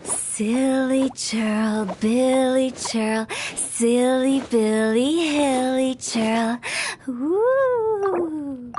Silly churl, Billy churl, silly Billy, hilly churl. Woo!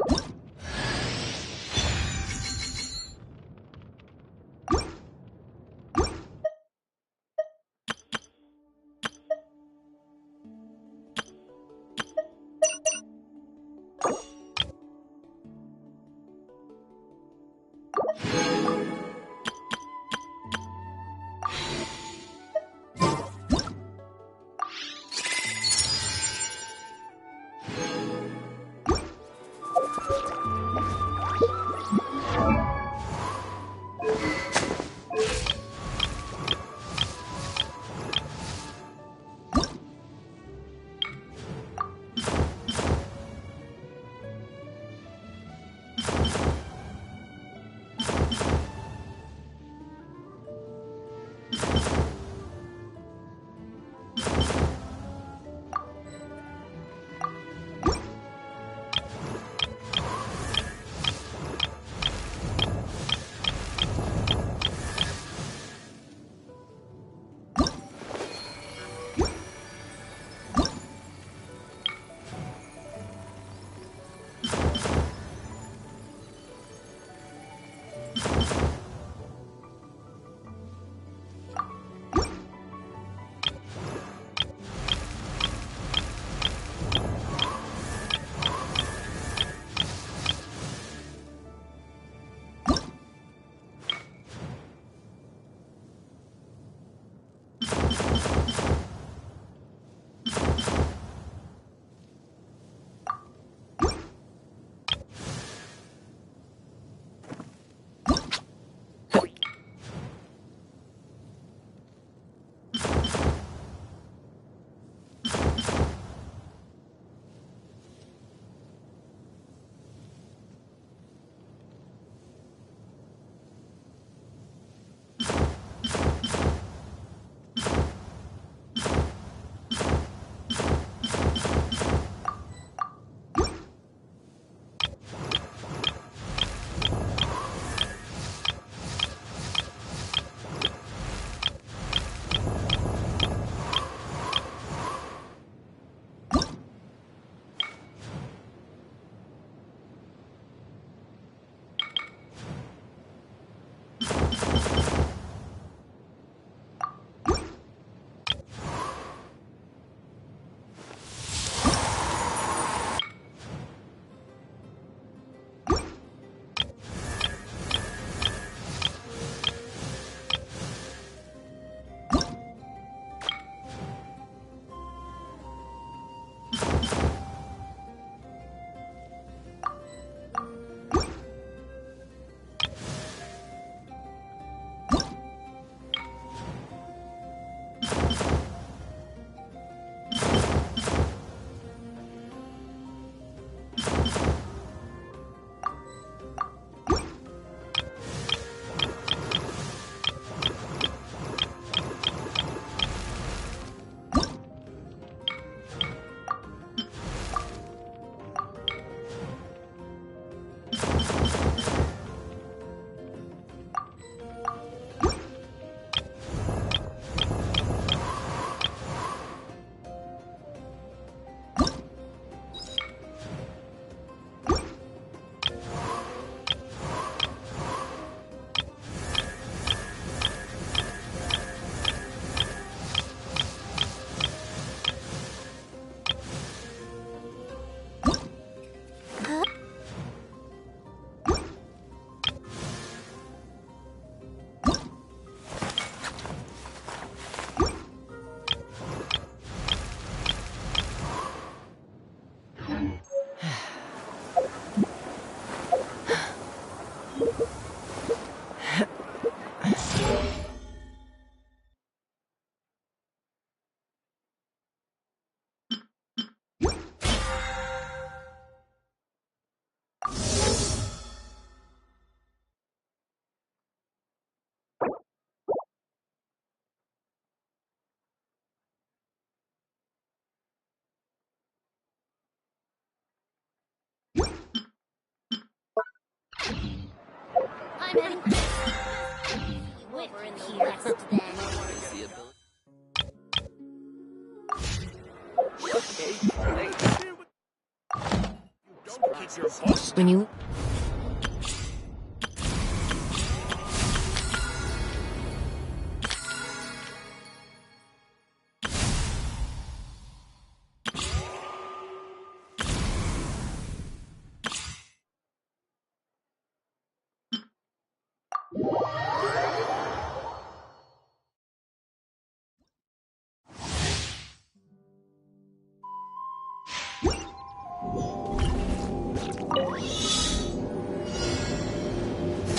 when you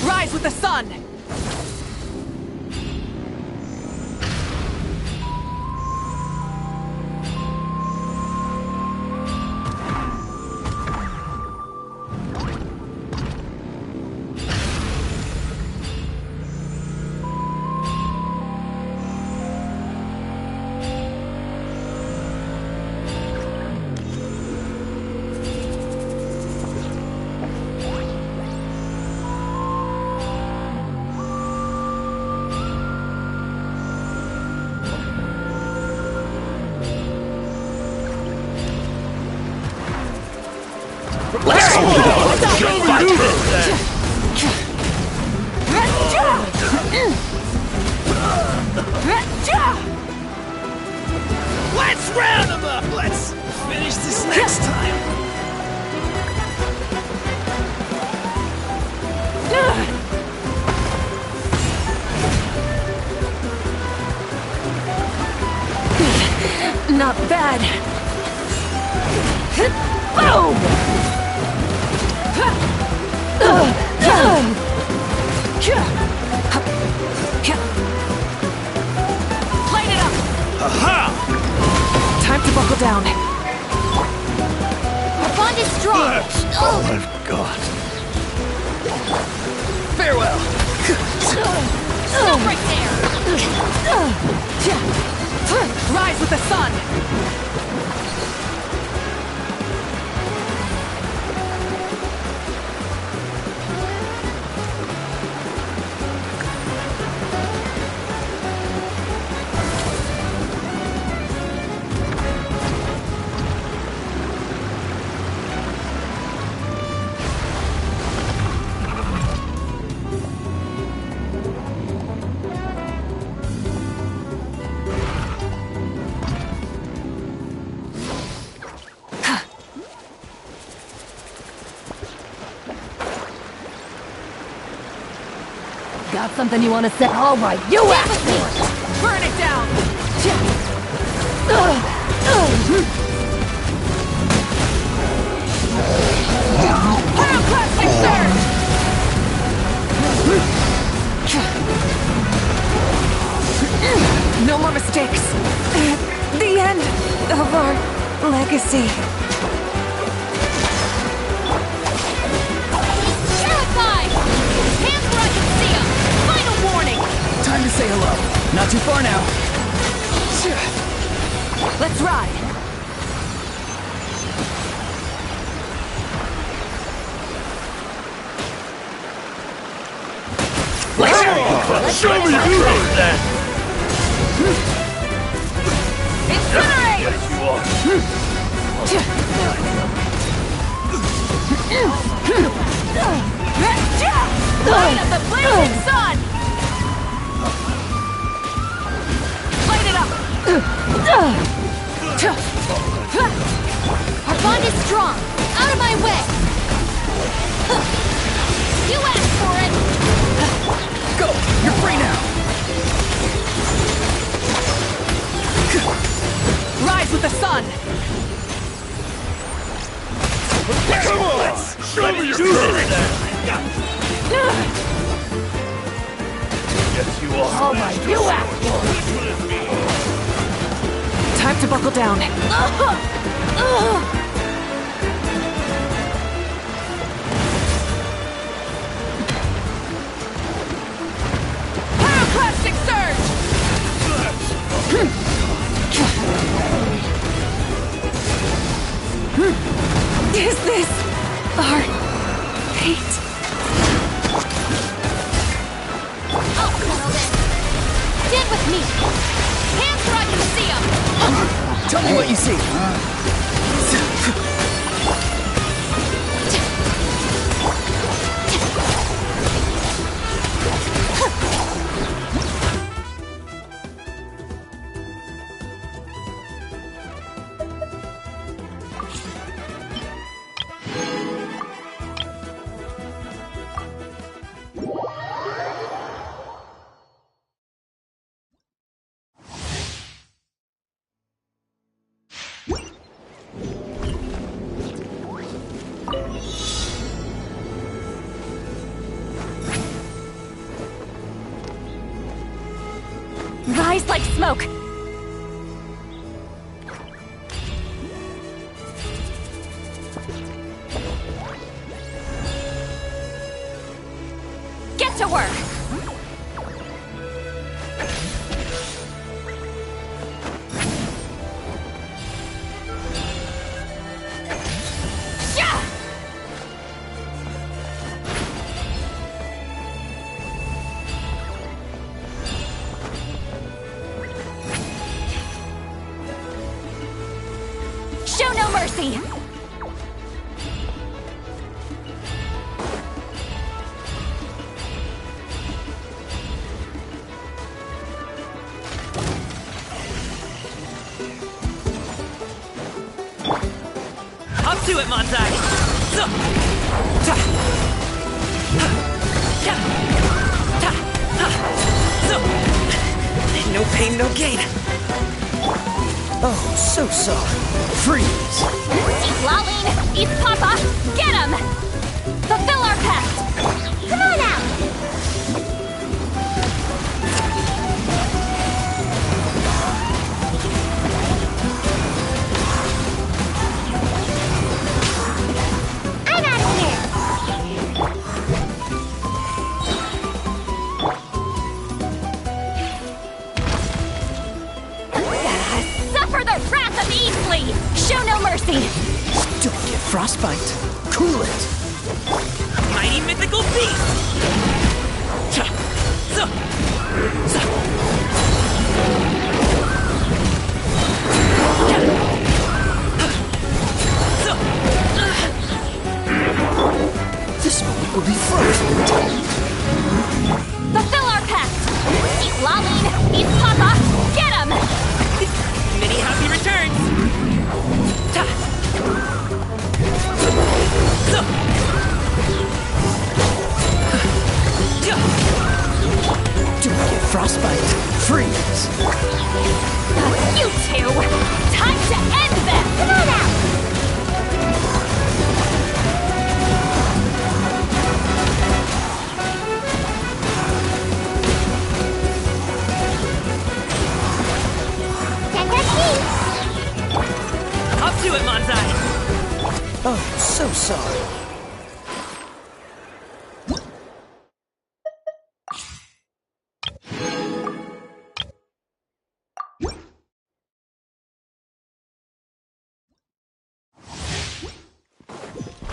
Rise with the sun! Let's round them up! Let's finish this next time! Not bad. Boom! Light it up! Aha! Time to buckle down. our bond is strong. That's all I've got. Farewell! Stop right there. Rise with the sun! Got something you want to say? All right, you ask me! Burn it down! Pyroclastic surge! No more mistakes. The end of our legacy. Terrified. Hands where I can see 'em. Final warning. Time to say hello. Not too far now. Let's ride. Show me you wrote that! Incinerate! Yes, you are. Light up the blazing sun! Light it up! Our bond is strong. Out of my way. You asked for it. Go! You're free now! Rise with the sun! Come on! Show me you wrote that! Yes, you are. All right, you asked for it! Time to buckle down. Pyroclastic surge! Is this our fate? I'll settle this. Stand with me. Hands where I can see 'em. Tell me what you see. Waste like smoke. Get to work. Show no mercy! Up to it, Monzai! No pain, no gain. Oh, so sorry. Freeze! Eat Laline! Eat Papa! Get him! Fulfill our pact! Come on out! I'm out of here! Suffer the wrath of Eastleigh! Show no mercy! Don't get frostbite. Cool it. Mighty mythical beast! This moment will be frozen. Fulfill our pact! Eat Laline! Eat Papa! Get him! Many happy returns! Don't get frostbite. Freeze! You two! Time to end this! Come on out! Up to it, Monzai! Oh, so sorry.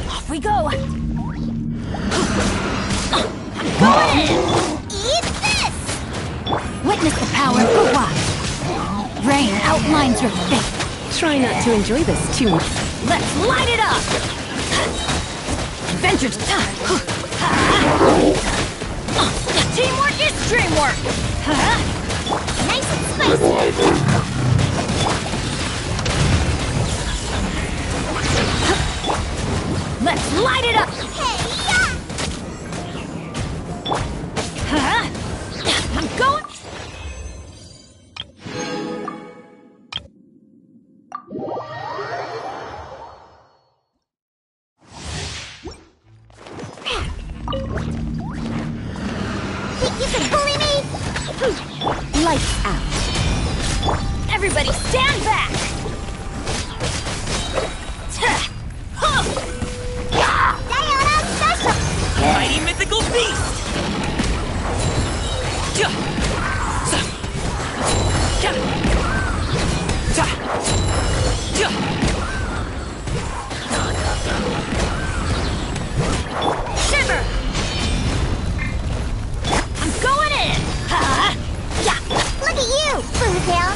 Off we go! Going in! Eat this! Witness the power of Gua! Rain outlines your fate! Try not to enjoy this too much. Let's light it up! Adventure's time! Teamwork is dreamwork! Nice and spicy! Let's light it up! Hey, I'm going... Think you can bully me? Lights out. Everybody stand back! Mighty mythical beast! Shiver! I'm going in! Look at you, Foodtail!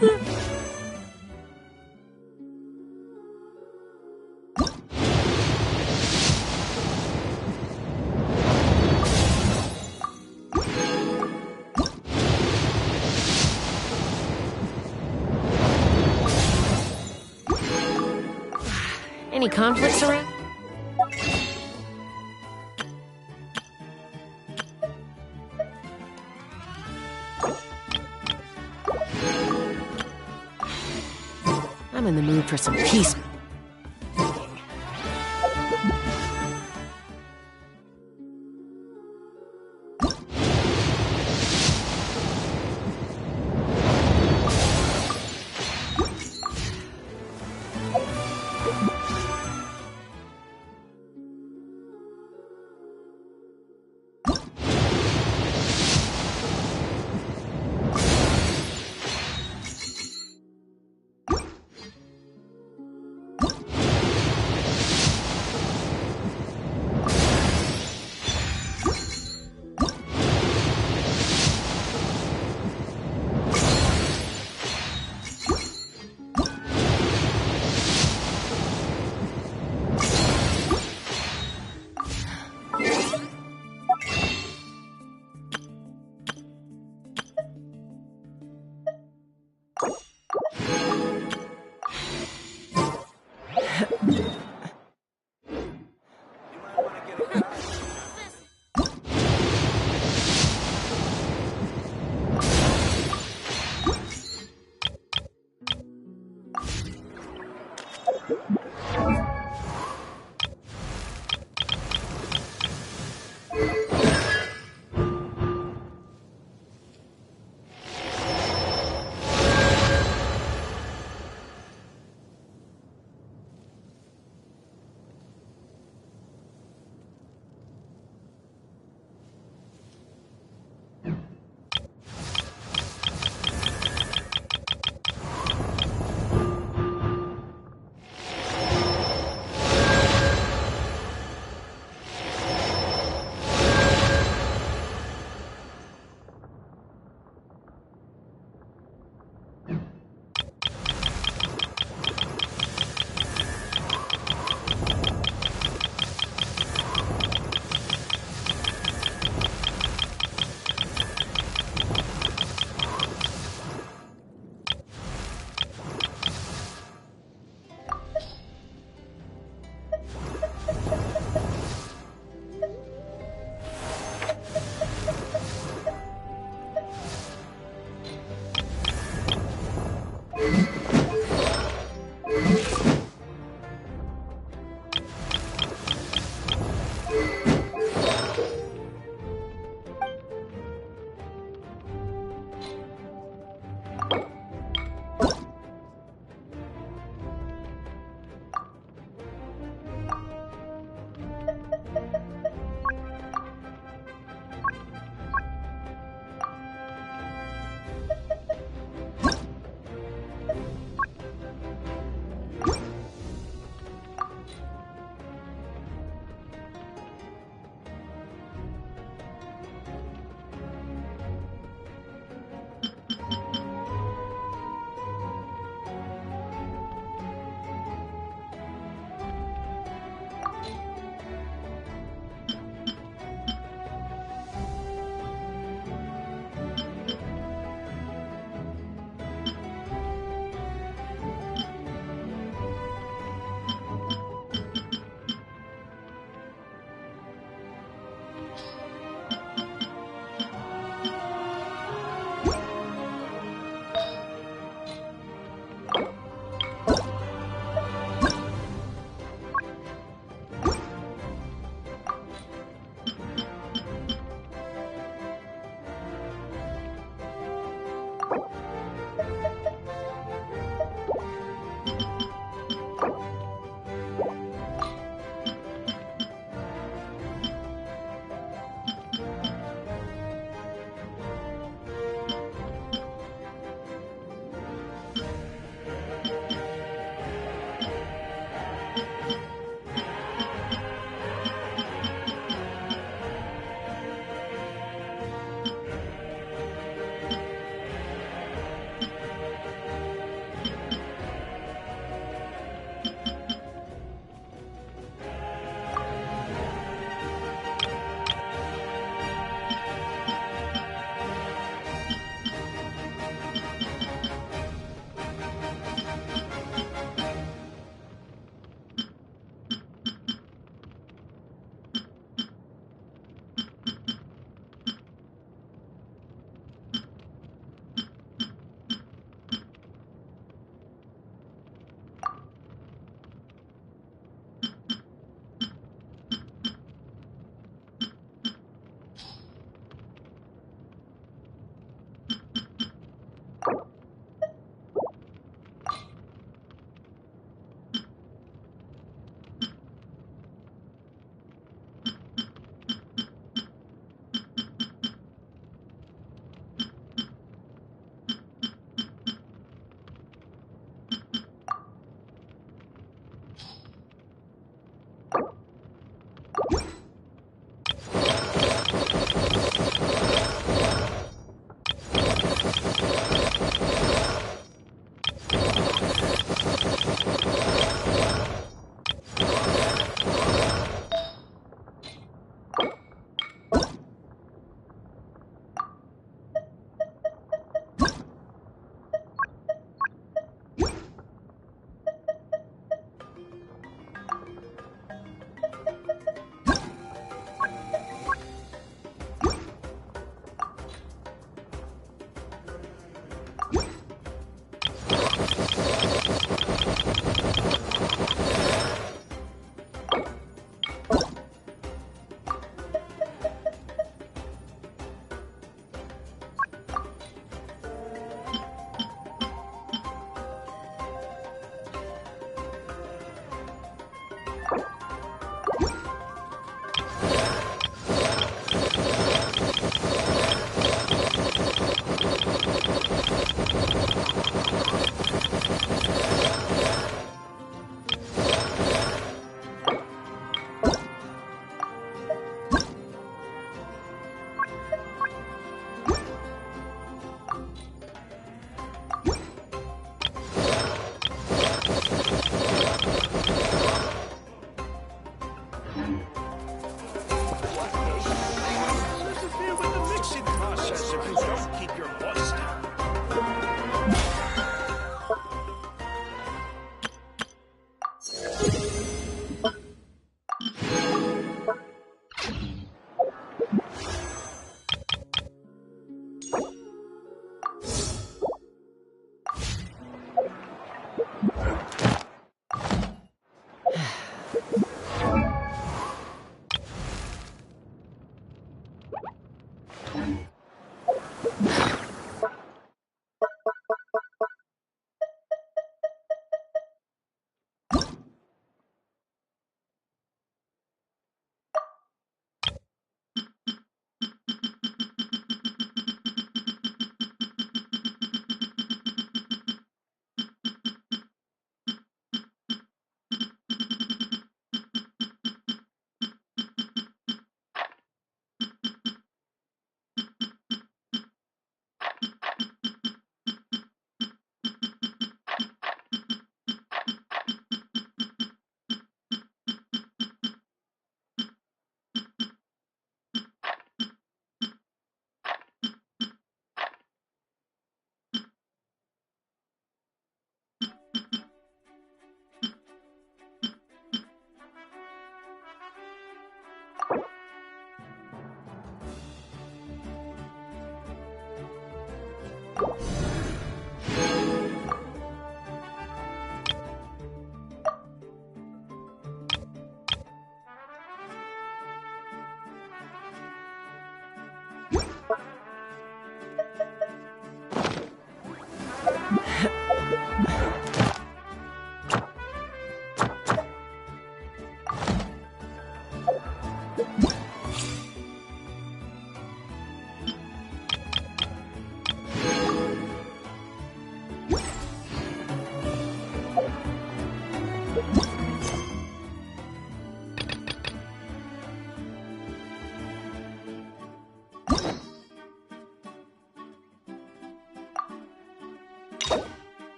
Any conflicts around? I'm in the mood for some peace.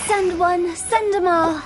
Send one, send them all.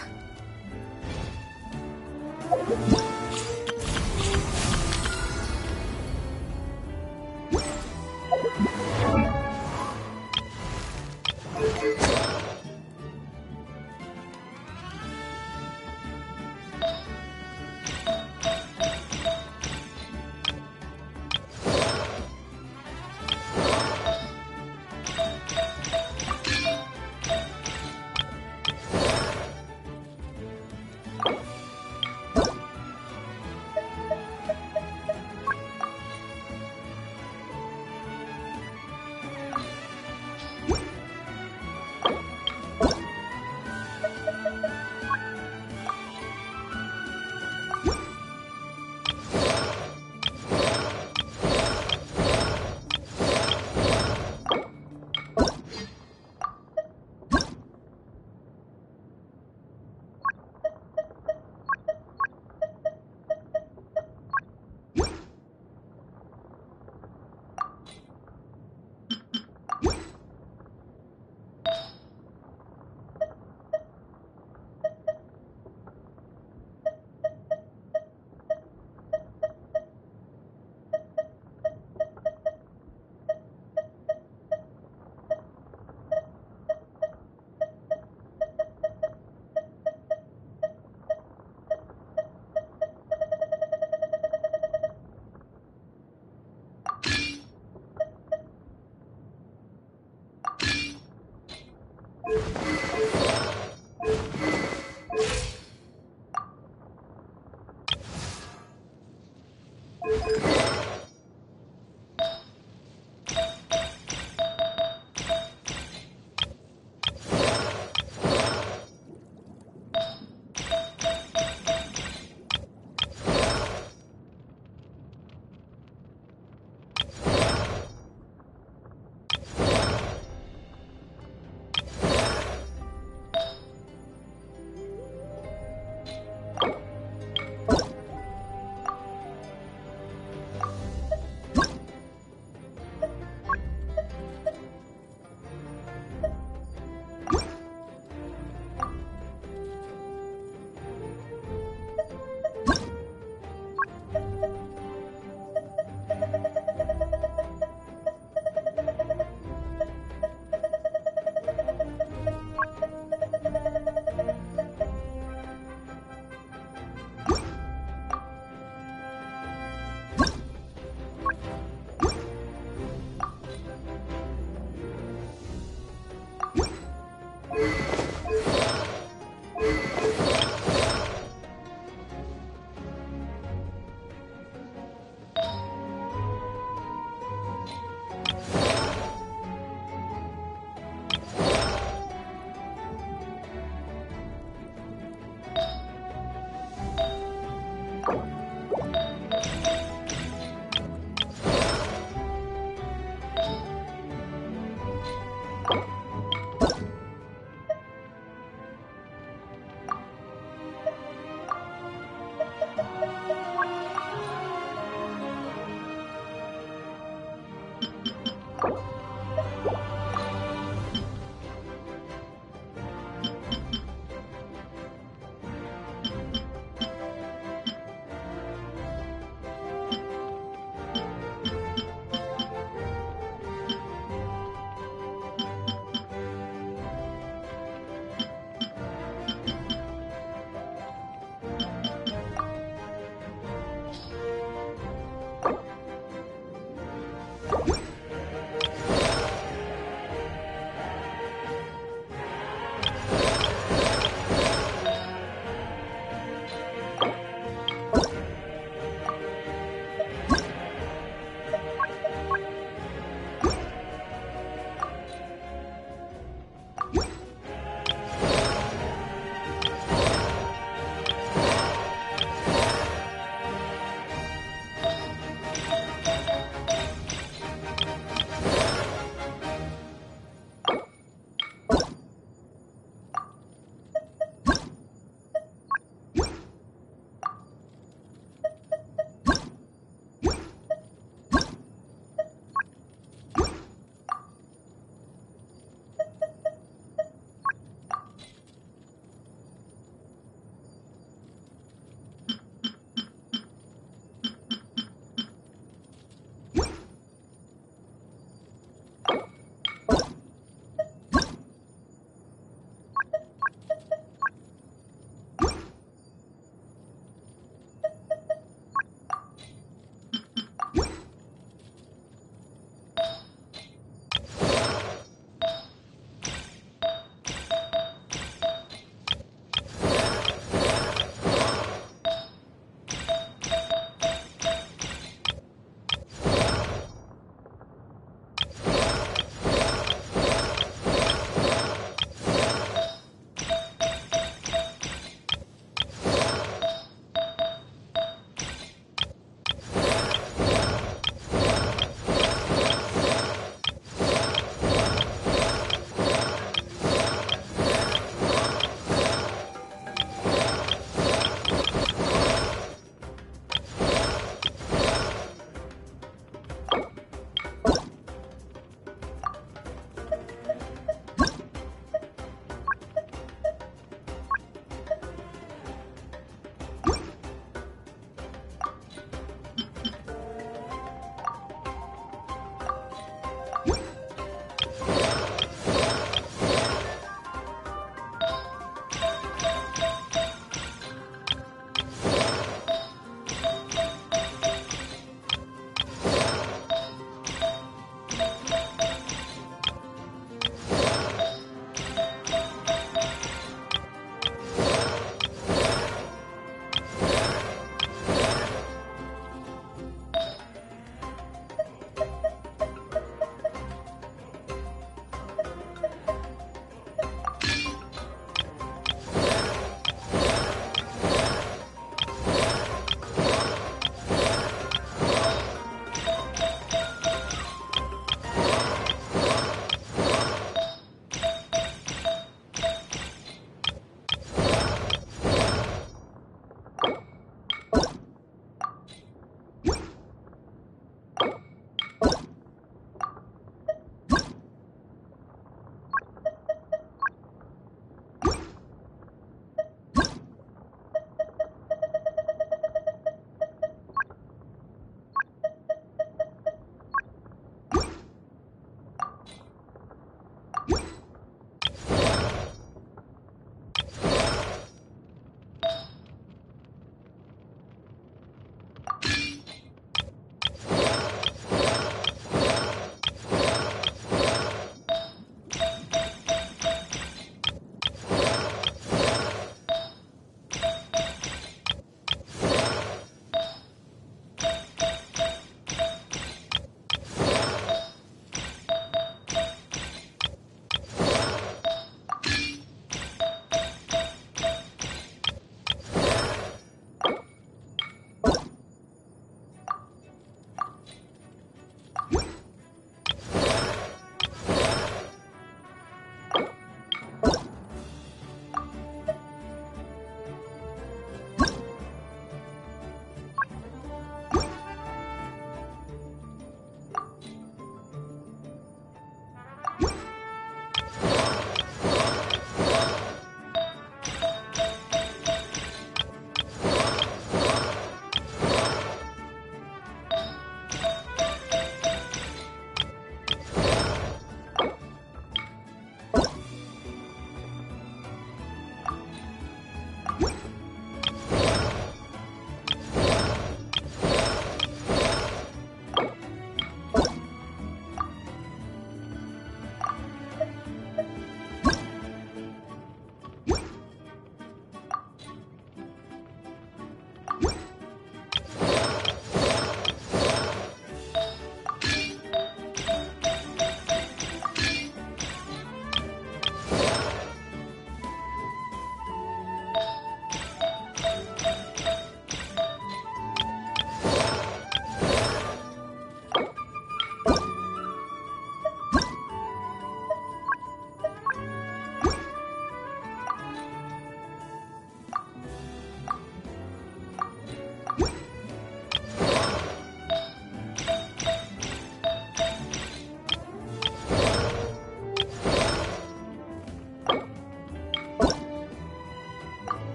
เ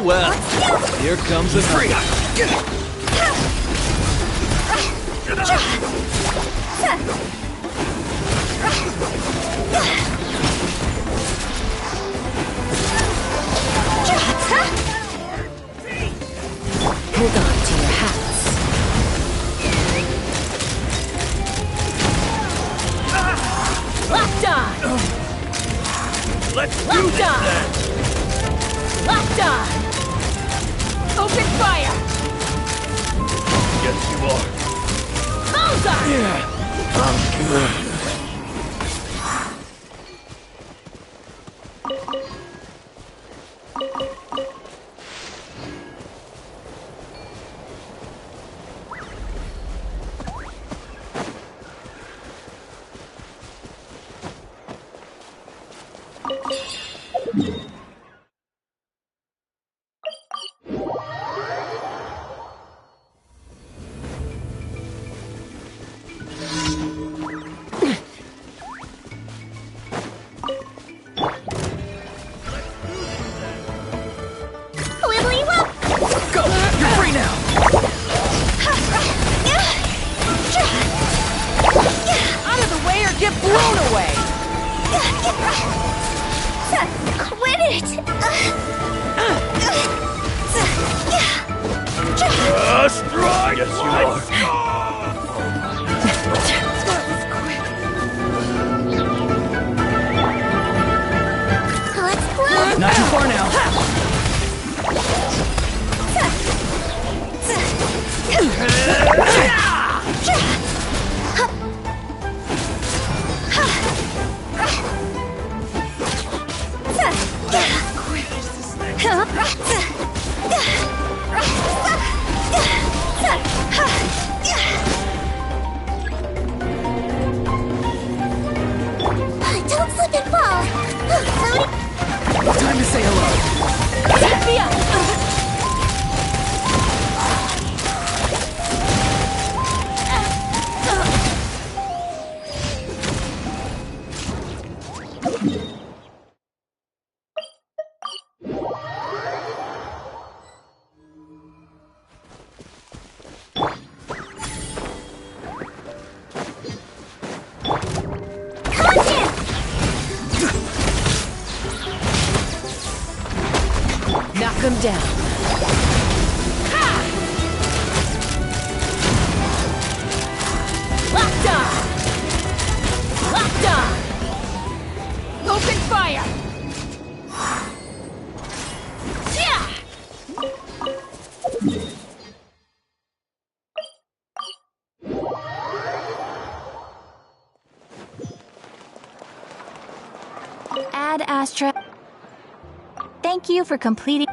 Well, here comes a free. Hold on to your hats. Locked on! Let's do this then! Locked on! Open fire! Yes, you are. Bullseye! Yeah, I'm good. Quit it! Strike! Yes, you are. Let's close! Not too far now. Don't slip and fall. Time to say hello. Take me up! Knock him down. Locked on! Locked on! Open fire! Yeah! Ad Astra. Thank you for completing.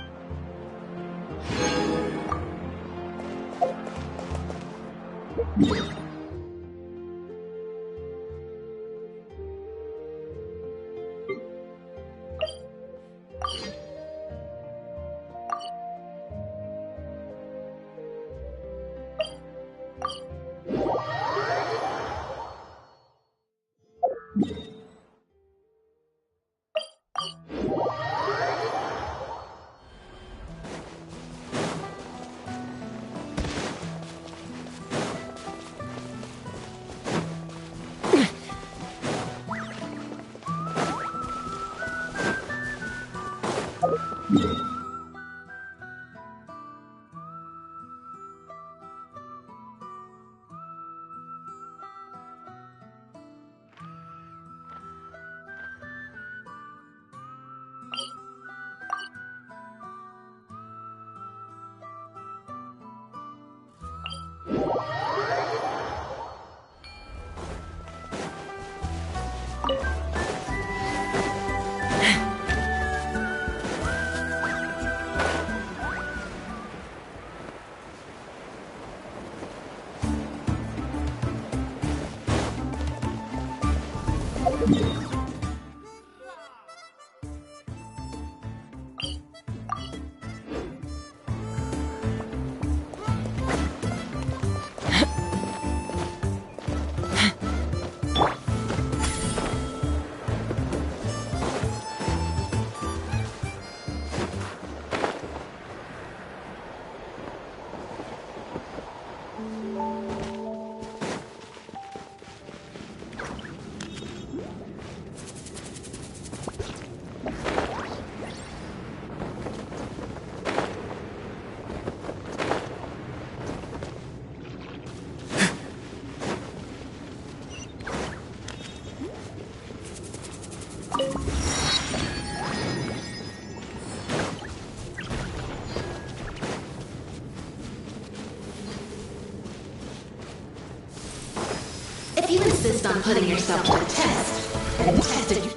If you insist on putting yourself to the test, and tested you.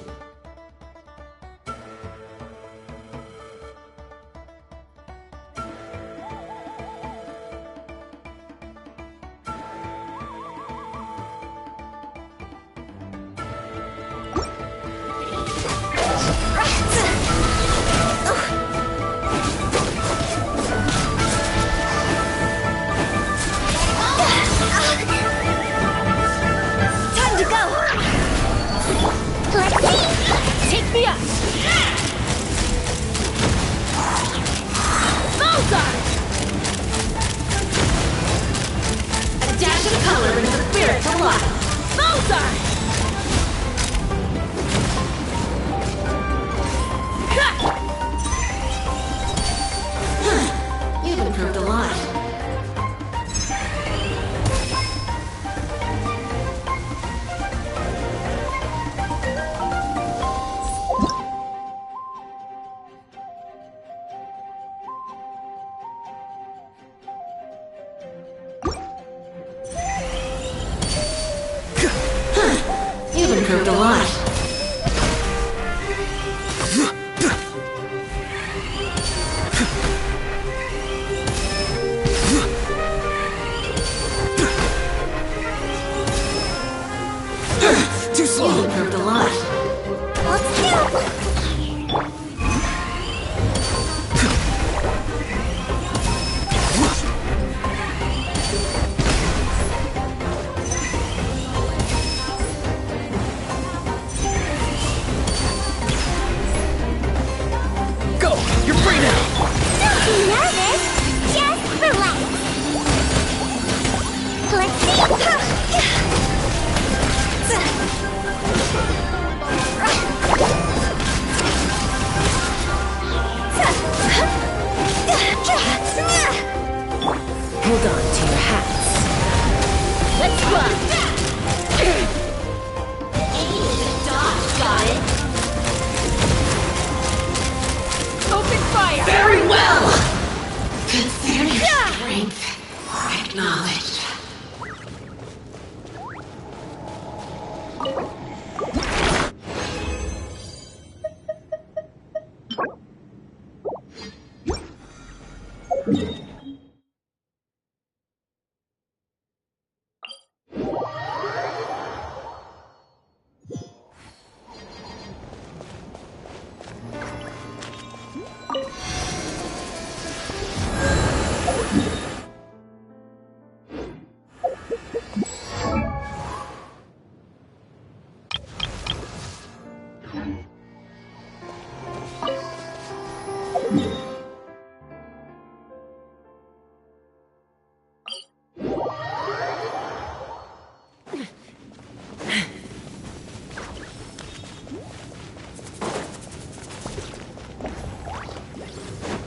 You've improved a lot. You've improved a lot.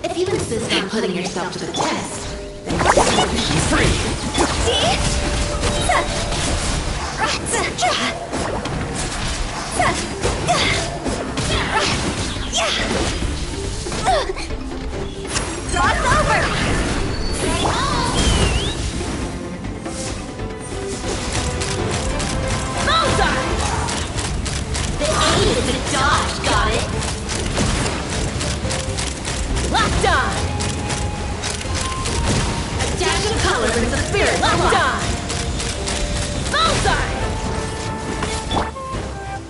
If you insist on putting yourself to the test, then She's free! Toss over! Bullseye! the aim is to dodge, got it? Locked on! A dash of color brings the spirit to Locked life. on! Bullseye!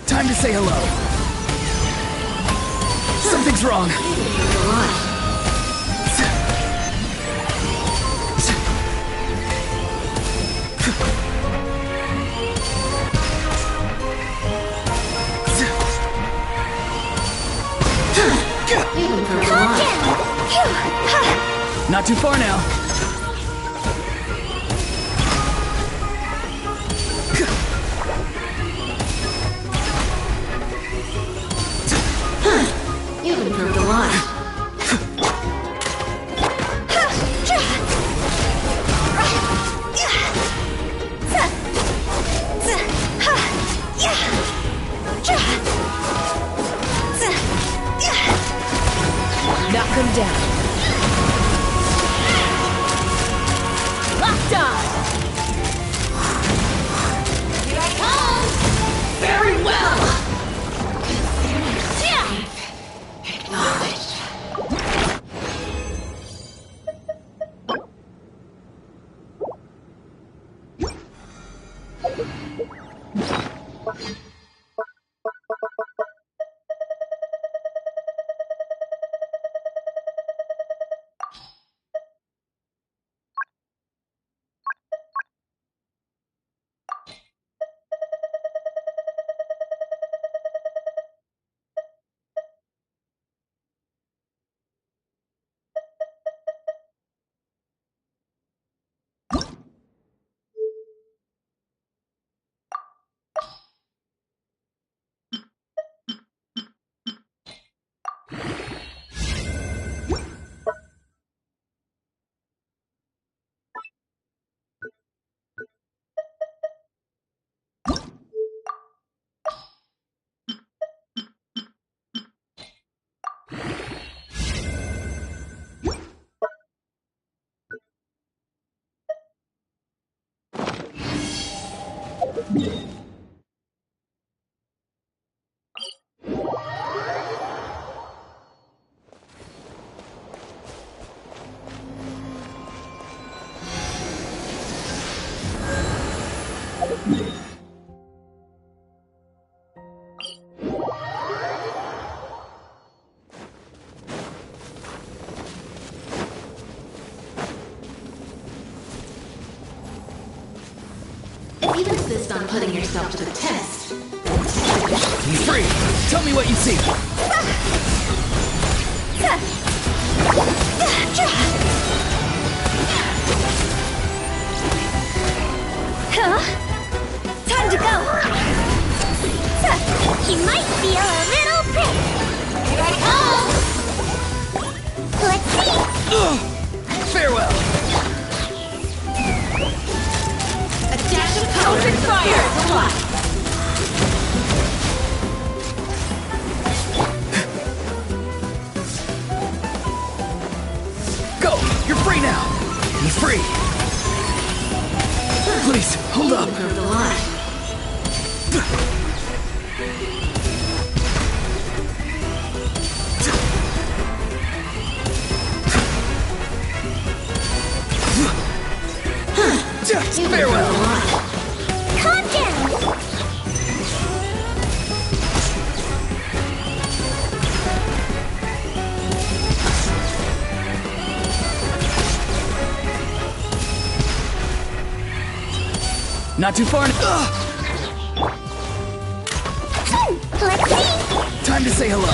Time to say hello. Something's wrong. The line. You've improved a lot. Not too far now. You've improved a lot. Knock him down. Locked on! Here I come! Very well! Acknowledged. If you insist on putting yourself to the test, Be free! Tell me what you see! Huh? Time to go! He might feel a little prick! Here I come! Let's see! Ugh. Farewell! a dash of color Open brings the fire! spirit to life. Go! You're free now! Be free! Please, hold You've up! improved a lot. Farewell. Calm down. Not too far. Let's see. Time to say hello.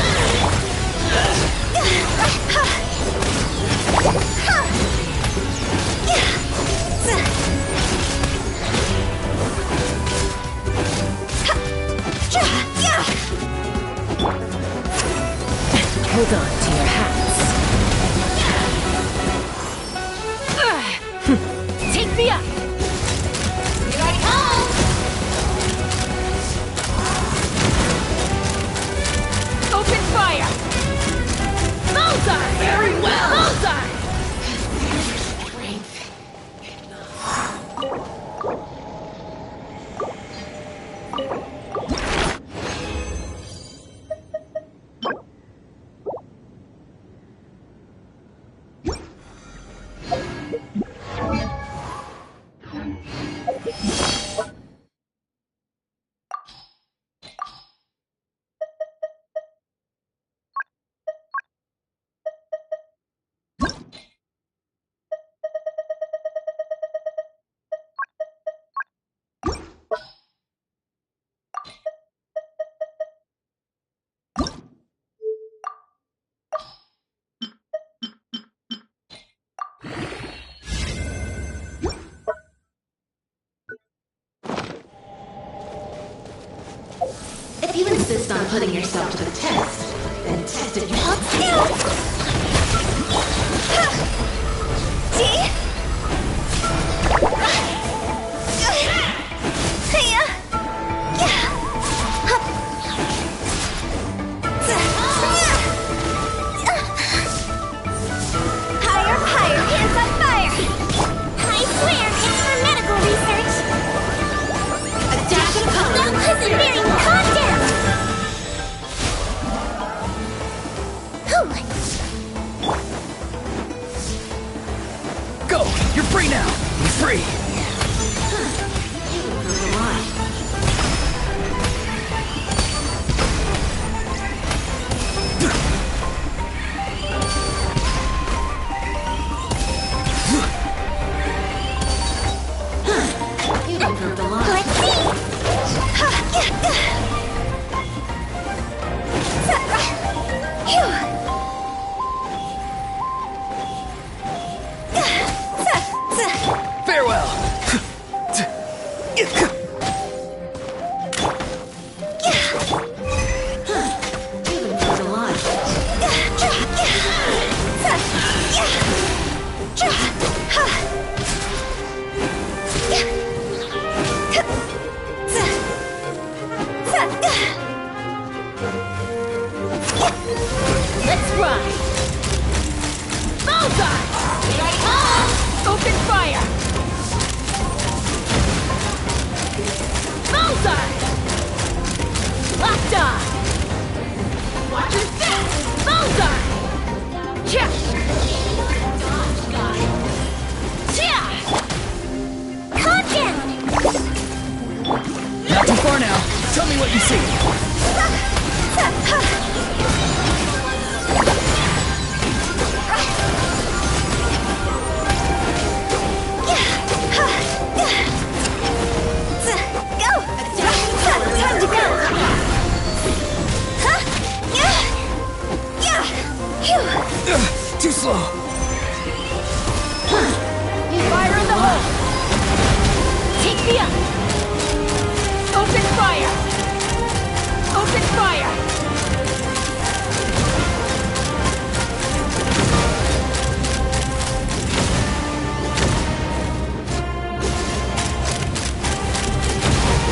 Hold on to your hats. Take me up. Open fire! Bullseye! Very well! Bullseye! If you insist on putting yourself to the test, then test it yourself. Higher, higher, hands on fire! I swear, it's for medical research! A dash of color. Persevering, calm down! Go! You're free now! You're free! You will prove a lie. You will prove the lie. Let's see! Farewell! You will prove the lie. Let's ride! Bullseye! Open fire! Bullseye! Locked on! Watch your step! Bullseye! Check! Yeah! Calm down! Not too far now. Tell me what you see. Go! Time to go! Huh? Yeah! Too slow. Fire in the hole! Take me up! Open fire! Open fire!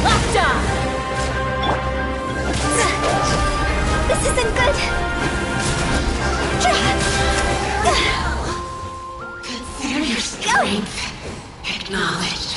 Locked on! This isn't good! Consider your strength. Acknowledged.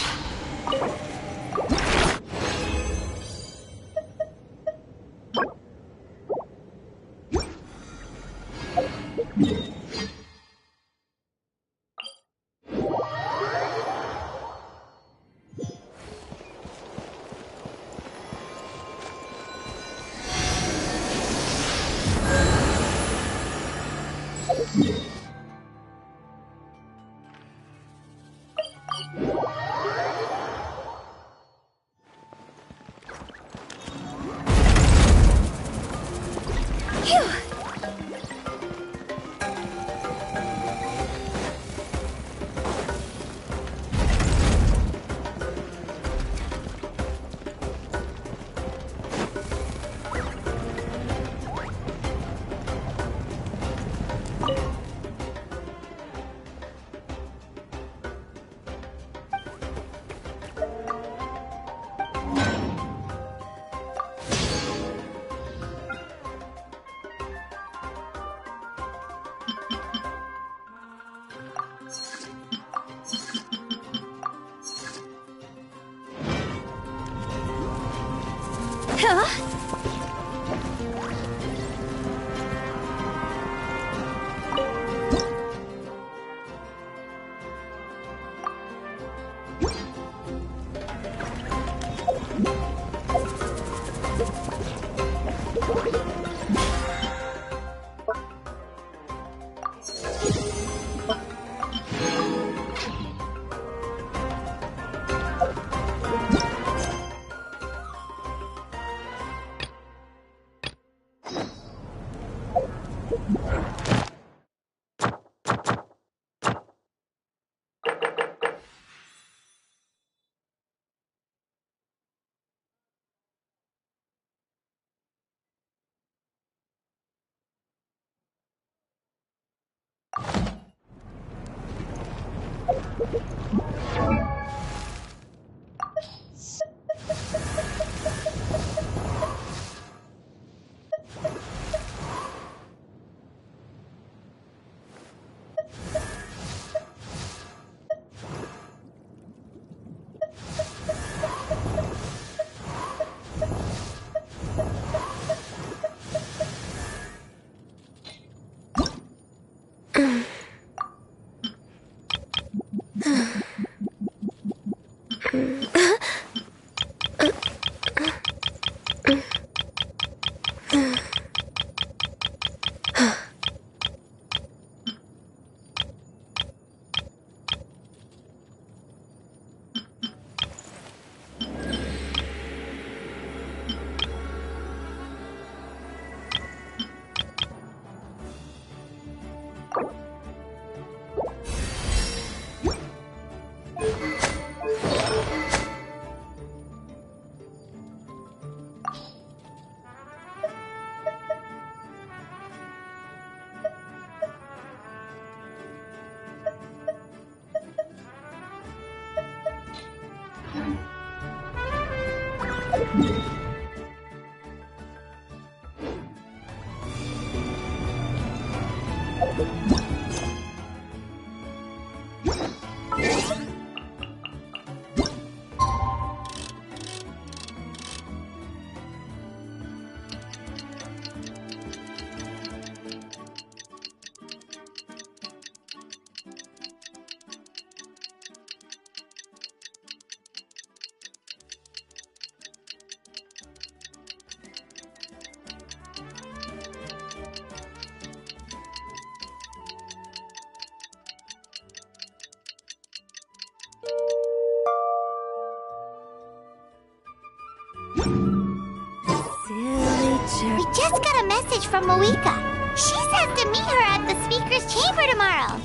We just got a message from Mavuika. She says to meet her at the speaker's chamber tomorrow.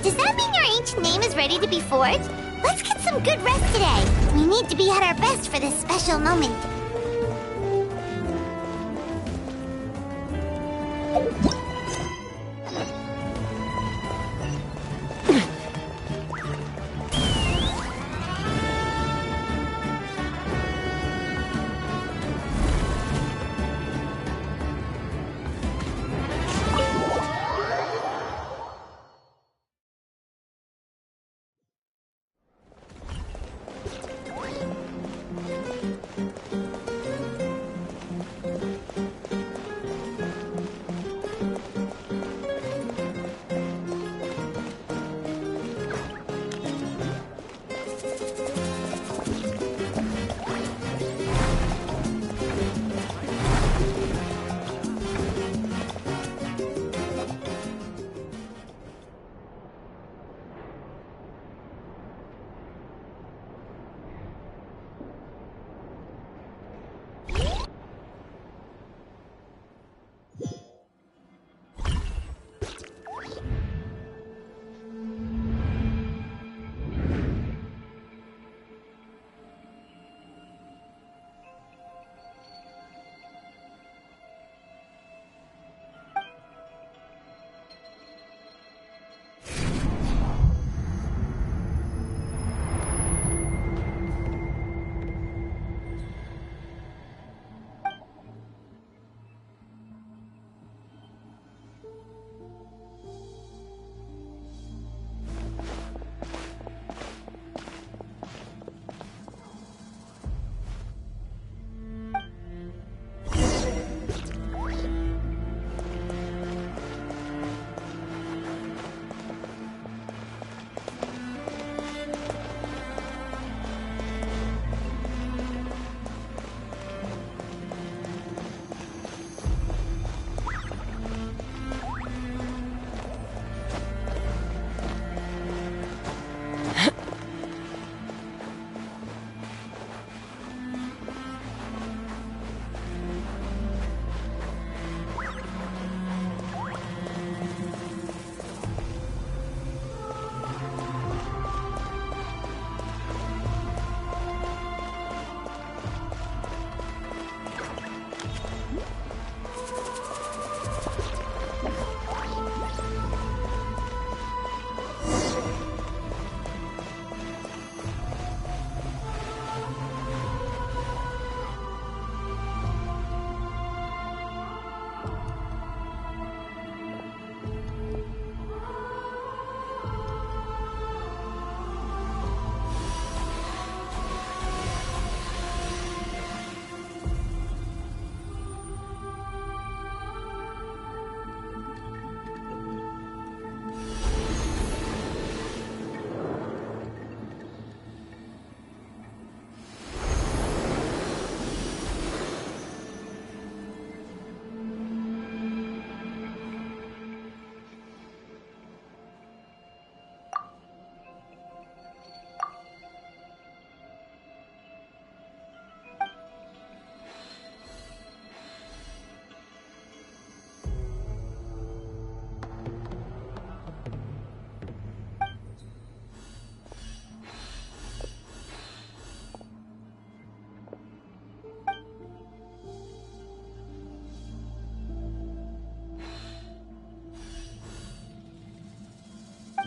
Does that mean your ancient name is ready to be forged? Let's get some good rest today. We need to be at our best for this special moment.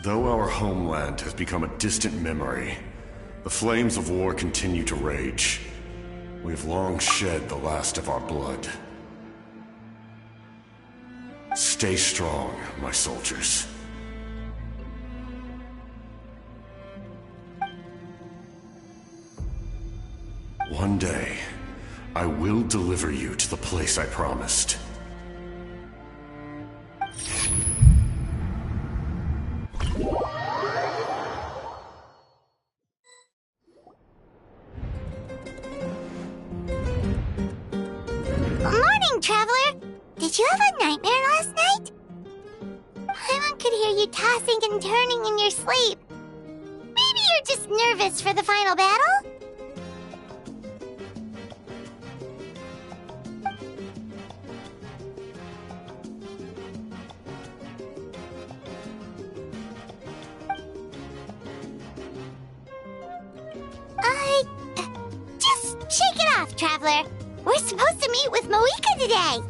Though our homeland has become a distant memory, the flames of war continue to rage. We have long shed the last of our blood. Stay strong, my soldiers. One day, I will deliver you to the place I promised. Morning, traveler! Did you have a nightmare last night? Paimon could hear you tossing and turning in your sleep. Maybe you're just nervous for the final battle? Just shake it off, traveler. We're supposed to meet with Mavuika today.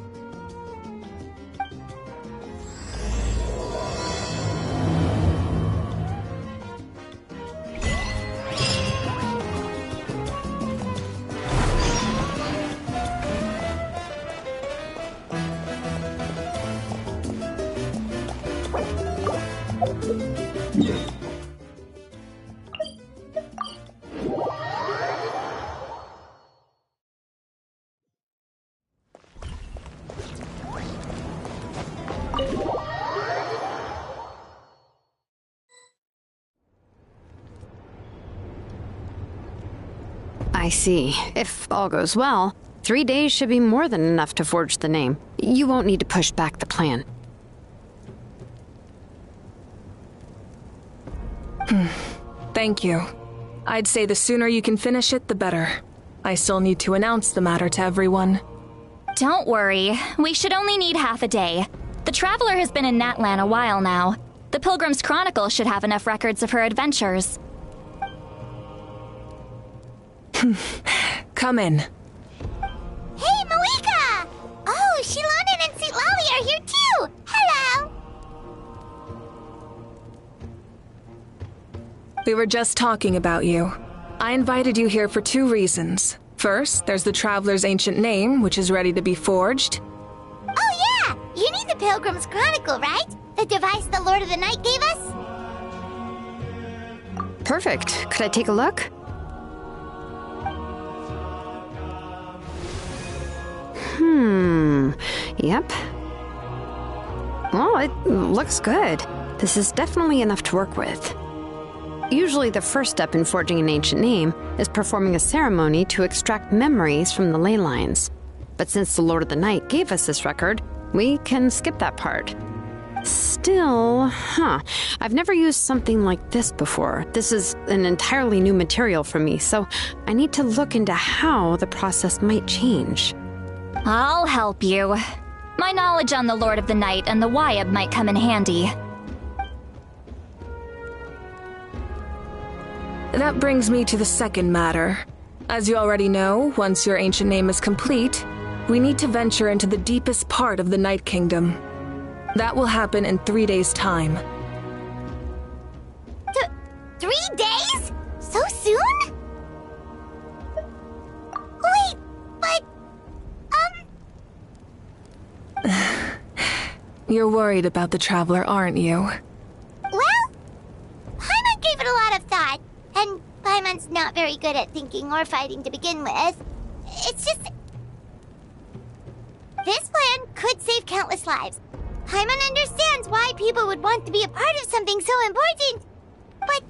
I see. If all goes well, 3 days should be more than enough to forge the name. You won't need to push back the plan. Thank you. I'd say the sooner you can finish it, the better. I still need to announce the matter to everyone. Don't worry. We should only need half a day. The Traveler has been in Natlan a while now. The Pilgrim's Chronicle should have enough records of her adventures. Come in. Hey, Mavuika! Oh, Shilonen and Citlali are here too! Hello! We were just talking about you. I invited you here for 2 reasons. First, there's the Traveler's ancient name, which is ready to be forged. Oh yeah! You need the Pilgrim's Chronicle, right? The device the Lord of the Night gave us? Perfect. Could I take a look? Yep. Well, it looks good. This is definitely enough to work with. Usually the first step in forging an ancient name is performing a ceremony to extract memories from the ley lines. But since the Lord of the Night gave us this record, we can skip that part. Still, I've never used something like this before. This is an entirely new material for me, so I need to look into how the process might change. I'll help you. My knowledge on the Lord of the Night and the Wyab might come in handy. That brings me to the second matter. As you already know, once your ancient name is complete, we need to venture into the deepest part of the Night Kingdom. That will happen in 3 days' time. 3 days? So soon? Wait, but... You're worried about the Traveler, aren't you? Well, Paimon gave it a lot of thought, and Paimon's not very good at thinking or fighting to begin with. It's just... This plan could save countless lives. Paimon understands why people would want to be a part of something so important. But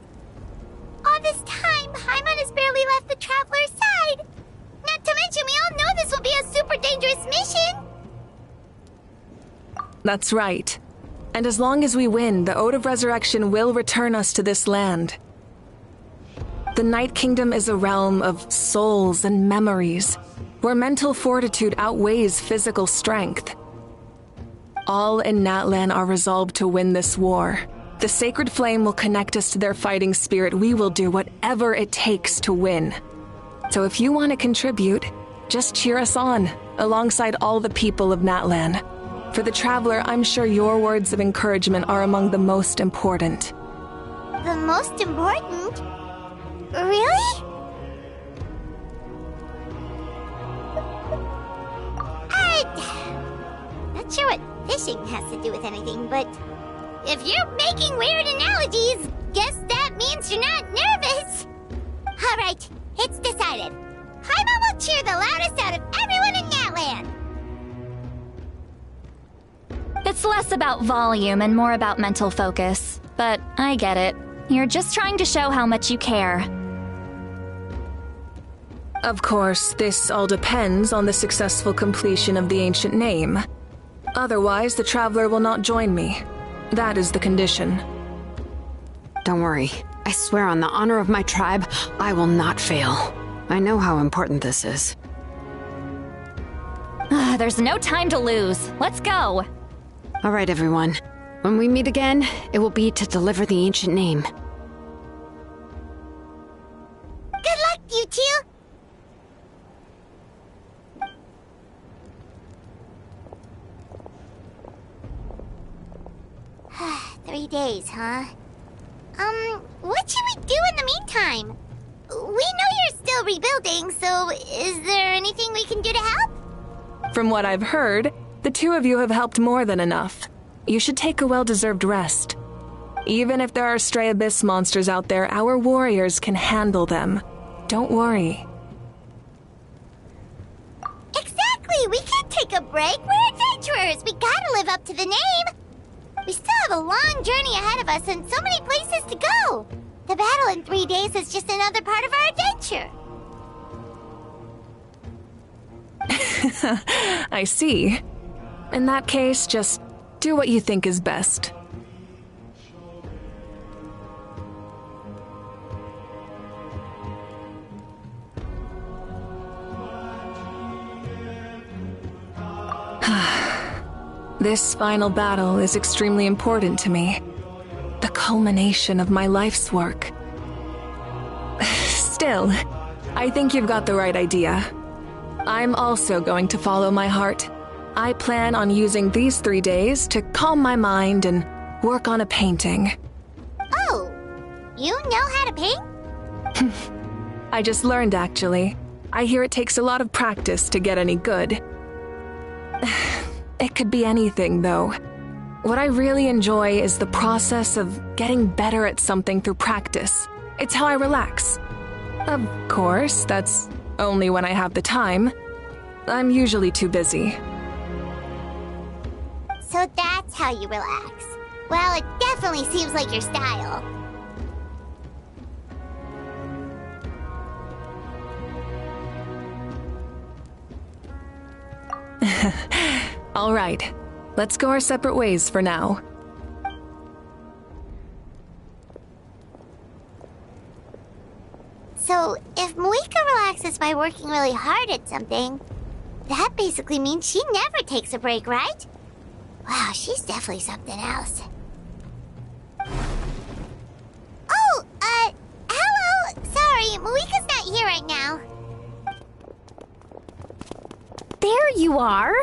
all this time, Paimon has barely left the Traveler's side. Not to mention, we all know this will be a super dangerous mission. That's right. And as long as we win, the Ode of Resurrection will return us to this land. The Night Kingdom is a realm of souls and memories, where mental fortitude outweighs physical strength. All in Natlan are resolved to win this war. The sacred flame will connect us to their fighting spirit. We will do whatever it takes to win. So if you want to contribute, just cheer us on, alongside all the people of Natlan. For the Traveler, I'm sure your words of encouragement are among the most important. most important. Really? Not sure what fishing has to do with anything, but if you're making weird analogies, guess that means you're not nervous. All right, it's decided. Paimon will cheer the loudest out of everyone in Natland. It's less about volume and more about mental focus. But I get it. You're just trying to show how much you care. Of course, this all depends on the successful completion of the ancient name. Otherwise, the traveler will not join me. That is the condition. Don't worry. I swear on the honor of my tribe, I will not fail. I know how important this is. There's no time to lose. Let's go. All right, everyone. When we meet again, it will be to deliver the ancient name. Good luck, you two! Three days, huh? What should we do in the meantime? We know you're still rebuilding, so is there anything we can do to help? From what I've heard, the two of you have helped more than enough. You should take a well-deserved rest. Even if there are stray abyss monsters out there, our warriors can handle them. Don't worry. Exactly! We can't take a break. We're adventurers. We gotta live up to the name. We still have a long journey ahead of us and so many places to go. The battle in 3 days is just another part of our adventure. I see. In that case, just do what you think is best. This final battle is extremely important to me. The culmination of my life's work. Still, I think you've got the right idea. I'm also going to follow my heart. I plan on using these 3 days to calm my mind and work on a painting. Oh, you know how to paint? I just learned, actually. I hear it takes a lot of practice to get any good. It could be anything, though. What I really enjoy is the process of getting better at something through practice. It's how I relax. Of course, that's only when I have the time. I'm usually too busy. So that's how you relax. Well, it definitely seems like your style. All right, let's go our separate ways for now. So, if Mavuika relaxes by working really hard at something, that basically means she never takes a break, right? Wow, she's definitely something else. Oh, hello! Sorry, Mavuika's not here right now. There you are!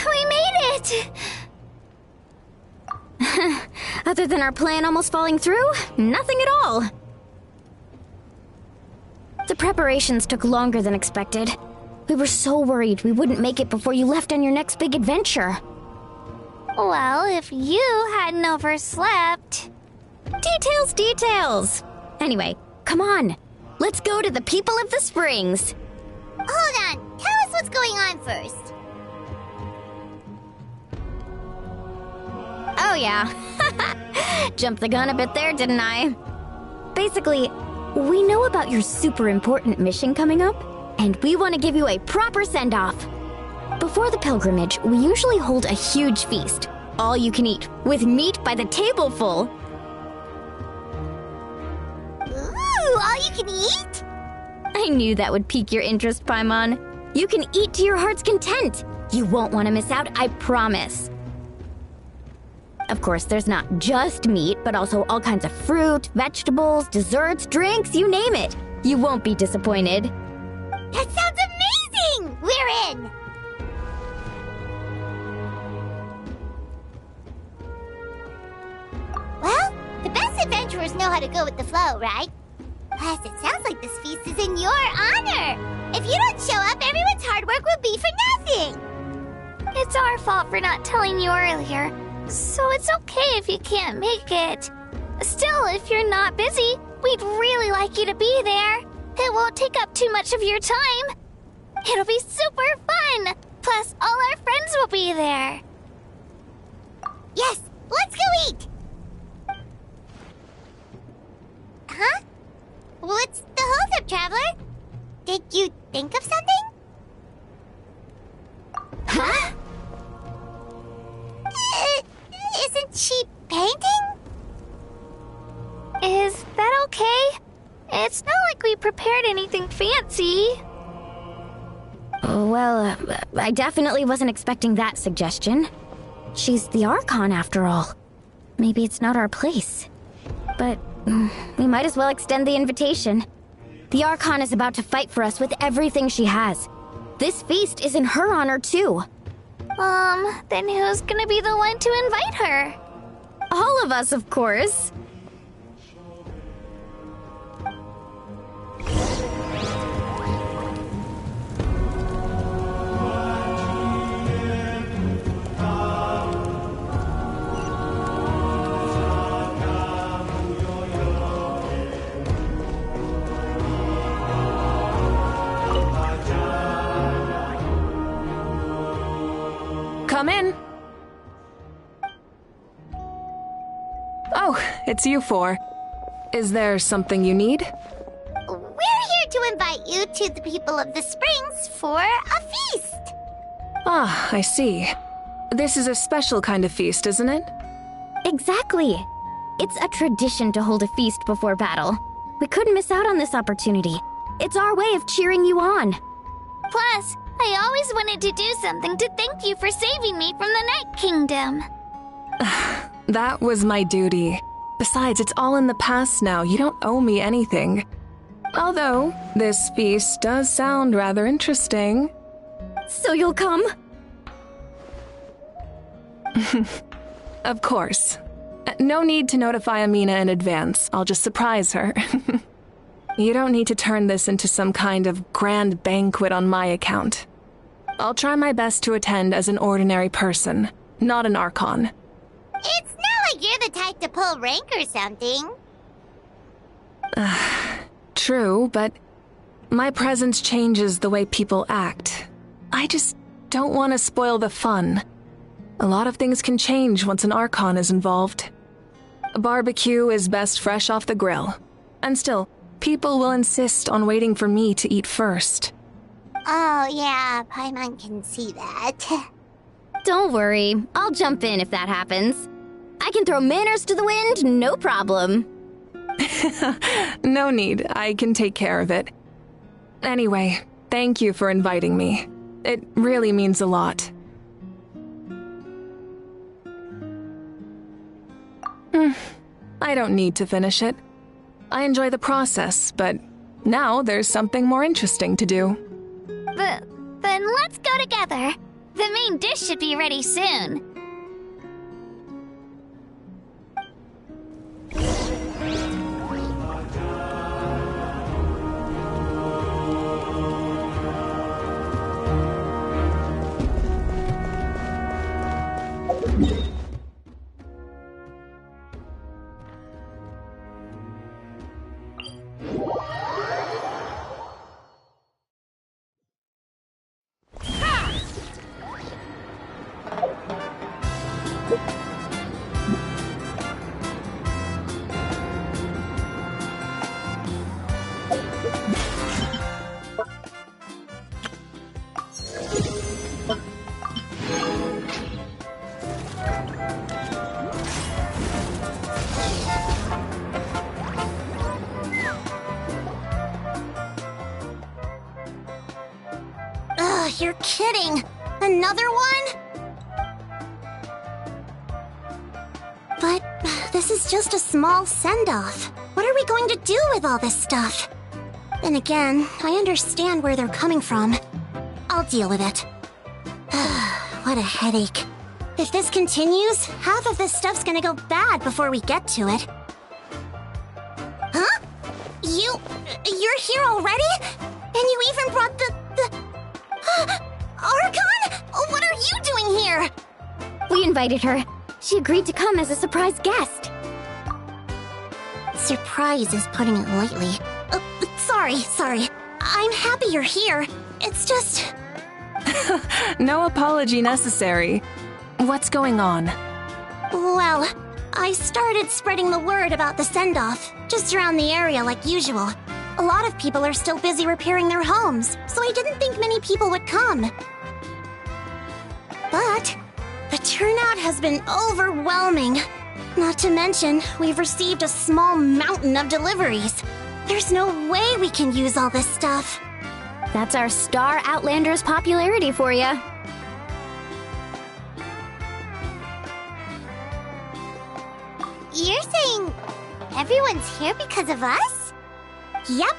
We made it! Other than our plan almost falling through, nothing at all. The preparations took longer than expected. We were so worried we wouldn't make it before you left on your next big adventure. Well, if you hadn't overslept... Details! Anyway, come on. Let's go to the people of the Springs. Hold on. Tell us what's going on first. Oh yeah. Jumped the gun a bit there, didn't I? Basically, we know about your super important mission coming up, and we want to give you a proper send-off. Before the pilgrimage, we usually hold a huge feast. All you can eat, with meat by the tableful. Ooh, all you can eat? I knew that would pique your interest, Paimon. You can eat to your heart's content. You won't want to miss out, I promise. Of course, there's not just meat, but also all kinds of fruit, vegetables, desserts, drinks, you name it. You won't be disappointed. That sounds amazing! We're in! adventurers know how to go with the flow, right? Plus, it sounds like this feast is in your honor. If you don't show up, everyone's hard work will be for nothing. It's our fault for not telling you earlier, so it's okay if you can't make it. Still, if you're not busy, we'd really like you to be there. It won't take up too much of your time. It'll be super fun. Plus, all our friends will be there. Yes, let's go eat. Huh? What's the holdup, traveler? Did you think of something? Huh? Isn't she painting? Is that okay? It's not like we prepared anything fancy. Well, I definitely wasn't expecting that suggestion. She's the Archon after all. Maybe it's not our place. But we might as well extend the invitation. The Archon is about to fight for us with everything she has. This feast is in her honor too. Then who's gonna be the one to invite her? All of us, of course. Come in. Oh, it's you four. Is there something you need? We're here to invite you to the people of the Springs for a feast. Ah, I see. This is a special kind of feast, isn't it? Exactly. It's a tradition to hold a feast before battle. We couldn't miss out on this opportunity. It's our way of cheering you on. Plus, I always wanted to do something to thank you for saving me from the Night Kingdom. That was my duty. Besides, it's all in the past now. You don't owe me anything. Although, this feast does sound rather interesting. So you'll come? Of course. No need to notify Amina in advance. I'll just surprise her. You don't need to turn this into some kind of grand banquet on my account. I'll try my best to attend as an ordinary person, not an Archon. It's not like you're the type to pull rank or something. True, but my presence changes the way people act. I just don't want to spoil the fun. A lot of things can change once an Archon is involved. A barbecue is best fresh off the grill. And still, people will insist on waiting for me to eat first. Oh, yeah, Paimon can see that. Don't worry. I'll jump in if that happens. I can throw manners to the wind, no problem. No need. I can take care of it. Anyway, thank you for inviting me. It really means a lot. I don't need to finish it. I enjoy the process, but now there's something more interesting to do. Then let's go together. The main dish should be ready soon. You're kidding! Another one? But this is just a small send-off. What are we going to do with all this stuff? Then again, I understand where they're coming from. I'll deal with it. What a headache. If this continues, half of this stuff's gonna go bad before we get to it. You're here already? And you even brought the... Archon? What are you doing here? We invited her. She agreed to come as a surprise guest. Surprise is putting it lightly. Sorry. I'm happy you're here. It's just... No apology necessary. What's going on? Well, I started spreading the word about the send-off, just around the area like usual. A lot of people are still busy repairing their homes, so I didn't think many people would come. But the turnout has been overwhelming. Not to mention, we've received a small mountain of deliveries. There's no way we can use all this stuff. That's our Star Outlander's popularity for ya. You're saying everyone's here because of us? Yep.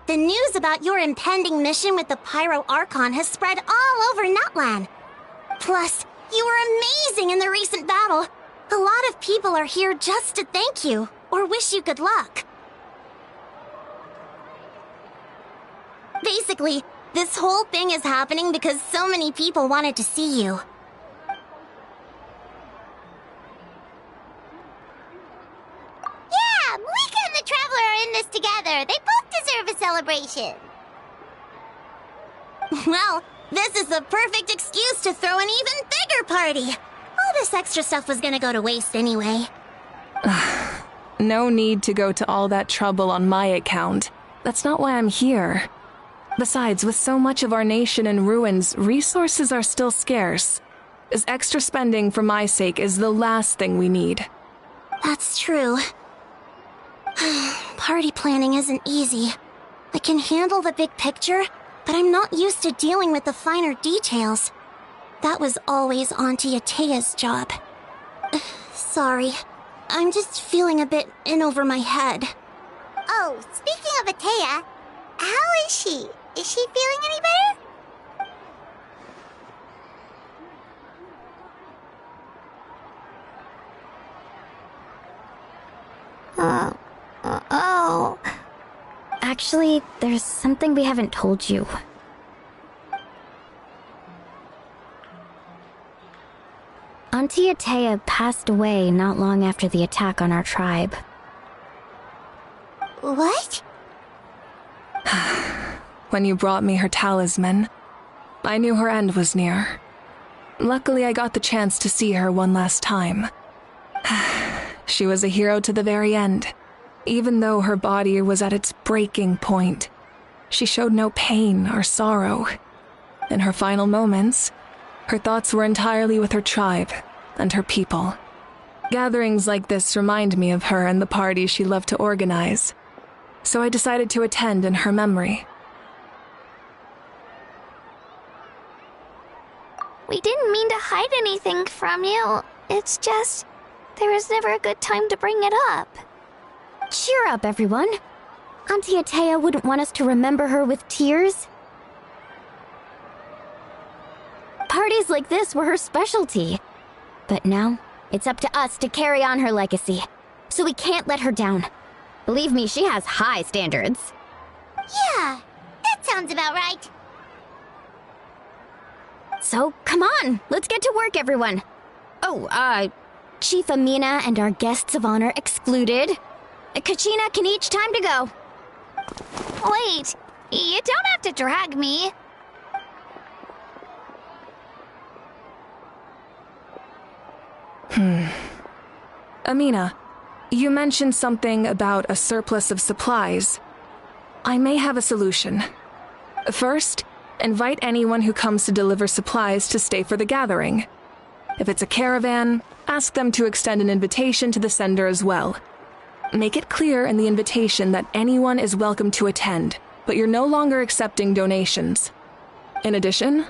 The news about your impending mission with the Pyro Archon has spread all over Nutland. Plus, you were amazing in the recent battle. A lot of people are here just to thank you, or wish you good luck. Basically, this whole thing is happening because so many people wanted to see you. Yeah, Mavuika and the Traveler are in this together. They both deserve a celebration. Well, this is the perfect excuse to throw an even bigger party. All this extra stuff was gonna go to waste anyway. No need to go to all that trouble on my account. That's not why I'm here. Besides, with so much of our nation in ruins, resources are still scarce. This extra spending for my sake is the last thing we need. That's true. Party planning isn't easy. I can handle the big picture, but I'm not used to dealing with the finer details. That was always Auntie Atea's job. Sorry. I'm just feeling a bit in over my head. Oh, speaking of Atea, how is she? Is she feeling any better? Oh. Actually, there's something we haven't told you. Auntie Atea passed away not long after the attack on our tribe. What? When you brought me her talisman, I knew her end was near. Luckily, I got the chance to see her one last time. She was a hero to the very end. Even though her body was at its breaking point, she showed no pain or sorrow. In her final moments, her thoughts were entirely with her tribe and her people. Gatherings like this remind me of her and the parties she loved to organize, so I decided to attend in her memory. We didn't mean to hide anything from you. It's just, there was never a good time to bring it up. Cheer up, everyone. Auntie Atea wouldn't want us to remember her with tears. Parties like this were her specialty. But now, it's up to us to carry on her legacy. So we can't let her down. Believe me, she has high standards. Yeah, that sounds about right. So, come on, let's get to work, everyone. Oh, Chief Amina and our guests of honor excluded. Kachina can each time to go. Wait, you don't have to drag me. Amina, you mentioned something about a surplus of supplies. I may have a solution. First, invite anyone who comes to deliver supplies to stay for the gathering. If it's a caravan, ask them to extend an invitation to the sender as well. Make it clear in the invitation that anyone is welcome to attend, but you're no longer accepting donations. In addition,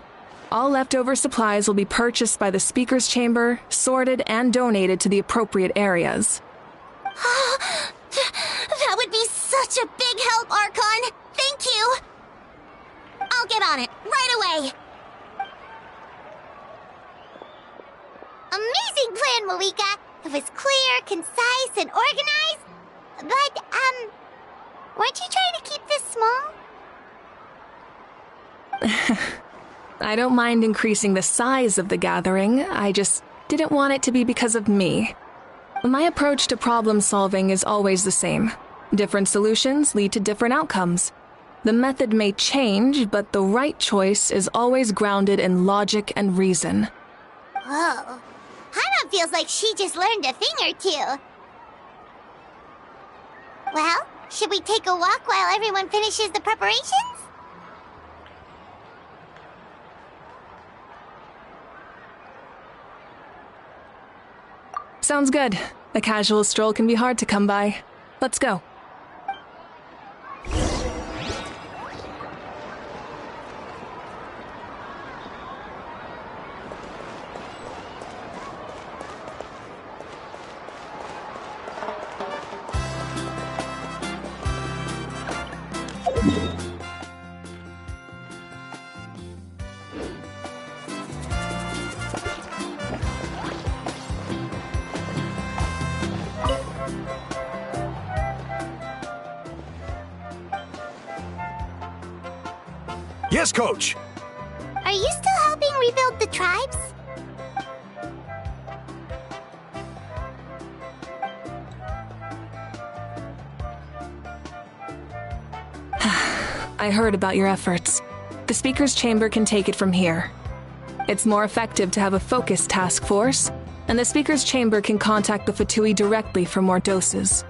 all leftover supplies will be purchased by the speaker's chamber, sorted, and donated to the appropriate areas. That would be such a big help, Archon! Thank you! I'll get on it, right away! Amazing plan, Mavuika! It was clear, concise, and organized. But, Weren't you trying to keep this small? I don't mind increasing the size of the gathering, I just didn't want it to be because of me. My approach to problem solving is always the same. Different solutions lead to different outcomes. The method may change, but the right choice is always grounded in logic and reason. Whoa. Hana feels like she just learned a thing or two. Well, should we take a walk while everyone finishes the preparations? Sounds good. A casual stroll can be hard to come by. Let's go. Yes, Coach! Are you still helping rebuild the tribes? I heard about your efforts. The Speaker's Chamber can take it from here. It's more effective to have a focused task force, and the Speaker's Chamber can contact the Fatui directly for more doses.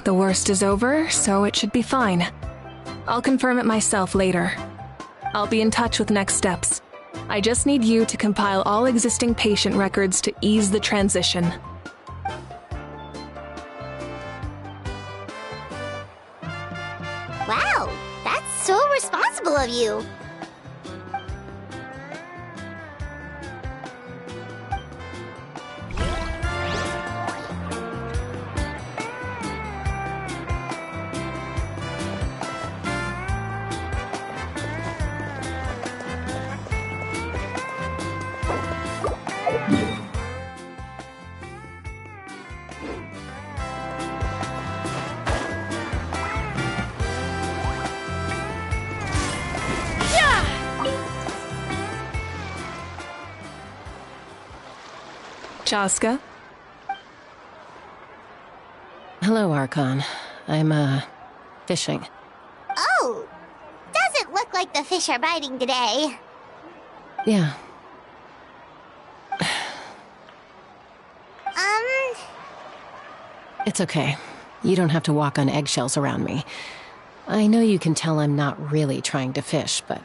The worst is over, so it should be fine. I'll confirm it myself later. I'll be in touch with next steps. I just need you to compile all existing patient records to ease the transition. Wow, that's so responsible of you. Chaska? Hello, Archon. I'm, fishing. Oh, doesn't look like the fish are biting today. Yeah. It's okay. You don't have to walk on eggshells around me. I know you can tell I'm not really trying to fish, but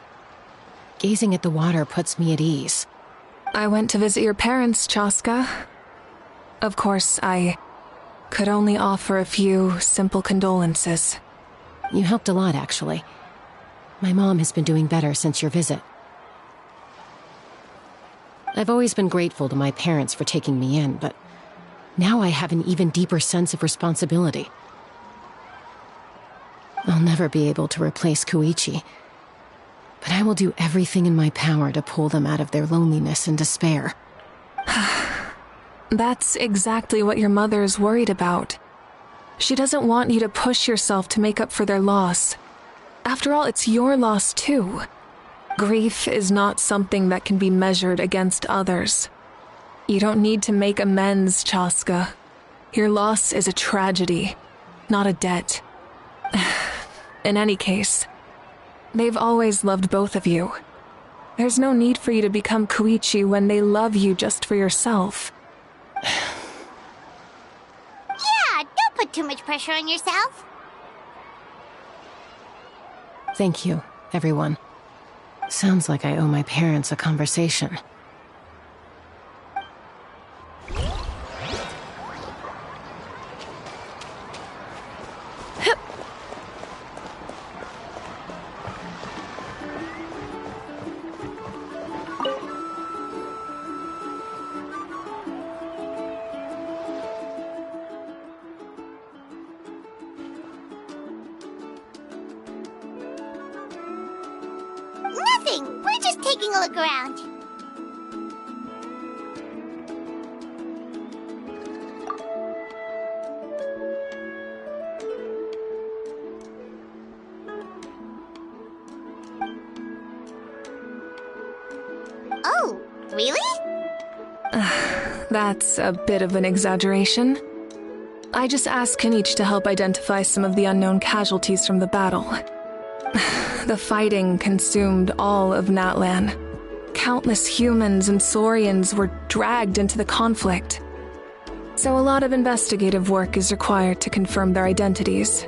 gazing at the water puts me at ease. I went to visit your parents, Chaska. Of course, I could only offer a few simple condolences. You helped a lot, actually. My mom has been doing better since your visit. I've always been grateful to my parents for taking me in, but now I have an even deeper sense of responsibility. I'll never be able to replace Koichi, but I will do everything in my power to pull them out of their loneliness and despair. That's exactly what your mother is worried about. She doesn't want you to push yourself to make up for their loss. After all, it's your loss too. Grief is not something that can be measured against others. You don't need to make amends, Chaska. Your loss is a tragedy, not a debt. In any case, they've always loved both of you. There's no need for you to become Koichi when they love you just for yourself. Yeah, don't put too much pressure on yourself. Thank you, everyone. Sounds like I owe my parents a conversation. Nothing. We're just taking a look around. Oh, really? That's a bit of an exaggeration. I just asked Kanich to help identify some of the unknown casualties from the battle. The fighting consumed all of Natlan. Countless humans and Saurians were dragged into the conflict. So a lot of investigative work is required to confirm their identities.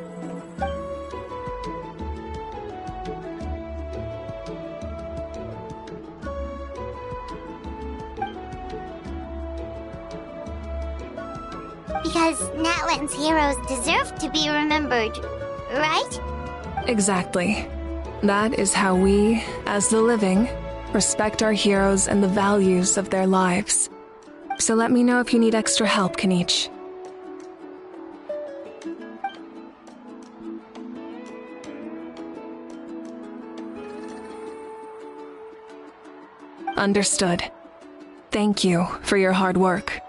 Because Natlan's heroes deserve to be remembered, right? Exactly. That is how we, as the living, respect our heroes and the values of their lives. So let me know if you need extra help, Kanich. Understood. Thank you for your hard work.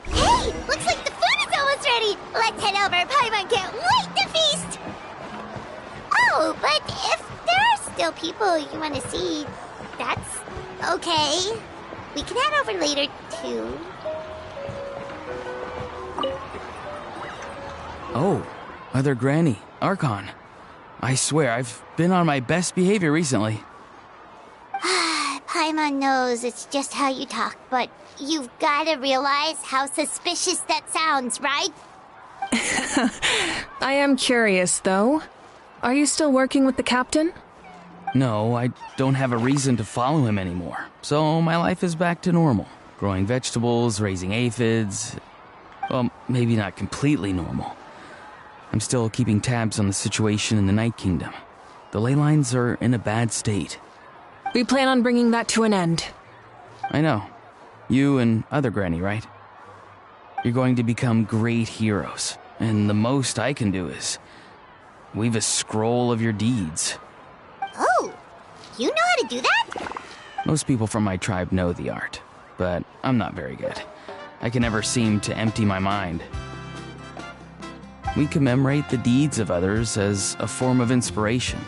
Hey! Looks like the food is almost ready! Let's head over! Paimon can't wait to feast! Oh, but if there are still people you want to see, that's okay. We can head over later, too. Oh, Mother Granny, Archon. I swear, I've been on my best behavior recently. Paimon knows it's just how you talk, but you've gotta realize how suspicious that sounds, right? I am curious, though. Are you still working with the captain? No, I don't have a reason to follow him anymore. So my life is back to normal. Growing vegetables, raising aphids. Well, maybe not completely normal. I'm still keeping tabs on the situation in the Night Kingdom. The ley lines are in a bad state. We plan on bringing that to an end. I know. You and other Granny, right? You're going to become great heroes. And the most I can do is weave a scroll of your deeds. Oh, you know how to do that? Most people from my tribe know the art, but I'm not very good. I can never seem to empty my mind. We commemorate the deeds of others as a form of inspiration.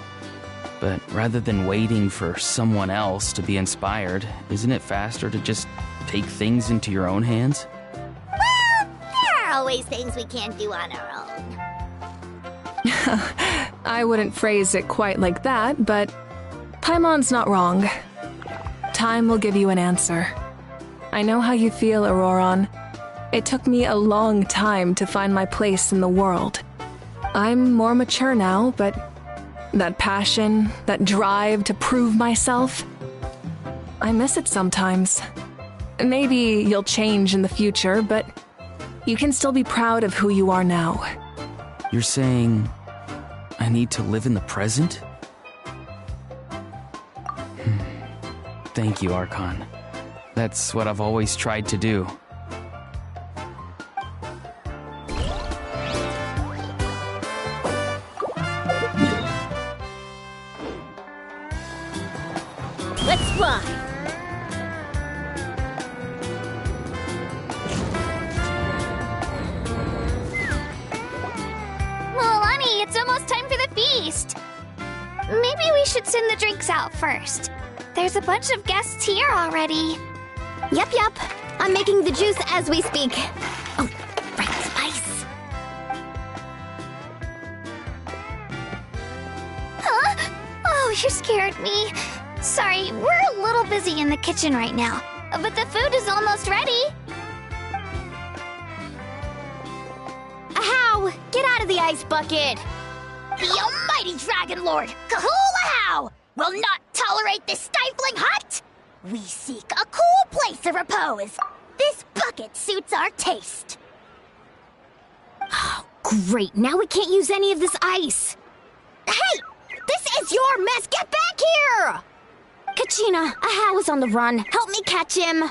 But rather than waiting for someone else to be inspired, isn't it faster to just take things into your own hands? Well, there are always things we can't do on our own. I wouldn't phrase it quite like that, but Paimon's not wrong. Time will give you an answer. I know how you feel, Auroron. It took me a long time to find my place in the world. I'm more mature now, but that passion, that drive to prove myself, I miss it sometimes. Maybe you'll change in the future, but you can still be proud of who you are now. You're saying I need to live in the present? Thank you, Archon. That's what I've always tried to do. Let's fly! Milani, it's almost time for the feast. Maybe we should send the drinks out first. There's a bunch of guests here already. Yep. I'm making the juice as we speak. Oh, right spice. Huh? Oh, you scared me. Sorry, we're a little busy in the kitchen right now, but the food is almost ready. Ahow! Get out of the ice bucket! The almighty Dragon Lord, Kahula will not tolerate this stifling hut! We seek a cool place of repose. This bucket suits our taste. Oh, great. Now we can't use any of this ice. Hey! This is your mess! Get back here! Kachina, Ahow is on the run. Help me catch him.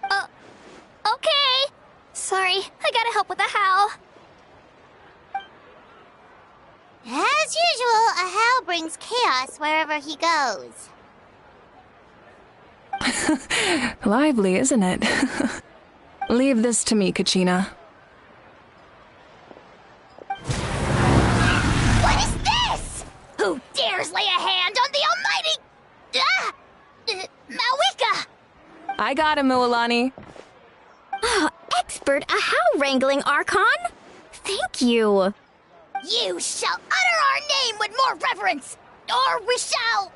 Okay. Sorry, I gotta help with the how. As usual, Ahow brings chaos wherever he goes. Lively, isn't it? Leave this to me, Kachina. What is this? Who dare dares lay a hand on the almighty... Mavuika! I got him, Mililani. Oh, expert Ahau wrangling, Archon! Thank you. You shall utter our name with more reverence, or we shall...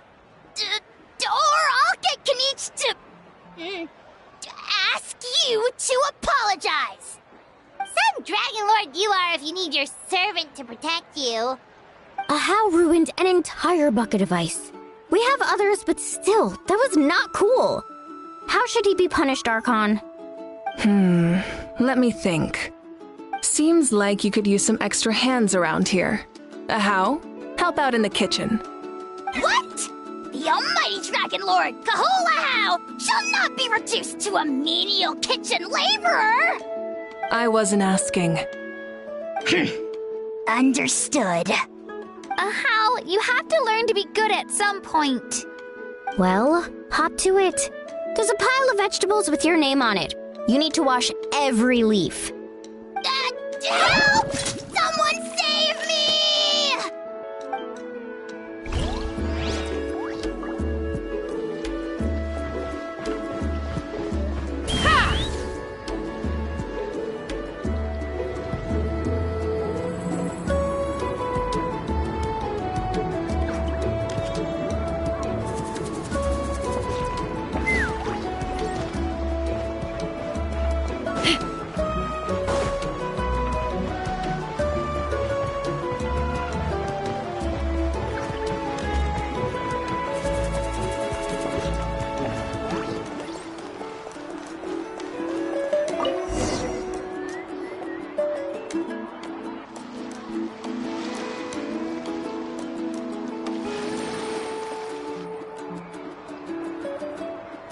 or I'll get Kanich to ask you to apologize. Some Dragon Lord you are if you need your servant to protect you. Ahau ruined an entire bucket of ice. We have others, but still, that was not cool. How should he be punished, Archon? Let me think. Seems like you could use some extra hands around here. Ahau, help out in the kitchen. What? The almighty Dragon Lord, Kahulahau, shall not be reduced to a menial kitchen laborer! I wasn't asking. Understood. Ahau, you have to learn to be good at some point. Well, hop to it. There's a pile of vegetables with your name on it. You need to wash every leaf. Help! Someone save me! Ha!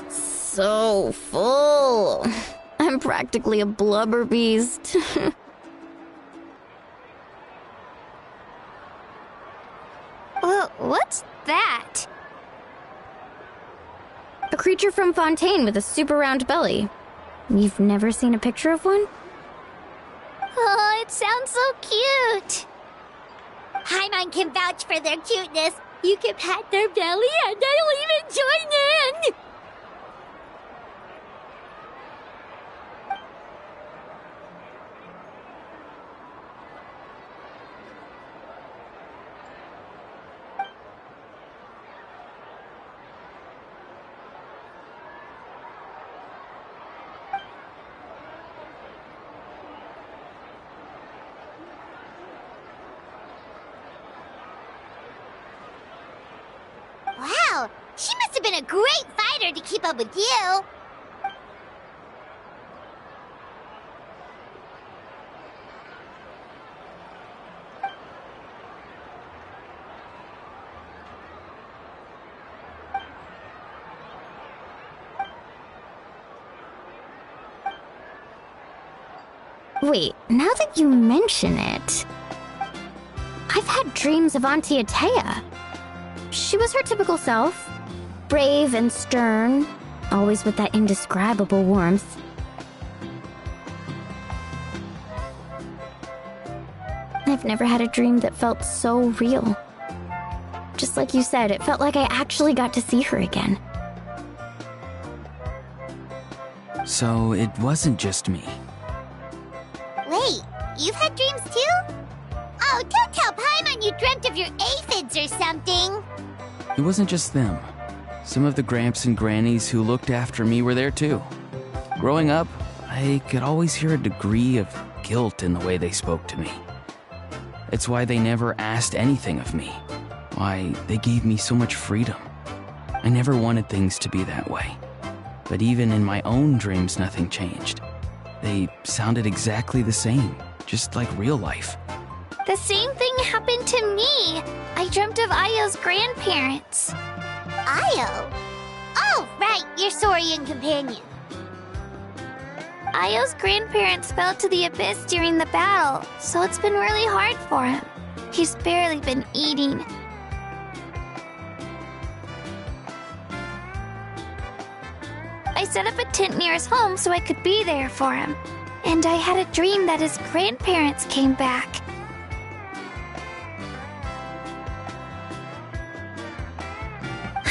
So full. I'm practically a blubber beast. What's that? A creature from Fontaine with a super round belly. You've never seen a picture of one? Oh, it sounds so cute. Paimon can vouch for their cuteness. You can pat their belly and they'll even join in! Wow, she must have been a great fighter to keep up with you. Wait, now that you mention it, I've had dreams of Auntie Atea. She was her typical self, brave and stern, always with that indescribable warmth. I've never had a dream that felt so real. Just like you said, it felt like I actually got to see her again. So it wasn't just me. Wait, you've had dreams too? Oh, don't tell Paimon you dreamt of your aphids or something. It wasn't just them. Some of the Gramps and Grannies who looked after me were there too. Growing up, I could always hear a degree of guilt in the way they spoke to me. It's why they never asked anything of me. Why they gave me so much freedom. I never wanted things to be that way. But even in my own dreams, nothing changed. They sounded exactly the same, just like real life. The same thing happened to me. I dreamt of Ayo's grandparents. Ayo? Oh, right, your Saurian companion. Ayo's grandparents fell to the abyss during the battle, so it's been really hard for him. He's barely been eating. I set up a tent near his home so I could be there for him. And I had a dream that his grandparents came back.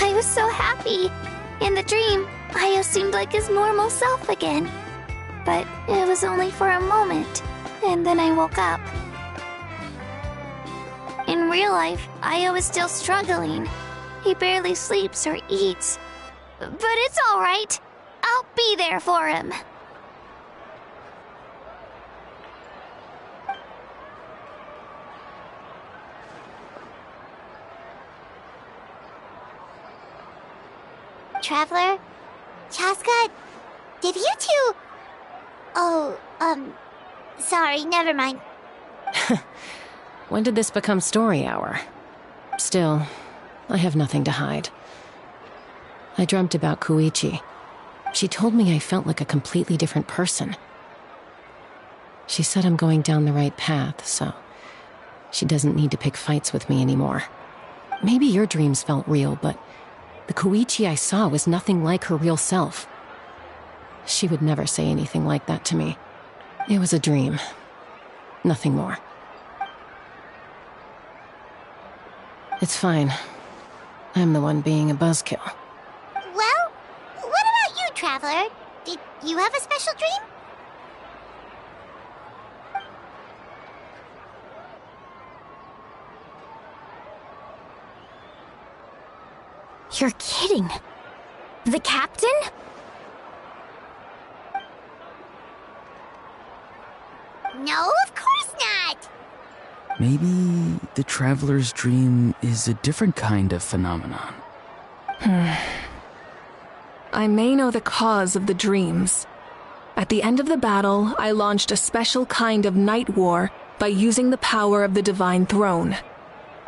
I was so happy. In the dream, Io seemed like his normal self again. But it was only for a moment, and then I woke up. In real life, Io is still struggling. He barely sleeps or eats. But it's all right. I'll be there for him. Traveler? Chaska? Did you two... Oh, sorry, never mind. When did this become story hour? Still, I have nothing to hide. I dreamt about Koichi. She told me I felt like a completely different person. She said I'm going down the right path, so she doesn't need to pick fights with me anymore. Maybe your dreams felt real, but the Koichi I saw was nothing like her real self. She would never say anything like that to me. It was a dream. Nothing more. It's fine. I'm the one being a buzzkill. Well, what about you, Traveler? Did you have a special dream? You're kidding. The captain? No, of course not! Maybe the traveler's dream is a different kind of phenomenon. I may know the cause of the dreams. At the end of the battle, I launched a special kind of night war by using the power of the Divine Throne.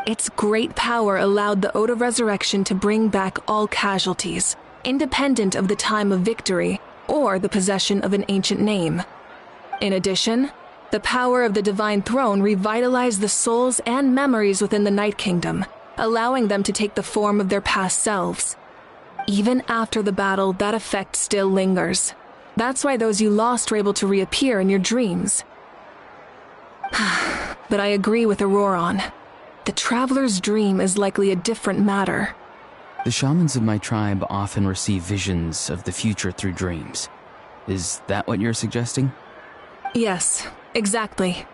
Its great power allowed the Ode of Resurrection to bring back all casualties, independent of the time of victory or the possession of an ancient name. In addition, the power of the Divine Throne revitalized the souls and memories within the Night Kingdom, allowing them to take the form of their past selves. Even after the battle, that effect still lingers. That's why those you lost were able to reappear in your dreams. But I agree with Auroron. The Traveler's dream is likely a different matter. The shamans of my tribe often receive visions of the future through dreams. Is that what you're suggesting? Yes, exactly.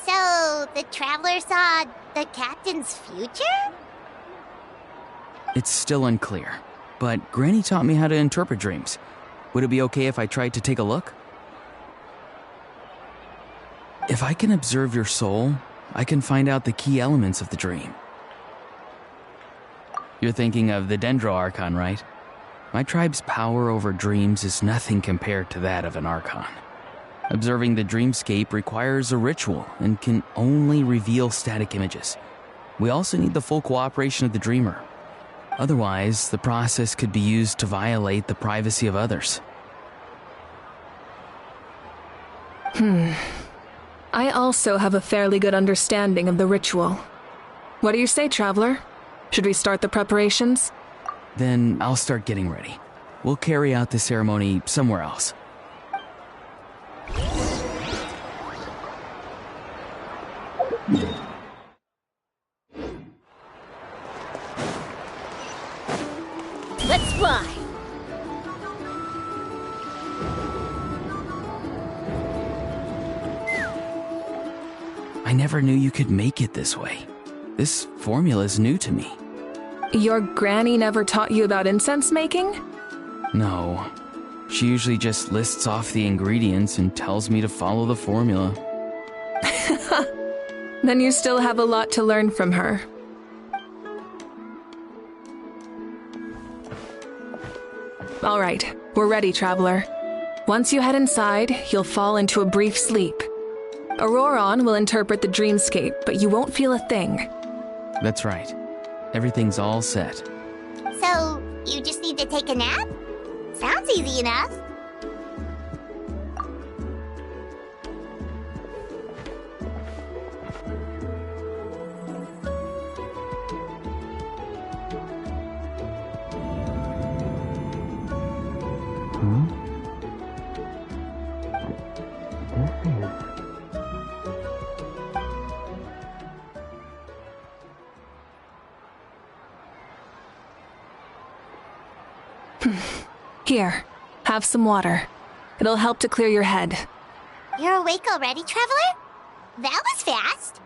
So, the Traveler saw the captain's future? It's still unclear, but Granny taught me how to interpret dreams. Would it be okay if I tried to take a look? If I can observe your soul, I can find out the key elements of the dream. You're thinking of the Dendro Archon, right? My tribe's power over dreams is nothing compared to that of an Archon. Observing the dreamscape requires a ritual and can only reveal static images. We also need the full cooperation of the dreamer. Otherwise, the process could be used to violate the privacy of others. I also have a fairly good understanding of the ritual. What do you say, Traveler? Should we start the preparations? Then I'll start getting ready. We'll carry out the ceremony somewhere else. Let's fly! I never knew you could make it this way. This formula is new to me. Your granny never taught you about incense making? No. She usually just lists off the ingredients and tells me to follow the formula. Then you still have a lot to learn from her. All right, we're ready, Traveler. Once you head inside, you'll fall into a brief sleep. Auroron will interpret the dreamscape, but you won't feel a thing. That's right. Everything's all set. So, you just need to take a nap? Sounds easy enough. Here, have some water. It'll help to clear your head. You're awake already, Traveler? That was fast.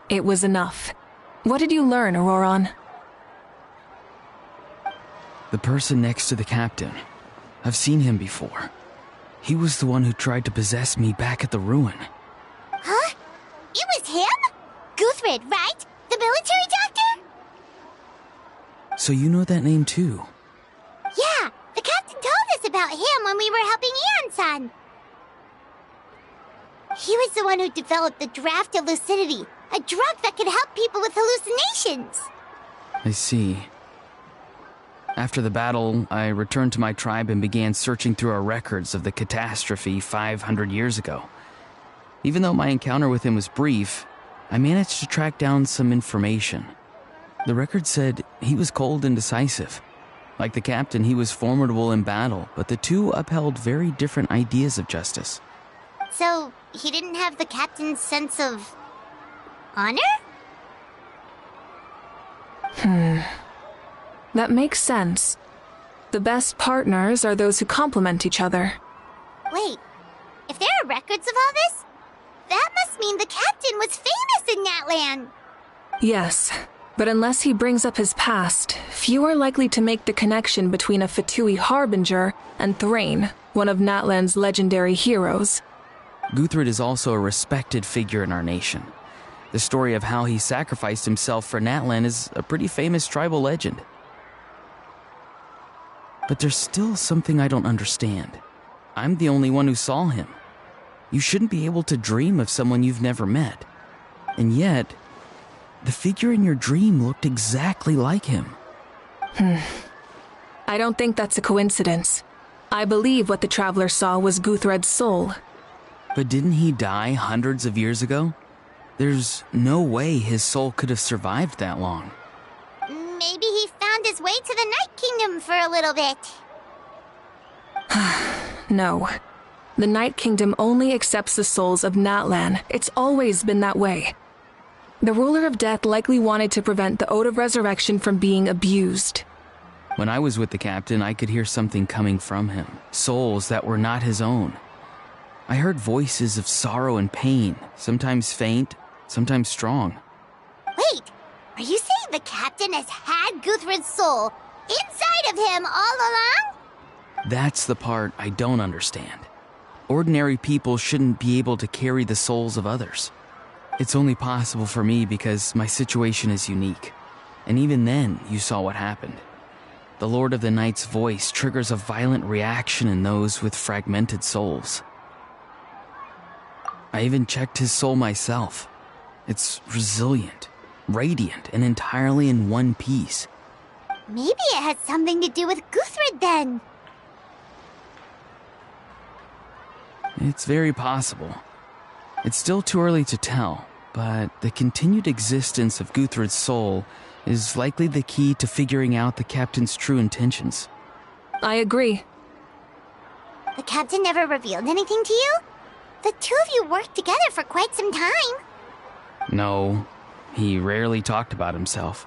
It was enough. What did you learn, Auroron? The person next to the captain. I've seen him before. He was the one who tried to possess me back at the ruin. Huh? It was him? Guthred, right? The military doctor? So you know that name too? Yeah, the captain told us about him when we were helping Eon-san. He was the one who developed the draft of lucidity, a drug that could help people with hallucinations. I see. After the battle, I returned to my tribe and began searching through our records of the catastrophe 500 years ago. Even though my encounter with him was brief, I managed to track down some information. The record said he was cold and decisive. Like the captain, he was formidable in battle, but the two upheld very different ideas of justice. So, he didn't have the captain's sense of honor? That makes sense. The best partners are those who complement each other. Wait, if there are records of all this, that must mean the captain was famous in that land. Yes, but unless he brings up his past, few are likely to make the connection between a Fatui harbinger and Thrain, one of Natlan's legendary heroes. Guthred is also a respected figure in our nation. The story of how he sacrificed himself for Natlan is a pretty famous tribal legend. But there's still something I don't understand. I'm the only one who saw him. You shouldn't be able to dream of someone you've never met. And yet, the figure in your dream looked exactly like him. I don't think that's a coincidence. I believe what the traveler saw was Guthred's soul. But didn't he die hundreds of years ago? There's no way his soul could have survived that long. Maybe he found his way to the Night Kingdom for a little bit. No. The Night Kingdom only accepts the souls of Natlan. It's always been that way. The ruler of death likely wanted to prevent the Ode of Resurrection from being abused. When I was with the captain, I could hear something coming from him. Souls that were not his own. I heard voices of sorrow and pain, sometimes faint, sometimes strong. Wait, are you saying the captain has had Guthred's soul inside of him all along? That's the part I don't understand. Ordinary people shouldn't be able to carry the souls of others. It's only possible for me because my situation is unique. And even then, you saw what happened. The Lord of the Night's voice triggers a violent reaction in those with fragmented souls. I even checked his soul myself. It's resilient, radiant, and entirely in one piece. Maybe it has something to do with Guthred then. It's very possible. It's still too early to tell, but the continued existence of Guthred's soul is likely the key to figuring out the captain's true intentions. I agree. The captain never revealed anything to you? The two of you worked together for quite some time. No, he rarely talked about himself.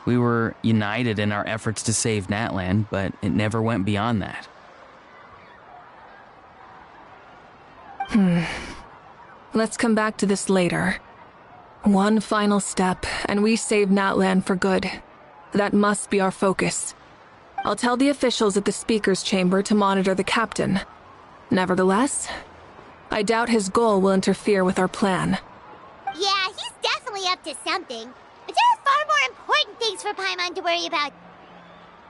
We were united in our efforts to save Natlan, but it never went beyond that. Let's come back to this later. One final step, and we save Natlan for good. That must be our focus. I'll tell the officials at the speaker's chamber to monitor the captain. Nevertheless, I doubt his goal will interfere with our plan. Yeah, he's definitely up to something. But there are far more important things for Paimon to worry about.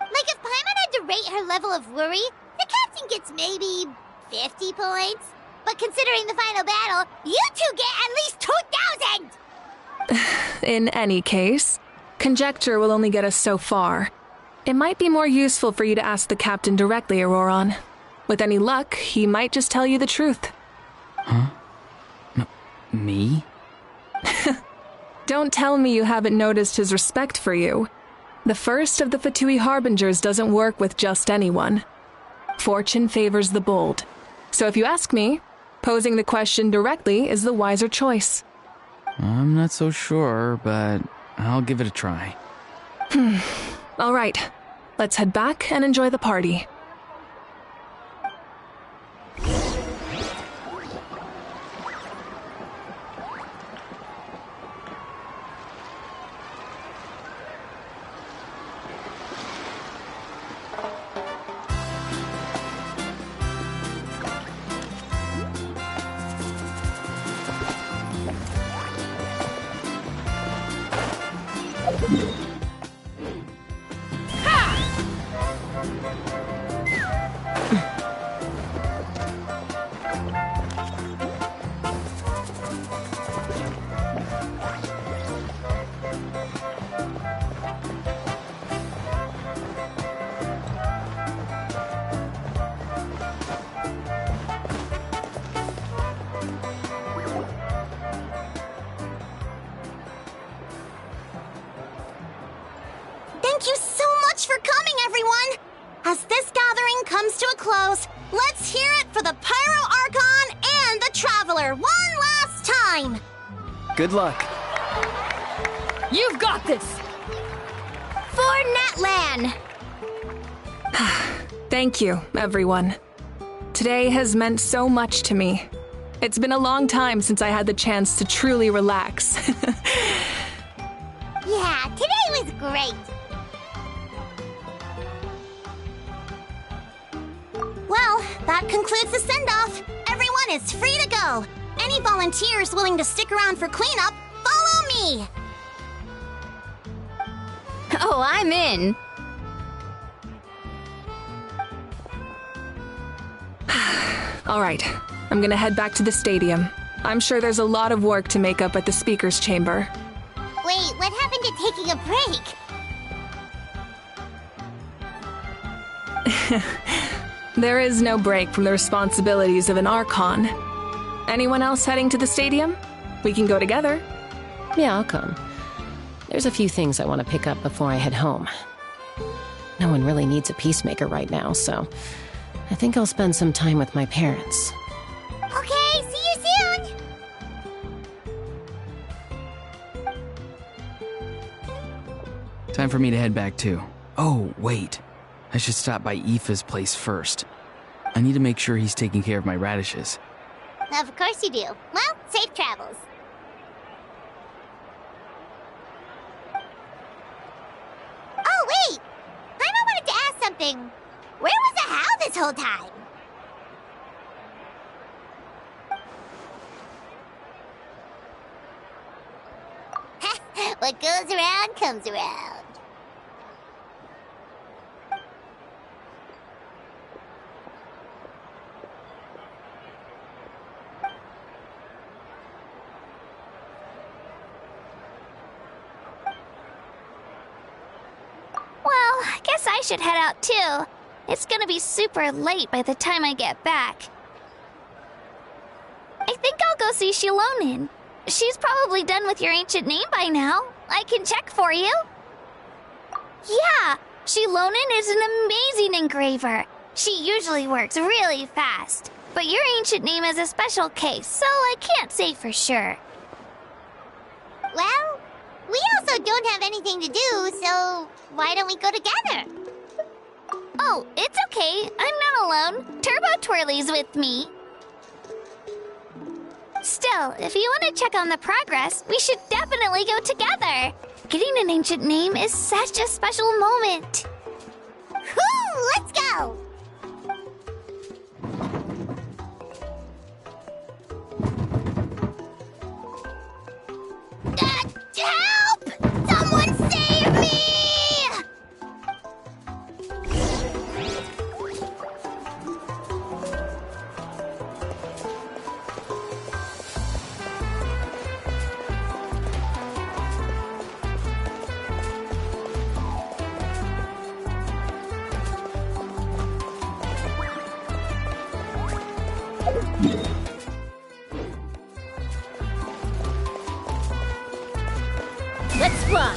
Like if Paimon had to rate her level of worry, the captain gets maybe 50 points. But considering the final battle, you two get at least 2,000! In any case, conjecture will only get us so far. It might be more useful for you to ask the captain directly, Auroron. With any luck, he might just tell you the truth. Huh? Me? Don't tell me you haven't noticed his respect for you. The first of the Fatui Harbingers doesn't work with just anyone. Fortune favors the bold. So if you ask me, posing the question directly is the wiser choice. I'm not so sure, but I'll give it a try. All right. let's head back and enjoy the party. Thank you so much for coming, everyone! As this gathering comes to a close, let's hear it for the Pyro Archon and the Traveler one last time! Good luck. You've got this! For Natlan! Thank you, everyone. Today has meant so much to me. It's been a long time since I had the chance to truly relax. Yeah, today was great! Well, that concludes the send-off. Everyone is free to go. Any volunteers willing to stick around for cleanup, follow me! Oh, I'm in! All right, I'm gonna head back to the stadium. I'm sure there's a lot of work to make up at the speaker's chamber. Wait, what happened to taking a break? There is no break from the responsibilities of an Archon. Anyone else heading to the stadium? We can go together. Yeah, I'll come. There's a few things I want to pick up before I head home. No one really needs a peacemaker right now, so I think I'll spend some time with my parents. Okay, see you soon! Time for me to head back too. Oh, wait. I should stop by Aoife's place first. I need to make sure he's taking care of my radishes. Of course you do. Well, safe travels. Oh, wait! Paimon wanted to ask something. Where was the How this whole time? What goes around comes around. Well, I guess I should head out too. It's gonna be super late by the time I get back. I think I'll go see Shilonin. She's probably done with your ancient name by now. I can check for you. Yeah, Shilonin is an amazing engraver. She usually works really fast. But your ancient name is a special case, so I can't say for sure. Well, we also don't have anything to do, so why don't we go together? Oh, it's okay. I'm not alone. Turbo Twirly's with me. Still, if you want to check on the progress, we should definitely go together. Getting an ancient name is such a special moment. Whoo! Let's go! Help! Someone save me! Let's fly!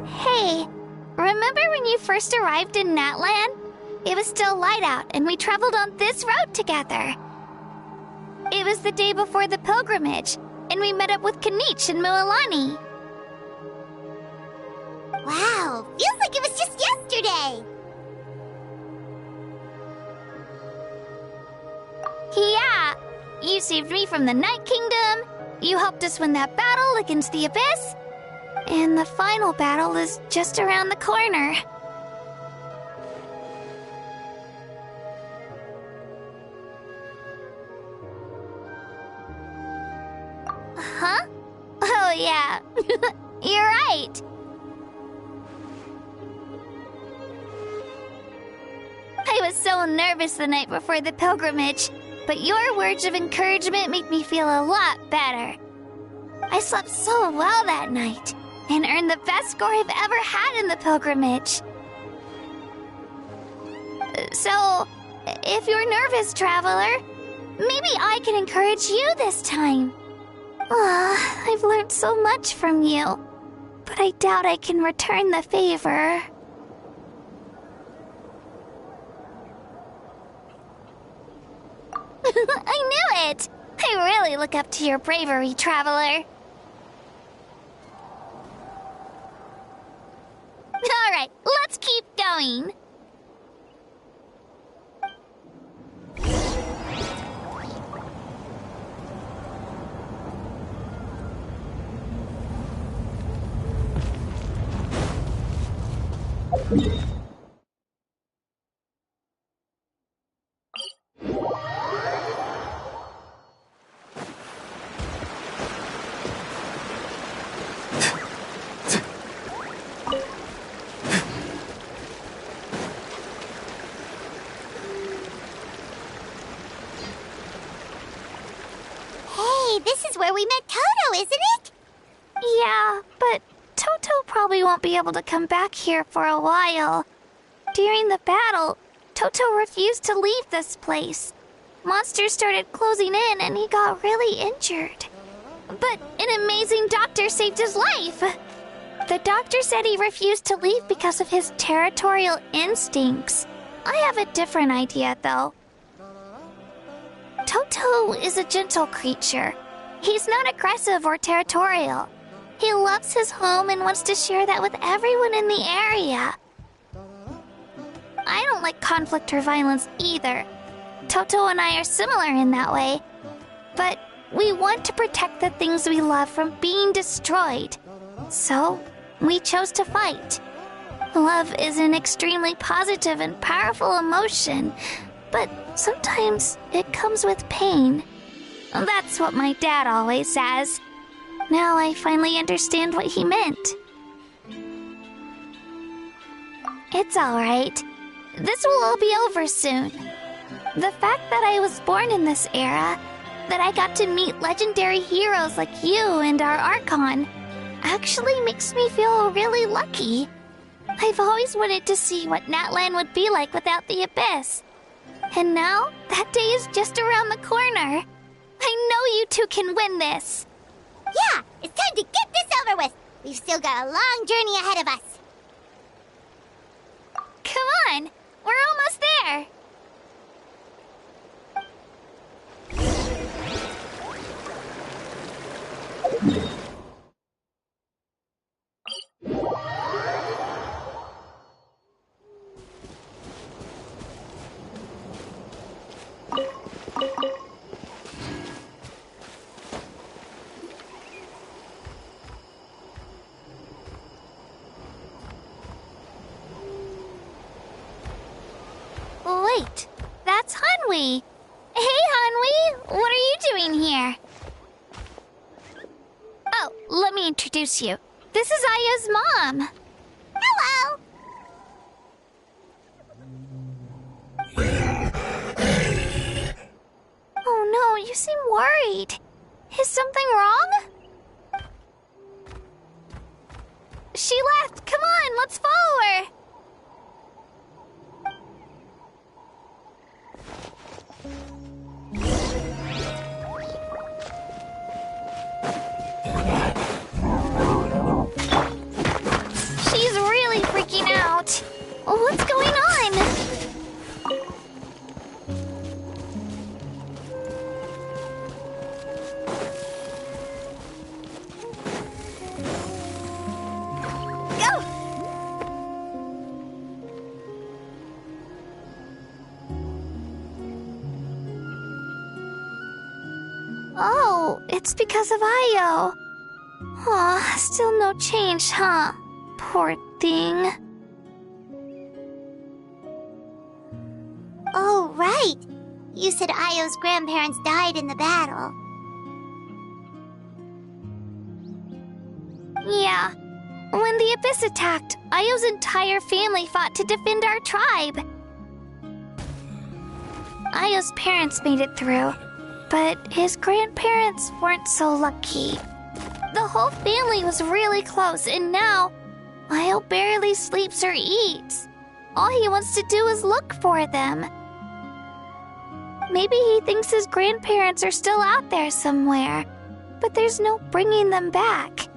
Hey, remember when you first arrived in Natland? It was still light out, and we traveled on this road together. It was the day before the pilgrimage, and we met up with Kanich and Mualani. Wow, feels like it was just yesterday. Yeah, you saved me from the Night Kingdom, you helped us win that battle against the Abyss, and the final battle is just around the corner. Huh? Oh yeah, you're right. I was so nervous the night before the pilgrimage, but your words of encouragement make me feel a lot better. I slept so well that night, and earned the best score I've ever had in the pilgrimage. So, if you're nervous, traveler, maybe I can encourage you this time. I've learned so much from you, but I doubt I can return the favor. I knew it! I really look up to your bravery, traveler. Alright, let's keep going. This is where we met Toto, isn't it? Yeah, but Toto probably won't be able to come back here for a while. During the battle, Toto refused to leave this place. Monsters started closing in and he got really injured. But an amazing doctor saved his life. The doctor said he refused to leave because of his territorial instincts. I have a different idea, though. Toto is a gentle creature. He's not aggressive or territorial. He loves his home and wants to share that with everyone in the area. I don't like conflict or violence either. Toto and I are similar in that way. But we want to protect the things we love from being destroyed. So, we chose to fight. Love is an extremely positive and powerful emotion, but sometimes it comes with pain. That's what my dad always says. Now I finally understand what he meant. It's alright. This will all be over soon. The fact that I was born in this era, that I got to meet legendary heroes like you and our Archon, actually makes me feel really lucky. I've always wanted to see what Natlan would be like without the Abyss. And now, that day is just around the corner. I know you two can win this. Yeah, it's time to get this over with. We've still got a long journey ahead of us. Come on, we're almost there. Wait, that's Hanwi. Hey, Hanwi, what are you doing here? Oh, let me introduce you. This is Aya's mom. Hello! Oh no, you seem worried. Is something wrong? She left. Come on, let's follow her. She's really freaking out. What's going on? Go! Oh, it's because of Io. Aw, still no change, huh? Poor thing. Oh, right. You said Io's grandparents died in the battle. Yeah. When the Abyss attacked, Io's entire family fought to defend our tribe. Io's parents made it through, but his grandparents weren't so lucky. The whole family was really close, and now Io barely sleeps or eats. All he wants to do is look for them. Maybe he thinks his grandparents are still out there somewhere, but there's no bringing them back.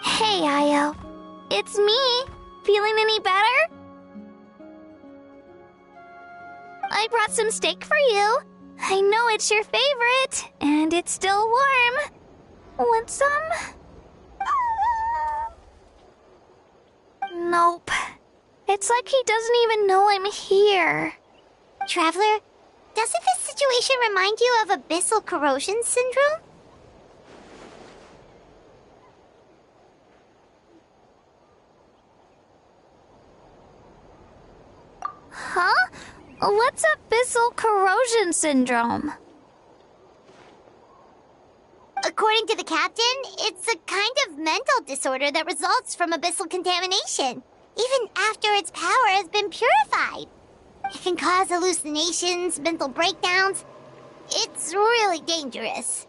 Hey, Io. It's me. Feeling any better? I brought some steak for you. I know it's your favorite, and it's still warm. Want some? Nope. It's like he doesn't even know I'm here. Traveler, doesn't this situation remind you of abyssal corrosion syndrome? Huh? What's abyssal corrosion syndrome? According to the captain, it's a kind of mental disorder that results from abyssal contamination, even after its power has been purified. It can cause hallucinations, mental breakdowns. It's really dangerous.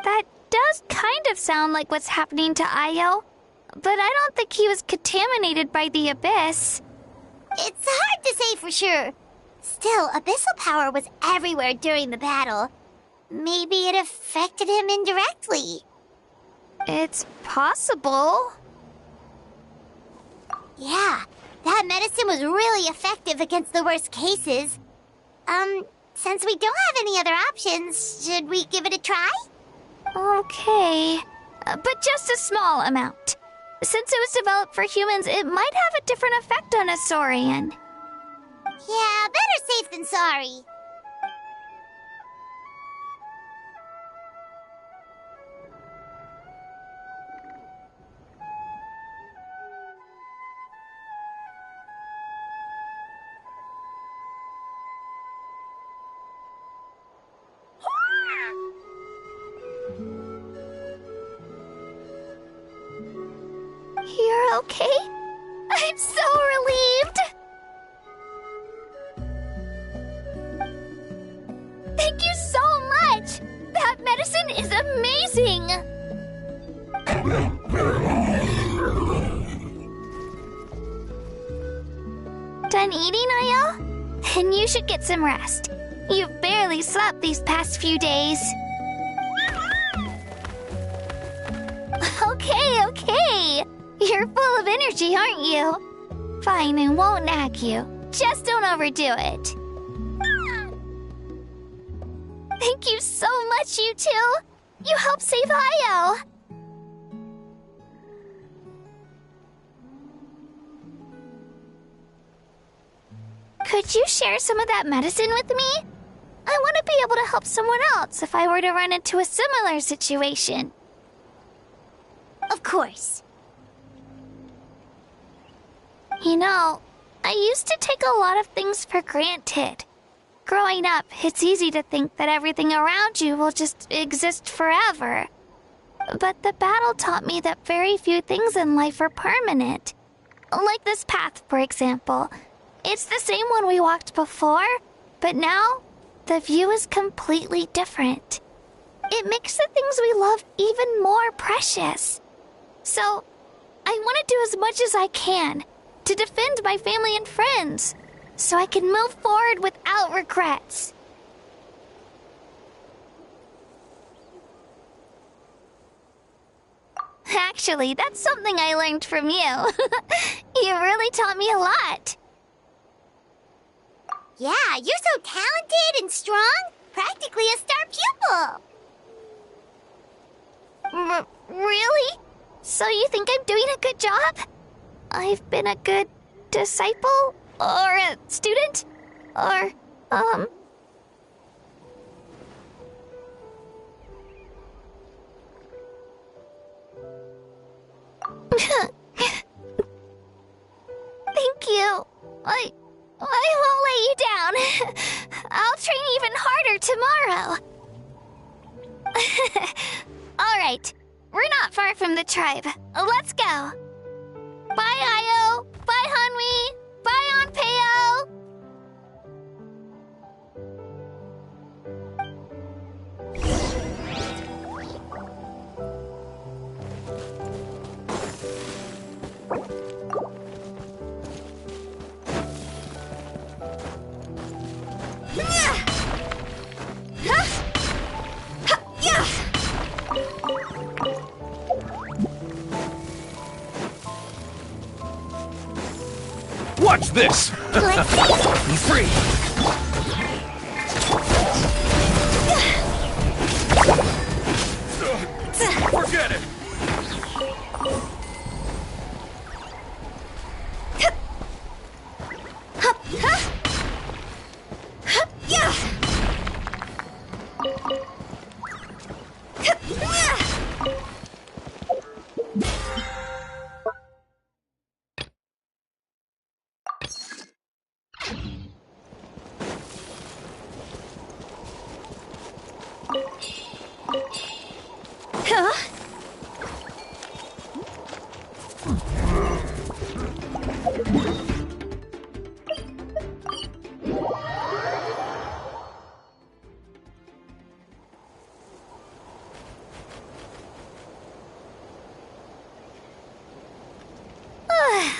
That does kind of sound like what's happening to Io, but I don't think he was contaminated by the Abyss. It's hard to say for sure. Still, abyssal power was everywhere during the battle. Maybe it affected him indirectly. It's possible. Yeah, that medicine was really effective against the worst cases. Since we don't have any other options, should we give it a try? Okay, but just a small amount. Since it was developed for humans, it might have a different effect on a Saurian. Yeah, better safe than sorry. okay? I'm so relieved! Thank you so much! That medicine is amazing! Done eating, Ayo? Then you should get some rest. You've barely slept these past few days. Okay. You're full of energy, aren't you? Fine, I won't nag you. Just don't overdo it. Thank you so much, you two. You helped save Ayo. Could you share some of that medicine with me? I want to be able to help someone else if I were to run into a similar situation. Of course. You know, I used to take a lot of things for granted. Growing up, it's easy to think that everything around you will just exist forever. But the battle taught me that very few things in life are permanent. Like this path, for example. It's the same one we walked before, but now the view is completely different. It makes the things we love even more precious. So, I want to do as much as I can to defend my family and friends, so I can move forward without regrets. Actually, that's something I learned from you. You really taught me a lot. Yeah, you're so talented and strong. Practically a star pupil. Really? So you think I'm doing a good job? I've been a good disciple? Or a student? Or, Thank you. I won't let you down. I'll train even harder tomorrow. All right. We're not far from the tribe. Let's go. Bye, Ayo. Bye, Hanwi. Bye, Onpeo. Watch this! Be free! Forget it!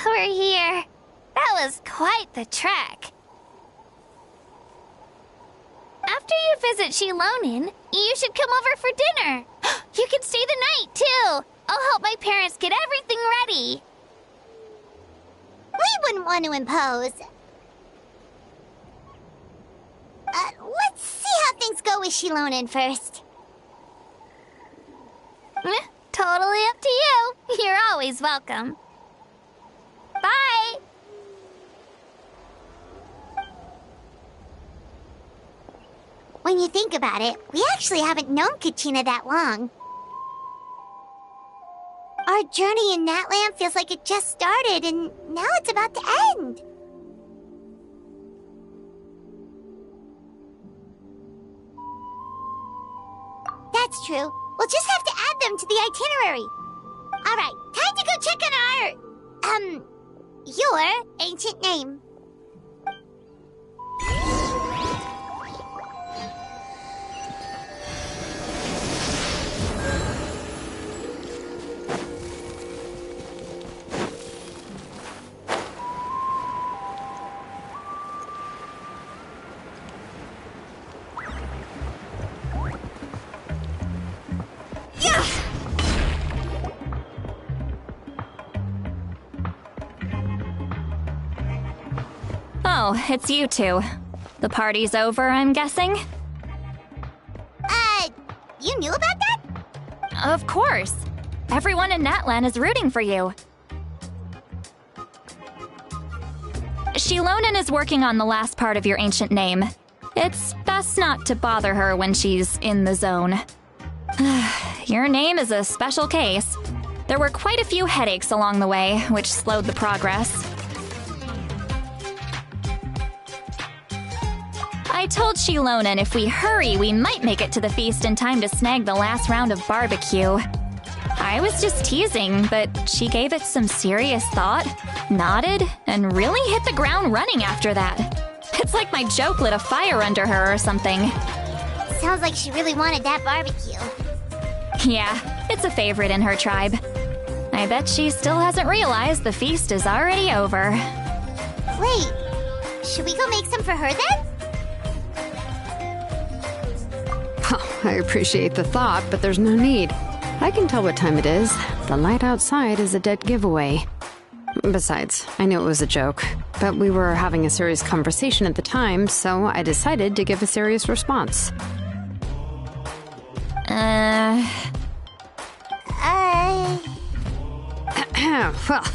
We're here. That was quite the trek. After you visit Shilonin, you should come over for dinner. You can stay the night, too. I'll help my parents get everything ready. We wouldn't want to impose. Let's see how things go with Shilonin first. Totally up to you. You're always welcome. Bye! When you think about it, we actually haven't known Kachina that long. Our journey in Natland feels like it just started, and now it's about to end. That's true. We'll just have to add them to the itinerary. Alright, time to go check on our... Your ancient name. Oh, it's you two. The party's over, I'm guessing? You knew about that? Of course. Everyone in Natlan is rooting for you. Shilonen is working on the last part of your ancient name. It's best not to bother her when she's in the zone. Your name is a special case. There were quite a few headaches along the way, which slowed the progress. I told Shilonen if we hurry, we might make it to the feast in time to snag the last round of barbecue. I was just teasing, but she gave it some serious thought, nodded, and really hit the ground running after that. It's like my joke lit a fire under her or something. Sounds like she really wanted that barbecue. Yeah, it's a favorite in her tribe. I bet she still hasn't realized the feast is already over. Wait, should we go make some for her then? Oh, I appreciate the thought, but there's no need. I can tell what time it is. The light outside is a dead giveaway. Besides, I knew it was a joke, but we were having a serious conversation at the time, so I decided to give a serious response. Well,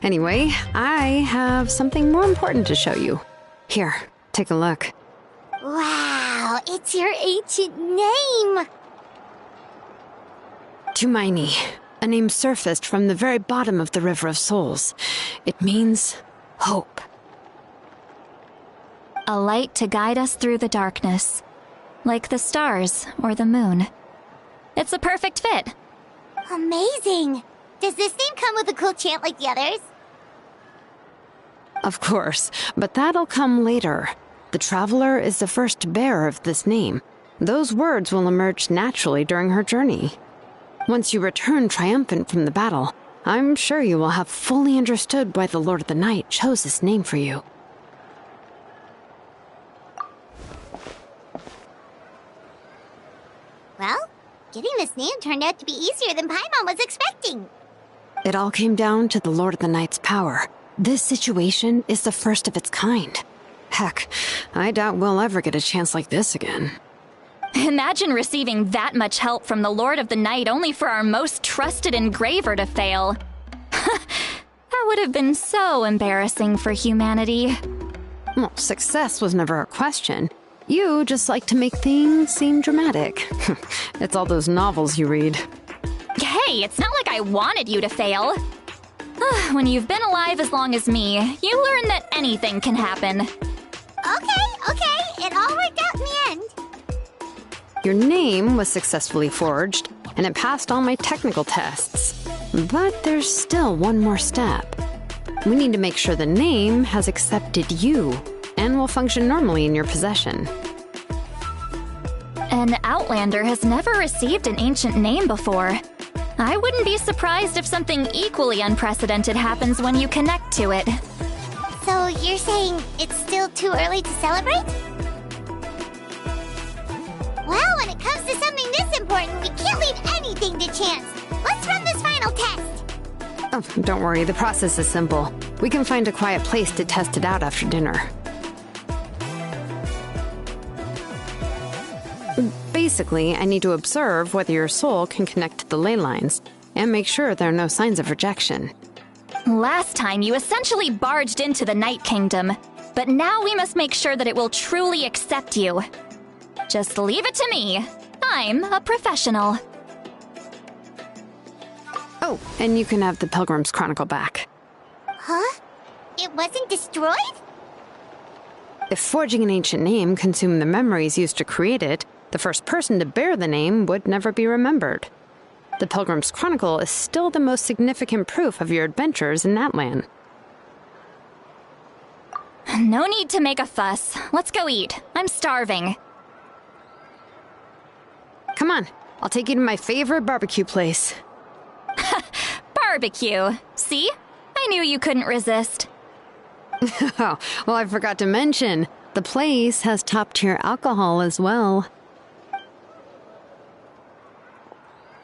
anyway, I have something more important to show you. Here, take a look. Wow, it's your ancient name! Tumaini, a name surfaced from the very bottom of the River of Souls. It means hope. A light to guide us through the darkness, like the stars or the moon. It's a perfect fit. Amazing! Does this name come with a cool chant like the others? Of course, but that'll come later. The Traveler is the first bearer of this name. Those words will emerge naturally during her journey. Once you return triumphant from the battle, I'm sure you will have fully understood why the Lord of the Night chose this name for you. Well, getting this name turned out to be easier than Paimon was expecting. It all came down to the Lord of the Night's power. This situation is the first of its kind. Heck, I doubt we'll ever get a chance like this again. Imagine receiving that much help from the Lord of the Night only for our most trusted engraver to fail. That would have been so embarrassing for humanity. Well, success was never a question. You just like to make things seem dramatic. It's all those novels you read. Hey, it's not like I wanted you to fail. When you've been alive as long as me, you learn that anything can happen. Okay, it all worked out in the end. Your name was successfully forged, and it passed all my technical tests. But there's still one more step. We need to make sure the name has accepted you, and will function normally in your possession. An Outlander has never received an ancient name before. I wouldn't be surprised if something equally unprecedented happens when you connect to it. So you're saying it's still too early to celebrate? Well, when it comes to something this important, we can't leave anything to chance. Let's run this final test. Oh, don't worry, the process is simple. We can find a quiet place to test it out after dinner. Basically, I need to observe whether your soul can connect to the ley lines, and make sure there are no signs of rejection. Last time, you essentially barged into the Night Kingdom, but now we must make sure that it will truly accept you. Just leave it to me. I'm a professional. Oh, and you can have the Pilgrim's Chronicle back. Huh? It wasn't destroyed? If forging an ancient name consumed the memories used to create it, the first person to bear the name would never be remembered. The Pilgrim's Chronicle is still the most significant proof of your adventures in that land. No need to make a fuss. Let's go eat. I'm starving. Come on, I'll take you to my favorite barbecue place. Barbecue. See? I knew you couldn't resist. Oh, well, I forgot to mention, the place has top-tier alcohol as well.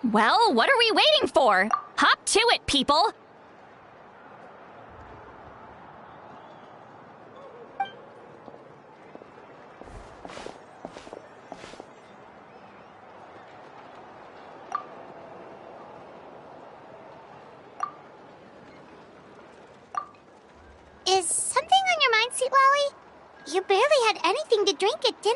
Well, what are we waiting for? Hop to it, people! Is something on your mind, Citlali? You barely had anything to drink at dinner.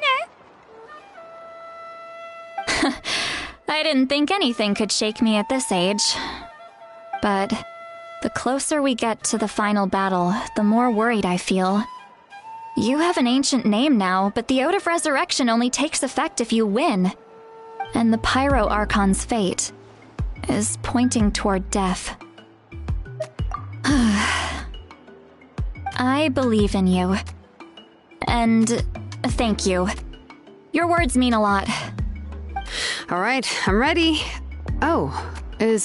I didn't think anything could shake me at this age. But the closer we get to the final battle, the more worried I feel. You have an ancient name now, but the Ode of Resurrection only takes effect if you win. And the Pyro Archon's fate is pointing toward death. I believe in you. And thank you. Your words mean a lot. All right, I'm ready. Oh, is,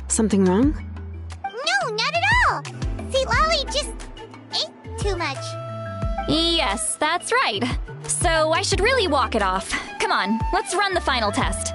something wrong? No, not at all. Citlali just ate too much. Yes, that's right. So I should really walk it off. Come on, let's run the final test.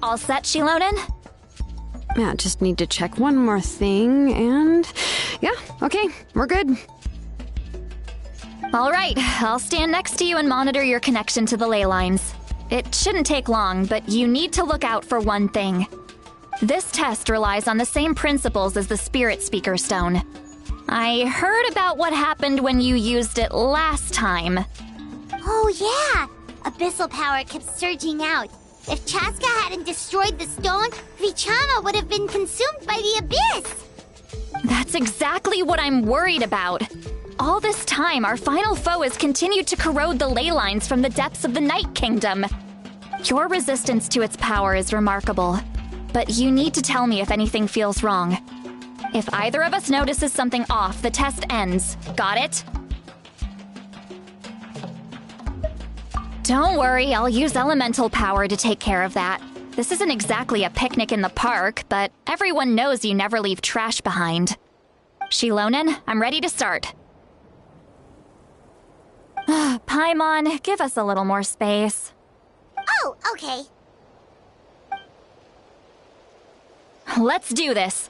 All set, Shilonen? Yeah, just need to check one more thing, and... yeah, okay, we're good. All right, I'll stand next to you and monitor your connection to the ley lines. It shouldn't take long, but you need to look out for one thing. This test relies on the same principles as the Spirit Speaker Stone. I heard about what happened when you used it last time. Oh yeah! Abyssal power kept surging out. If Chaska hadn't destroyed the stone, Vichama would have been consumed by the abyss! That's exactly what I'm worried about. All this time, our final foe has continued to corrode the ley lines from the depths of the Night Kingdom. Your resistance to its power is remarkable, but you need to tell me if anything feels wrong. If either of us notices something off, the test ends. Got it? Don't worry, I'll use elemental power to take care of that. This isn't exactly a picnic in the park, but everyone knows you never leave trash behind. Shilonen, I'm ready to start. Paimon, give us a little more space. Oh, okay. Let's do this.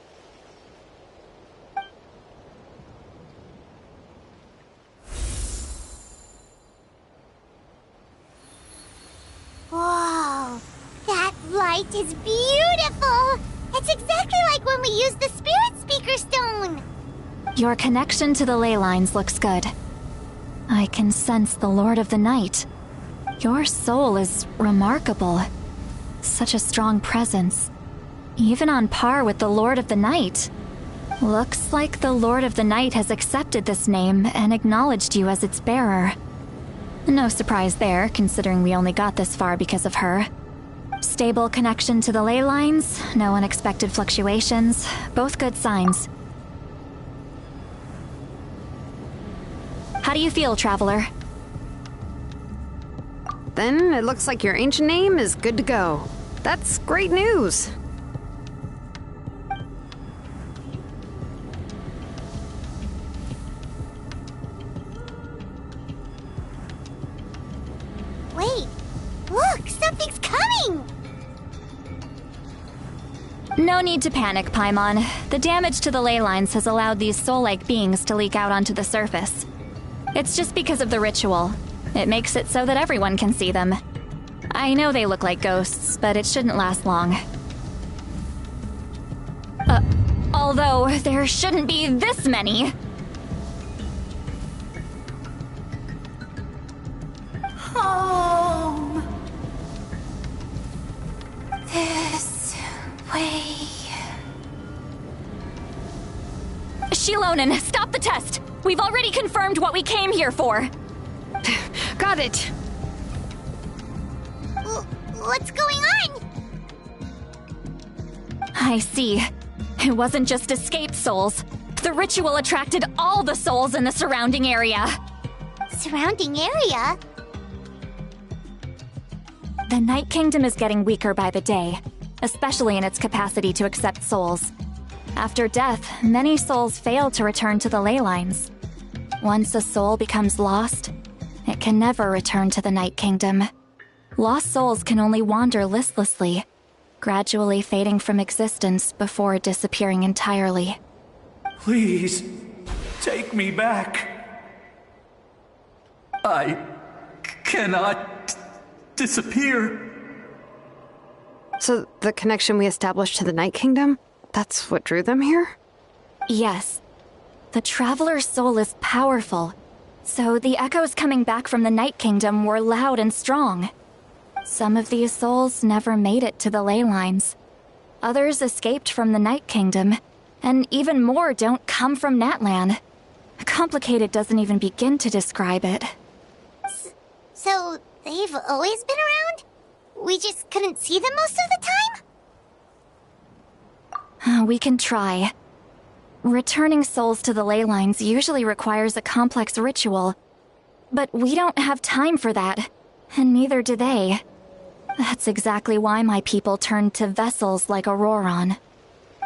Whoa, that light is beautiful! It's exactly like when we used the Spirit Speaker Stone! Your connection to the ley lines looks good. I can sense the Lord of the Night. Your soul is remarkable. Such a strong presence. Even on par with the Lord of the Night. Looks like the Lord of the Night has accepted this name and acknowledged you as its bearer. No surprise there, considering we only got this far because of her. Stable connection to the ley lines, no unexpected fluctuations, both good signs. How do you feel, Traveler? Then it looks like your ancient name is good to go. That's great news. Wait, look, something's coming! No need to panic, Paimon. The damage to the ley lines has allowed these soul-like beings to leak out onto the surface. It's just because of the ritual. It makes it so that everyone can see them. I know they look like ghosts, but it shouldn't last long. Although there shouldn't be this many. Home. This way. Shilonen, stop the test! We've already confirmed what we came here for. Got it. What's going on? I see. It wasn't just escaped souls. The ritual attracted all the souls in the surrounding area. Surrounding area? The Night Kingdom is getting weaker by the day, especially in its capacity to accept souls. After death, many souls fail to return to the ley lines. Once a soul becomes lost, it can never return to the Night Kingdom. Lost souls can only wander listlessly, gradually fading from existence before disappearing entirely. Please, take me back. I cannot disappear. So the connection we established to the Night Kingdom, that's what drew them here? Yes. The Traveler's soul is powerful, so the echoes coming back from the Night Kingdom were loud and strong. Some of these souls never made it to the ley lines. Others escaped from the Night Kingdom, and even more don't come from Natlan. Complicated doesn't even begin to describe it. So, they've always been around? We just couldn't see them most of the time? We can try. Returning souls to the ley lines usually requires a complex ritual. But we don't have time for that, and neither do they. That's exactly why my people turned to vessels like Auroron.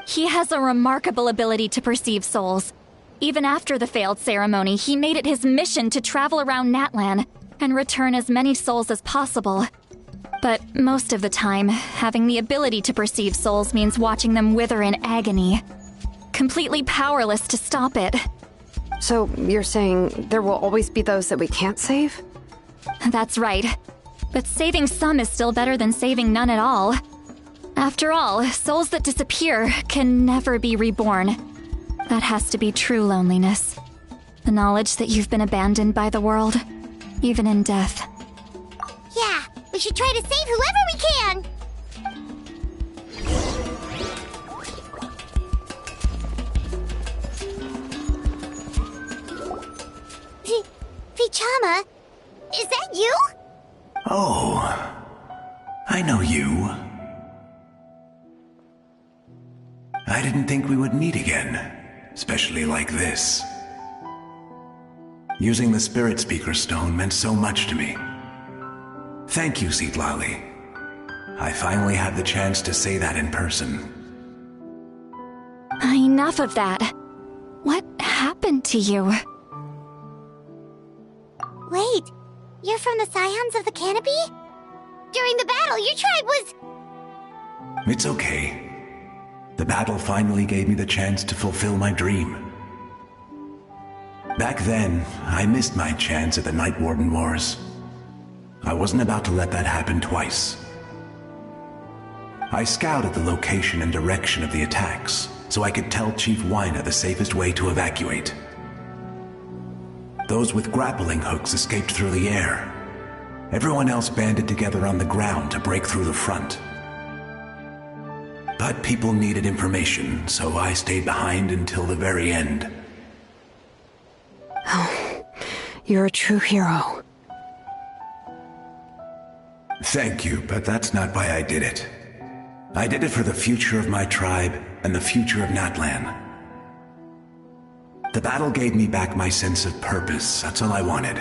He has a remarkable ability to perceive souls. Even after the failed ceremony, he made it his mission to travel around Natlan and return as many souls as possible. But most of the time, having the ability to perceive souls means watching them wither in agony. Completely powerless to stop it. So you're saying there will always be those that we can't save? That's right. But saving some is still better than saving none at all. After all, souls that disappear can never be reborn. That has to be true loneliness. The knowledge that you've been abandoned by the world, even in death. Yeah, we should try to save whoever we can! Vichama, is that you? Oh, I know you. I didn't think we would meet again, especially like this. Using the Spirit Speaker Stone meant so much to me. Thank you, Citlali. I finally had the chance to say that in person. Enough of that. What happened to you? Wait, you're from the Scions of the Canopy? During the battle, your tribe was... It's okay. The battle finally gave me the chance to fulfill my dream. Back then, I missed my chance at the Night Warden Wars. I wasn't about to let that happen twice. I scouted the location and direction of the attacks, so I could tell Chief Wyna the safest way to evacuate. Those with grappling hooks escaped through the air. Everyone else banded together on the ground to break through the front. But people needed information, so I stayed behind until the very end. Oh, you're a true hero. Thank you, but that's not why I did it. I did it for the future of my tribe and the future of Natlan. The battle gave me back my sense of purpose. That's all I wanted.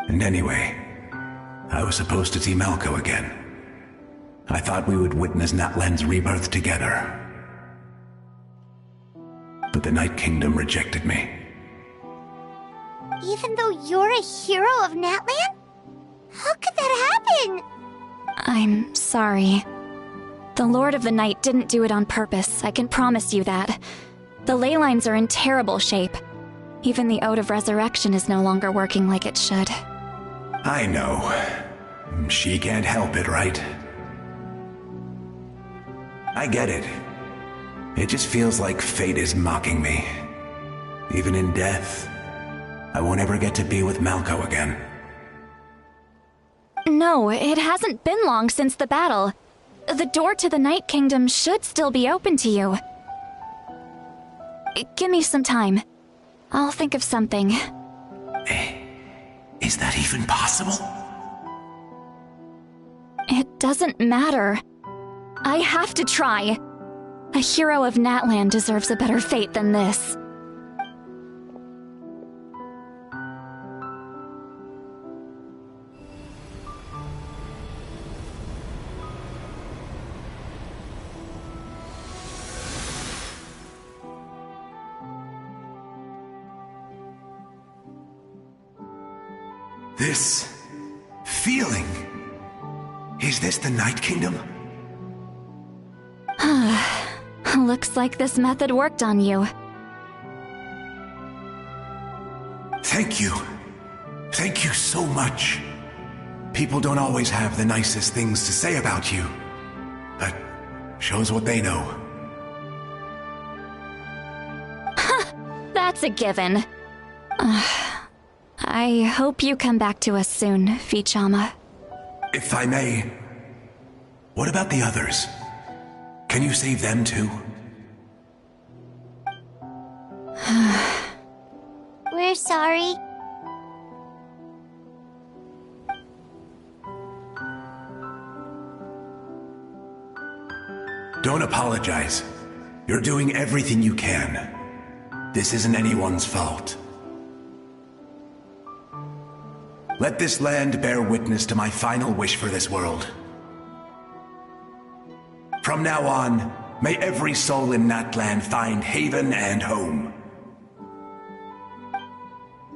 And anyway, I was supposed to see Malco again. I thought we would witness Natlan's rebirth together. But the Night Kingdom rejected me. Even though you're a hero of Natlan? How could that happen? I'm sorry. The Lord of the Night didn't do it on purpose, I can promise you that. The ley lines are in terrible shape. Even the Ode of Resurrection is no longer working like it should. I know. She can't help it, right? I get it. It just feels like fate is mocking me. Even in death, I won't ever get to be with Malco again. No, it hasn't been long since the battle. The door to the Night Kingdom should still be open to you. Give me some time. I'll think of something. Is that even possible? It doesn't matter. I have to try. A hero of Natlan deserves a better fate than this. This feeling. Is this the Night Kingdom? Looks like this method worked on you. Thank you. Thank you so much. People don't always have the nicest things to say about you, but shows what they know. That's a given. I hope you come back to us soon, v5.3. If I may, what about the others? Can you save them too? We're sorry. Don't apologize. You're doing everything you can. This isn't anyone's fault. Let this land bear witness to my final wish for this world. From now on, may every soul in Natlan find haven and home.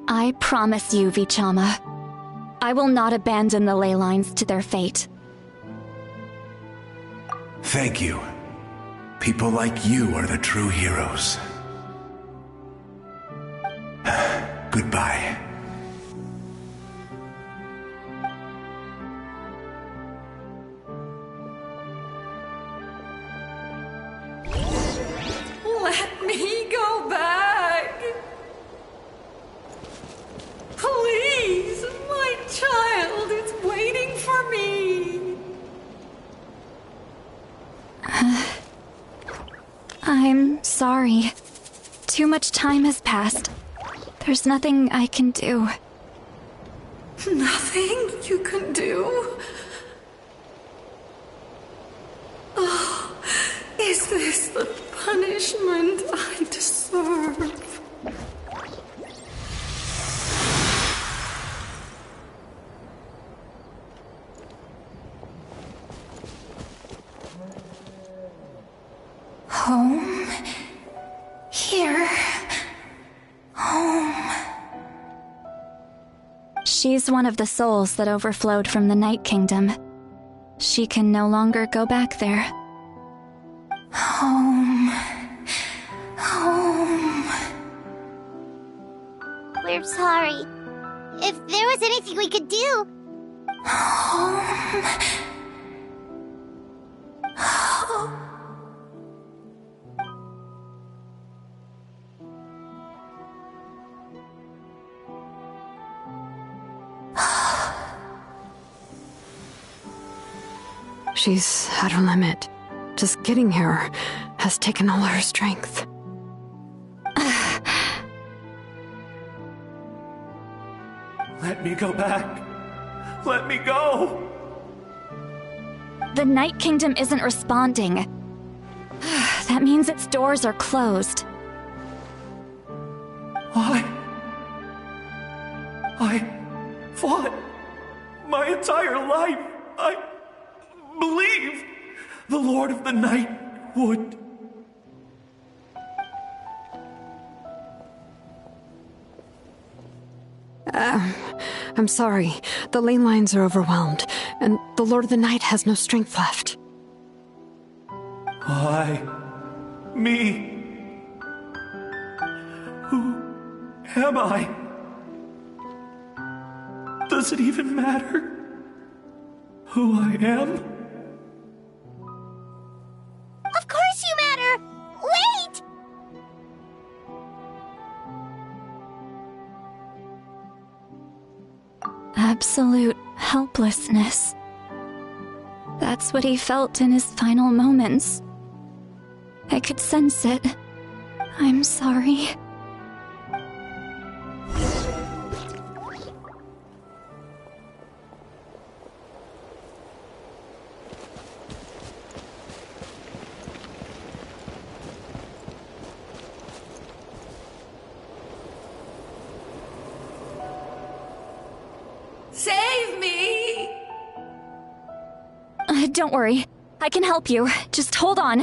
I promise you, v5.3. I will not abandon the ley lines to their fate. Thank you. People like you are the true heroes. Goodbye. Let me go back. Please, my child is waiting for me. I'm sorry. Too much time has passed. There's nothing I can do. Nothing you can do? Oh, is this the punishment I deserve? Home? Here? Home? She's one of the souls that overflowed from the Night Kingdom. She can no longer go back there. Home. Home. We're sorry. If there was anything we could do... Home. Home. She's at her limit. Just getting here has taken all her strength. Let me go back. Let me go. The Night Kingdom isn't responding. That means its doors are closed. Why? I fought my entire life. I believed the Lord of the Night would. I'm sorry. The ley lines are overwhelmed, and the Lord of the Night has no strength left. Why? Me? Who am I? Does it even matter who I am? Of course you matter! Wait! Absolute helplessness. That's what he felt in his final moments. I could sense it. I'm sorry. Save me! Don't worry. I can help you. Just hold on.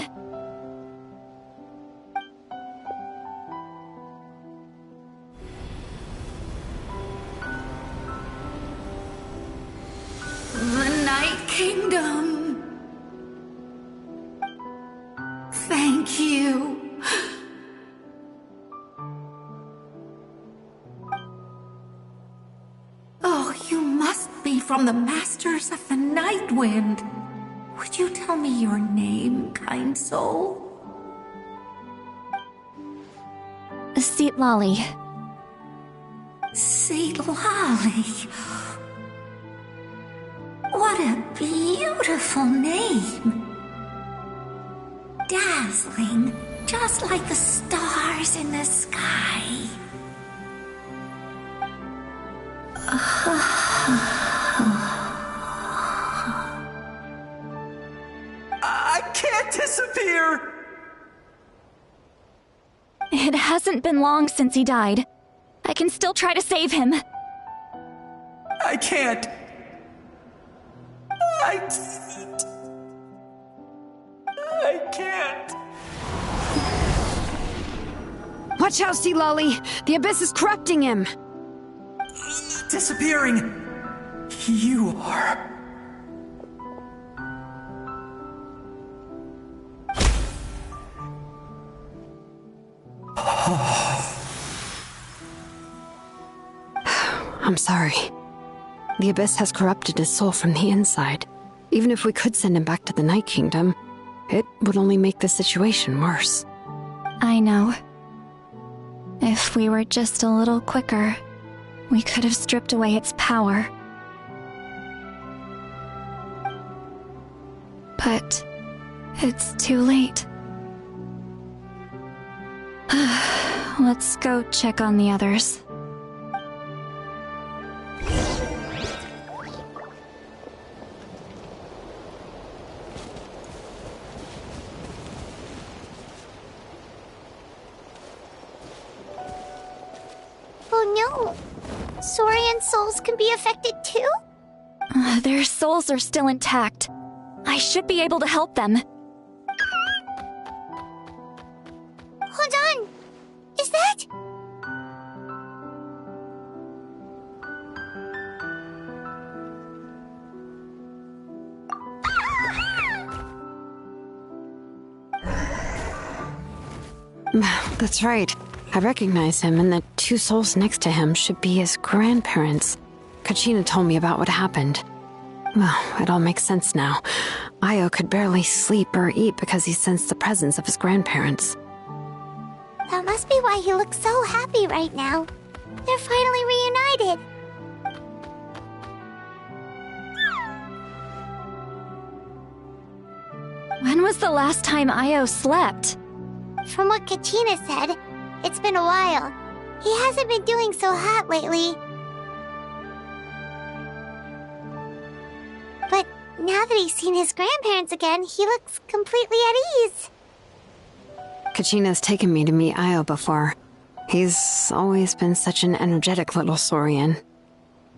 The Night Kingdom. Thank you. Oh, you must be from the Masters of the Night Wind. Would you tell me your name, kind soul? Citlali. Citlali. What a beautiful name. Dazzling, just like the stars in the sky. I can't disappear! It hasn't been long since he died. I can still try to save him. I can't. I can't. Watch out, Citlali! The Abyss is corrupting him! Disappearing. You are. I'm sorry. The Abyss has corrupted his soul from the inside. Even if we could send him back to the Night Kingdom, it would only make the situation worse. I know. If we were just a little quicker, we could have stripped away its power. But it's too late. Let's go check on the others. Oh no! Saurian souls can be affected too? Their souls are still intact. I should be able to help them. Hold on! Is that... That's right. I recognize him, and the two souls next to him should be his grandparents. Kachina told me about what happened. Well, it all makes sense now. Io could barely sleep or eat because he sensed the presence of his grandparents. That must be why he looks so happy right now. They're finally reunited. When was the last time Io slept? From what Kachina said, it's been a while. He hasn't been doing so hot lately. Now that he's seen his grandparents again, he looks completely at ease. Kachina's taken me to meet Io before. He's always been such an energetic little saurian.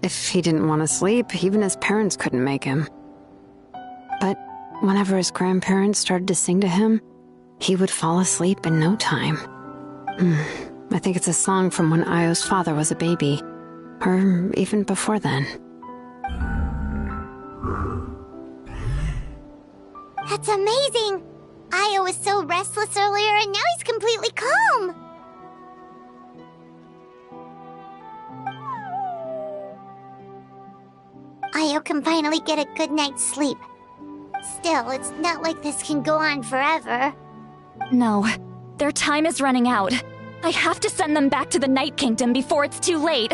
If he didn't want to sleep, even his parents couldn't make him. But whenever his grandparents started to sing to him, he would fall asleep in no time. I think it's a song from when Io's father was a baby, or even before then. That's amazing! Io was so restless earlier, and now he's completely calm! Io can finally get a good night's sleep. Still, it's not like this can go on forever. No, their time is running out. I have to send them back to the Night Kingdom before it's too late.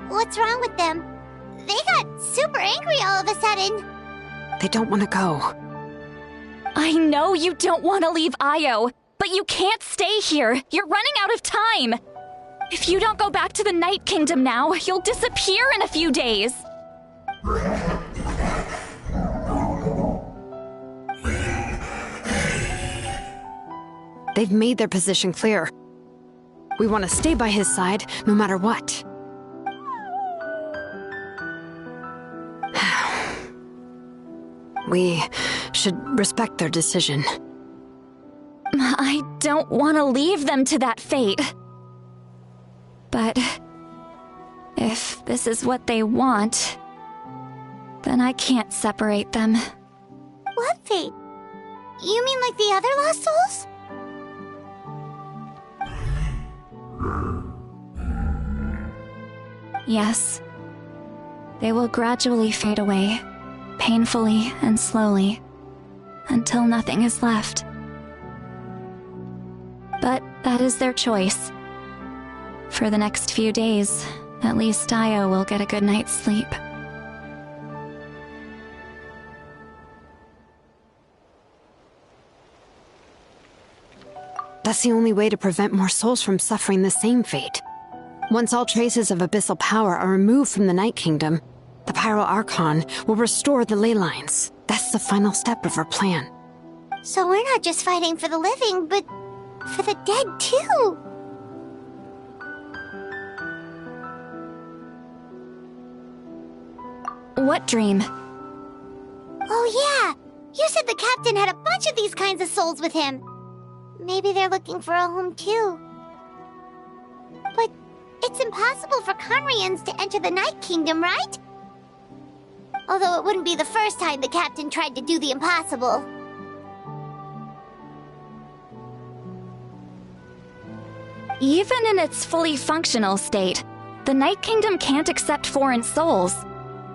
What's wrong with them? They got super angry all of a sudden. They don't want to go. I know you don't want to leave Io, but you can't stay here. You're running out of time. If you don't go back to the Night Kingdom now, you'll disappear in a few days. They've made their position clear. We want to stay by his side, no matter what. We should respect their decision. I don't want to leave them to that fate. But if this is what they want, then I can't separate them. What fate? You mean like the other lost souls? Yes. They will gradually fade away, painfully and slowly, until nothing is left. But that is their choice. For the next few days, at least Io will get a good night's sleep. That's the only way to prevent more souls from suffering the same fate. Once all traces of abyssal power are removed from the Night Kingdom, the Pyro Archon will restore the ley lines. That's the final step of our plan. So we're not just fighting for the living, but for the dead too. What dream? Oh yeah! You said the captain had a bunch of these kinds of souls with him. Maybe they're looking for a home too. But it's impossible for Conrians to enter the Night Kingdom, right? Although it wouldn't be the first time the captain tried to do the impossible. Even in its fully functional state, the Night Kingdom can't accept foreign souls.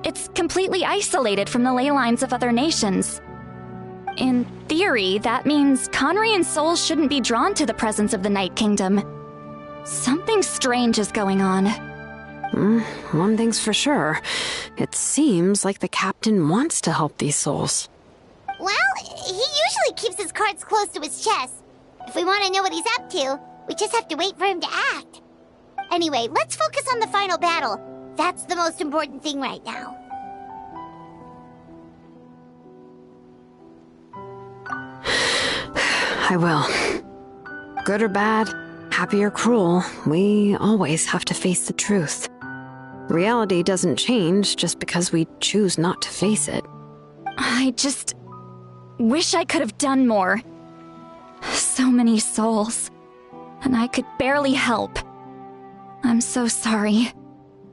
It's completely isolated from the ley lines of other nations. In theory, that means Conrian souls shouldn't be drawn to the presence of the Night Kingdom. Something strange is going on. One thing's for sure. It seems like the captain wants to help these souls. Well, he usually keeps his cards close to his chest. If we want to know what he's up to, we just have to wait for him to act. Anyway, let's focus on the final battle. That's the most important thing right now. I will. Good or bad, happy or cruel, we always have to face the truth. Reality doesn't change just because we choose not to face it. I just wish I could have done more. So many souls, and I could barely help. I'm so sorry.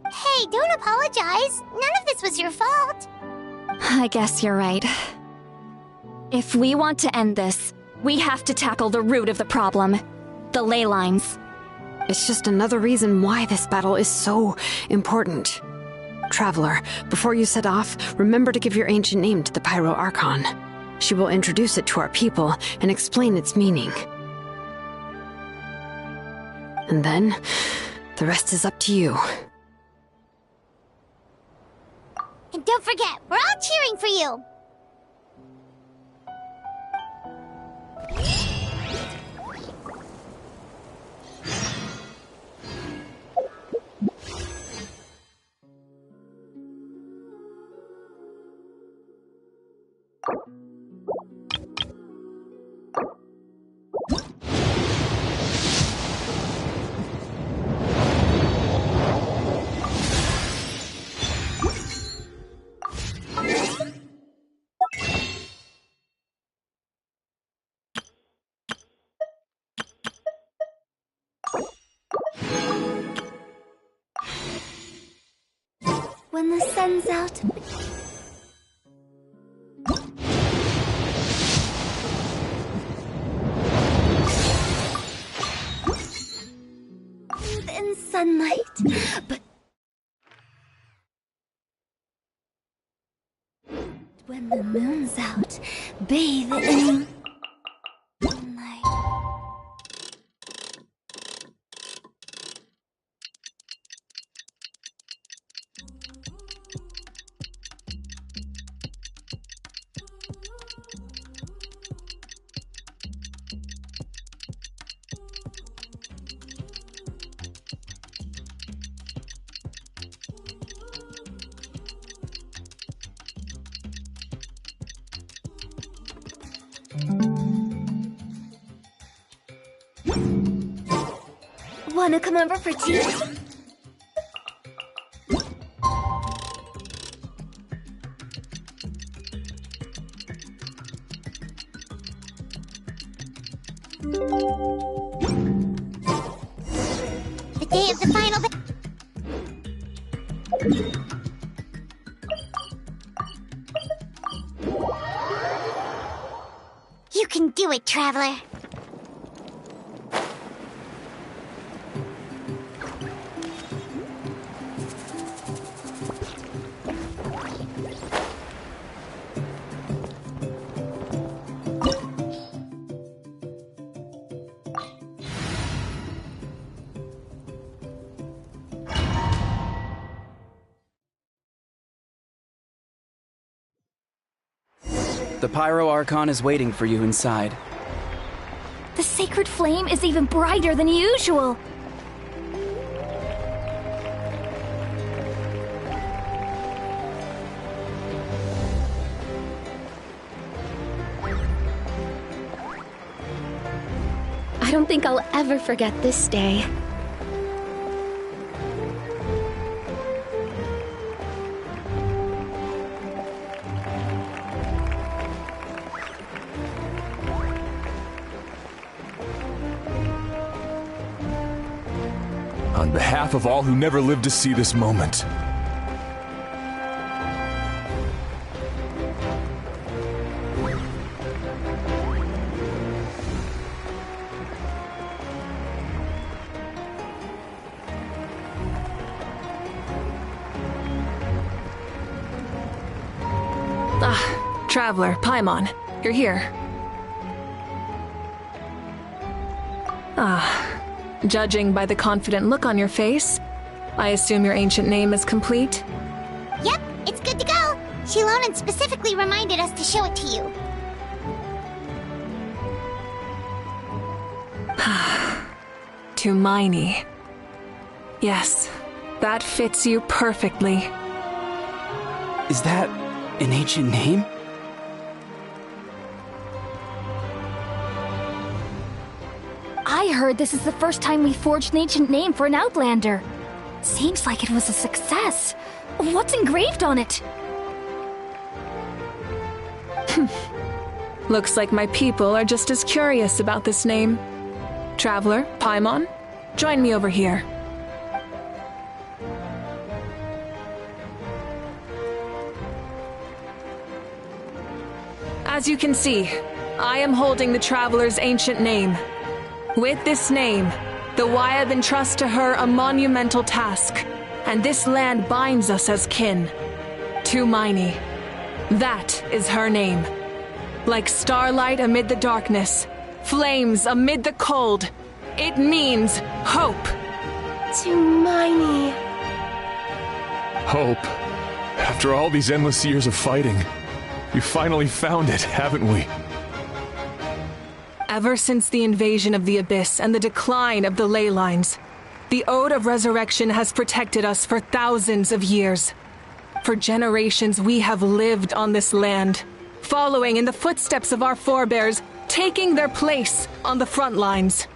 Hey, don't apologize. None of this was your fault. I guess you're right. If we want to end this, we have to tackle the root of the problem. The ley lines. It's just another reason why this battle is so important. Traveler, before you set off, remember to give your ancient name to the Pyro Archon. She will introduce it to our people and explain its meaning. And then, the rest is up to you. And don't forget, we're all cheering for you! when the sun's out. In sunlight, but when the moon's out, bathe in sunlight. Wanna come over for tea? The day of the final. You can do it, traveler. The Pyro Archon is waiting for you inside. The sacred flame is even brighter than usual. I don't think I'll ever forget this day. On behalf of all who never lived to see this moment. Traveler, Paimon, you're here. Judging by the confident look on your face, I assume your ancient name is complete? Yep, it's good to go. Shilonen specifically reminded us to show it to you. Tumaini. Yes, that fits you perfectly. Is that an ancient name? I heard this is the first time we forged an ancient name for an Outlander. Seems like it was a success. What's engraved on it? Looks like my people are just as curious about this name. Traveler, Paimon, join me over here. As you can see, I am holding the Traveler's ancient name. With this name, the Wyab entrust to her a monumental task, and this land binds us as kin. Tumaini. That is her name. Like starlight amid the darkness, flames amid the cold, it means hope. Tumaini. Hope. After all these endless years of fighting, we finally found it, haven't we? Ever since the invasion of the Abyss and the decline of the ley lines, the Ode of Resurrection has protected us for thousands of years. For generations we have lived on this land, following in the footsteps of our forebears, taking their place on the front lines.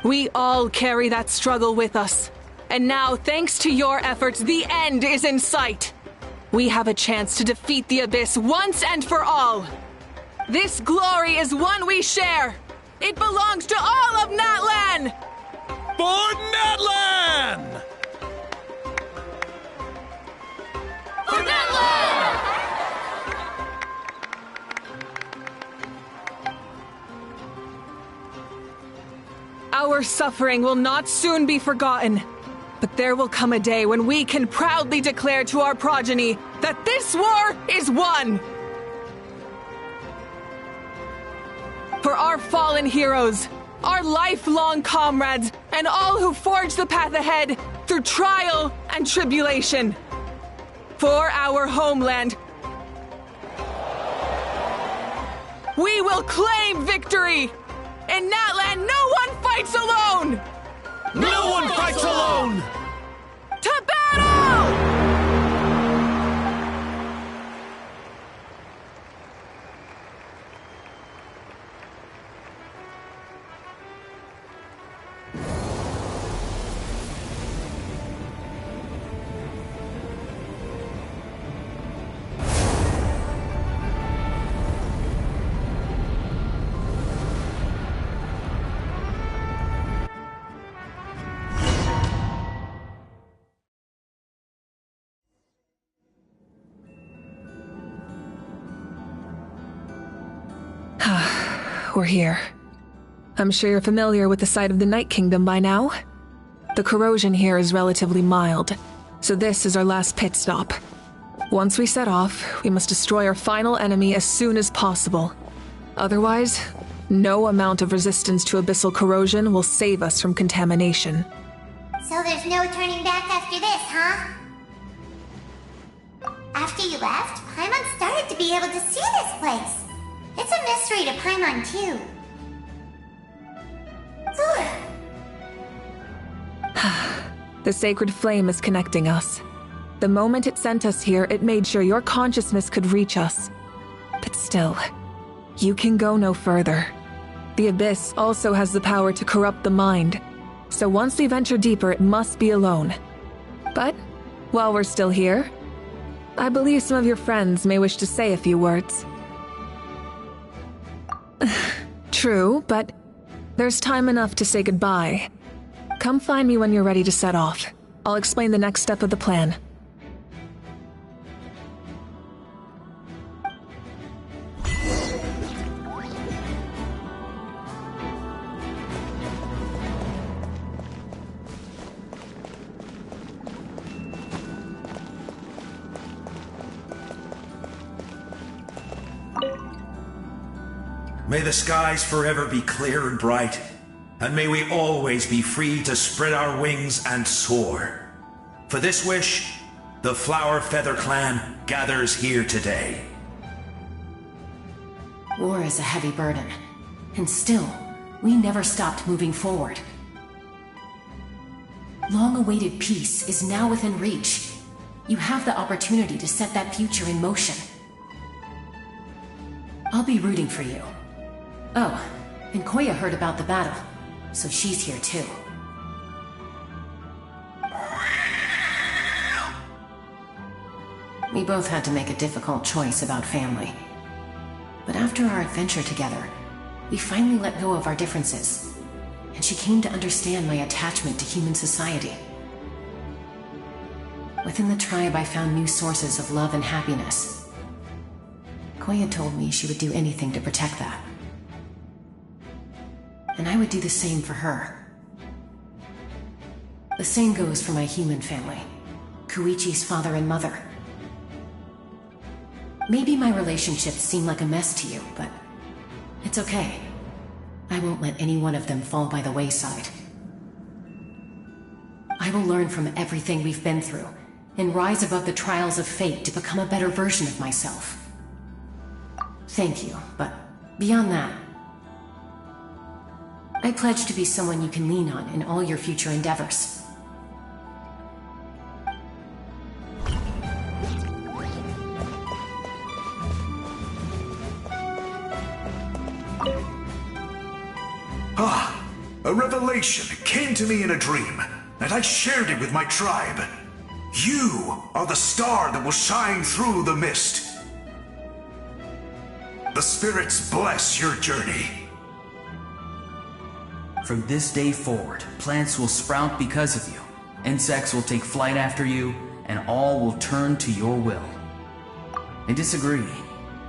We all carry that struggle with us, and now, thanks to your efforts, the end is in sight. We have a chance to defeat the Abyss once and for all. This glory is one we share. It belongs to all of Natlan! For Natlan! Our suffering will not soon be forgotten, but there will come a day when we can proudly declare to our progeny that this war is won. For our fallen heroes, our lifelong comrades, and all who forge the path ahead through trial and tribulation. For our homeland, we will claim victory! In that land, no one fights alone! No one fights alone! To battle! We're here. I'm sure you're familiar with the site of the Night Kingdom by now. The corrosion here is relatively mild, so this is our last pit stop. Once we set off, we must destroy our final enemy as soon as possible. Otherwise, no amount of resistance to abyssal corrosion will save us from contamination. So there's no turning back after this, huh? After you left, Paimon started to be able to see this place. It's a mystery to Paimon, too. The sacred flame is connecting us. The moment it sent us here, it made sure your consciousness could reach us. But still, you can go no further. The Abyss also has the power to corrupt the mind, so once we venture deeper, it must be alone. But, while we're still here, I believe some of your friends may wish to say a few words. True, but there's time enough to say goodbye. Come find me when you're ready to set off. I'll explain the next step of the plan. May the skies forever be clear and bright, and may we always be free to spread our wings and soar. For this wish, the Flower Feather Clan gathers here today. War is a heavy burden, and still, we never stopped moving forward. Long-awaited peace is now within reach. You have the opportunity to set that future in motion. I'll be rooting for you. Oh, and Koya heard about the battle, so she's here too. We both had to make a difficult choice about family. But after our adventure together, we finally let go of our differences, and she came to understand my attachment to human society. Within the tribe, I found new sources of love and happiness. Koya told me she would do anything to protect that. And I would do the same for her. The same goes for my human family, Koichi's father and mother. Maybe my relationships seem like a mess to you, but it's okay. I won't let any one of them fall by the wayside. I will learn from everything we've been through and rise above the trials of fate to become a better version of myself. Thank you, but beyond that, I pledge to be someone you can lean on in all your future endeavors. A revelation came to me in a dream, and I shared it with my tribe. You are the star that will shine through the mist. The spirits bless your journey. From this day forward, plants will sprout because of you, insects will take flight after you, and all will turn to your will. I disagree.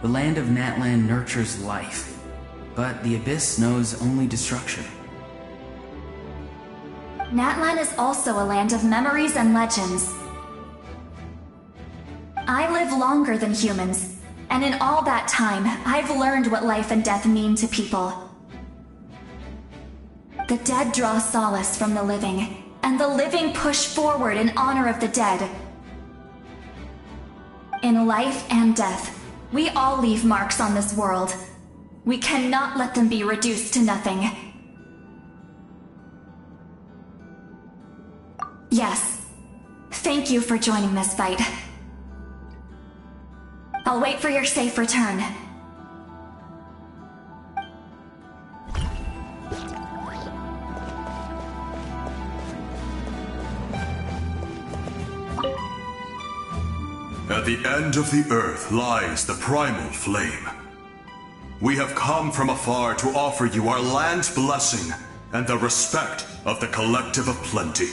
The land of Natlan nurtures life, but the Abyss knows only destruction. Natlan is also a land of memories and legends. I live longer than humans, and in all that time, I've learned what life and death mean to people. The dead draw solace from the living, and the living push forward in honor of the dead. In life and death, we all leave marks on this world. We cannot let them be reduced to nothing. Yes. Thank you for joining this fight. I'll wait for your safe return. At the end of the earth lies the primal flame. We have come from afar to offer you our land's blessing and the respect of the collective of plenty.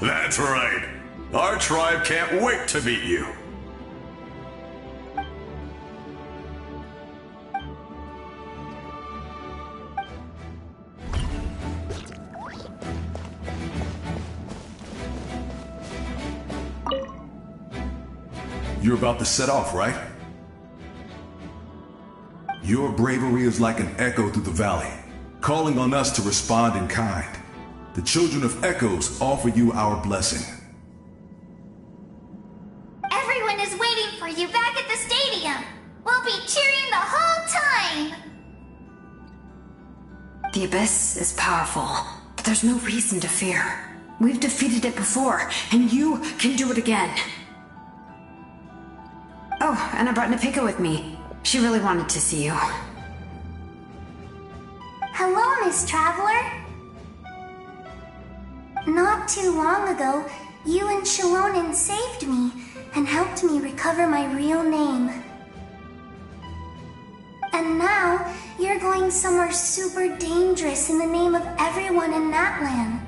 That's right. Our tribe can't wait to meet you. You're about to set off, right? Your bravery is like an echo through the valley, calling on us to respond in kind. The children of Echoes offer you our blessing. Everyone is waiting for you back at the stadium. We'll be cheering the whole time. The Abyss is powerful, but there's no reason to fear. We've defeated it before, and you can do it again. Oh, and I brought Napika with me. She really wanted to see you. Hello, Miss Traveler. Not too long ago, you and Shalonen saved me and helped me recover my real name. And now, you're going somewhere super dangerous in the name of everyone in that land.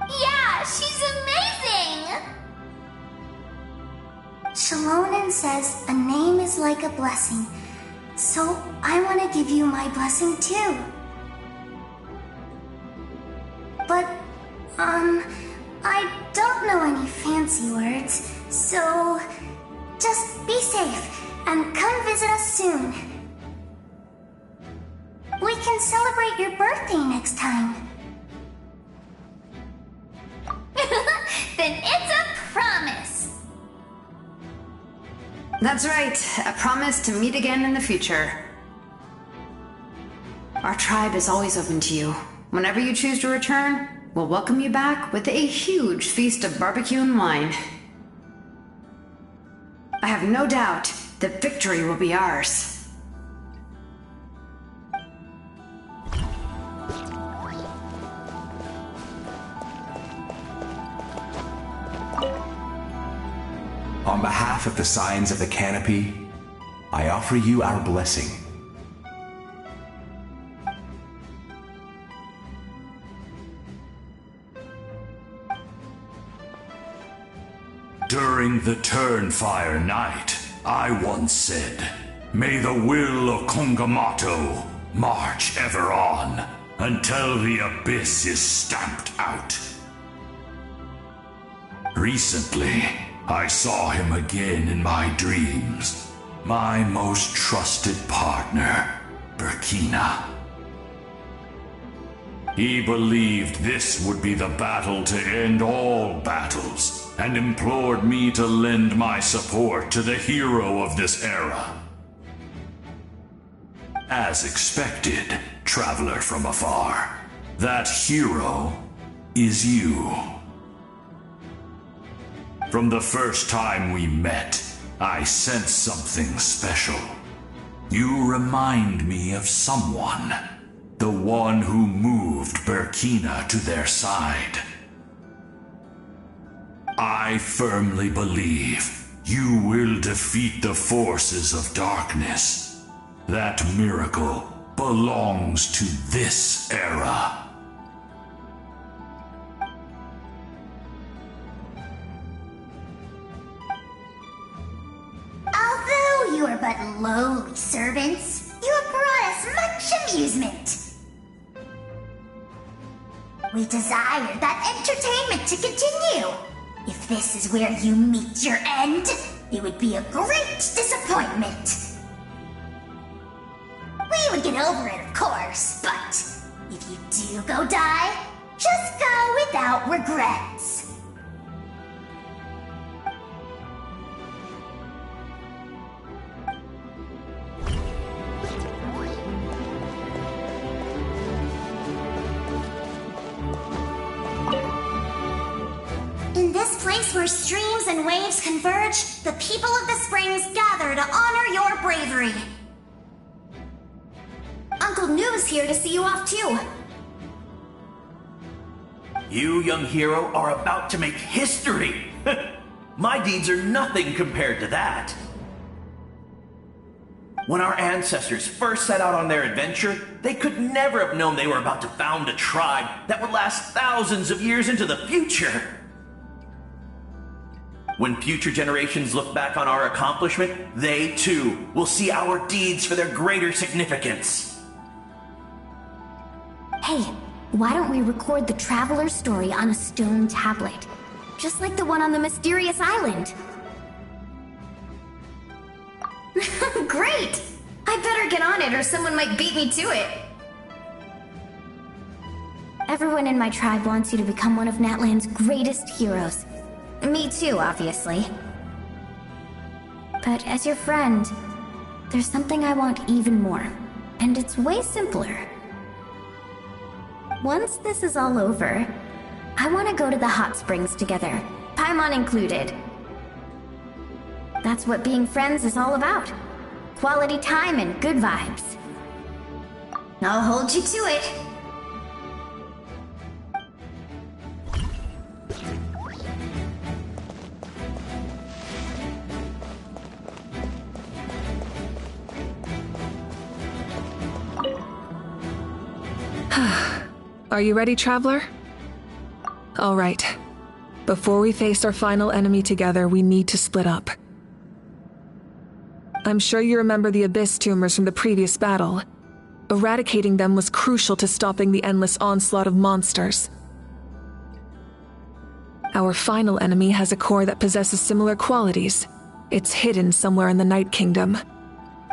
Yeah, she's amazing! Shalonen says a name is like a blessing, so I want to give you my blessing too. But, I don't know any fancy words, so just be safe and come visit us soon. We can celebrate your birthday next time. Then it's a promise. That's right, a promise to meet again in the future. Our tribe is always open to you. Whenever you choose to return, we'll welcome you back with a huge feast of barbecue and wine. I have no doubt that victory will be ours. On behalf of the Signs of the Canopy, I offer you our blessing. During the Turnfire Night, I once said, "May the will of Kongamato march ever on until the abyss is stamped out." Recently, I saw him again in my dreams, my most trusted partner, Burkina. He believed this would be the battle to end all battles, and implored me to lend my support to the hero of this era. As expected, traveler from afar, that hero is you. From the first time we met, I sensed something special. You remind me of someone, the one who moved Burkina to their side. I firmly believe you will defeat the forces of darkness. That miracle belongs to this era. Although you are but lowly servants, you have brought us much amusement. We desire that entertainment to continue. If this is where you meet your end, it would be a great disappointment. We would get over it, of course, but if you do go die, just go without regrets. In this place where streams and waves converge, the people of the springs gather to honor your bravery. Uncle Noo's here to see you off too. You, young hero, are about to make history. My deeds are nothing compared to that. When our ancestors first set out on their adventure, they could never have known they were about to found a tribe that would last thousands of years into the future. When future generations look back on our accomplishment, they too will see our deeds for their greater significance. Hey, why don't we record the traveler's story on a stone tablet? Just like the one on the mysterious island. Great! I better get on it or someone might beat me to it. Everyone in my tribe wants you to become one of Natlan's greatest heroes. Me too, obviously. But as your friend, there's something I want even more. And it's way simpler. Once this is all over, I want to go to the hot springs together, Paimon included. That's what being friends is all about. Quality time and good vibes. I'll hold you to it. Are you ready, traveler? All right. Before we face our final enemy together, we need to split up. I'm sure you remember the Abyss tumors from the previous battle. Eradicating them was crucial to stopping the endless onslaught of monsters. Our final enemy has a core that possesses similar qualities. It's hidden somewhere in the Night Kingdom.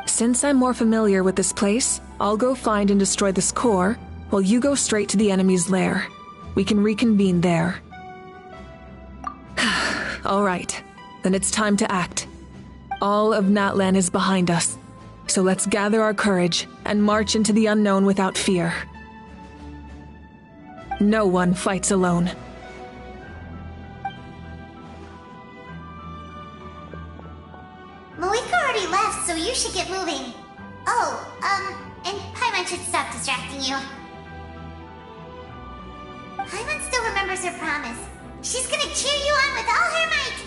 Since I'm more familiar with this place, I'll go find and destroy this core, while you go straight to the enemy's lair. We can reconvene there. All right, then it's time to act. All of Natlan is behind us, so let's gather our courage and march into the unknown without fear. No one fights alone. Mavuika already left, so you should get moving. Oh, and Paimon should stop distracting you. Paimon still remembers her promise. She's gonna cheer you on with all her might.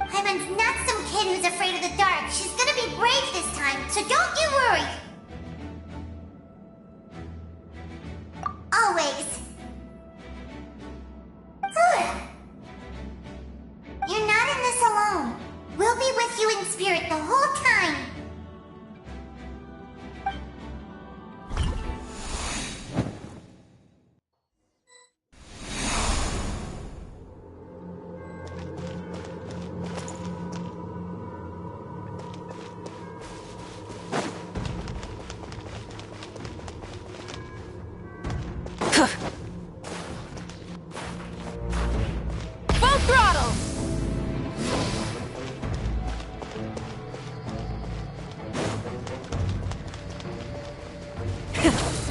Paimon's not some kid who's afraid of the dark. She's gonna be brave this time, so don't you worry. Always. You're not in this alone. We'll be with you in spirit the whole time. Full throttle!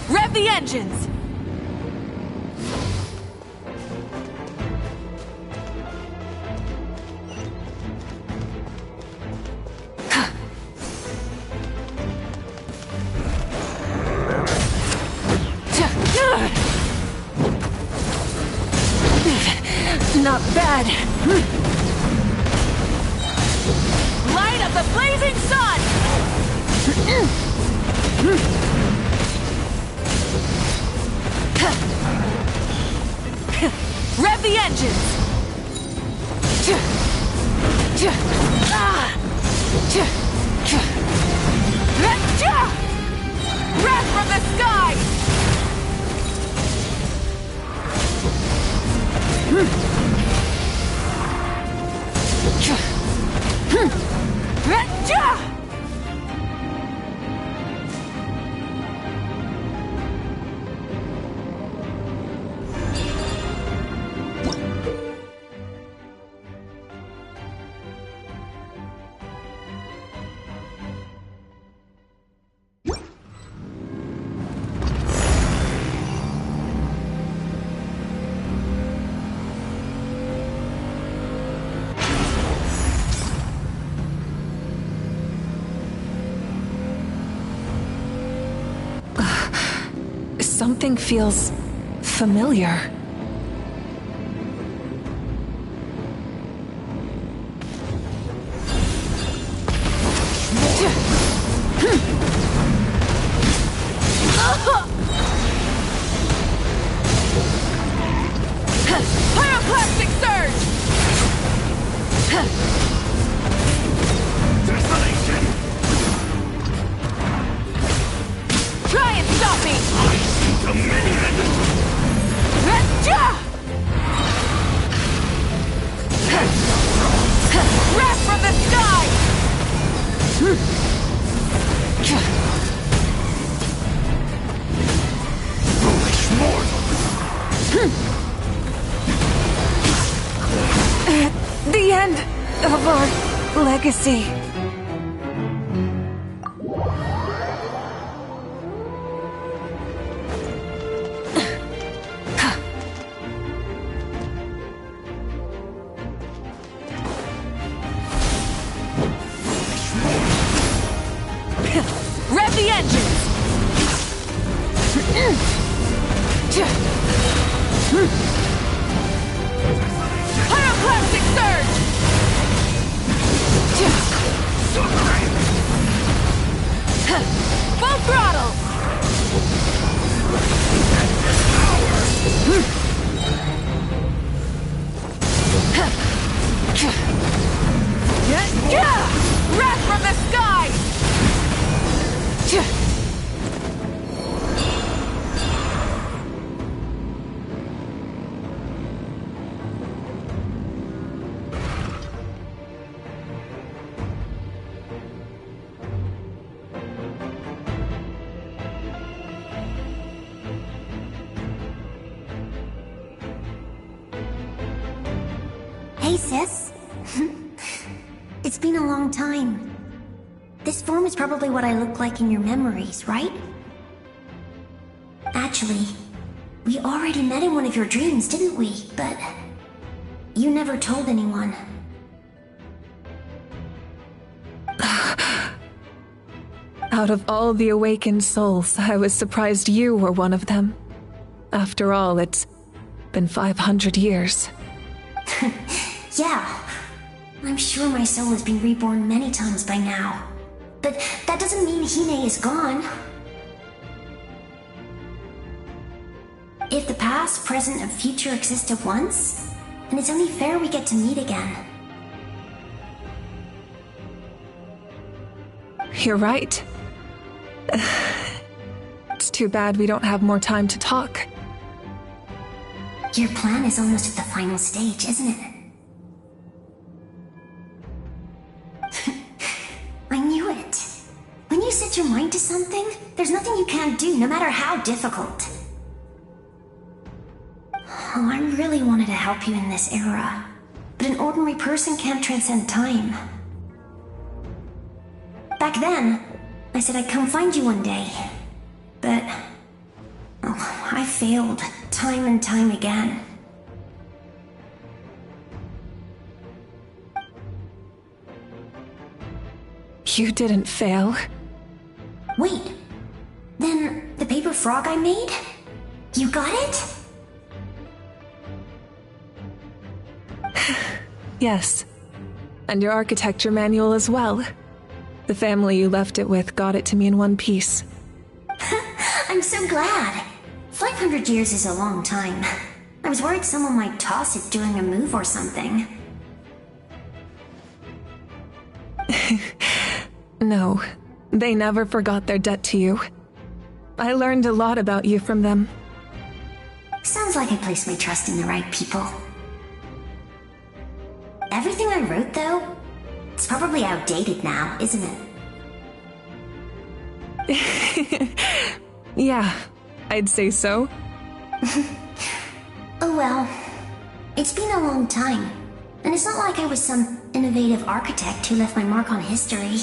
Rev the engines! Not bad. Light up of the blazing sun! Rev the engines! Wrath from the sky! Something feels familiar. Pyroclastic surge! Desolation! Try and stop me! Dominion! Wrath from the sky! Foolish mortal! The end of our legacy. Rev the engines! Pyroclastic surge! Full throttle! Wrath from the sky! Hey, sis. It's been a long time. This form is probably what I look like in your memories, right? Actually, we already met in one of your dreams, didn't we? But you never told anyone. Out of all the awakened souls, I was surprised you were one of them. After all, it's been 500 years. Yeah. I'm sure my soul has been reborn many times by now. But that doesn't mean Hine is gone. If the past, present, and future exist at once, then it's only fair we get to meet again. You're right. It's too bad we don't have more time to talk. Your plan is almost at the final stage, isn't it? I knew it. When you set your mind to something, there's nothing you can't do, no matter how difficult. Oh, I really wanted to help you in this era, but an ordinary person can't transcend time. Back then, I said I'd come find you one day, but I failed time and time again. You didn't fail. Wait, then the paper frog I made? You got it? Yes. And your architecture manual as well. The family you left it with got it to me in one piece. I'm so glad. 500 years is a long time. I was worried someone might toss it during a move or something. No, they never forgot their debt to you. I learned a lot about you from them. Sounds like I placed my trust in the right people. Everything I wrote, though, it's probably outdated now, isn't it? Yeah, I'd say so. Oh well. It's been a long time, and it's not like I was some innovative architect who left my mark on history.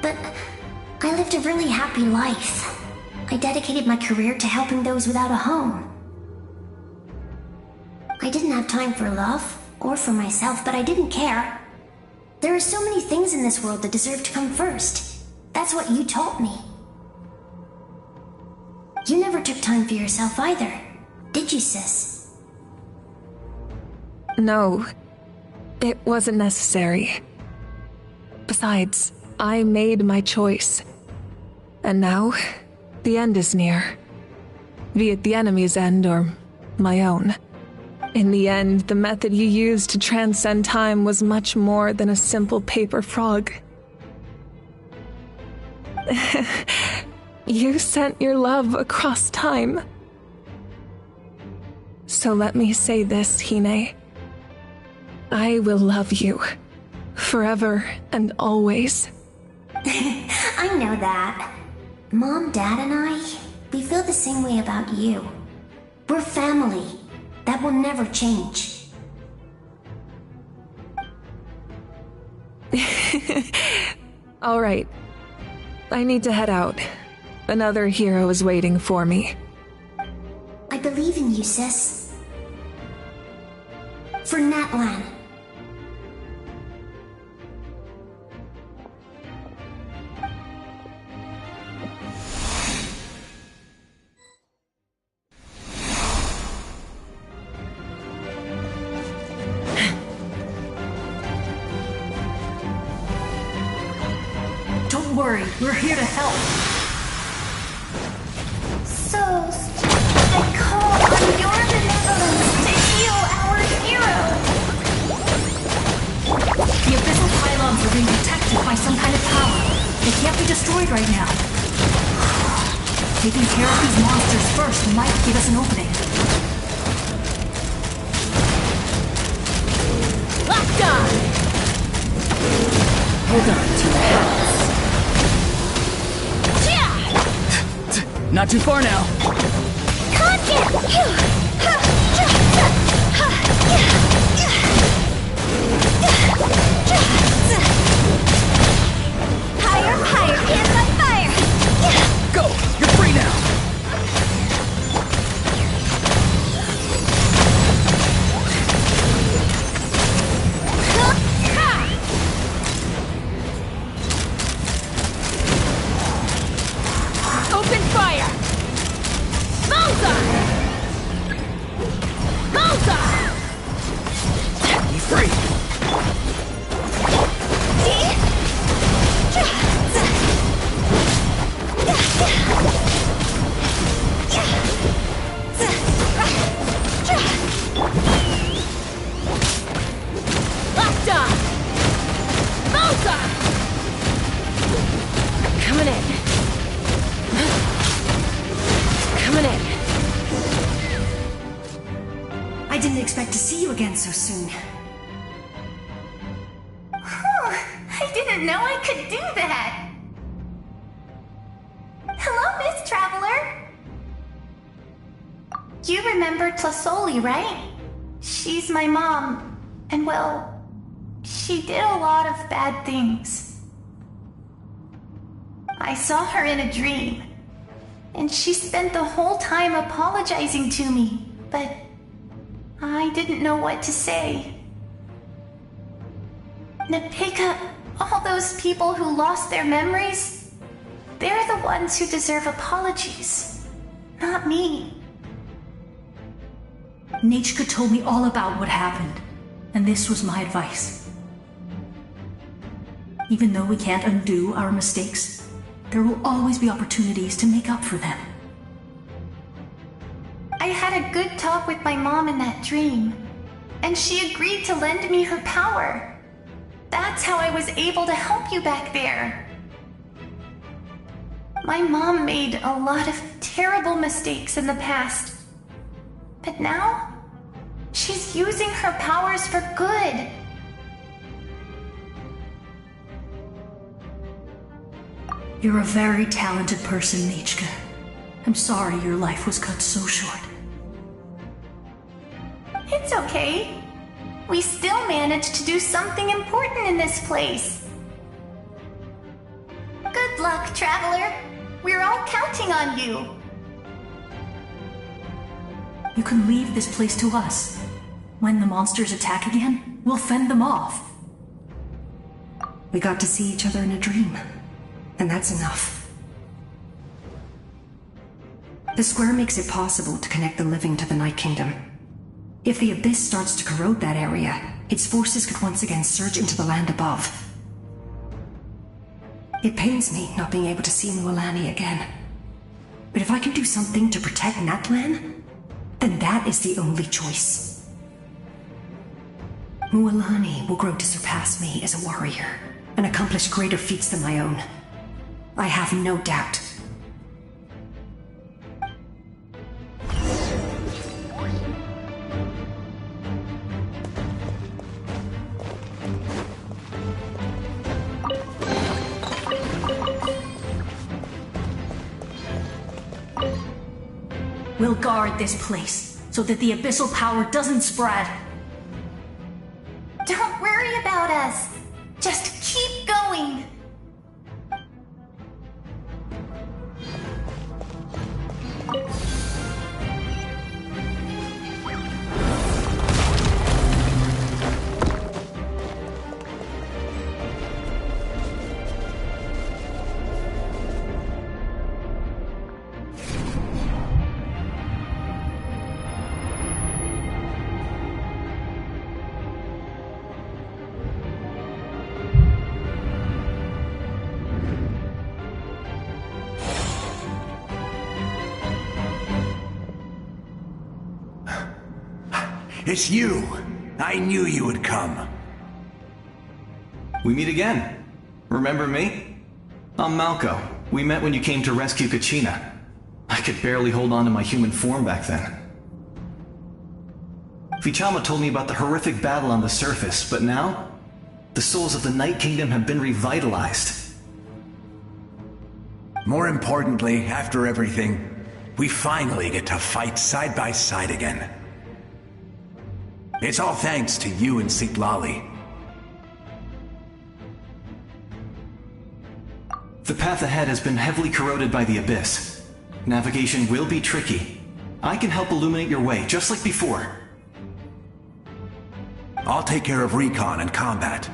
But I lived a really happy life. I dedicated my career to helping those without a home. I didn't have time for love, or for myself, but I didn't care. There are so many things in this world that deserve to come first. That's what you taught me. You never took time for yourself either, did you, sis? No, it wasn't necessary. Besides, I made my choice. And now, the end is near. Be it the enemy's end or my own. In the end, the method you used to transcend time was much more than a simple paper frog. You sent your love across time. So let me say this, Hine. I will love you. Forever and always. I know that. Mom, Dad, and I, we feel the same way about you. We're family. That will never change. All right. I need to head out. Another hero is waiting for me. I believe in you, sis. For Natlan. Don't worry, we're here to help. So, I call on your benevolence to heal our hero. The abyssal pylons are being protected by some kind of power. They can't be destroyed right now. Taking care of these monsters first might give us an opening. Locked on! Hold on to your hats. Not too far now. Higher, higher, hands on fire! Go! You're free now! Open fire! Bullseye! Bullseye! You free! Locked on! Bullseye! Coming in. Coming in. I didn't expect to see you again so soon. I didn't know I could do that. Hello, Miss Traveler. You remember Tlasoli, right? She's my mom, and well, she did a lot of bad things. I saw her in a dream, and she spent the whole time apologizing to me, but I didn't know what to say. Napika, all those people who lost their memories, they're the ones who deserve apologies, not me. Nachka told me all about what happened, and this was my advice. Even though we can't undo our mistakes, there will always be opportunities to make up for them. I had a good talk with my mom in that dream, and she agreed to lend me her power. That's how I was able to help you back there. My mom made a lot of terrible mistakes in the past, but now she's using her powers for good. You're a very talented person, Nichka. I'm sorry your life was cut so short. It's okay. We still managed to do something important in this place. Good luck, Traveler. We're all counting on you. You can leave this place to us. When the monsters attack again, we'll fend them off. We got to see each other in a dream, and that's enough. The square makes it possible to connect the living to the Night Kingdom. If the Abyss starts to corrode that area, its forces could once again surge into the land above. It pains me not being able to see Mualani again. But if I can do something to protect Natlan, then that is the only choice. Mualani will grow to surpass me as a warrior and accomplish greater feats than my own. I have no doubt. We'll guard this place so that the abyssal power doesn't spread. Don't worry about us. Just keep going. It's you! I knew you would come. We meet again. Remember me? I'm Malco. We met when you came to rescue Kachina. I could barely hold on to my human form back then. Vichama told me about the horrific battle on the surface, but now, the souls of the Night Kingdom have been revitalized. More importantly, after everything, we finally get to fight side by side again. It's all thanks to you and Citlali. The path ahead has been heavily corroded by the Abyss. Navigation will be tricky. I can help illuminate your way, just like before. I'll take care of recon and combat.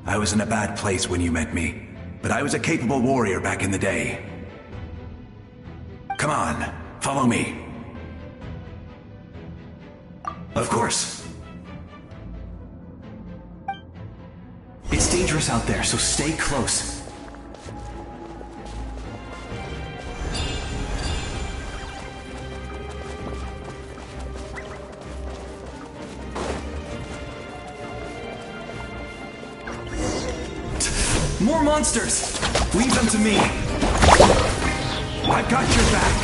I was in a bad place when you met me, but I was a capable warrior back in the day. Come on, follow me. Of course. It's dangerous out there, so stay close. More monsters! Leave them to me! I've got your back!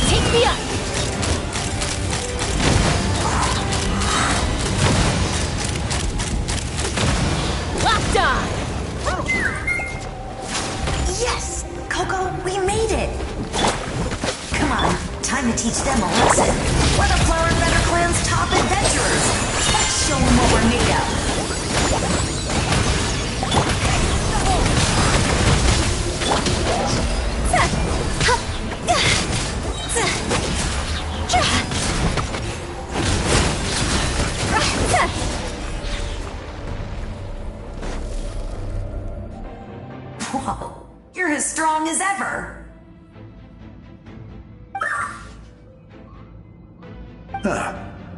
Take me up! Locked on! Yes! Coco, we made it! Come on, time to teach them a lesson. We're the Flower and Feather Clan's top adventurers! Let's show them what we're made of! Whoa, you're as strong as ever!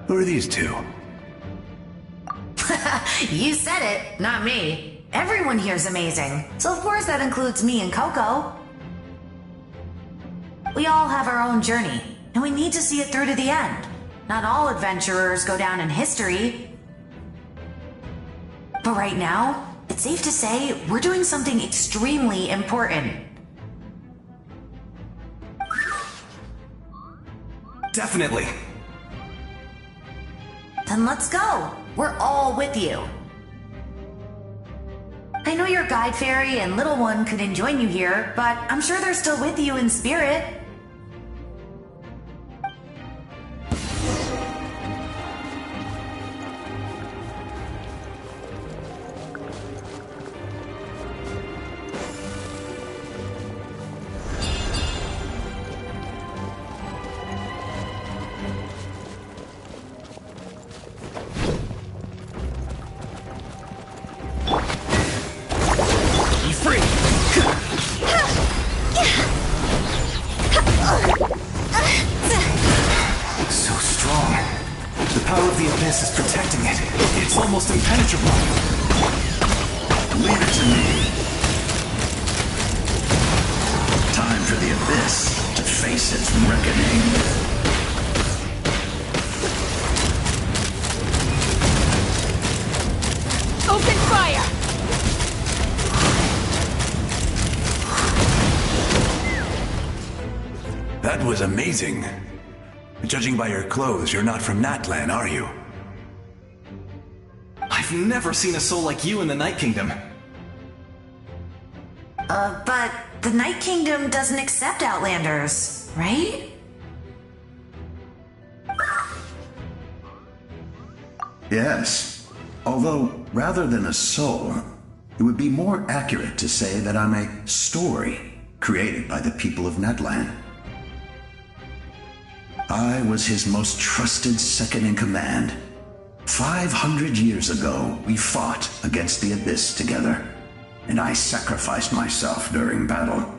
Who are these two? You said it, not me. Everyone here's amazing, so of course that includes me and Coco. We all have our own journey, and we need to see it through to the end. Not all adventurers go down in history. But right now, it's safe to say we're doing something extremely important. Definitely. Then let's go. We're all with you. I know your guide fairy and little one couldn't join you here, but I'm sure they're still with you in spirit. That was amazing. Judging by your clothes, you're not from Natlan, are you? I've never seen a soul like you in the Night Kingdom. But the Night Kingdom doesn't accept Outlanders, right? Yes. Although, rather than a soul, it would be more accurate to say that I'm a story created by the people of Natlan. I was his most trusted second-in-command. 500 years ago, we fought against the Abyss together, and I sacrificed myself during battle.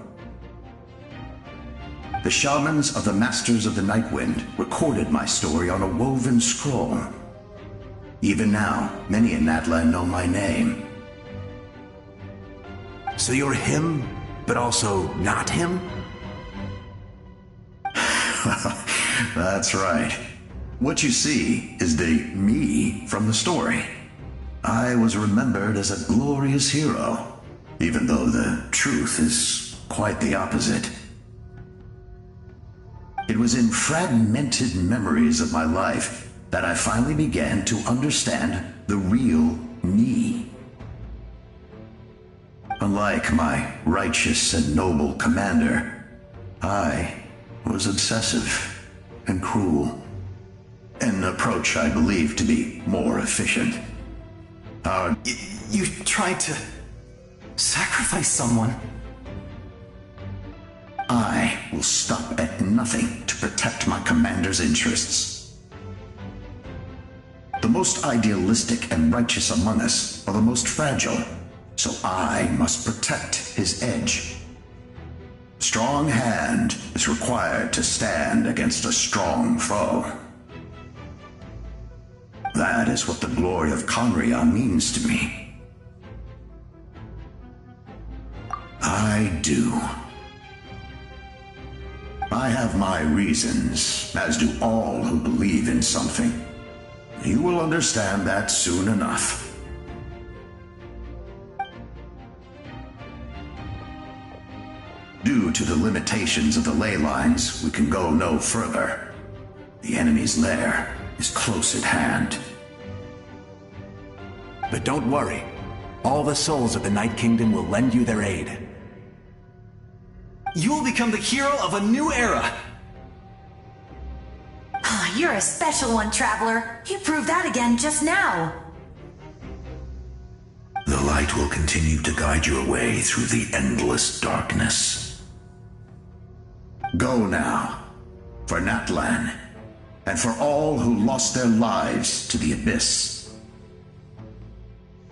The shamans of the Masters of the Nightwind recorded my story on a woven scroll. Even now, many in Natlan know my name. So you're him, but also not him? That's right. What you see is the me from the story. I was remembered as a glorious hero, even though the truth is quite the opposite. It was in fragmented memories of my life that I finally began to understand the real me. Unlike my righteous and noble commander, I was obsessive and cruel, an approach I believe to be more efficient. You tried to sacrifice someone. I will stop at nothing to protect my commander's interests. The most idealistic and righteous among us are the most fragile, so I must protect his edge. Strong hand is required to stand against a strong foe. That is what the glory of Conria means to me. I do. I have my reasons, as do all who believe in something. You will understand that soon enough. Due to the limitations of the ley lines, we can go no further. The enemy's lair is close at hand. But don't worry. All the souls of the Night Kingdom will lend you their aid. You will become the hero of a new era! Oh, you're a special one, Traveler. You proved that again just now. The light will continue to guide your way through the endless darkness. Go now, for Natlan, and for all who lost their lives to the Abyss.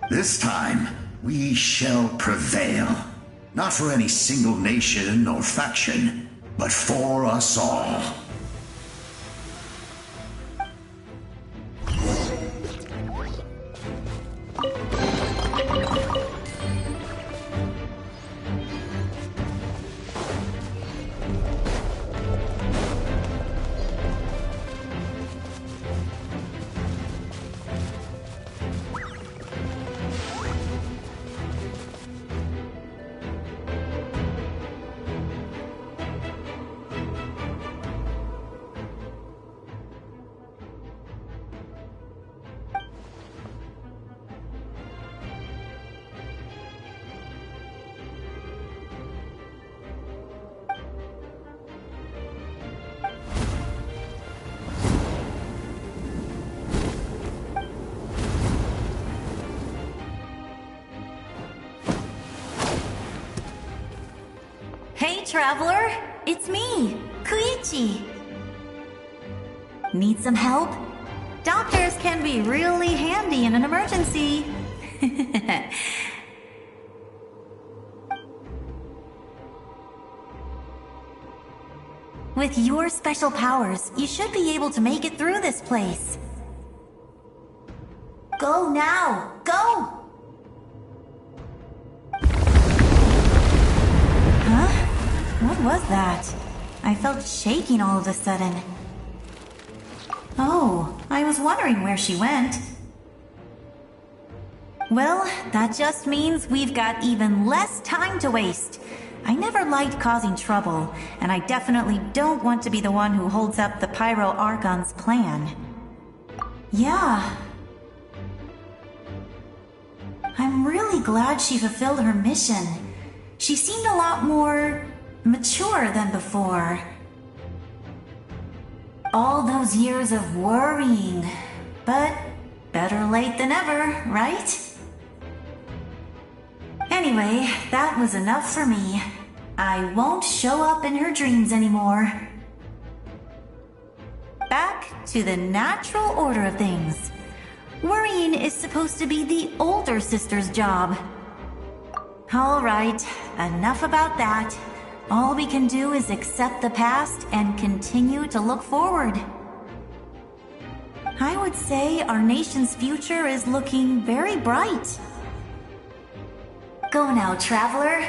This time, we shall prevail, not for any single nation or faction, but for us all. traveler. It's me, Koichi. Need some help? Doctors can be really handy in an emergency. With your special powers, you should be able to make it through this place. Go now! Go! Huh? What was that? I felt shaking all of a sudden. Oh, I was wondering where she went. Well, that just means we've got even less time to waste. I never liked causing trouble, and I definitely don't want to be the one who holds up the Pyro Archon's plan. Yeah. I'm really glad she fulfilled her mission. She seemed a lot more mature than before. All those years of worrying, but better late than ever, right? Anyway, that was enough for me. I won't show up in her dreams anymore. Back to the natural order of things. Worrying is supposed to be the older sister's job. Alright, enough about that. All we can do is accept the past and continue to look forward. I would say our nation's future is looking very bright. Go now, traveler.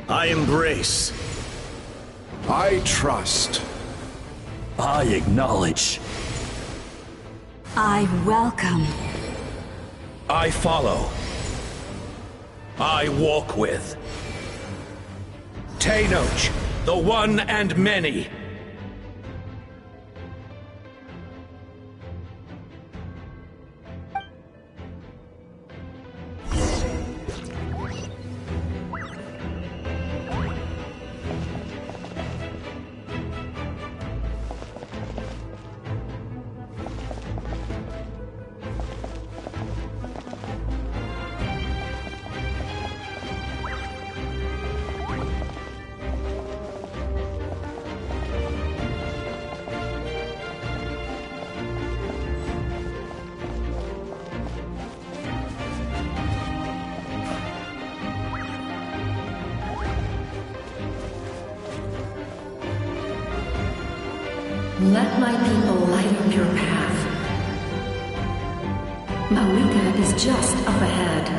I embrace. I trust. I acknowledge. I welcome. I follow. I walk with. Tenoch, the one and many. Let my people light up your path. Mavuika is just up ahead.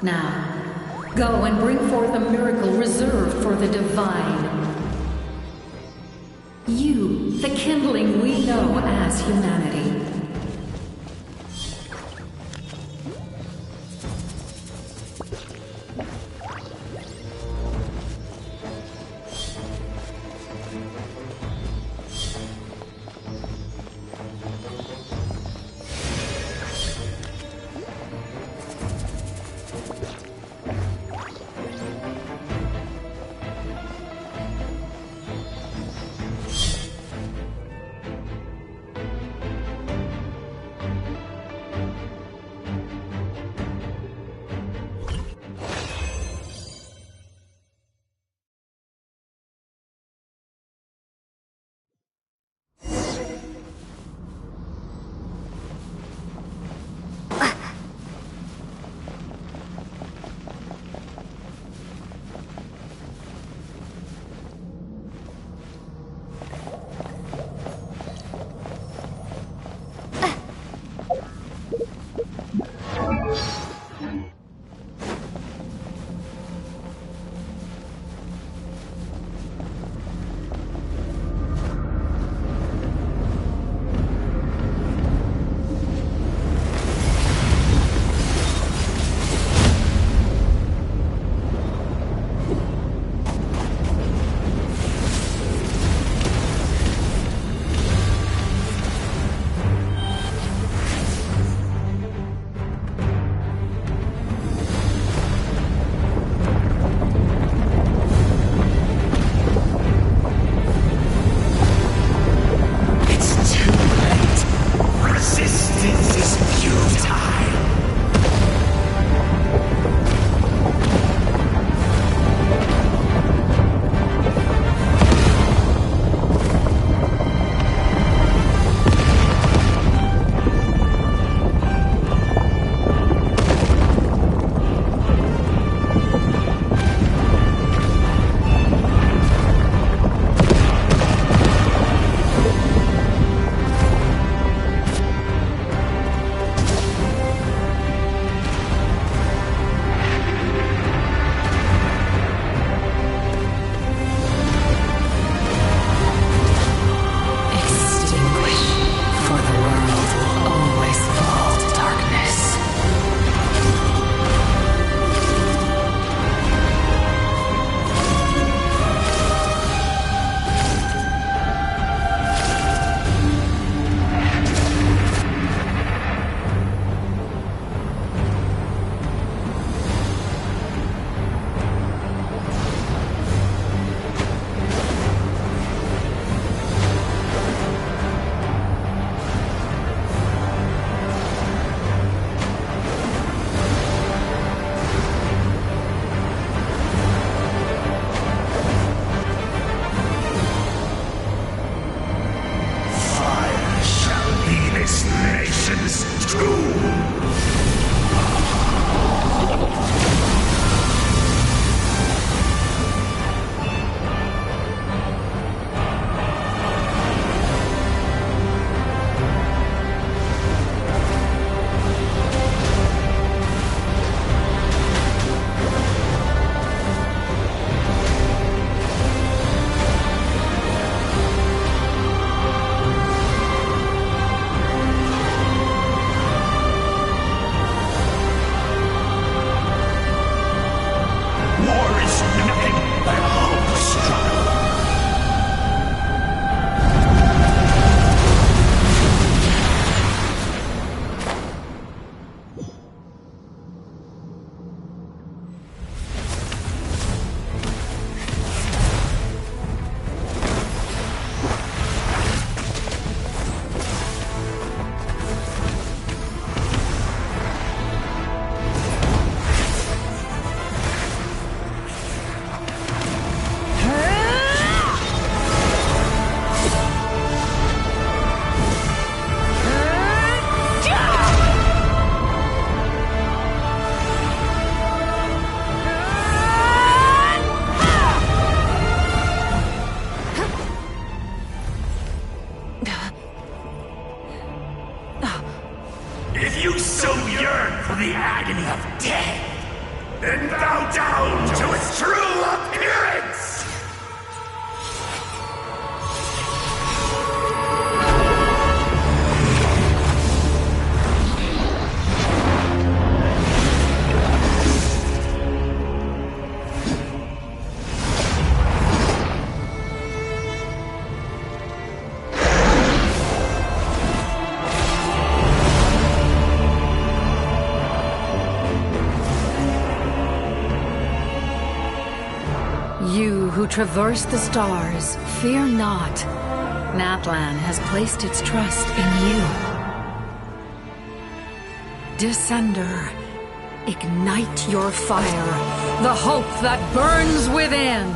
Now, go and bring forth a miracle reserved for the divine. You, the kindling we know as humanity. so yearn for the agony of death, then bow down to its true appearance! You who traverse the stars, fear not. Natlan has placed its trust in you. Descender, ignite your fire, the hope that burns within.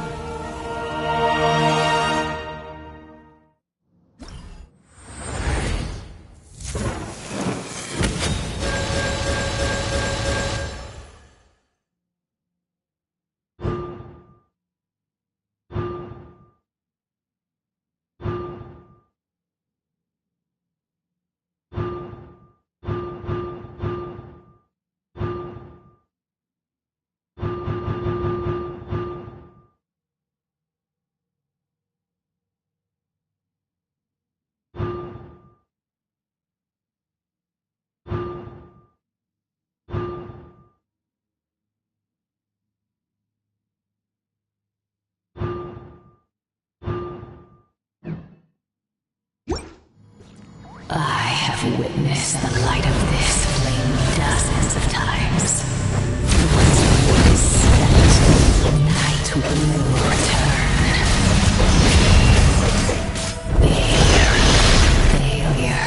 I have witnessed the light of this flame dozens of times. Once the wood is set, night will return. Failure, failure,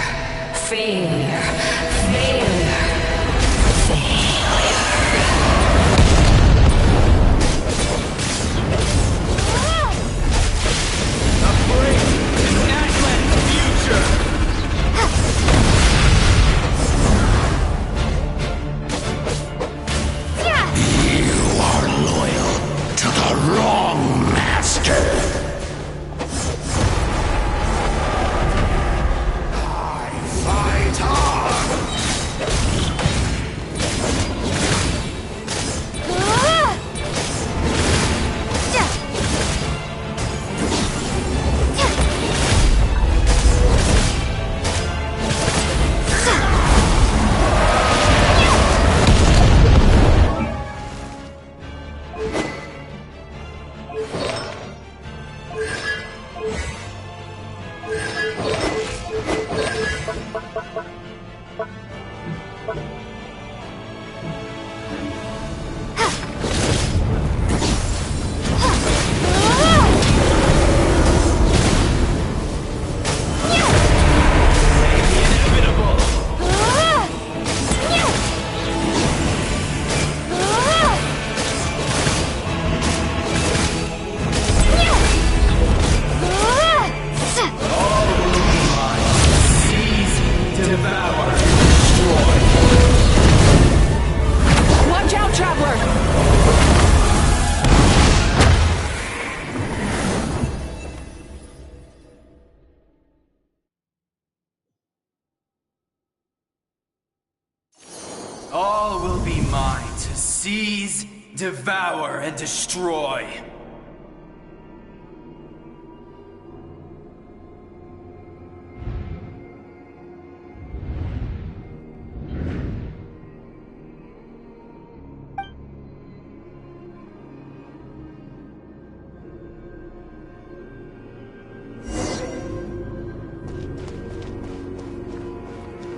failure, failure. A break in Natlan's future! Wrong master! I fight on! All will be mine to seize, devour, and destroy.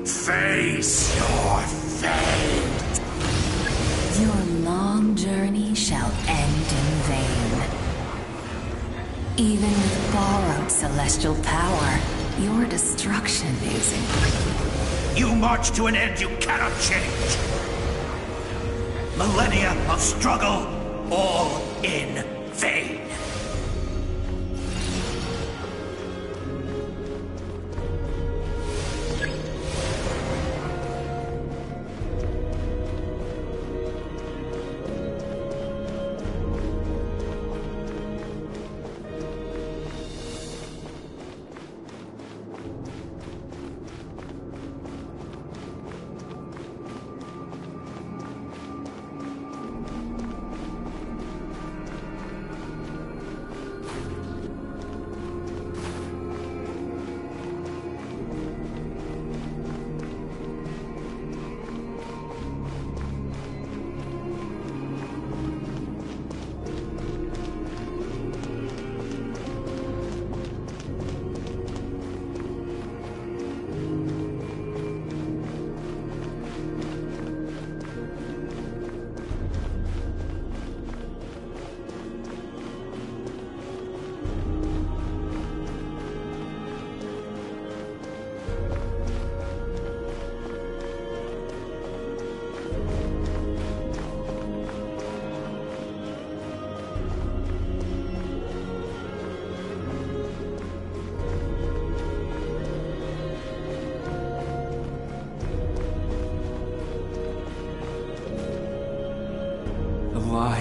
Face your fate! Your long journey shall end in vain. Even with borrowed celestial power, your destruction is incomplete. You march to an end you cannot change! Millennia of struggle, all in vain!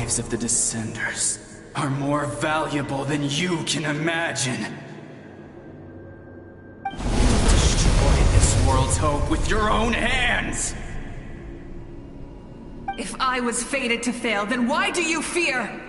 lives of the Descenders are more valuable than you can imagine. You destroyed this world's hope with your own hands! If I was fated to fail, then why do you fear?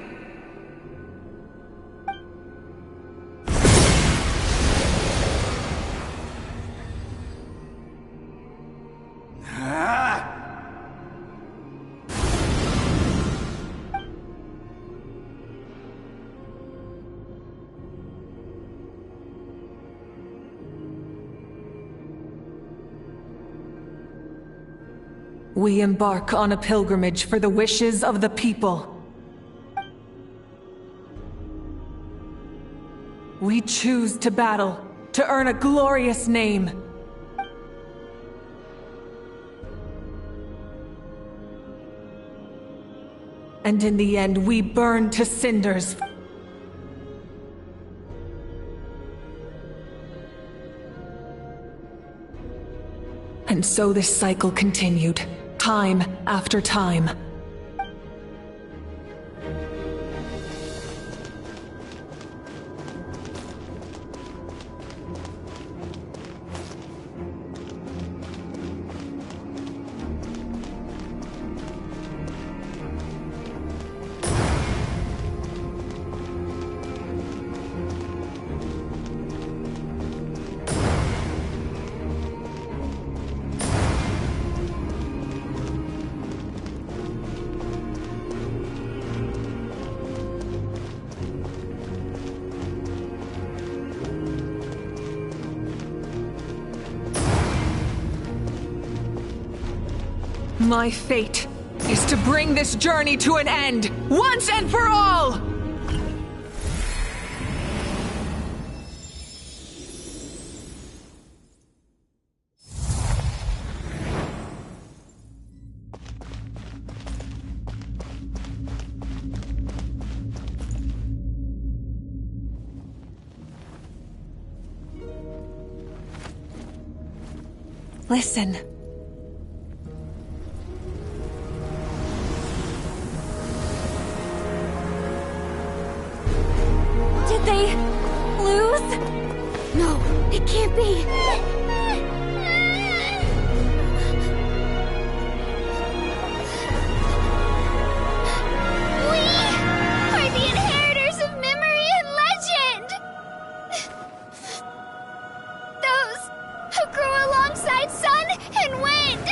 We embark on a pilgrimage for the wishes of the people. We choose to battle, to earn a glorious name. And in the end, we burn to cinders. And so this cycle continued. Time after time. My fate is to bring this journey to an end, once and for all! Listen. Did they lose? No, it can't be. We are the inheritors of memory and legend. Those who grew alongside sun and wind.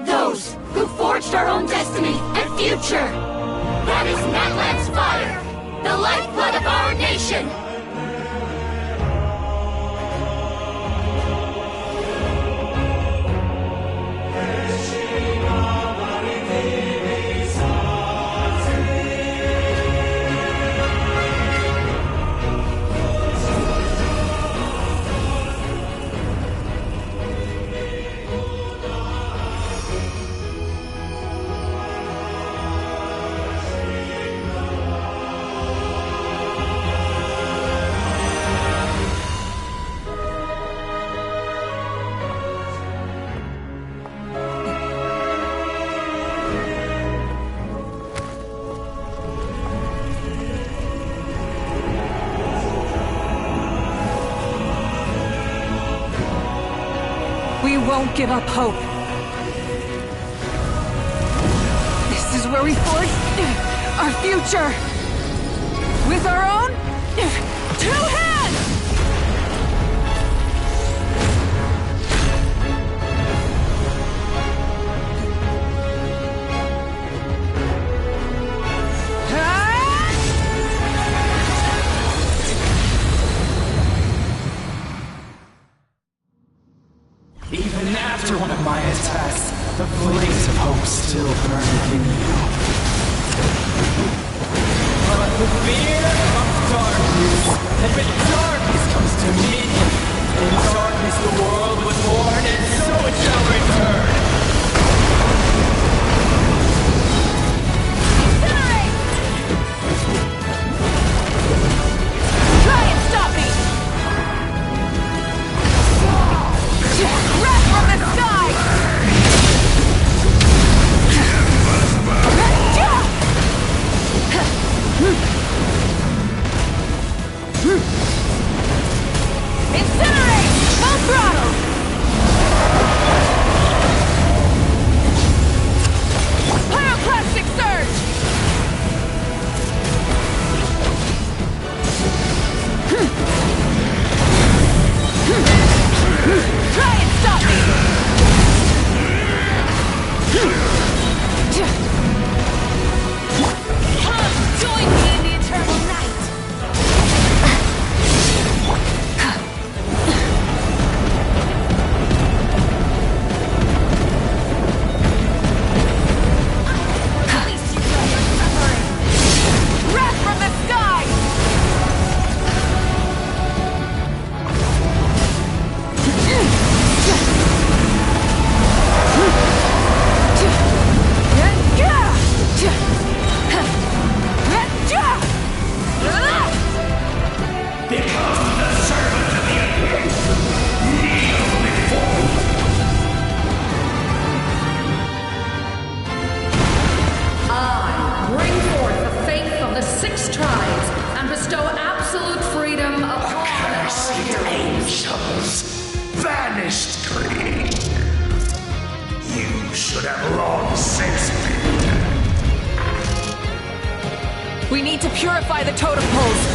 Those who forged our own destiny and future. That is Natlan's fire, the lifeblood of our nation! We won't give up hope. This is where we forge our future. With our own 2 hands! Even after one of my attacks, the blaze of hope still burned within you. purify the totem poles.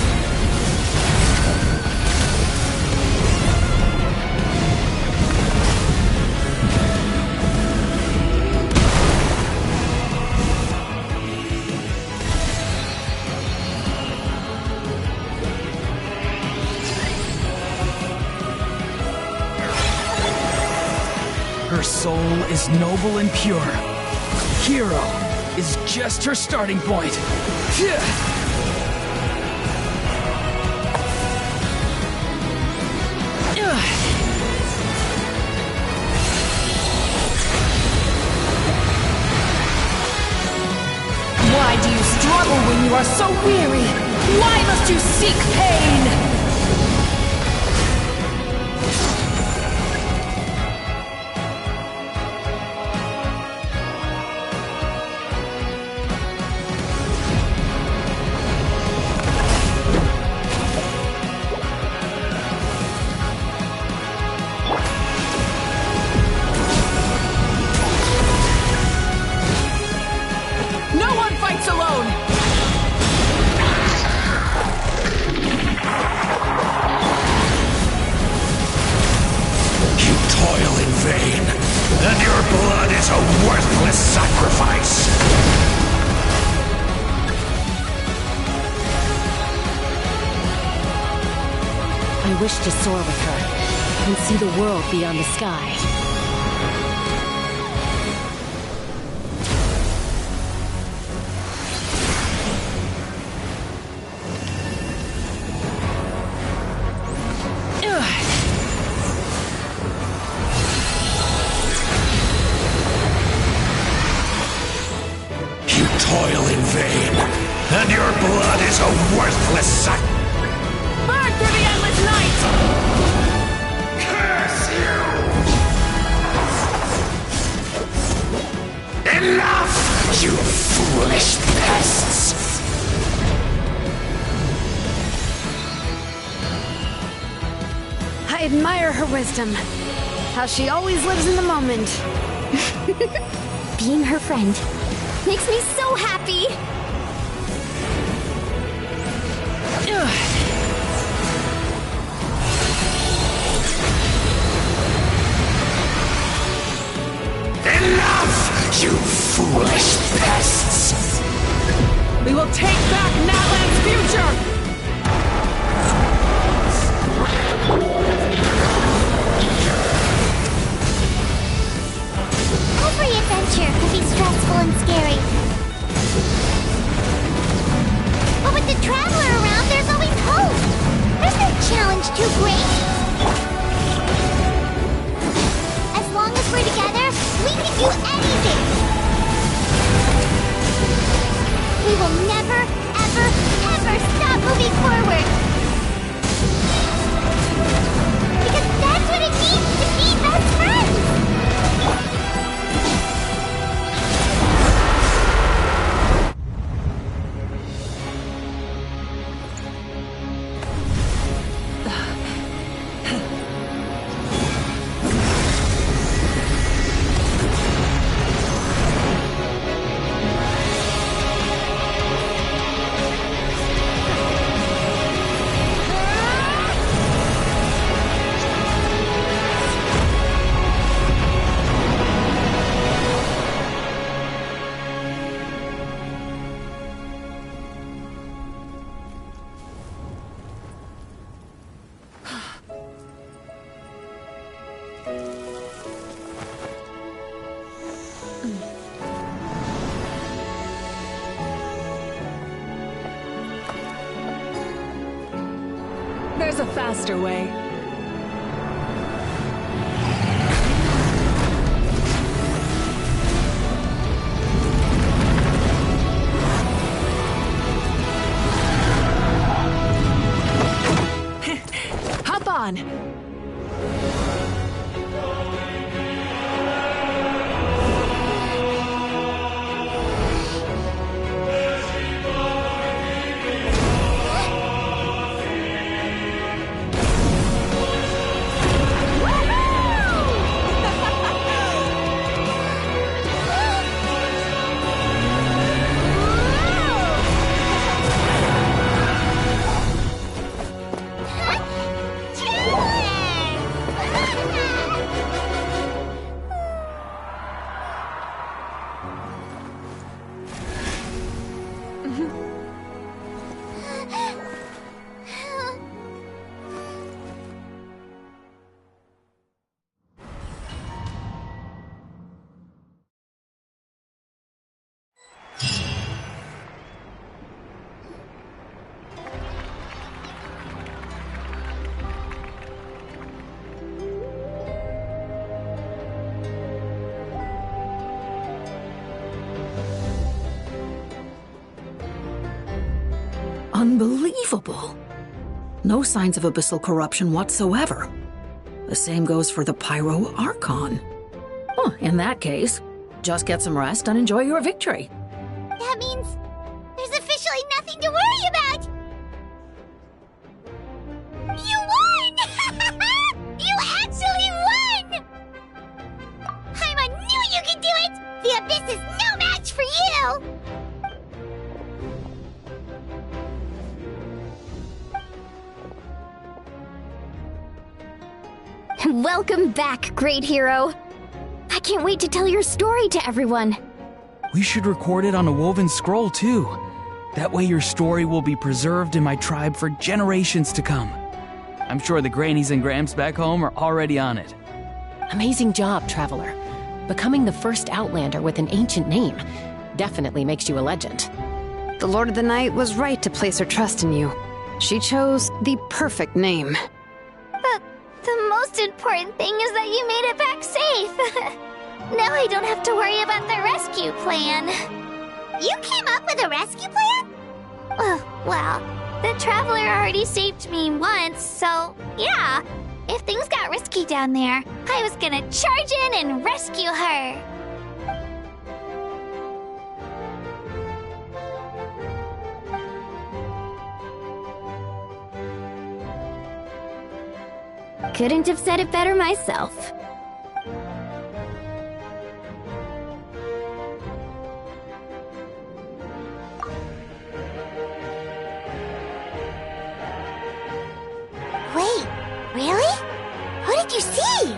Her soul is noble and pure. Hero is just her starting point. Why do you struggle when you are so weary? Why must you seek pain? I wish to soar with her and see the world beyond the sky. You toil in vain, and your blood is a worthless sacrifice. Burn through the endless night! Curse you! Enough, you foolish pests! I admire her wisdom. How she always lives in the moment. Being her friend makes me so happy! Enough, you foolish pests! We will take back Natlan's future! Every adventure can be stressful and scary. But with the Traveler around, there's always hope! There's no challenge too great! As long as we're together, we can do anything! We will never, ever, ever stop moving forward! Because that's what it means to be best friends! There's a faster way. Hop on! Unbelievable. No signs of abyssal corruption whatsoever. The same goes for the Pyro Archon. Well, in that case, just get some rest and enjoy your victory. That means there's officially nothing to worry about! You won! You actually won! Paimon knew you could do it! The Abyss is no match for you! Welcome back, great hero. I can't wait to tell your story to everyone. We should record it on a woven scroll, too. That way your story will be preserved in my tribe for generations to come. I'm sure the grannies and grams back home are already on it. Amazing job, Traveler. Becoming the first Outlander with an ancient name definitely makes you a legend. The Lord of the Night was right to place her trust in you. She chose the perfect name. But the most important thing is that you made it back safe. Now I don't have to worry about the rescue plan. You came up with a rescue plan? Well, the Traveler already saved me once, so yeah. If things got risky down there, I was gonna charge in and rescue her. Couldn't have said it better myself. Wait, really? Who did you see?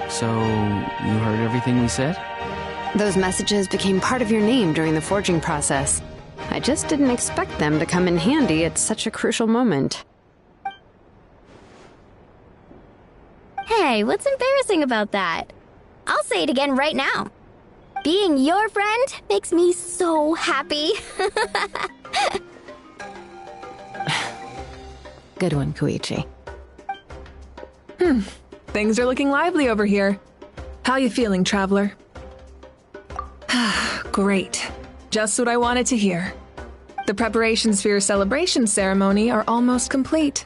So, you heard everything we said? Those messages became part of your name during the forging process. I just didn't expect them to come in handy at such a crucial moment. Hey, what's embarrassing about that? I'll say it again right now. Being your friend makes me so happy. Good one, Koichi. Things are looking lively over here. How you feeling, Traveler? Great. Just what I wanted to hear. The preparations for your celebration ceremony are almost complete.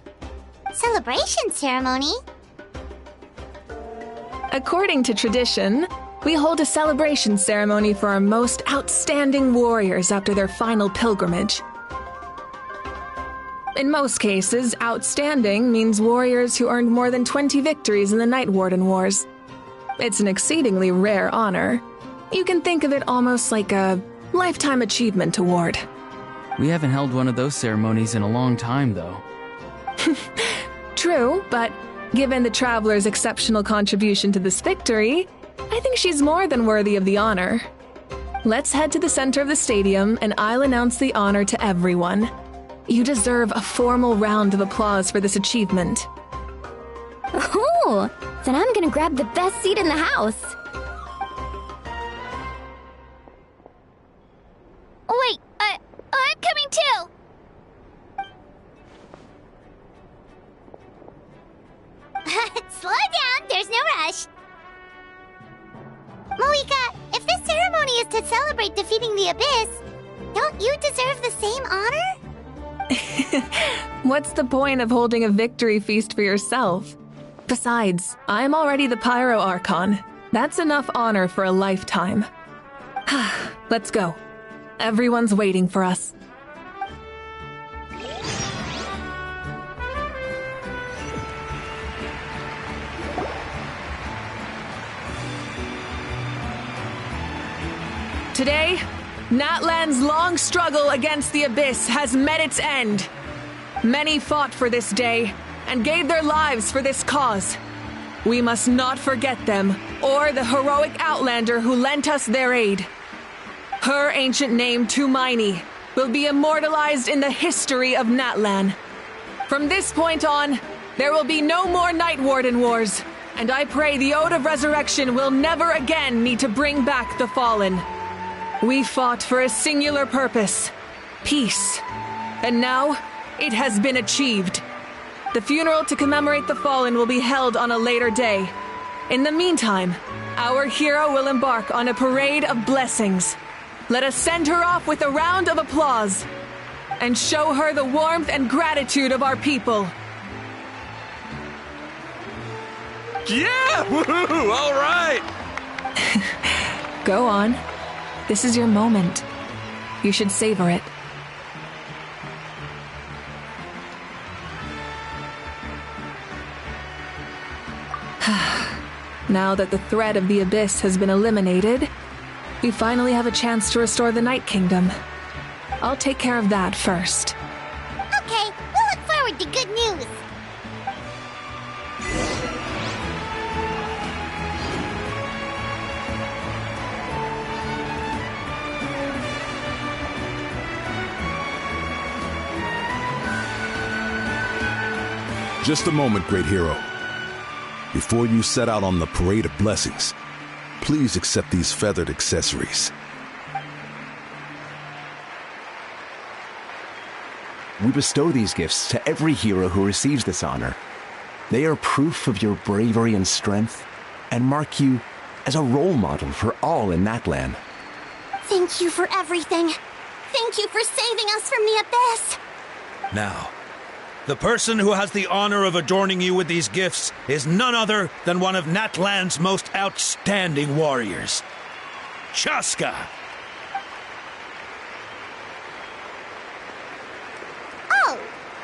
Celebration ceremony? According to tradition, we hold a celebration ceremony for our most outstanding warriors after their final pilgrimage. In most cases, outstanding means warriors who earned more than 20 victories in the Night Warden Wars. It's an exceedingly rare honor. You can think of it almost like a lifetime achievement award. We haven't held one of those ceremonies in a long time, though. True, but given the Traveler's exceptional contribution to this victory, I think she's more than worthy of the honor. Let's head to the center of the stadium and I'll announce the honor to everyone. You deserve a formal round of applause for this achievement. Oh, then I'm gonna grab the best seat in the house. Wait, I'm coming too! Slow down, there's no rush. Mavuika, if this ceremony is to celebrate defeating the Abyss, don't you deserve the same honor? What's the point of holding a victory feast for yourself? Besides, I'm already the Pyro Archon. That's enough honor for a lifetime. Let's go. Everyone's waiting for us. Today, Natlan's long struggle against the Abyss has met its end. Many fought for this day and gave their lives for this cause. We must not forget them or the heroic Outlander who lent us their aid. Her ancient name, Tumaini, will be immortalized in the history of Natlan. From this point on, there will be no more Night Warden Wars, and I pray the Ode of Resurrection will never again need to bring back the fallen. We fought for a singular purpose, peace. And now, It has been achieved. The funeral to commemorate the fallen will be held on a later day. In the meantime, our hero will embark on a parade of blessings. Let us send her off with a round of applause and show her the warmth and gratitude of our people. Yeah! Woohoo! All right! Go on. This is your moment. You should savor it. Now that the threat of the Abyss has been eliminated, we finally have a chance to restore the Night Kingdom. I'll take care of that first. Okay, we'll look forward to good news. Just a moment, great hero. Before you set out on the parade of blessings, please accept these feathered accessories. We bestow these gifts to every hero who receives this honor. They are proof of your bravery and strength, and mark you as a role model for all in Natlan. Thank you for everything. Thank you for saving us from the Abyss. Now, the person who has the honor of adorning you with these gifts is none other than one of Natlan's most outstanding warriors, Chaska. Oh,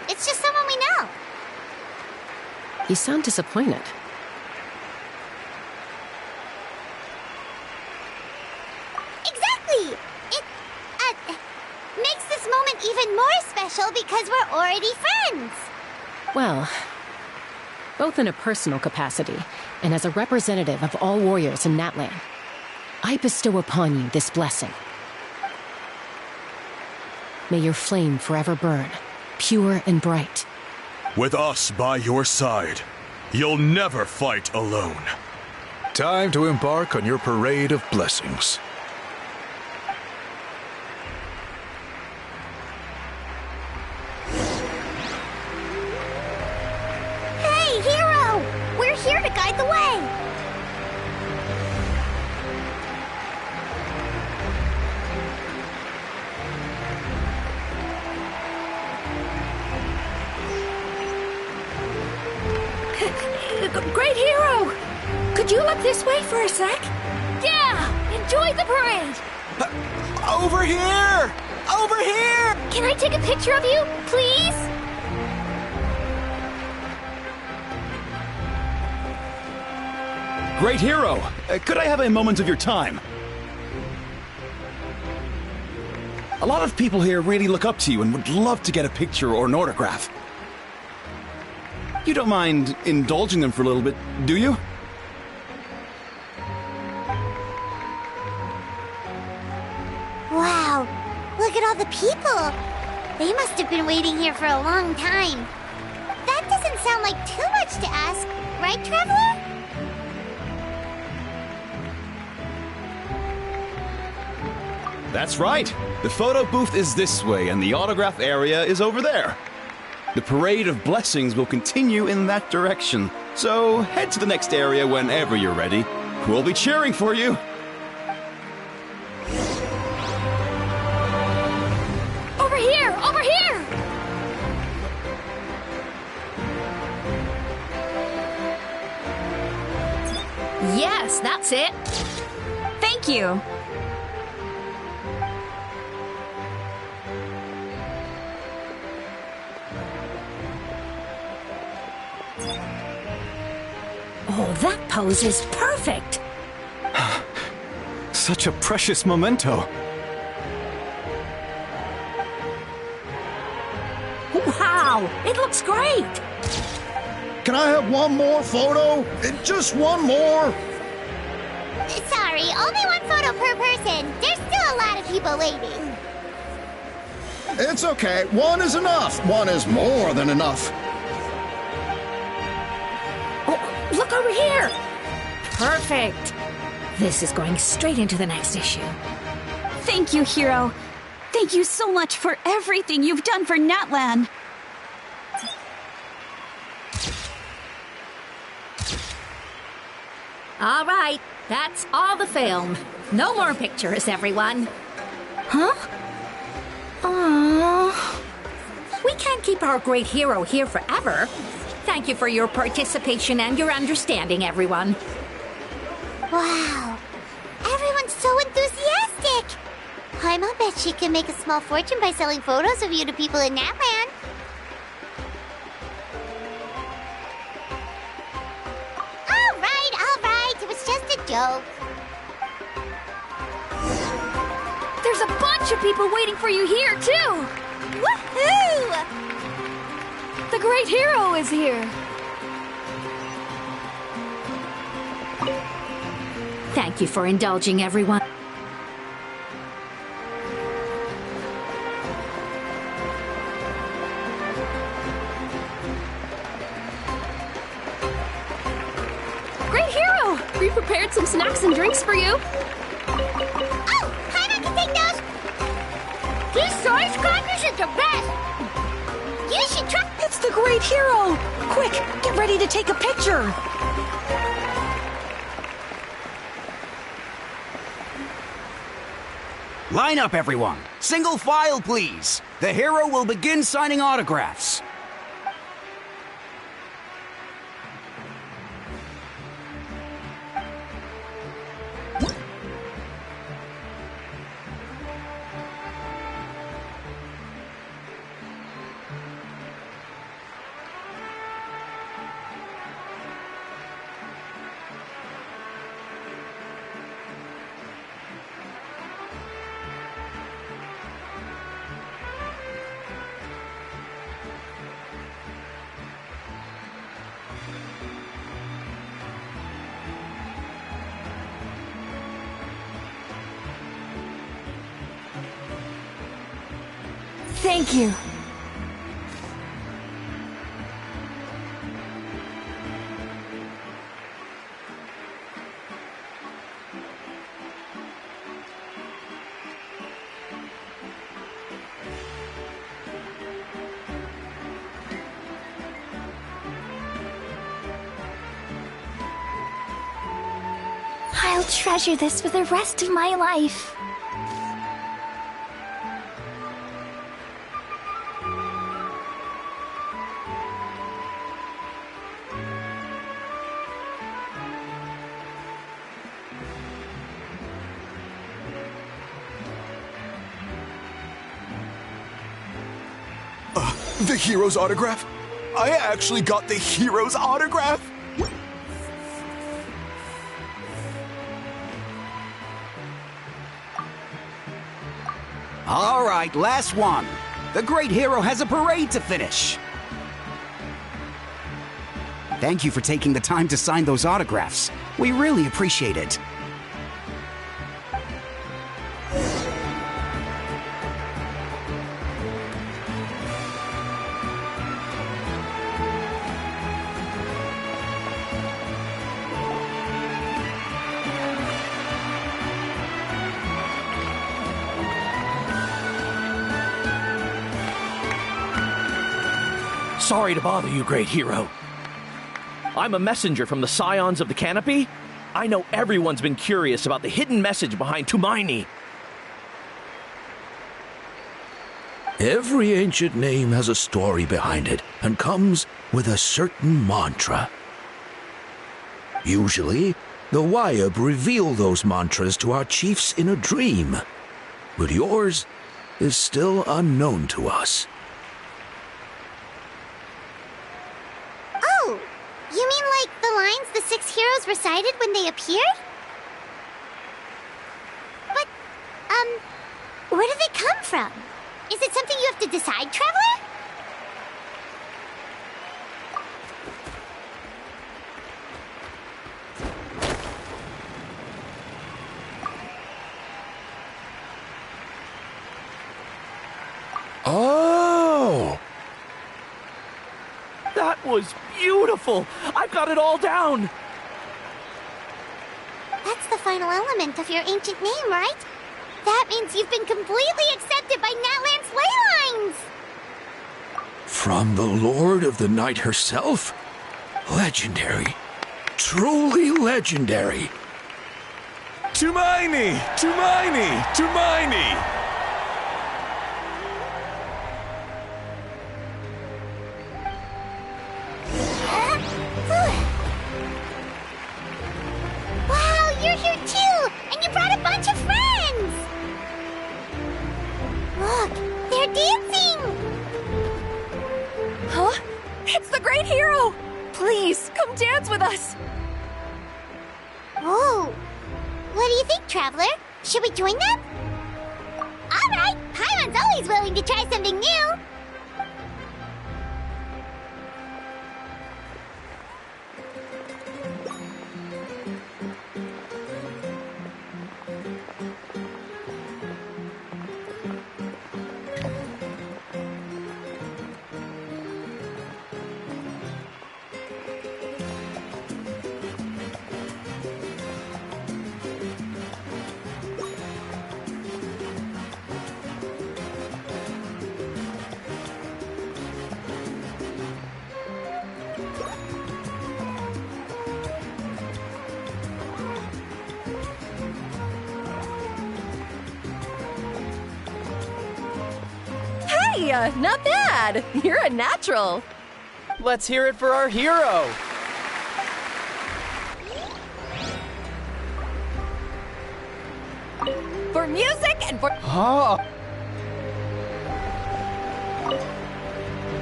it's just someone we know. You sound disappointed. Exactly! It makes this moment even more special because we're already friends. Well, both in a personal capacity and as a representative of all warriors in Natlan, I bestow upon you this blessing. May your flame forever burn, pure and bright. With us by your side, you'll never fight alone. Time to embark on your parade of blessings. Hey, hero! We're here to guide the way! Great hero! Could you look this way for a sec? Yeah! Enjoy the parade! Over here! Over here! Can I take a picture of you, please? Great hero! Could I have a moment of your time? A lot of people here really look up to you and would love to get a picture or an autograph. You don't mind indulging them for a little bit, do you? Wow, look at all the people. They must have been waiting here for a long time. That doesn't sound like too much to ask, right, Traveler? That's right. The photo booth is this way and the autograph area is over there. The parade of blessings will continue in that direction. So head to the next area whenever you're ready. We'll be cheering for you. Over here! Over here! Yes, that's it. Thank you. Oh, that pose is perfect. Such a precious memento. Wow, it looks great. Can I have one more photo? Just one more. Sorry, only one photo per person. There's still a lot of people waiting. It's okay. One is enough. One is more than enough. Oh, look over here. Perfect. This is going straight into the next issue. Thank you, hero. Thank you so much for everything you've done for Natlan. All right, that's all the film. No more pictures, everyone. Huh? Aww. We can't keep our great hero here forever. Thank you for your participation and your understanding, everyone. Wow. Everyone's so enthusiastic. Paimon bet she can make a small fortune by selling photos of you to people in Natland. All right. It was just a joke. There's a bunch of people waiting for you here, too! Woohoo! The great hero is here. Thank you for indulging, everyone. Great hero! We prepared some snacks and drinks for you. Oh, Paimon can take those. These source crackers are the best. You should try. It's the great hero! Quick, get ready to take a picture. Line up, everyone. Single file, please. The hero will begin signing autographs. Thank you. I'll treasure this for the rest of my life. The hero's autograph? I actually got the hero's autograph? All right, last one. The great hero has a parade to finish. Thank you for taking the time to sign those autographs. We really appreciate it. Sorry to bother you, great hero. I'm a messenger from the Scions of the Canopy. I know everyone's been curious about the hidden message behind Tumaini. Every ancient name has a story behind it and comes with a certain mantra. Usually, the Wayab reveal those mantras to our chiefs in a dream, but yours is still unknown to us. Oh, you mean like the lines the 6 heroes recited when they appeared? But, where do they come from? Is it something you have to decide, Traveler? Oh! That was beautiful! I've got it all down! That's the final element of your ancient name, right? That means you've been completely accepted by Natland's ley lines! From the Lord of the Night herself? Legendary. Truly legendary. Tumaini! Tumaini! Tumaini! Wow, you're here too! And you brought a bunch of friends! Look, they're dancing! Huh? It's the great hero! Please, come dance with us! Oh! What do you think, Traveler? Should we join them? Alright! Paimon's always willing to try something new! Hey, not bad! You're a natural! Let's hear it for our hero! For music and for... Oh!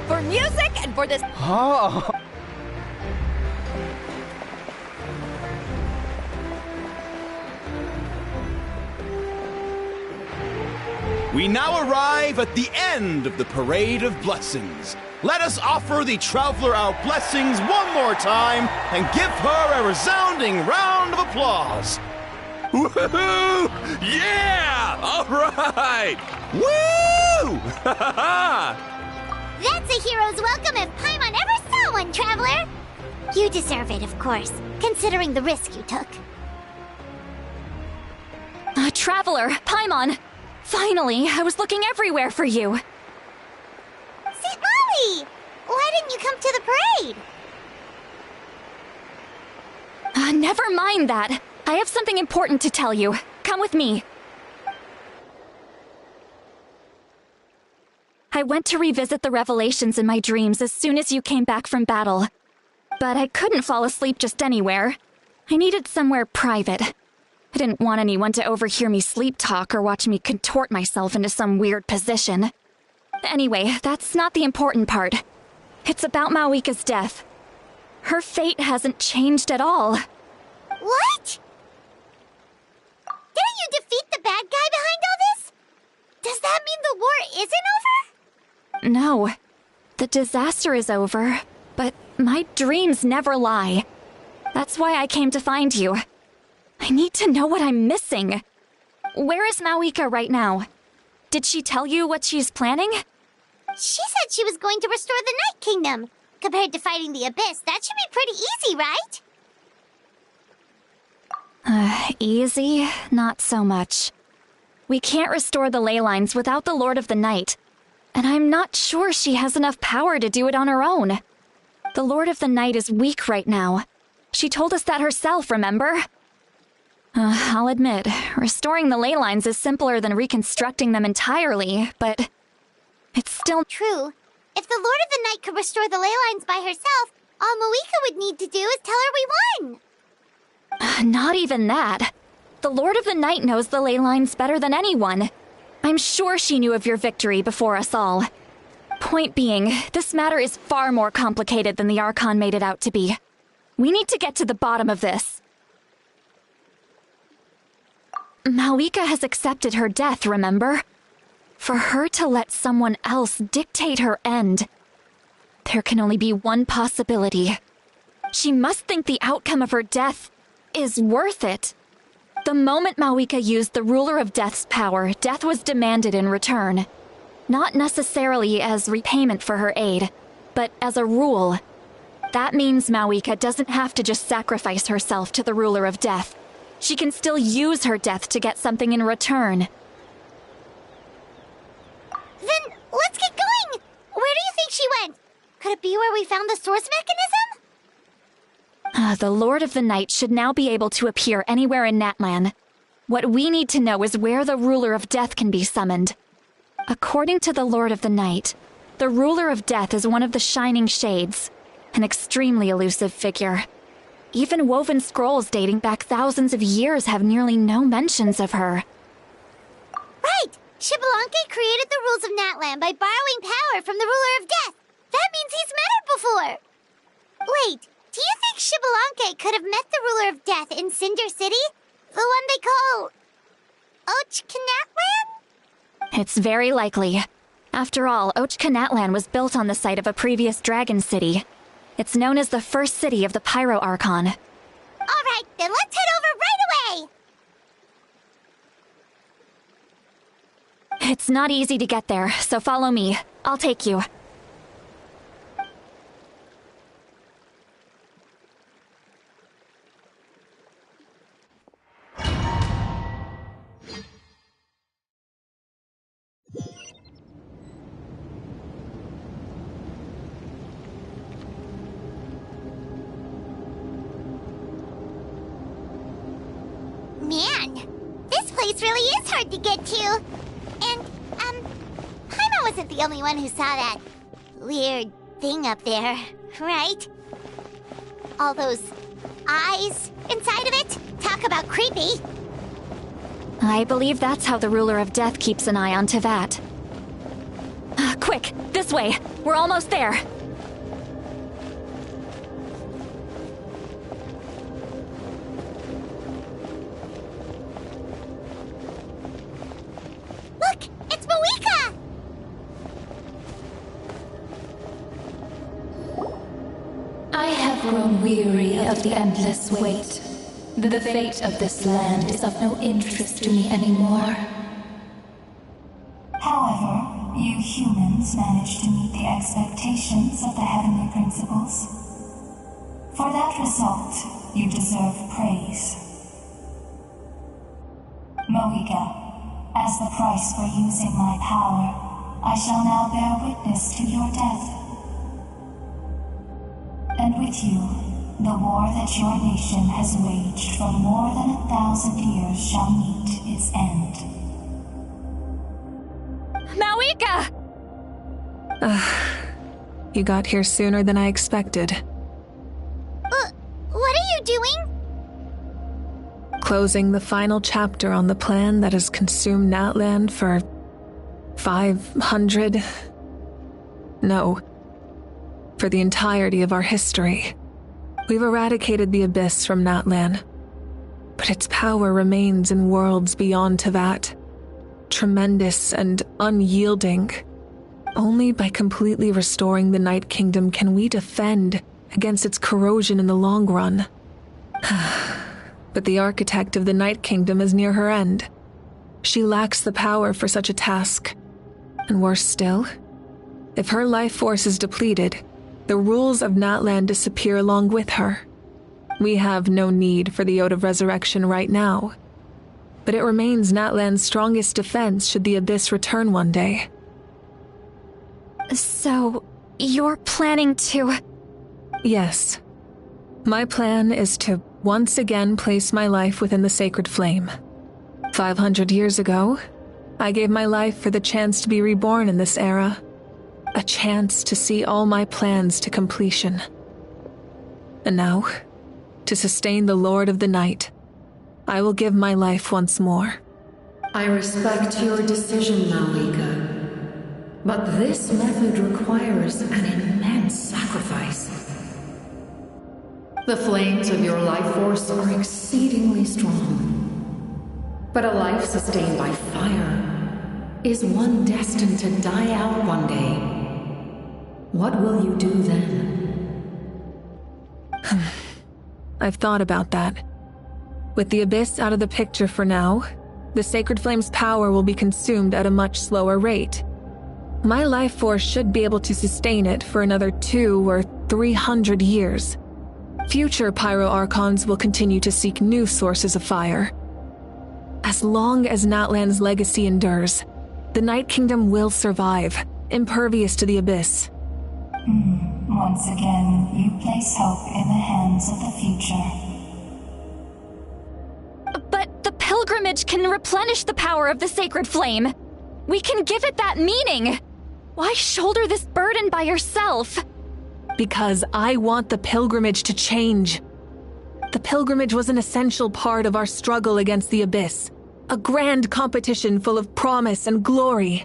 For music and for this... Oh! We now arrive at the end of the Parade of Blessings. Let us offer the traveler our blessings one more time and give her a resounding round of applause. Woohoo! Yeah! All right! Woo! That's a hero's welcome if Paimon ever saw one, Traveler! You deserve it, of course, considering the risk you took. Traveler, Paimon! Finally, I was looking everywhere for you. Citlali! Why didn't you come to the parade? Never mind that. I have something important to tell you. Come with me. I went to revisit the revelations in my dreams as soon as you came back from battle. But I couldn't fall asleep just anywhere. I needed somewhere private. I didn't want anyone to overhear me sleep talk or watch me contort myself into some weird position. Anyway, that's not the important part. It's about Mawika's death. Her fate hasn't changed at all. What? Didn't you defeat the bad guy behind all this? Does that mean the war isn't over? No. The disaster is over, but my dreams never lie. That's why I came to find you. I need to know what I'm missing. Where is Mawika right now? Did she tell you what she's planning? She said she was going to restore the Night Kingdom. Compared to fighting the Abyss, that should be pretty easy, right? Easy? Not so much. We can't restore the ley lines without the Lord of the Night. And I'm not sure she has enough power to do it on her own. The Lord of the Night is weak right now. She told us that herself, remember? I'll admit, restoring the ley lines is simpler than reconstructing them entirely, but it's still true. If the Lord of the Night could restore the ley lines by herself, all Mavuika would need to do is tell her we won. Not even that. The Lord of the Night knows the ley lines better than anyone. I'm sure she knew of your victory before us all. Point being, this matter is far more complicated than the Archon made it out to be. We need to get to the bottom of this. Mawika has accepted her death, remember? For her to let someone else dictate her end, there can only be one possibility. She must think the outcome of her death is worth it. The moment Mawika used the Ruler of Death's power, death was demanded in return. Not necessarily as repayment for her aid, but as a rule. That means Mawika doesn't have to just sacrifice herself to the Ruler of Death. She can still use her death to get something in return. Then let's get going! Where do you think she went? Could it be where we found the source The Lord of the Night should now be able to appear anywhere in Natlan. What we need to know is where the Ruler of Death can be summoned. According to the Lord of the Night, the Ruler of Death is one of the Shining Shades, an extremely elusive figure. Even woven scrolls dating back thousands of years have nearly no mentions of her. Right! Xbalanque created the rules of Natlan by borrowing power from the Ruler of Death. That means he's met her before. Wait, do you think Xbalanque could have met the Ruler of Death in Cinder City? The one they call... Natlan? It's very likely. After all, Natlan was built on the site of a previous dragon city. It's known as the first city of the Pyro Archon. All right, then let's head over right away! It's not easy to get there, so follow me. I'll take you. Man, this place really is hard to get to. And, Paimon wasn't the only one who saw that weird thing up there, right? All those eyes inside of it? Talk about creepy. I believe that's how the Ruler of Death keeps an eye on Teyvat. Quick, this way! We're almost there! Look! It's Mavuika! I have grown weary of the endless wait. The fate of this land is of no interest to me anymore. However, you humans managed to meet the expectations of the heavenly principles. For that result, you deserve praise. Mavuika, as the price for using my power, I shall now bear witness to your death. And with you, the war that your nation has waged for more than 1,000 years shall meet its end. Mavuika! You got here sooner than I expected. What are you doing? Closing the final chapter on the plan that has consumed Natlan for 500... No. For the entirety of our history. We've eradicated the Abyss from Natlan, but its power remains in worlds beyond Teyvat. Tremendous and unyielding. Only by completely restoring the Night Kingdom can we defend against its corrosion in the long run. But the architect of the Night Kingdom is near her end. She lacks the power for such a task. And worse still, if her life force is depleted, the rules of Natlan disappear along with her. We have no need for the Ode of Resurrection right now, but it remains Natlan's strongest defense should the Abyss return one day. So, you're planning to... Yes. My plan is to once again place my life within the sacred flame. 500 years ago, I gave my life for the chance to be reborn in this era. A chance to see all my plans to completion. And now, to sustain the Lord of the Night, I will give my life once more. I respect your decision, Mavuika, but this method requires an immense sacrifice. The flames of your life force are exceedingly strong, but a life sustained by fire is one destined to die out one day. What will you do then? I've thought about that. With the Abyss out of the picture for now, the Sacred Flame's power will be consumed at a much slower rate. My life force should be able to sustain it for another 200 or 300 years. Future Pyro Archons will continue to seek new sources of fire. As long as Natlan's legacy endures, the Night Kingdom will survive, impervious to the Abyss. One Once again, you place hope in the hands of the future. But the pilgrimage can replenish the power of the sacred flame. We can give it that meaning. Why shoulder this burden by yourself? Because I want the pilgrimage to change. The pilgrimage was an essential part of our struggle against the abyss, a grand competition full of promise and glory.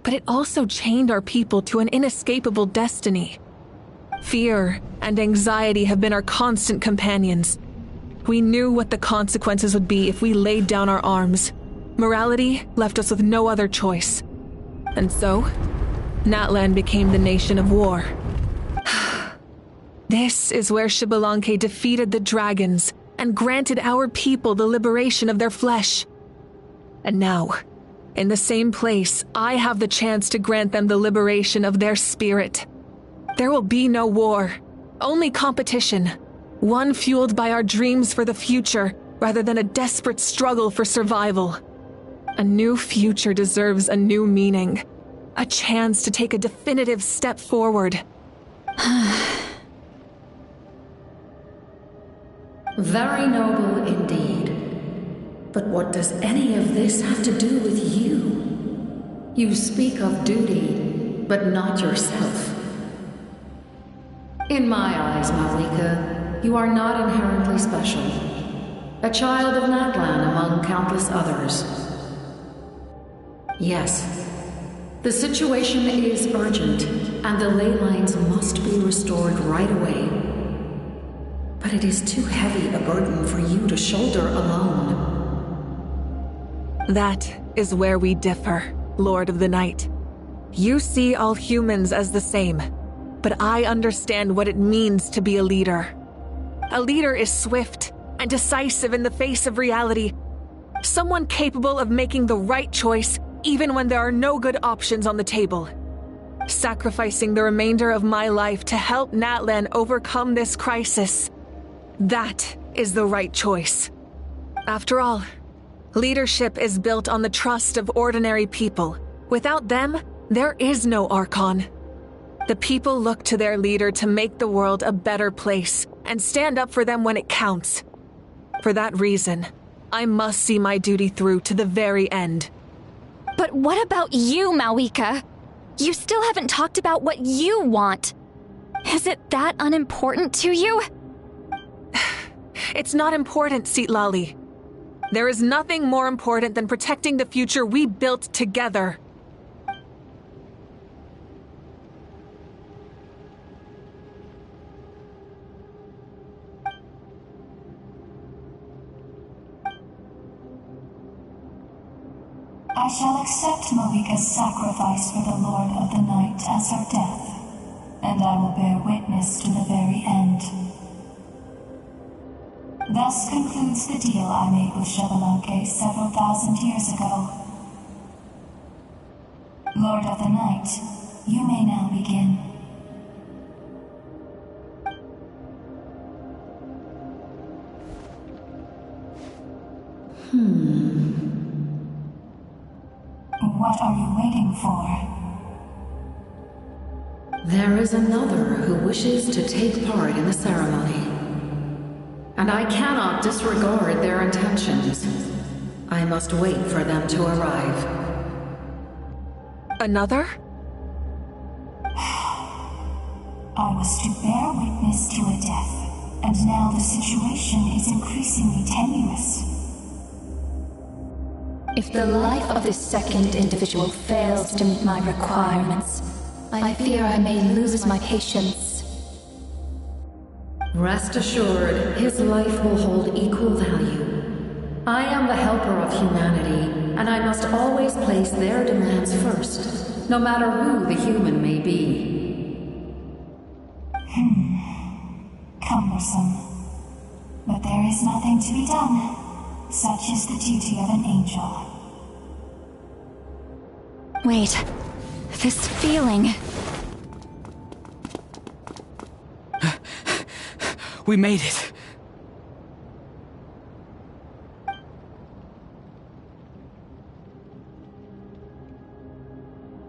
But it also chained our people to an inescapable destiny. Fear and anxiety have been our constant companions. We knew what the consequences would be if we laid down our arms. Morality left us with no other choice. And so, Natlan became the nation of war. This is where Xbalanque defeated the dragons and granted our people the liberation of their flesh. And now, in the same place, I have the chance to grant them the liberation of their spirit. There will be no war, only competition, one fueled by our dreams for the future rather than a desperate struggle for survival. A new future deserves a new meaning, a chance to take a definitive step forward. Very noble indeed. But what does any of this have to do with you? You speak of duty, but not yourself. In my eyes, Mavuika, you are not inherently special. A child of Natlan among countless others. Yes, the situation is urgent, and the ley lines must be restored right away. But it is too heavy a burden for you to shoulder alone. That is where we differ, Lord of the Night. You see all humans as the same, but I understand what it means to be a leader. A leader is swift and decisive in the face of reality. Someone capable of making the right choice even when there are no good options on the table. Sacrificing the remainder of my life to help Natlan overcome this crisis. That is the right choice. After all, leadership is built on the trust of ordinary people. Without them, there is no Archon. The people look to their leader to make the world a better place and stand up for them when it counts. For that reason, I must see my duty through to the very end. But what about you, Mavuika? You still haven't talked about what you want. Is it that unimportant to you? It's not important, Citlali. There is nothing more important than protecting the future we built together. I shall accept Mavuika's sacrifice for the Lord of the Night as her death, and I will bear witness to the very end. Thus concludes the deal I made with Xbalanque several thousand years ago. Lord of the Night, you may now begin. What are you waiting for? There is another who wishes to take part in the ceremony. And I cannot disregard their intentions. I must wait for them to arrive. Another? I was to bear witness to a death, and now the situation is increasingly tenuous. If the life of this second individual fails to meet my requirements, I fear I may lose my patience. Rest assured, his life will hold equal value. I am the helper of humanity, and I must always place their demands first, no matter who the human may be. Cumbersome. But there is nothing to be done. Such is the duty of an angel. Wait, this feeling... We made it.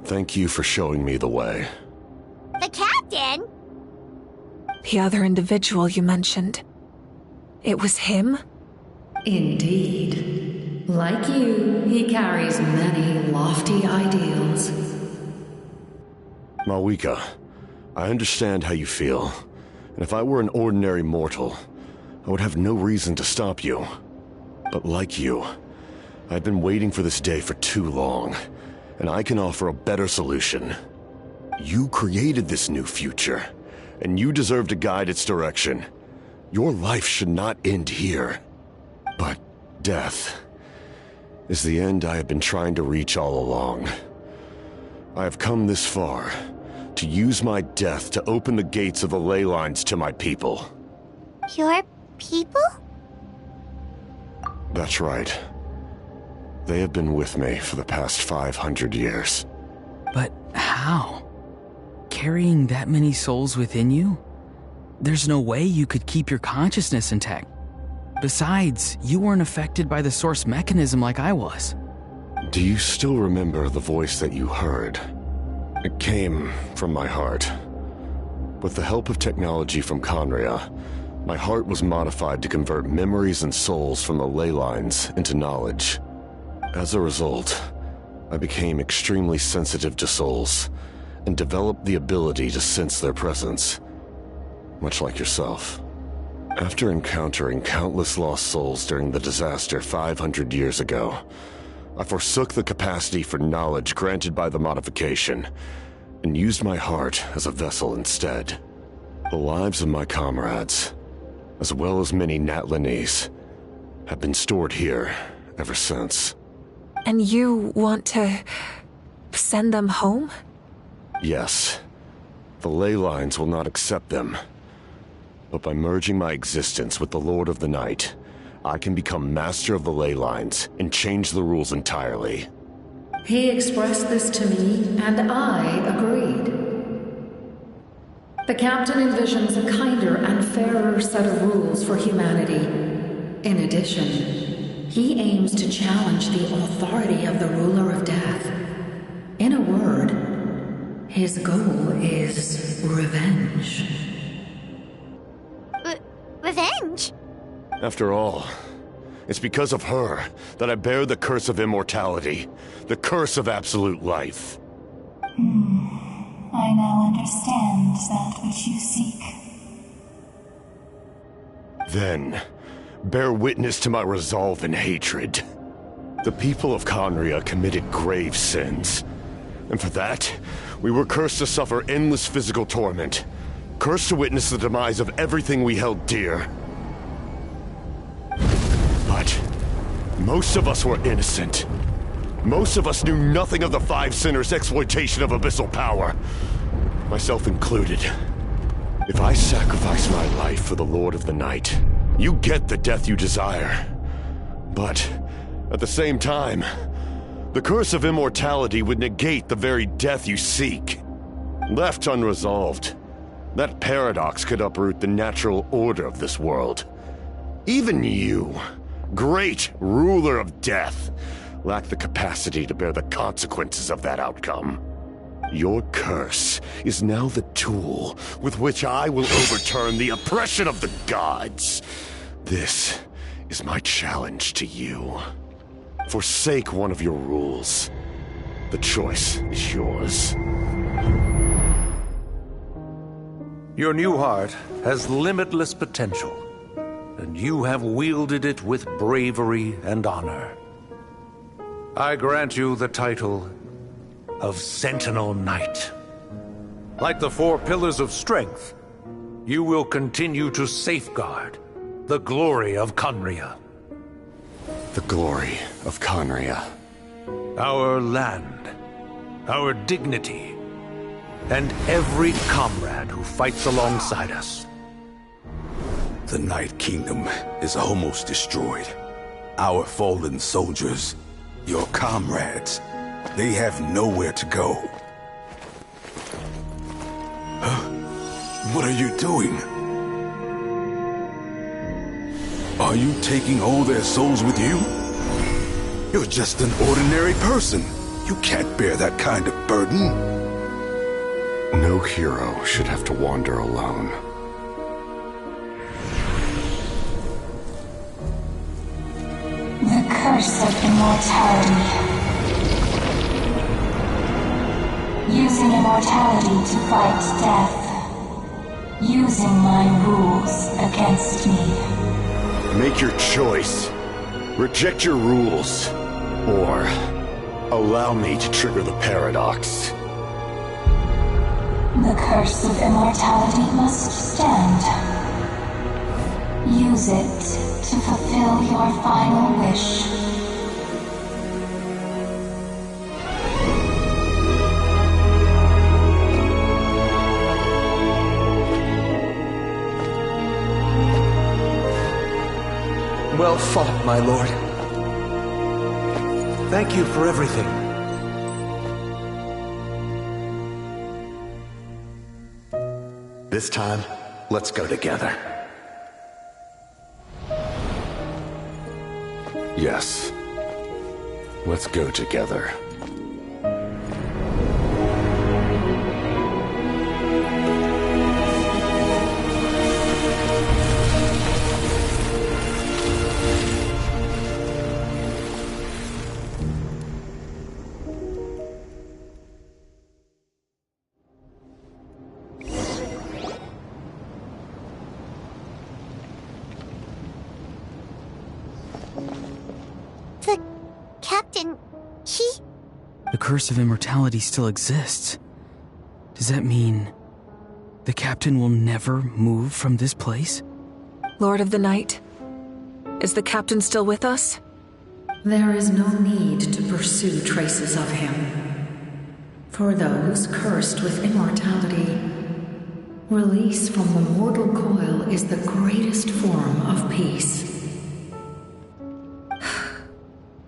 Thank you for showing me the way. The captain? The other individual you mentioned. It was him? Indeed. Like you, he carries many lofty ideals. Mavuika, I understand how you feel. And if I were an ordinary mortal, I would have no reason to stop you. But like you, I've been waiting for this day for too long, and I can offer a better solution. You created this new future, and you deserve to guide its direction. Your life should not end here. But death is the end I have been trying to reach all along. I have come this far to use my death to open the gates of the ley lines to my people. Your people? That's right. They have been with me for the past 500 years. But how? Carrying that many souls within you? There's no way you could keep your consciousness intact. Besides, you weren't affected by the source mechanism like I was. Do you still remember the voice that you heard? It came from my heart. With the help of technology from Conria, my heart was modified to convert memories and souls from the ley lines into knowledge. As a result, I became extremely sensitive to souls and developed the ability to sense their presence, much like yourself. After encountering countless lost souls during the disaster 500 years ago, I forsook the capacity for knowledge granted by the modification and used my heart as a vessel instead. The lives of my comrades, as well as many Natlanese, have been stored here ever since. And you want to send them home? Yes. The ley lines will not accept them. But by merging my existence with the Lord of the Night, I can become master of the ley lines and change the rules entirely. He expressed this to me, and I agreed. The captain envisions a kinder and fairer set of rules for humanity. In addition, he aims to challenge the authority of the ruler of death. In a word, his goal is revenge. Revenge? After all, it's because of her that I bear the curse of immortality, the curse of absolute life. I now understand that which you seek. Then, bear witness to my resolve and hatred. The people of Conria committed grave sins, and for that, we were cursed to suffer endless physical torment, cursed to witness the demise of everything we held dear. But most of us were innocent. Most of us knew nothing of the Five Sinners' exploitation of abyssal power, myself included. If I sacrifice my life for the Lord of the Night, you get the death you desire. But at the same time, the curse of immortality would negate the very death you seek. Left unresolved, that paradox could uproot the natural order of this world. Even you, great ruler of death, lack the capacity to bear the consequences of that outcome. Your curse is now the tool with which I will overturn the oppression of the gods. This is my challenge to you. Forsake one of your rules. The choice is yours. Your new heart has limitless potential, and you have wielded it with bravery and honor. I grant you the title of Sentinel Knight. Like the four pillars of strength, you will continue to safeguard the glory of Conria. The glory of Conria. Our land, our dignity, and every comrade who fights alongside us. The Night Kingdom is almost destroyed. Our fallen soldiers, your comrades, they have nowhere to go. Huh? What are you doing? Are you taking all their souls with you? You're just an ordinary person. You can't bear that kind of burden. No hero should have to wander alone. immortality. Using immortality to fight death. Using my rules against me. Make your choice. Reject your rules. Or allow me to trigger the paradox. The curse of immortality must stand. Use it to fulfill your final wish. Well fought, my lord. Thank you for everything. This time, let's go together. Yes. Let's go together. The curse of immortality still exists. Does that mean the captain will never move from this place? Lord of the Night, is the captain still with us? There is no need to pursue traces of him. For those cursed with immortality, release from the mortal coil is the greatest form of peace.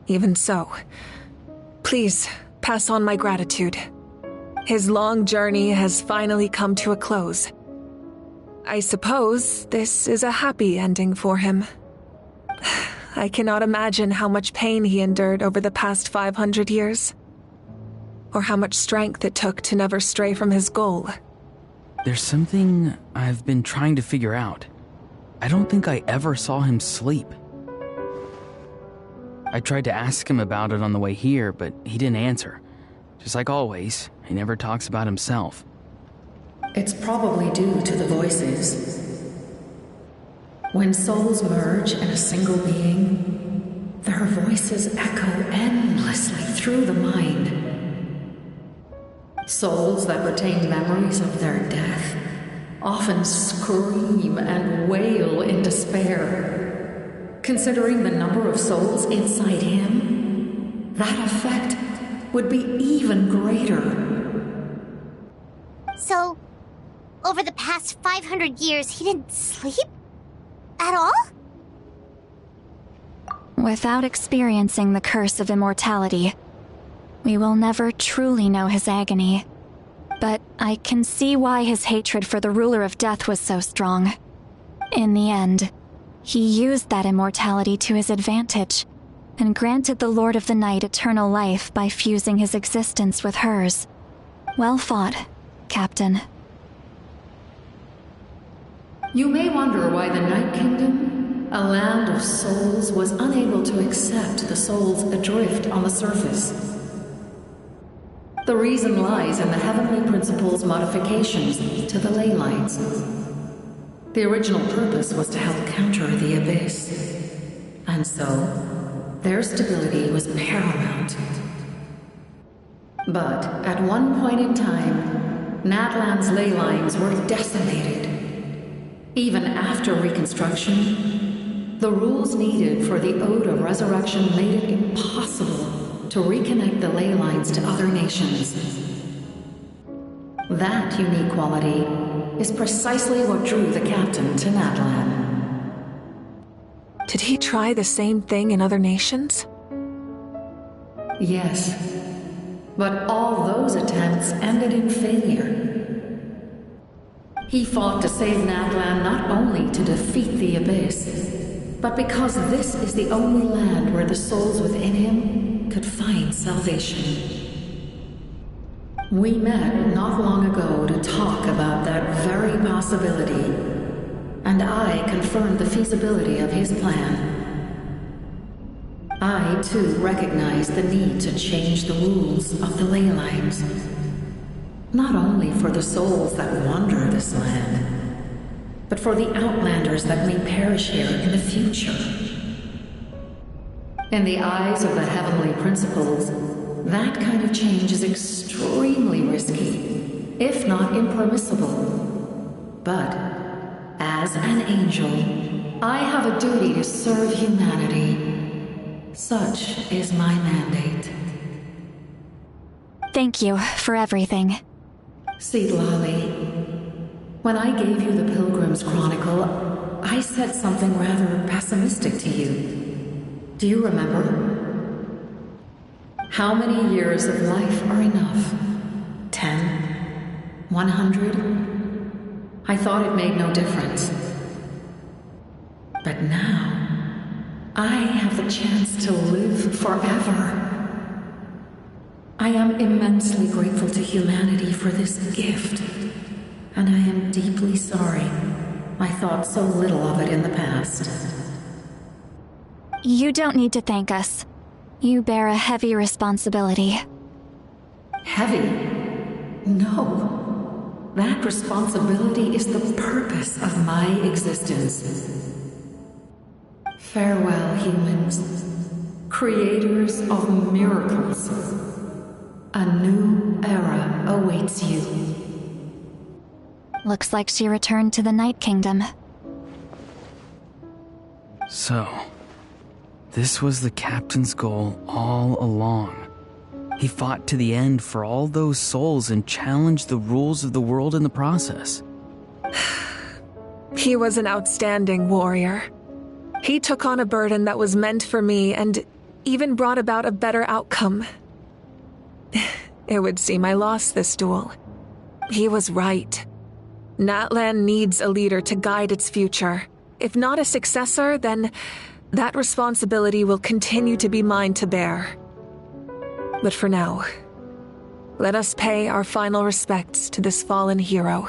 Even so, please pass on my gratitude. His long journey has finally come to a close. I suppose this is a happy ending for him. I cannot imagine how much pain he endured over the past 500 years, or how much strength it took to never stray from his goal. There's something I've been trying to figure out. I don't think I ever saw him sleep. I tried to ask him about it on the way here, but he didn't answer. Just like always, he never talks about himself. It's probably due to the voices. When souls merge in a single being, their voices echo endlessly through the mind. Souls that retain memories of their death often scream and wail in despair. Considering the number of souls inside him, that effect would be even greater. So, over the past 500 years, he didn't sleep? At all? Without experiencing the curse of immortality, we will never truly know his agony. But I can see why his hatred for the ruler of death was so strong. In the end, he used that immortality to his advantage, and granted the Lord of the Night eternal life by fusing his existence with hers. Well fought, Captain. You may wonder why the Night Kingdom, a land of souls, was unable to accept the souls adrift on the surface. The reason lies in the heavenly principle's modifications to the ley lines. The original purpose was to help counter the abyss, and so their stability was paramount. But at one point in time, Natlan's ley lines were decimated. Even after reconstruction, the rules needed for the Ode of Resurrection made it impossible to reconnect the ley lines to other nations. That unique quality is precisely what drew the captain to Natlan. Did he try the same thing in other nations? Yes, but all those attempts ended in failure. He fought to save Natlan not only to defeat the Abyss, but because this is the only land where the souls within him could find salvation. We met not long ago to talk about that very possibility, and I confirmed the feasibility of his plan. I, too, recognize the need to change the rules of the ley lines. Not only for the souls that wander this land, but for the outlanders that may perish here in the future. In the eyes of the heavenly principles, that kind of change is extremely risky, if not impermissible. But, as an angel, I have a duty to serve humanity. Such is my mandate. Thank you for everything. Citlali, when I gave you the Pilgrim's Chronicle, I said something rather pessimistic to you. Do you remember? How many years of life are enough? 10? 100? I thought it made no difference. But now, I have the chance to live forever. I am immensely grateful to humanity for this gift, and I am deeply sorry I thought so little of it in the past. You don't need to thank us. You bear a heavy responsibility. Heavy? No. That responsibility is the purpose of my existence. Farewell, humans. Creators of miracles. A new era awaits you. Looks like she returned to the Night Kingdom. So, this was the captain's goal all along. He fought to the end for all those souls and challenged the rules of the world in the process. He was an outstanding warrior. He took on a burden that was meant for me and even brought about a better outcome. It would seem I lost this duel. He was right. Natlan needs a leader to guide its future. If not a successor, then that responsibility will continue to be mine to bear. But for now, let us pay our final respects to this fallen hero.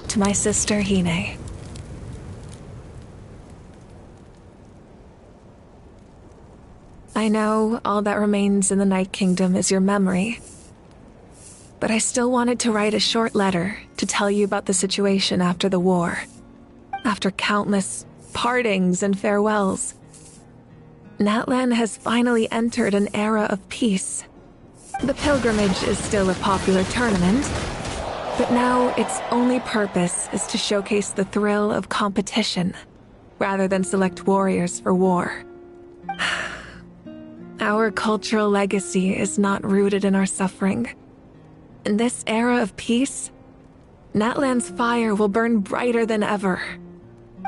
To my sister, Hine. I know all that remains in the Night Kingdom is your memory, but I still wanted to write a short letter to tell you about the situation after the war. After countless partings and farewells, Natlan has finally entered an era of peace. The pilgrimage is still a popular tournament, but now its only purpose is to showcase the thrill of competition, rather than select warriors for war. Our cultural legacy is not rooted in our suffering. In this era of peace, Natlan's fire will burn brighter than ever.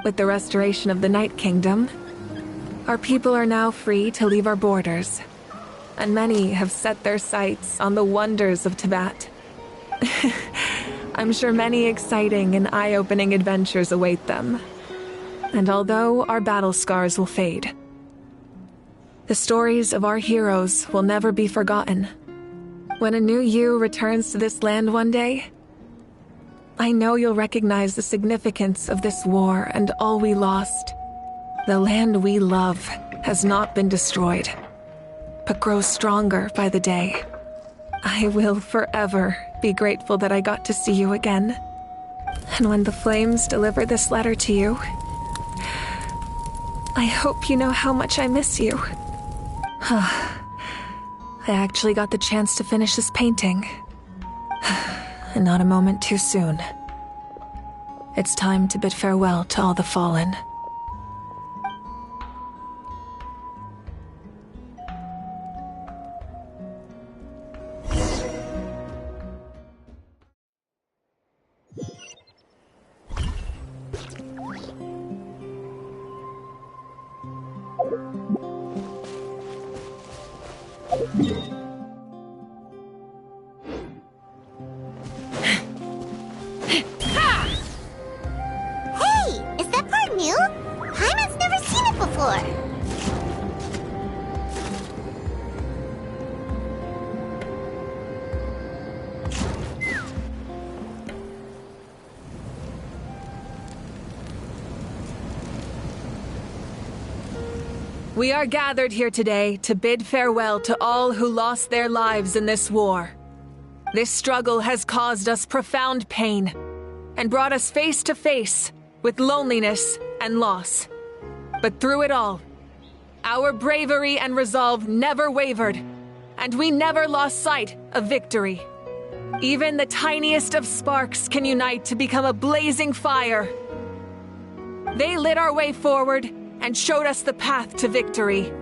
With the restoration of the Night Kingdom, our people are now free to leave our borders, and many have set their sights on the wonders of Tibet. I'm sure many exciting and eye-opening adventures await them. And although our battle scars will fade, the stories of our heroes will never be forgotten. When a new you returns to this land one day, I know you'll recognize the significance of this war and all we lost. The land we love has not been destroyed, but grows stronger by the day. I will forever be grateful that I got to see you again. And when the flames deliver this letter to you, I hope you know how much I miss you. I actually got the chance to finish this painting. And not a moment too soon. It's time to bid farewell to all the fallen. We are gathered here today to bid farewell to all who lost their lives in this war. This struggle has caused us profound pain and brought us face to face with loneliness and loss. But through it all, our bravery and resolve never wavered, and we never lost sight of victory. Even the tiniest of sparks can unite to become a blazing fire. They lit our way forward and showed us the path to victory.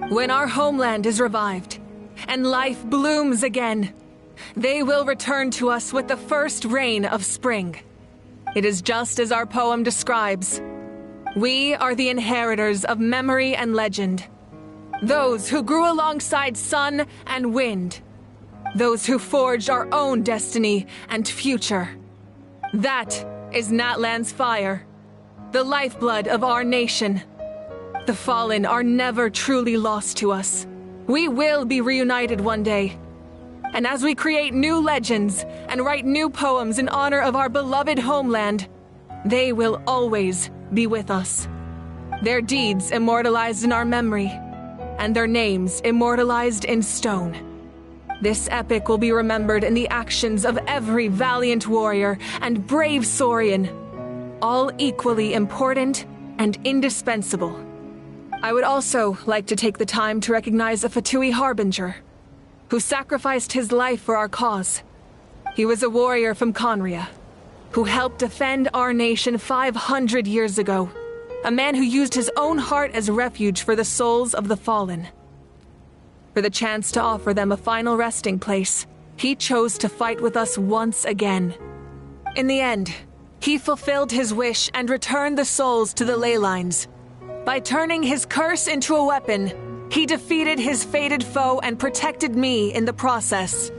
When our homeland is revived and life blooms again, they will return to us with the first rain of spring. It is just as our poem describes. We are the inheritors of memory and legend. Those who grew alongside sun and wind. Those who forged our own destiny and future. That is Natlan's fire, the lifeblood of our nation. The fallen are never truly lost to us. We will be reunited one day. And as we create new legends and write new poems in honor of our beloved homeland, they will always be with us. Their deeds immortalized in our memory, and their names immortalized in stone. This epic will be remembered in the actions of every valiant warrior and brave Saurian, all equally important and indispensable. I would also like to take the time to recognize a Fatui Harbinger, who sacrificed his life for our cause. He was a warrior from Conria, who helped defend our nation 500 years ago, a man who used his own heart as refuge for the souls of the fallen. For the chance to offer them a final resting place, he chose to fight with us once again. In the end, he fulfilled his wish and returned the souls to the ley lines. By turning his curse into a weapon, he defeated his fated foe and protected me in the process.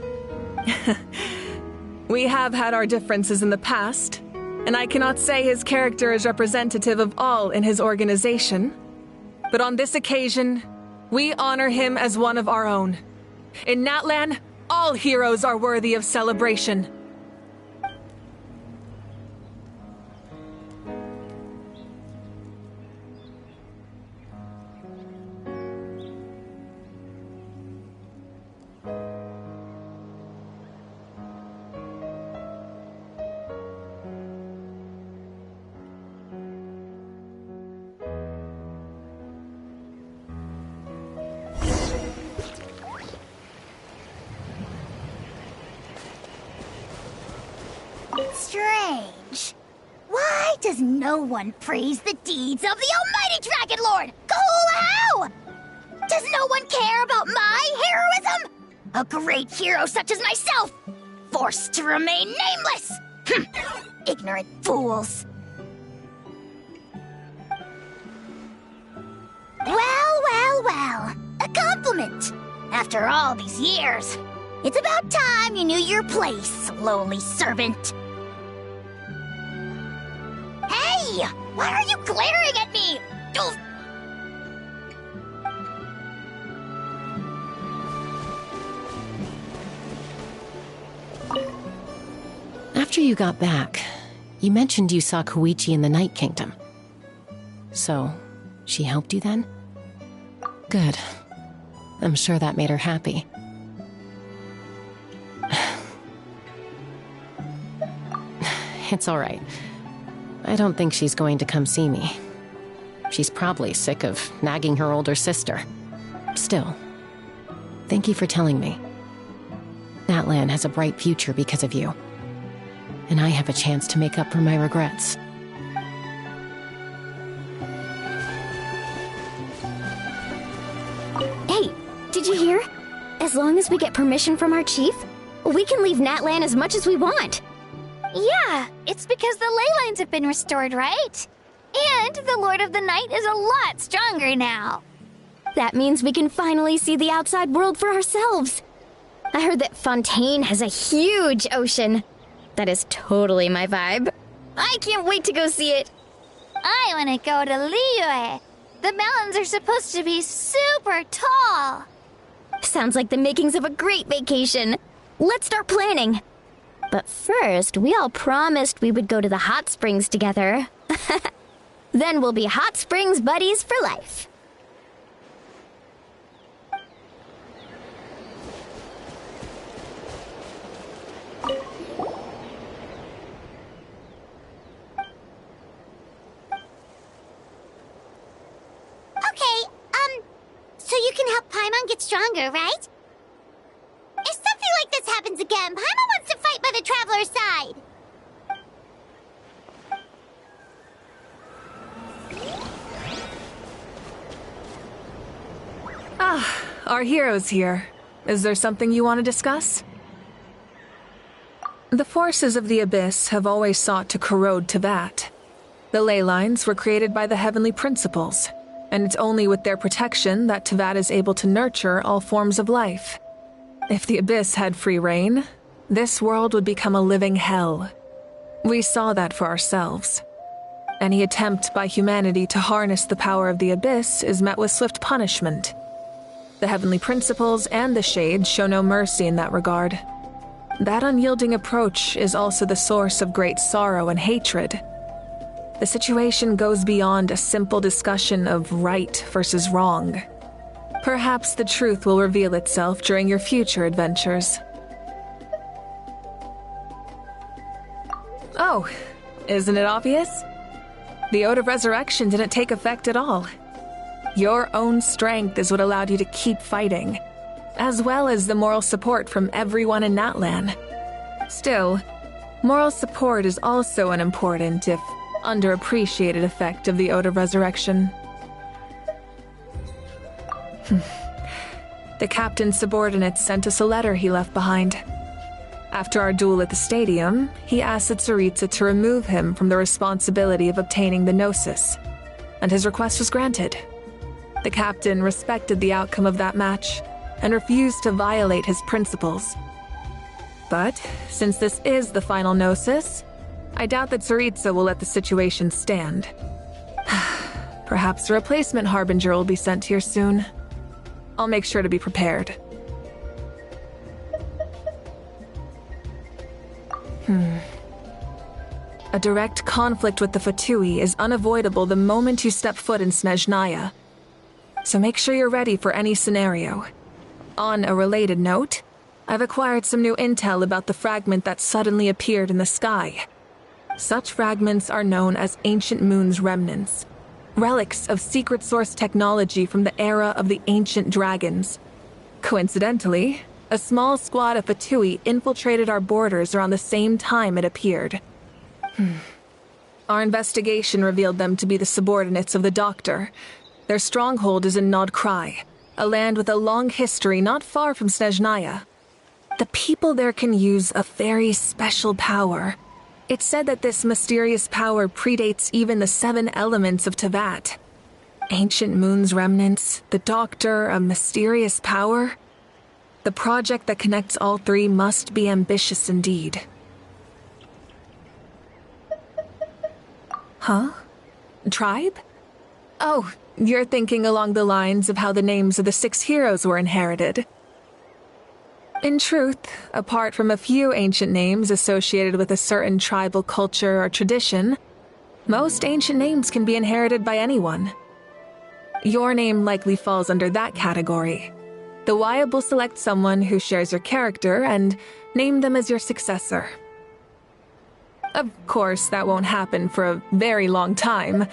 We have had our differences in the past, and I cannot say his character is representative of all in his organization. But on this occasion, we honor him as one of our own. In Natlan, all heroes are worthy of celebration. Strange. Why does no one praise the deeds of the almighty Dragon Lord, Kahula? Does no one care about my heroism? A great hero such as myself, forced to remain nameless. Ignorant fools. Well, a compliment. After all these years, it's about time you knew your place, lowly servant. Hey! Why are you glaring at me? After you got back, you mentioned you saw Koichi in the Night Kingdom. So, she helped you then? Good. I'm sure that made her happy. It's all right. I don't think she's going to come see me. She's probably sick of nagging her older sister. Still, thank you for telling me. Natlan has a bright future because of you. And I have a chance to make up for my regrets. Hey, did you hear? As long as we get permission from our chief, we can leave Natlan as much as we want. Yeah, it's because the ley lines have been restored, right? And the Lord of the Night is a lot stronger now. That means we can finally see the outside world for ourselves. I heard that Fontaine has a huge ocean. That is totally my vibe. I can't wait to go see it. I want to go to Liyue. The mountains are supposed to be super tall. Sounds like the makings of a great vacation. Let's start planning. But first, we all promised we would go to the hot springs together. Then we'll be hot springs buddies for life. stronger, right? If something like this happens again, Paimon wants to fight by the Traveler's side. Ah, our hero's here. Is there something you want to discuss? The forces of the Abyss have always sought to corrode Teyvat. The ley lines were created by the Heavenly Principles, and it's only with their protection that Teyvat is able to nurture all forms of life. If the Abyss had free reign, this world would become a living hell. We saw that for ourselves. Any attempt by humanity to harness the power of the Abyss is met with swift punishment. The Heavenly Principles and the Shades show no mercy in that regard. That unyielding approach is also the source of great sorrow and hatred. The situation goes beyond a simple discussion of right versus wrong. Perhaps the truth will reveal itself during your future adventures. Oh, isn't it obvious? The Ode of Resurrection didn't take effect at all. Your own strength is what allowed you to keep fighting, as well as the moral support from everyone in Natlan. Still, moral support is also an important, if underappreciated, effect of the Ode of Resurrection. The captain's subordinates sent us a letter he left behind. After our duel at the stadium, he asked Tsaritsa to remove him from the responsibility of obtaining the Gnosis, and his request was granted. The captain respected the outcome of that match and refused to violate his principles. But since this is the final Gnosis, I doubt that Tsaritsa will let the situation stand. Perhaps a replacement Harbinger will be sent here soon. I'll make sure to be prepared. A direct conflict with the Fatui is unavoidable the moment you step foot in Snezhnaya. So make sure you're ready for any scenario. On a related note, I've acquired some new intel about the fragment that suddenly appeared in the sky. Such fragments are known as Ancient Moon's remnants, relics of secret source technology from the era of the ancient dragons. Coincidentally, a small squad of Fatui infiltrated our borders around the same time it appeared. Our investigation revealed them to be the subordinates of the Doctor. Their stronghold is in Nod Krai, a land with a long history not far from Snezhnaya. The people there can use a very special power. It's said that this mysterious power predates even the 7 elements of Teyvat. Ancient Moon's remnants, the Doctor, a mysterious power. The project that connects all 3 must be ambitious indeed. Huh? Tribe? Oh, you're thinking along the lines of how the names of the 6 heroes were inherited. In truth, apart from a few ancient names associated with a certain tribal culture or tradition, most ancient names can be inherited by anyone. Your name likely falls under that category. The Wyab will select someone who shares your character and name them as your successor. Of course, that won't happen for a very long time.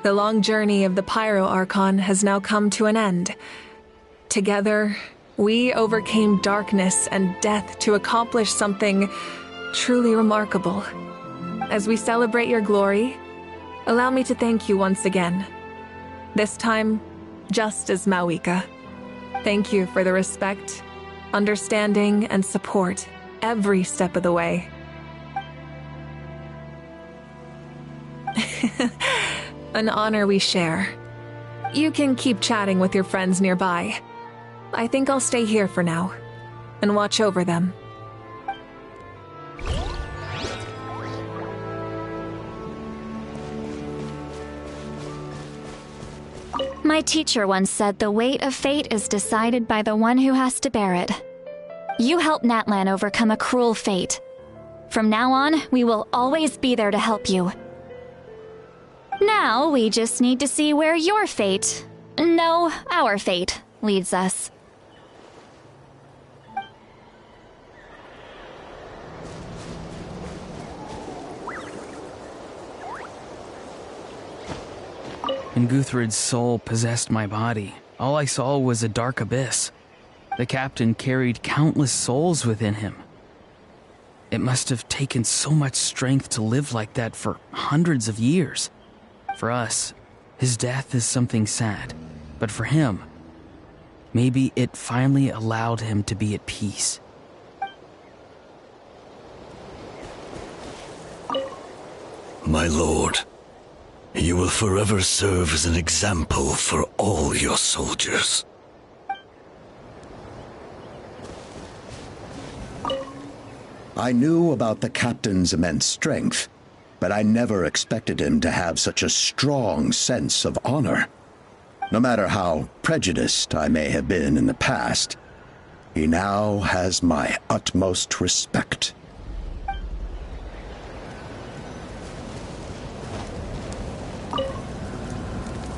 The long journey of the Pyro Archon has now come to an end. Together, we overcame darkness and death to accomplish something truly remarkable. As we celebrate your glory, allow me to thank you once again. This time, just as Mavuika. Thank you for the respect, understanding, and support every step of the way. An honor we share. You can keep chatting with your friends nearby. I think I'll stay here for now and watch over them. My teacher once said the weight of fate is decided by the one who has to bear it. You helped Natlan overcome a cruel fate. From now on, we will always be there to help you. Now, we just need to see where your fate, no, our fate, leads us. When Guthred's soul possessed my body, all I saw was a dark abyss. The captain carried countless souls within him. It must have taken so much strength to live like that for hundreds of years. For us, his death is something sad, but for him, maybe it finally allowed him to be at peace. My lord, you will forever serve as an example for all your soldiers. I knew about the captain's immense strength, but I never expected him to have such a strong sense of honor. No matter how prejudiced I may have been in the past, he now has my utmost respect.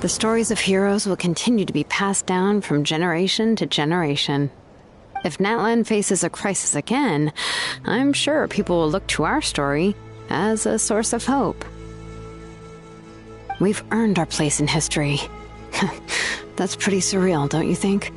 The stories of heroes will continue to be passed down from generation to generation. If Natlan faces a crisis again, I'm sure people will look to our story as a source of hope. We've earned our place in history. That's pretty surreal, don't you think?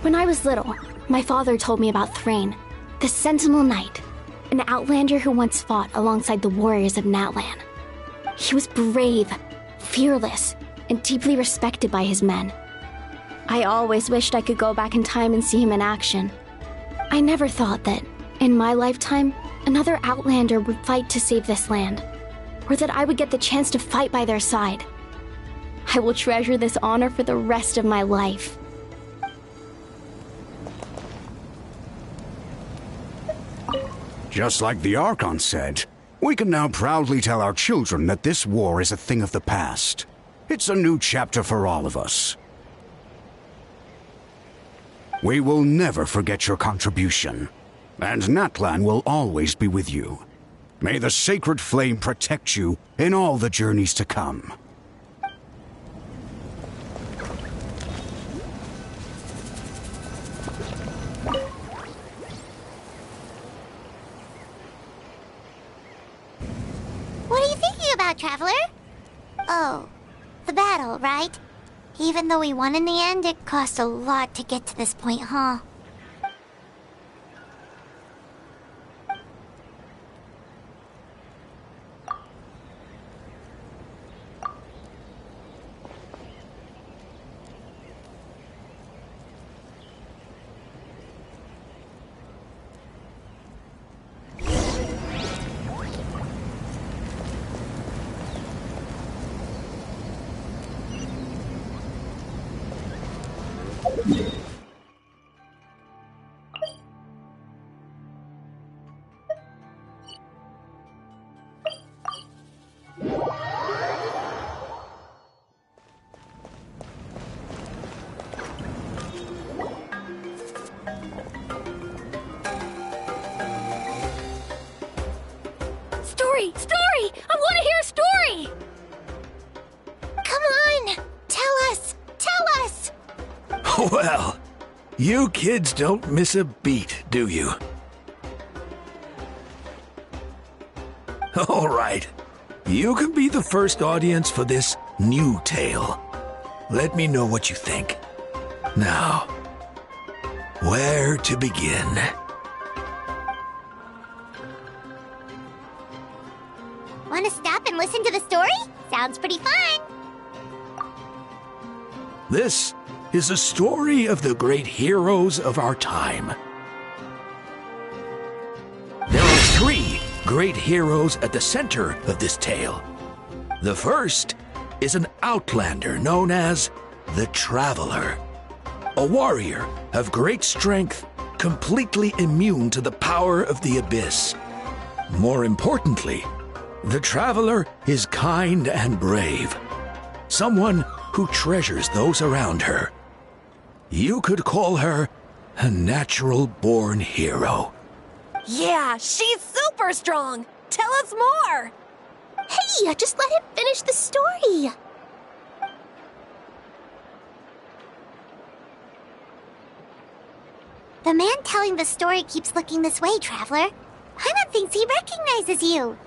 When I was little, my father told me about Thrain, the Sentinel Knight, an outlander who once fought alongside the warriors of Natlan. He was brave, fearless, and deeply respected by his men. I always wished I could go back in time and see him in action. I never thought that, in my lifetime, another outlander would fight to save this land, or that I would get the chance to fight by their side. I will treasure this honor for the rest of my life. Just like the Archon said, we can now proudly tell our children that this war is a thing of the past. It's a new chapter for all of us. We will never forget your contribution, and Natlan will always be with you. May the sacred flame protect you in all the journeys to come. What are you thinking about, Traveler? Oh, the battle, right? Even though we won in the end, it cost a lot to get to this point, huh? Story! I want to hear a story! Come on! Tell us! Tell us! Well, you kids don't miss a beat, do you? All right. You can be the first audience for this new tale. Let me know what you think. Now, where to begin? Want to stop and listen to the story? Sounds pretty fun! This is a story of the great heroes of our time. There are three great heroes at the center of this tale. The first is an outlander known as the Traveler, a warrior of great strength, completely immune to the power of the Abyss. More importantly, The traveler is kind and brave. Someone who treasures those around her. You could call her a natural-born hero. Yeah, she's super strong! Tell us more! Hey, just let him finish the story! The man telling the story keeps looking this way, Traveler. Paimon thinks he recognizes you.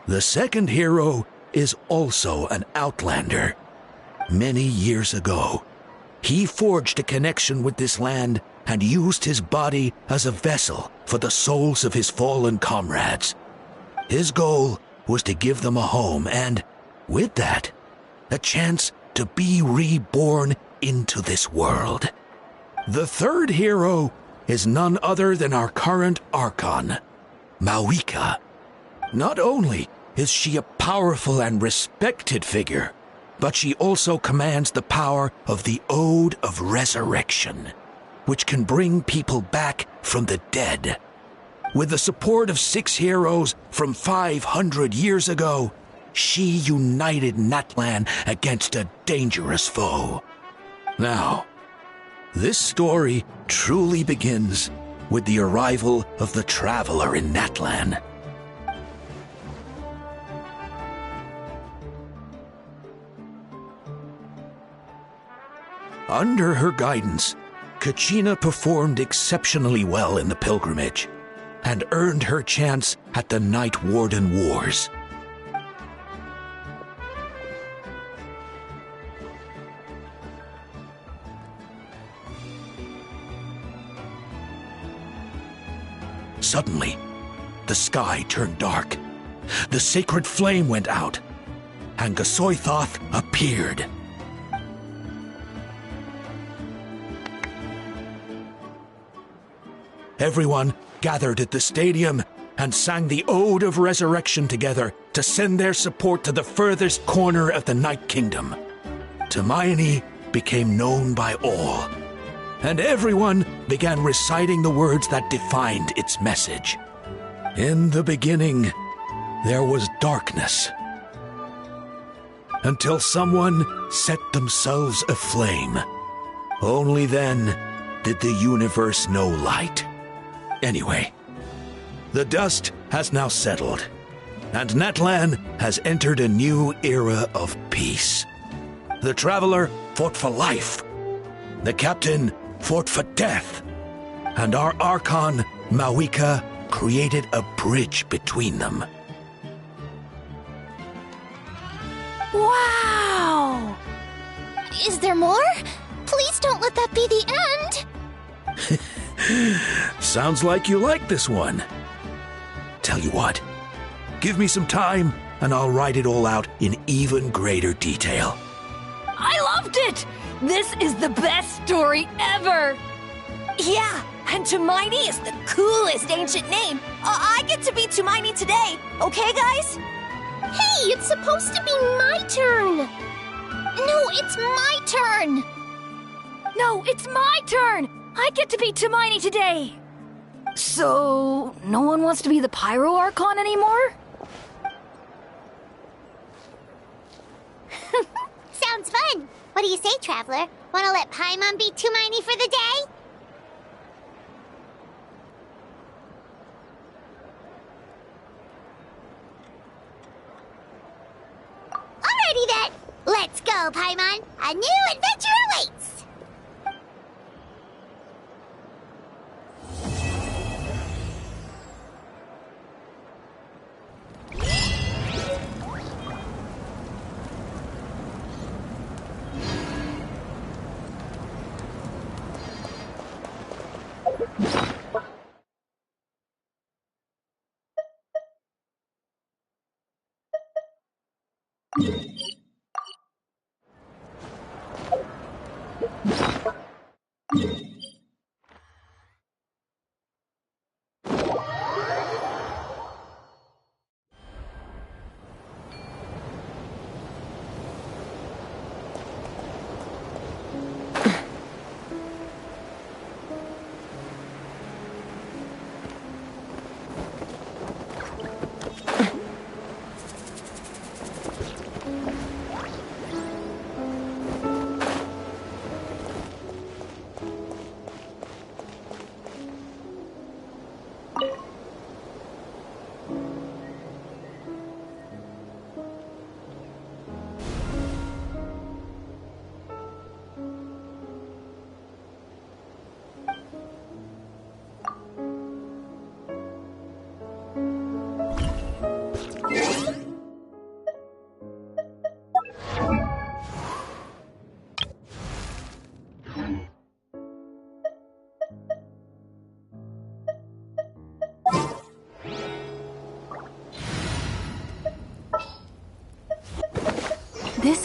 The second hero is also an outlander. Many years ago, he forged a connection with this land and used his body as a vessel for the souls of his fallen comrades. His goal was to give them a home and, with that, a chance to be reborn into this world. The third hero is none other than our current Archon, Mavuika. Not only is she a powerful and respected figure, but she also commands the power of the Ode of Resurrection, which can bring people back from the dead. With the support of 6 heroes from 500 years ago, she united Natlan against a dangerous foe. Now, this story truly begins with the arrival of the traveler in Natlan. Under her guidance, Kachina performed exceptionally well in the pilgrimage and earned her chance at the Night Warden Wars. Suddenly, the sky turned dark. The sacred flame went out, and Gasoithoth appeared. Everyone gathered at the stadium and sang the Ode of Resurrection together to send their support to the furthest corner of the Night Kingdom. Hermione became known by all, and everyone began reciting the words that defined its message. In the beginning, there was darkness, until someone set themselves aflame. Only then did the universe know light. Anyway, the dust has now settled, and Natlan has entered a new era of peace. The traveler fought for life, the captain fought for death, and our Archon, Mavuika, created a bridge between them. Wow! Is there more? Please don't let that be the end! Sounds like you like this one. Tell you what, give me some time and I'll write it all out in even greater detail. I loved it! This is the best story ever! Yeah, and Tumaini is the coolest ancient name. I get to be Tumaini today, okay guys? Hey, it's supposed to be my turn! No, it's my turn! No, it's my turn! I get to be Tumaini today! So, no one wants to be the Pyro Archon anymore? Sounds fun! What do you say, Traveler? Wanna let Paimon be Tumaini for the day? Alrighty then! Let's go, Paimon! A new adventure awaits!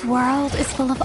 world is full of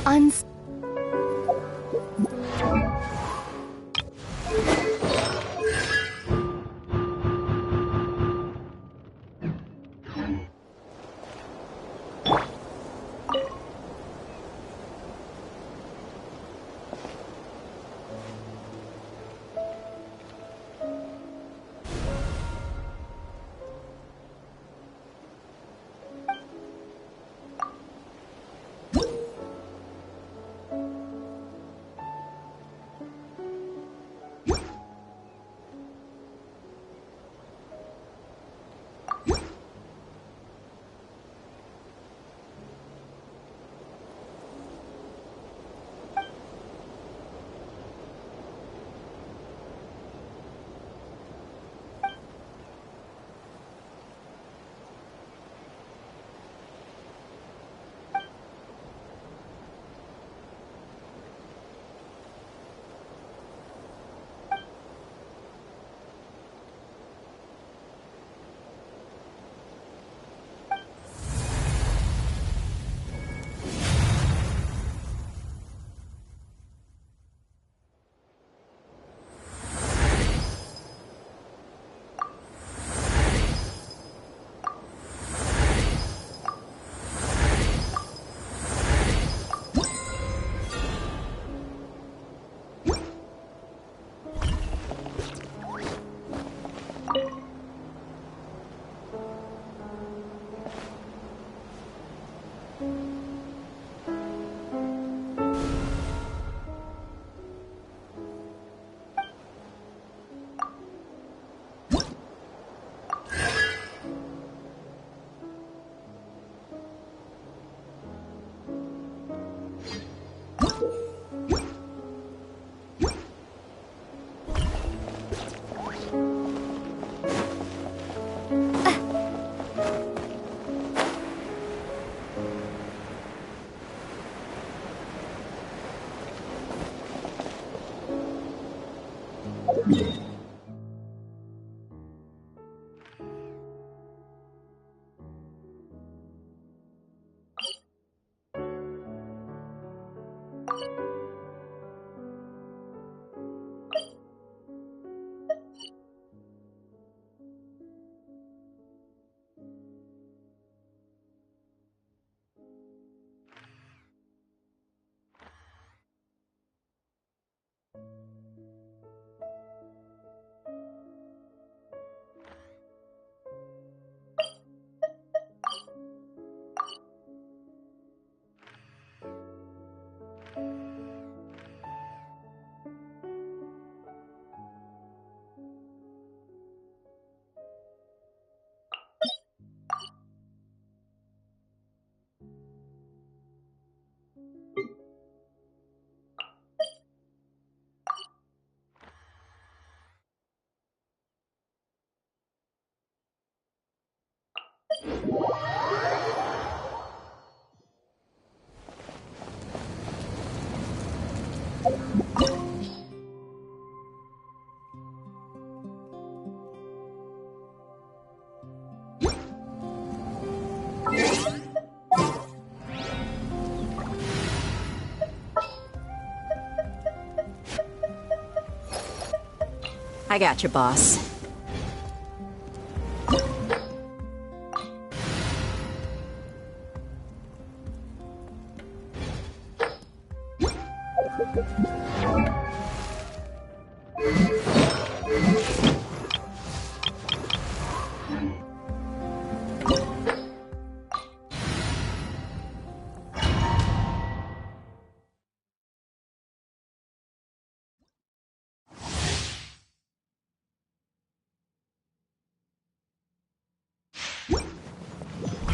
I got you, boss.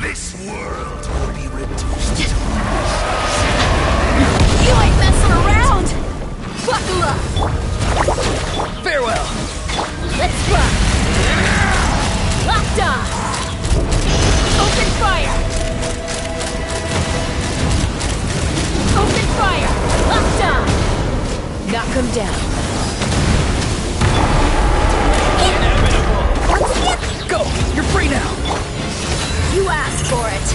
This world will be reduced to You ain't messing around! Buckle up! Farewell! Let's fly! Locked on! Open fire! Open fire! Locked on! Knock him down. Go! You're free now! You asked for it.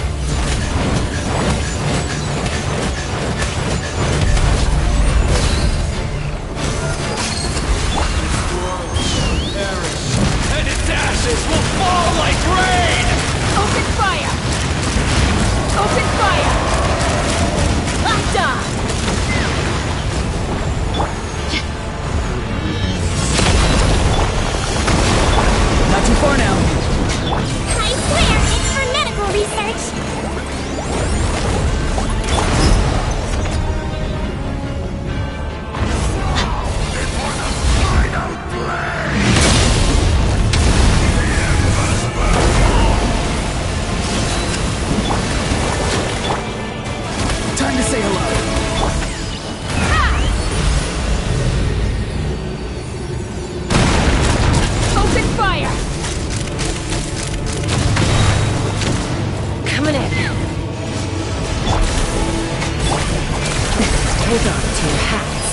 hats.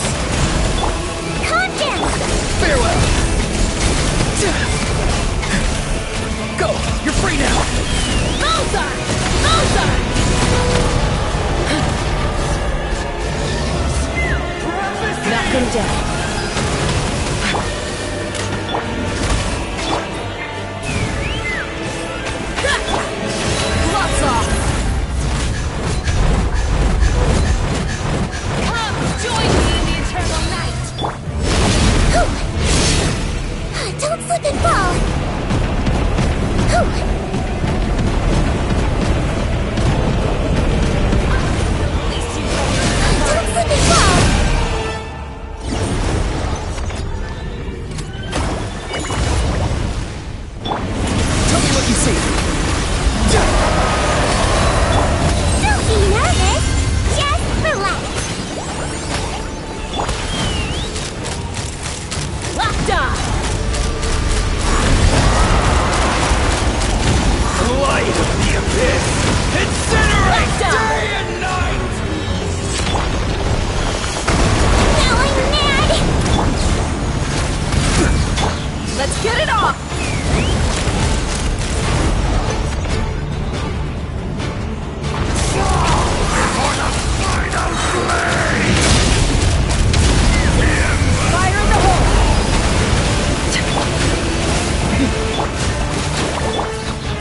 Content! Farewell! Go! You're free now! Bullseye! Bullseye! Knock them down. Gloves off! Come, join me in the eternal night! Don't slip and fall! Don't slip and fall! Tell me what you see! Don't be nervous! Just relax! Locked on! Light of the abyss! Incinerate day and night! Now I'm mad! Let's get it off! Fire in the hole!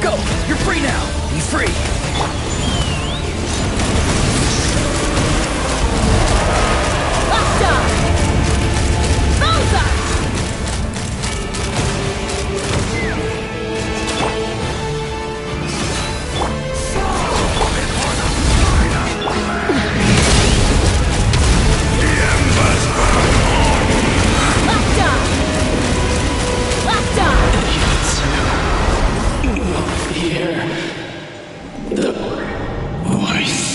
Go! You're free now! Be free! Locked on! Bullseye! Locked on! Locked on! Hear the voice.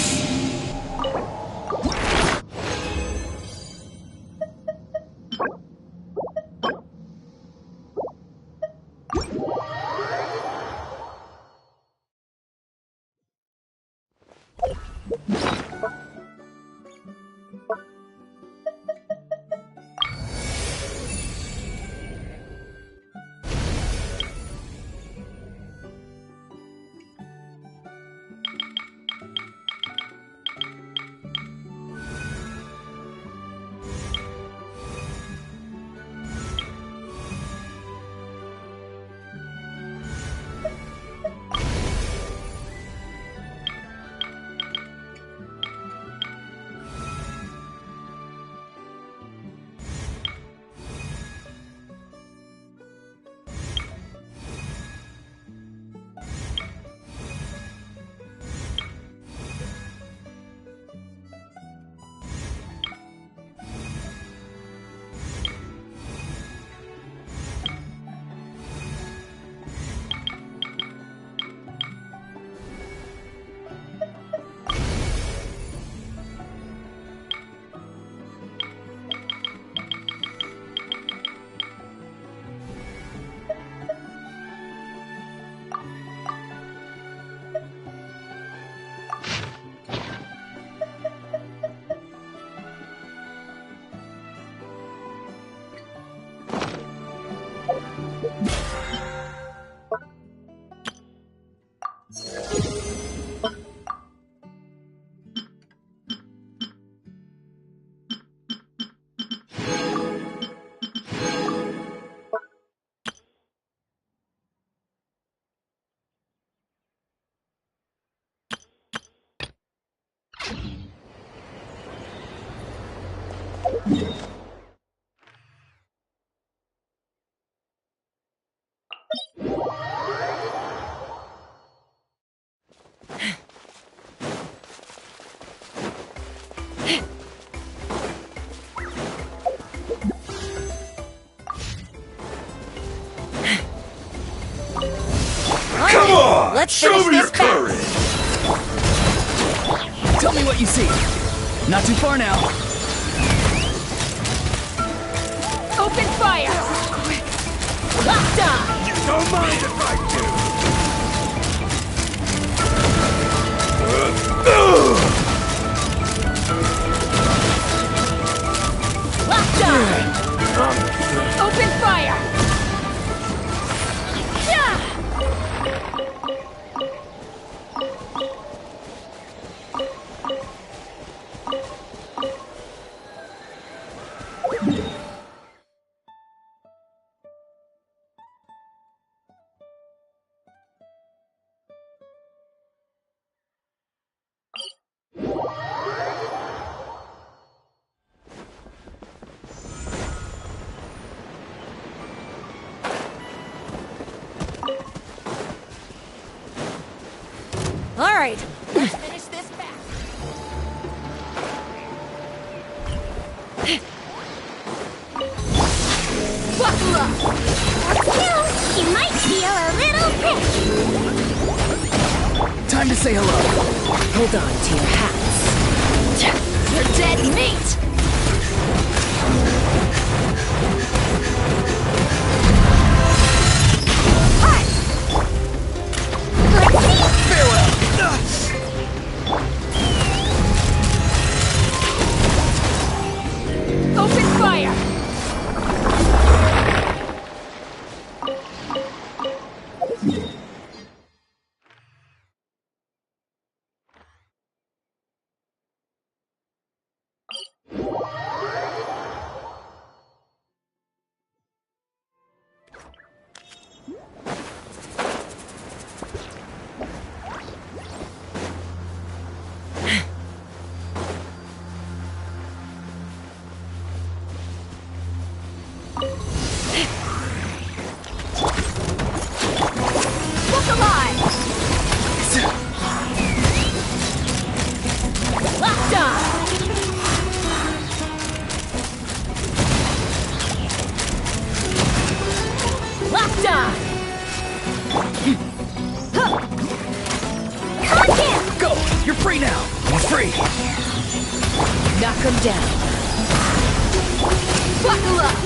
Come on! Let's Show finish me your this back. courage! Tell me what you see. Not too far now. Open fire! Locked on! You don't mind if I do. right, let's finish this back. Buckle up. Still, you might feel a little prick. Time to say hello. Hold on to your hats. You're dead meat. Farewell. Open fire. Look alive! Locked on! Locked on! Go! You're free now! He's free! Knock him down. Buckle up!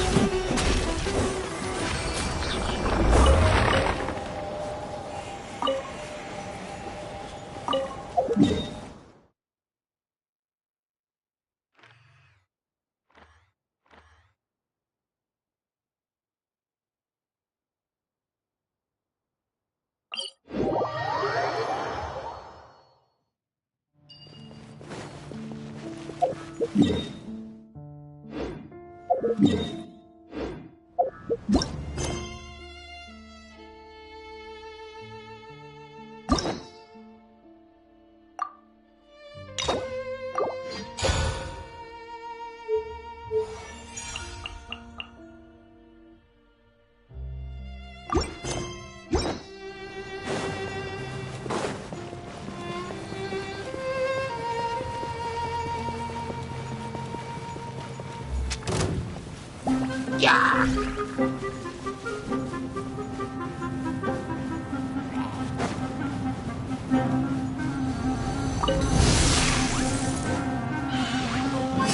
Yeah!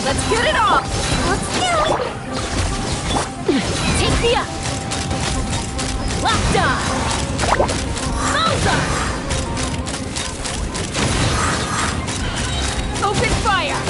Let's get it off! Let's do it! Take the up! Locked on! Mozart! Open fire!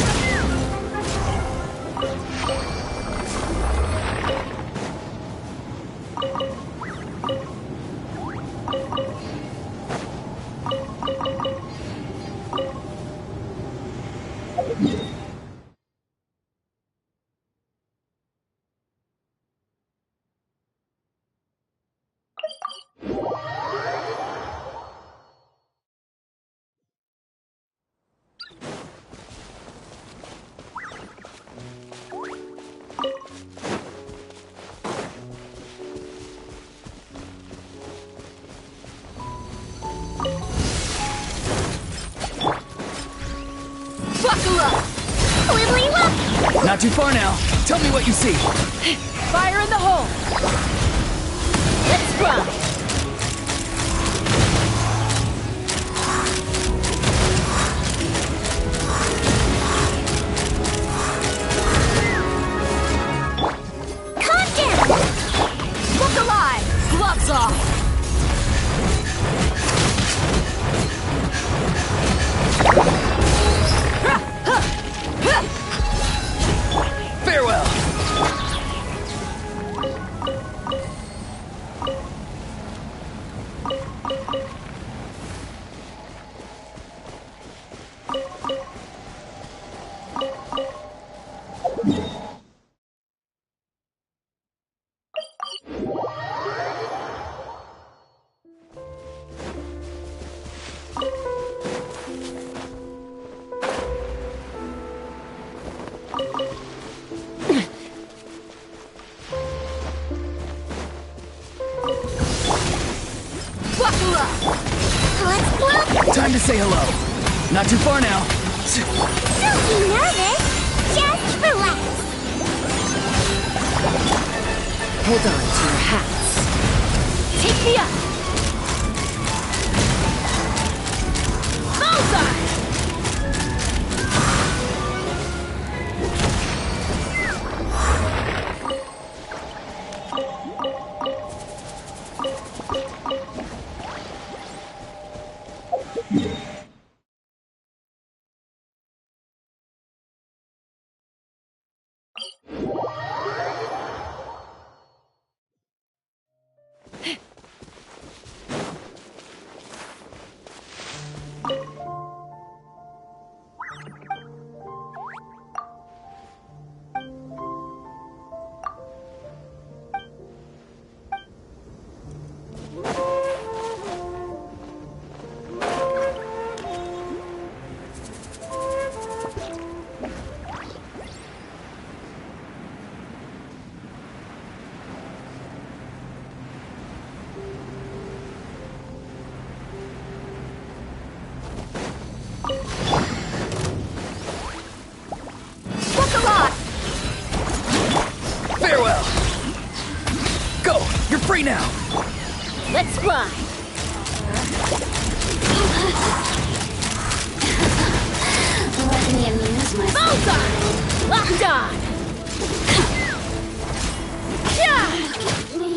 Buckle up! Wibbly wop! Not too far now. Tell me what you see. Fire in the hole! Let's run! Calm down! Look alive! Gloves off! Farewell. Time to say hello. Not too far now. Don't be nervous. Just relax. Hold on to your hats. Take me up. Bullseye! Farewell. Go. You're free now. Let's fly. Let me amuse myself. Bullseye! Locked on. Yeah! Look at me.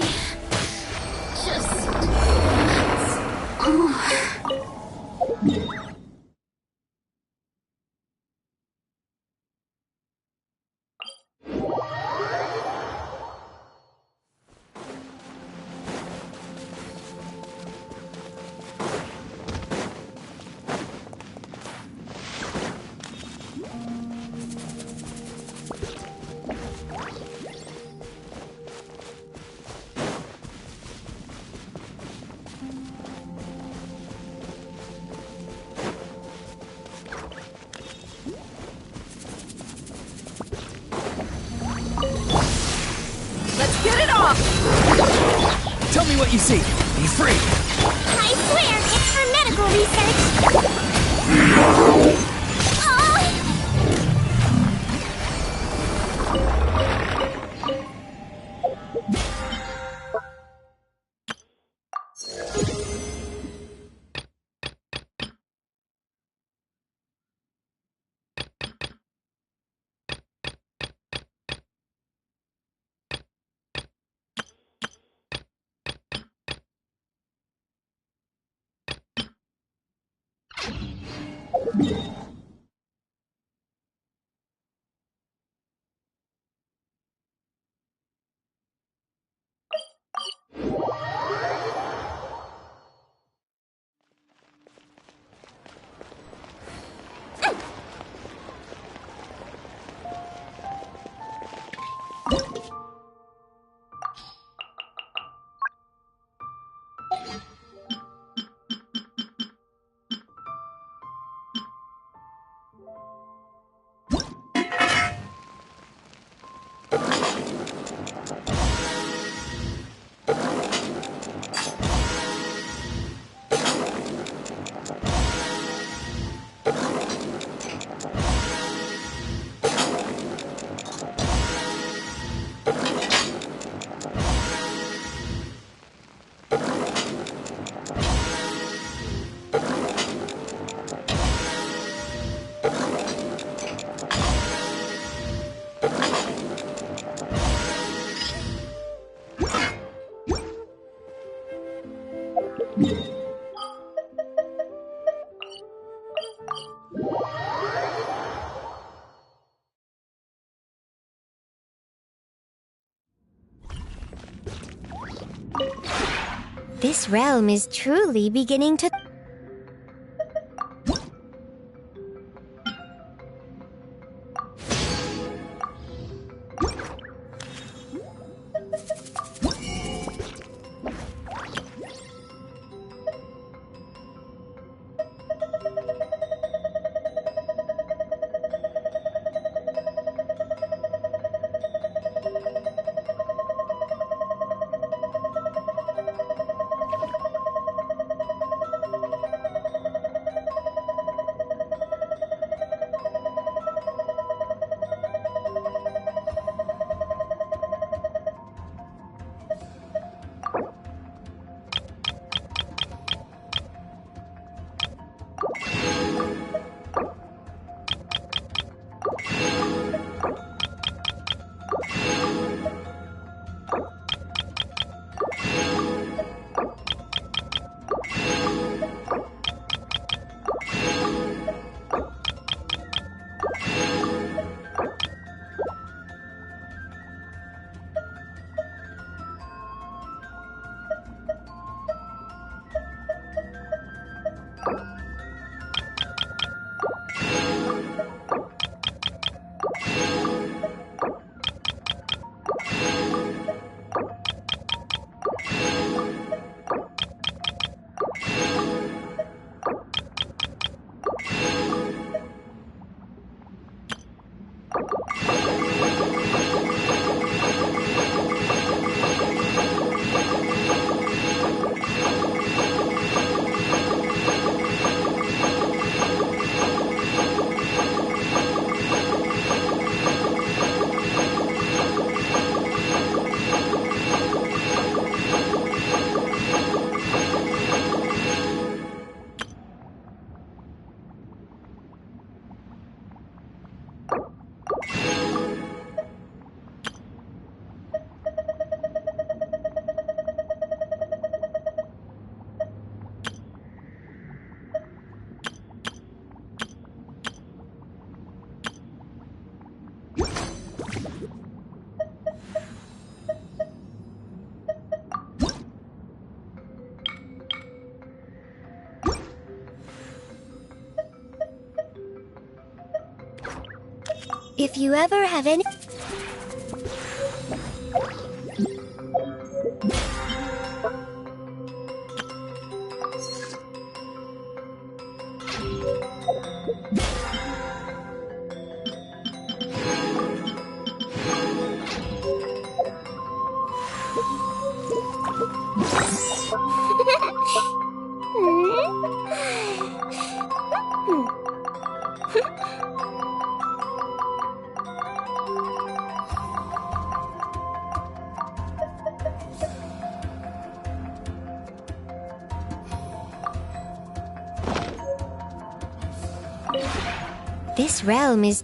Just once more. Let's get it off! Tell me what you see. Be free. I swear, it's for medical research. This realm is truly beginning to... If you ever have any... This realm is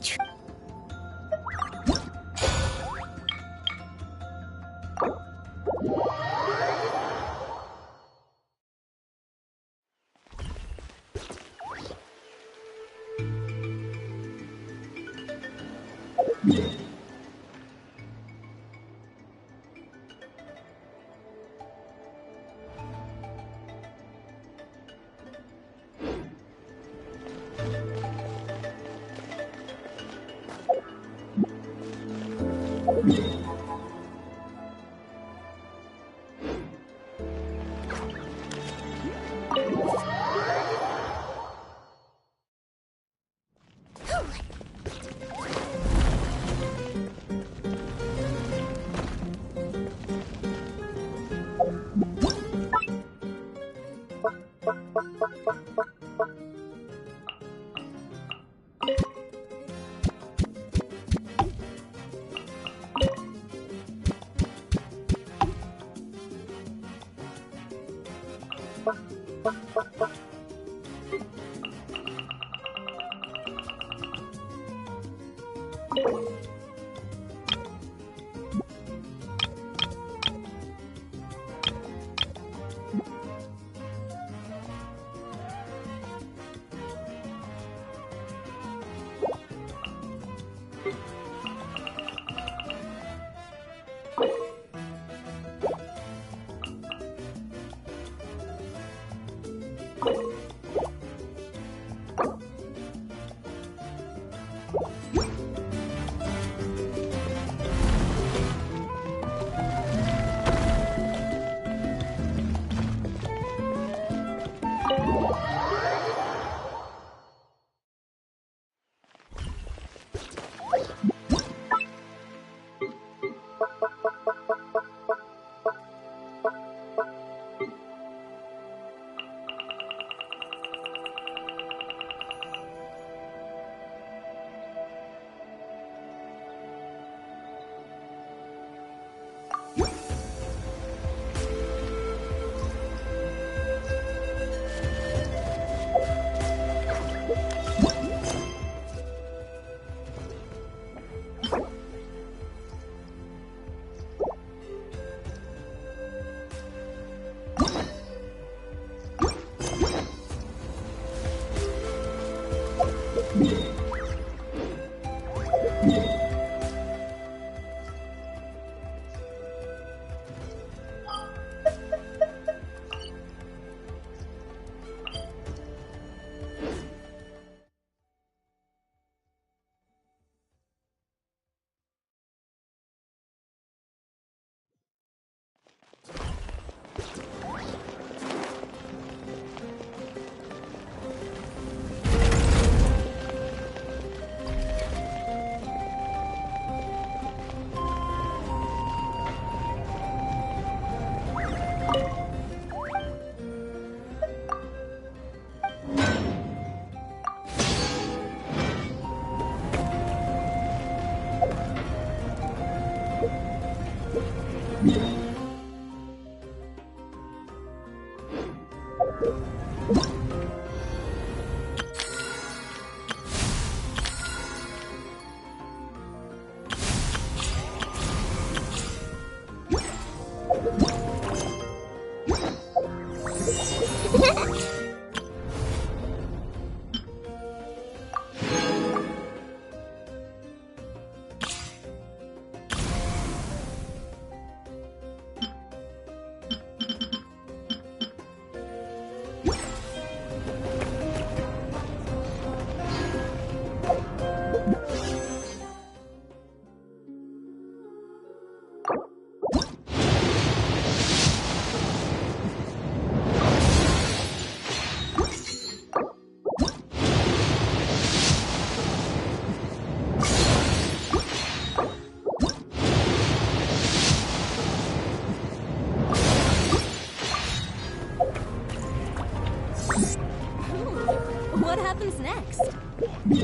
Don't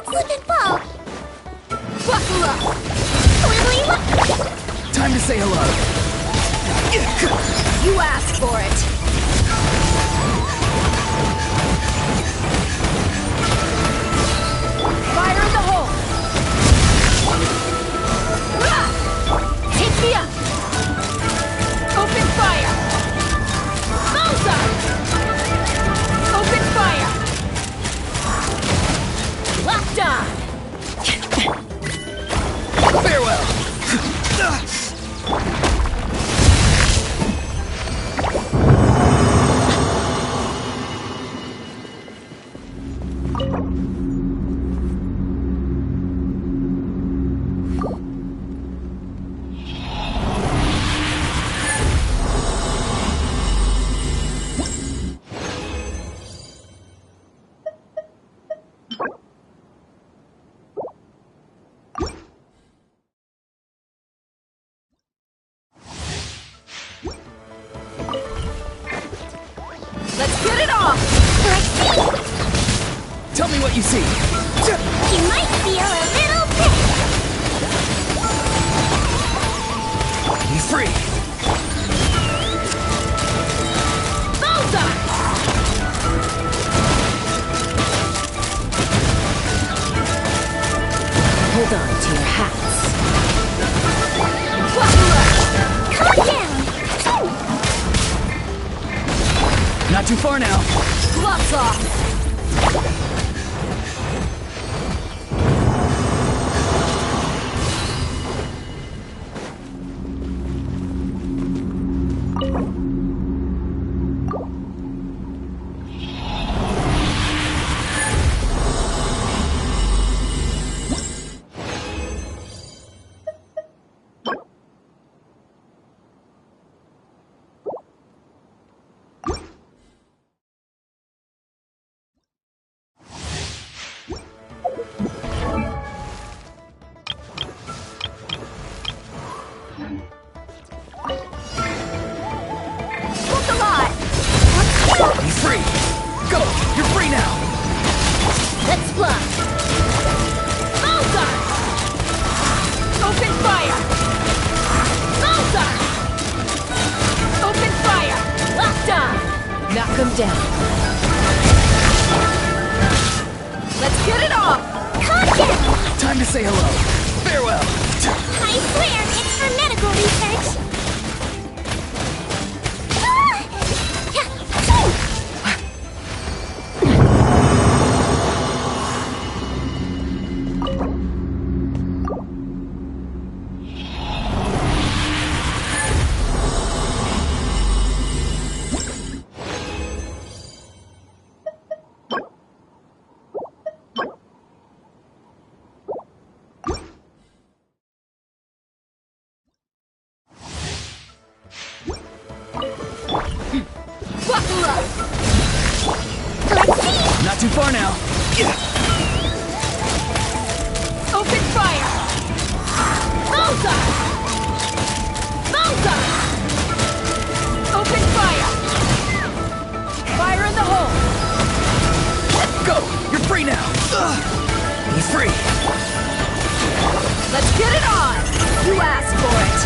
slip and fall! Buckle up! Time to say hello. You asked for it. Fire in the hole! Take me up! Open fire! Bullseye! Open fire! Locked on! Farewell. Let's get it off! Let's see! Tell me what you see. You might feel a little bit! Be free. Bullseye! Hold on to your hats. Buckle up! Calm down! Not too far now. Gloves off! Look alive! Be free. Go. You're free now. Let's fly! Bullseye! Open fire! Bullseye! Open fire! Locked on! Knock them down. Let's get it off! Calm down! Time to say hello. Farewell. I swear, it's for medical research! Buckle up! Let's see! Not too far now. Open fire! Bullseye! Bullseye! Open fire! Fire in the hole! Go. You're free now. Be free. Let's get it on! You asked for it!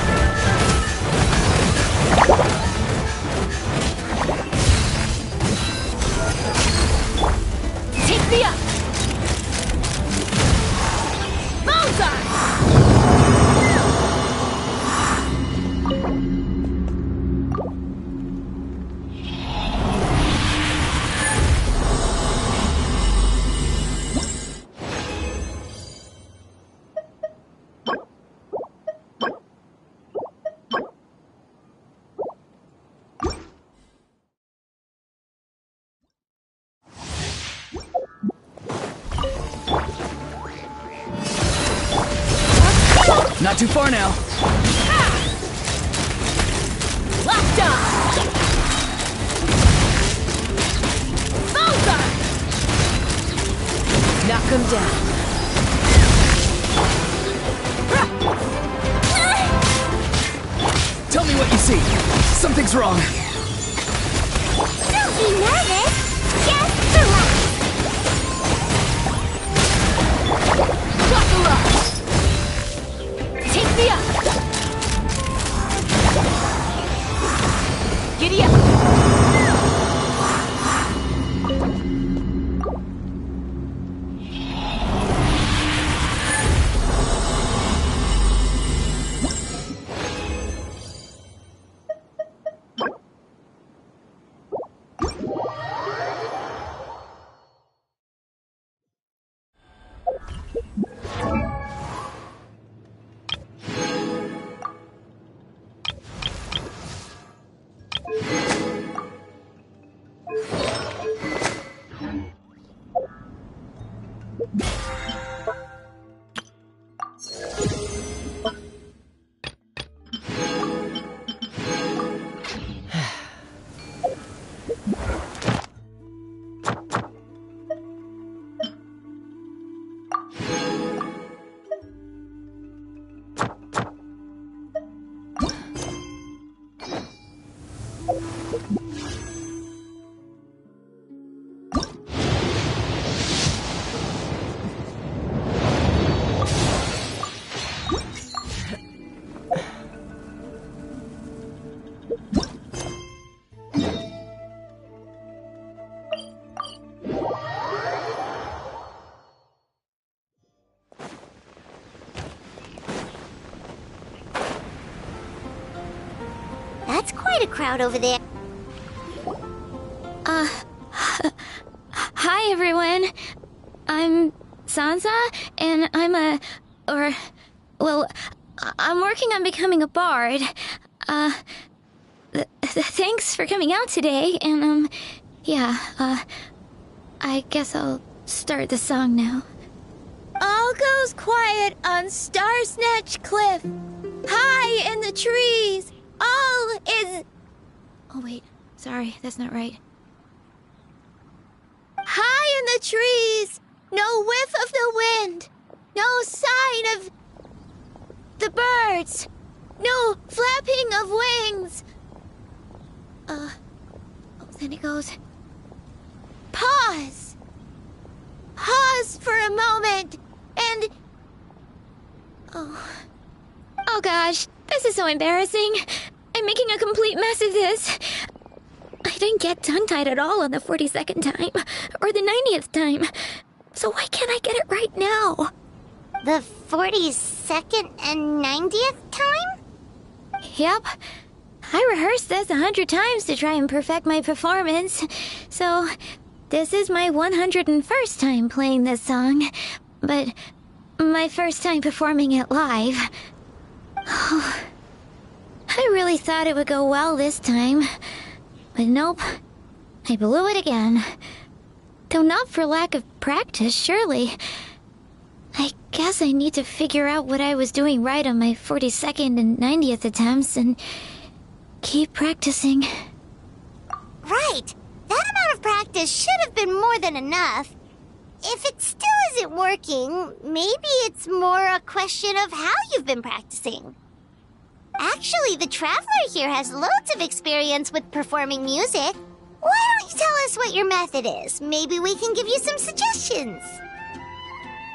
Take me up! Not too far now. Locked on! Bullseye! Knock him down. Tell me what you see. Something's wrong. Don't be nervous. Just relax. Buckle up! Take me up! Giddy up! That's quite a crowd over there. Hi everyone. I'm Sansa, and I'm working on becoming a bard. Thanks for coming out today, and I guess I'll start the song now. All goes quiet on Star Snatch Cliff. High in the trees, all is... Oh wait, sorry, that's not right. High in the trees, no whiff of the wind, no sign of the birds, no flapping of wings. Then it goes... Pause! Pause for a moment, and... Oh gosh, this is so embarrassing. I'm making a complete mess of this. I didn't get tongue-tied at all on the 42nd time, or the 90th time. So why can't I get it right now? The 42nd and 90th time? Yep. I rehearsed this 100 times to try and perfect my performance. So, this is my 101st time playing this song, but my first time performing it live. I really thought it would go well this time, but nope, I blew it again. Though not for lack of practice, surely. I guess I need to figure out what I was doing right on my 42nd and 90th attempts and keep practicing. Right! That amount of practice should have been more than enough. If it still isn't working, maybe it's more a question of how you've been practicing. Actually, the Traveler here has loads of experience with performing music. Why don't you tell us what your method is? Maybe we can give you some suggestions.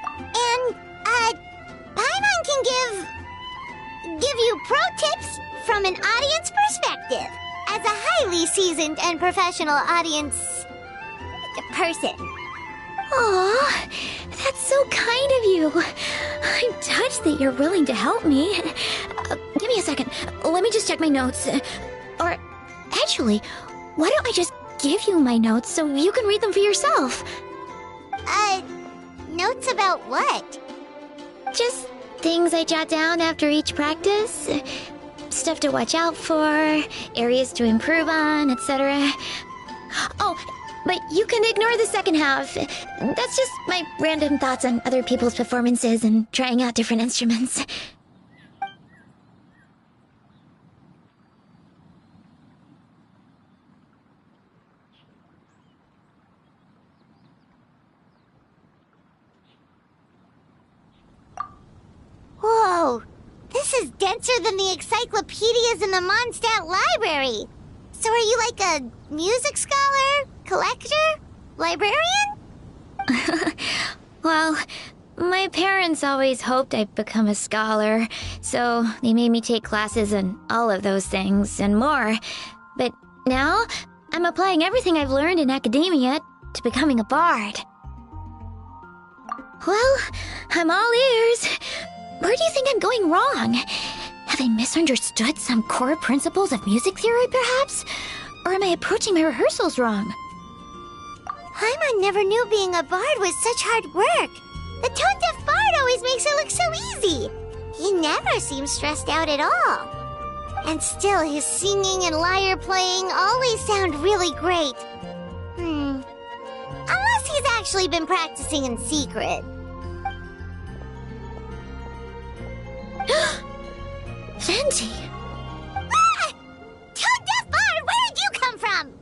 And, Paimon can give you pro tips from an audience perspective, as a highly seasoned and professional audience person. Aw, that's so kind of you. I'm touched that you're willing to help me. Give me a second. Let me just check my notes. Or, actually, why don't I just give you my notes so you can read them for yourself? Notes about what? Just things I jot down after each practice. Stuff to watch out for, areas to improve on, etc. Oh, but you can ignore the second half. That's just my random thoughts on other people's performances and trying out different instruments. is denser than the encyclopedias in the Mondstadt library. So are you like a music scholar? Collector? Librarian? Well, my parents always hoped I'd become a scholar, so they made me take classes in all of those things and more. But now, I'm applying everything I've learned in academia to becoming a bard. Well, I'm all ears. Where do you think I'm going wrong? Have I misunderstood some core principles of music theory, perhaps? Or am I approaching my rehearsals wrong? Paimon never knew being a bard was such hard work. The tone-deaf bard always makes it look so easy. He never seems stressed out at all. And still, his singing and lyre playing always sound really great. Unless he's actually been practicing in secret. Venti! Ah! Tone-deaf bard, where did you come from?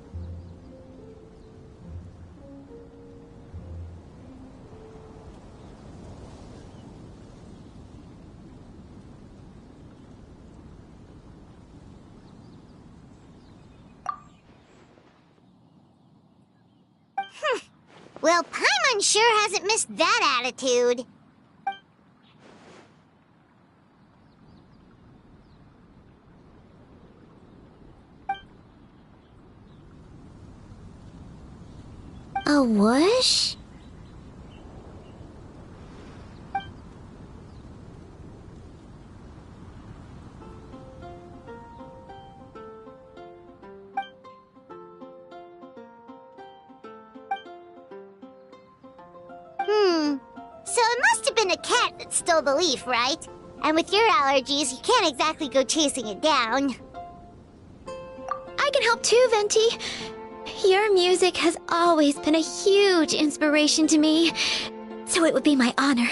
Well, Paimon sure hasn't missed that attitude. A whoosh? So it must have been a cat that stole the leaf, right? And with your allergies, you can't exactly go chasing it down. I can help too, Venti. Your music has always been a huge inspiration to me, so it would be my honor.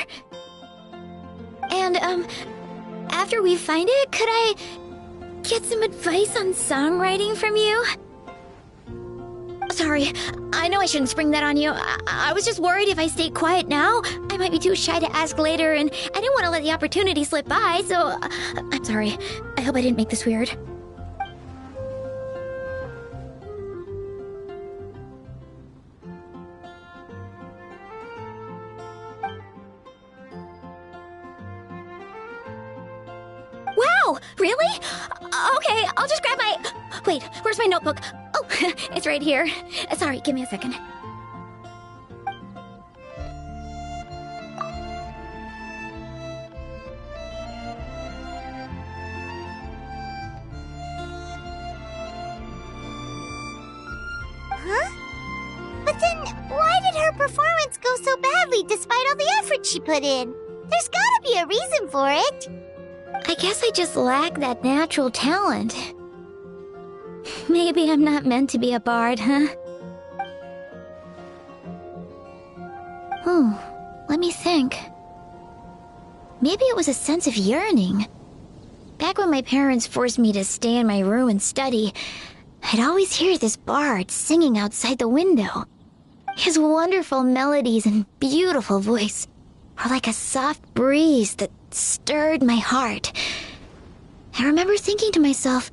And, after we find it, could I get some advice on songwriting from you? Sorry, I know I shouldn't spring that on you. I was just worried if I stayed quiet now, I might be too shy to ask later, and I didn't want to let the opportunity slip by, so I'm sorry. I hope I didn't make this weird. Wow, really? Okay, I'll just grab my... Wait, where's my notebook? Oh, it's right here. Sorry, give me a second. Huh? But then, why did her performance go so badly despite all the effort she put in? There's gotta be a reason for it. I guess I just lack that natural talent. Maybe I'm not meant to be a bard, huh? Let me think. Maybe it was a sense of yearning. Back when my parents forced me to stay in my room and study, I'd always hear this bard singing outside the window. His wonderful melodies and beautiful voice were like a soft breeze that stirred my heart. I remember thinking to myself,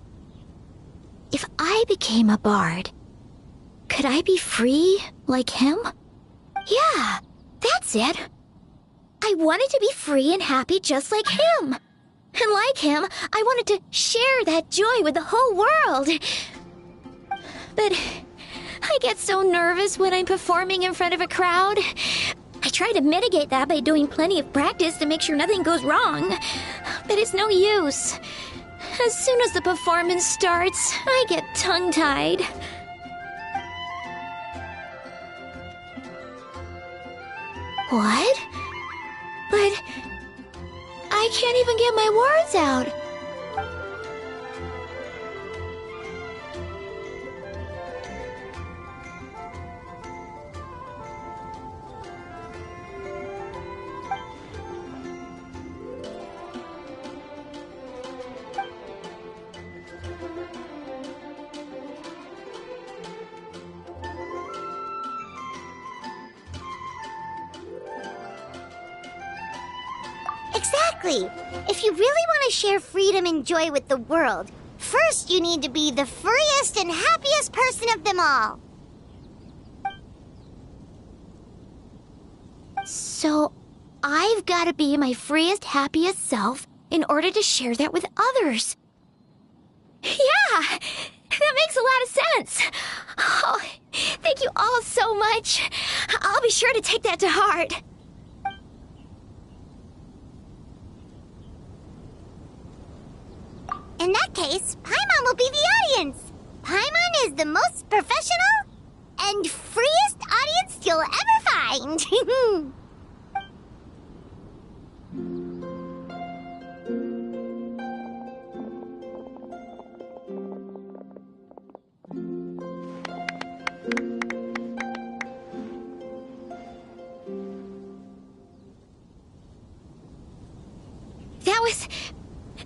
if I became a bard, could I be free like him? Yeah, that's it. I wanted to be free and happy just like him. And like him, I wanted to share that joy with the whole world. But I get so nervous when I'm performing in front of a crowd. I try to mitigate that by doing plenty of practice to make sure nothing goes wrong. But it's no use. As soon as the performance starts, I get tongue-tied. What? But I can't even get my words out. Exactly! If you really want to share freedom and joy with the world, first you need to be the freest and happiest person of them all. So, I've got to be my freest, happiest self in order to share that with others. Yeah! That makes a lot of sense! Oh, thank you all so much. I'll be sure to take that to heart. In that case, Paimon will be the audience. Paimon is the most professional and freest audience you'll ever find.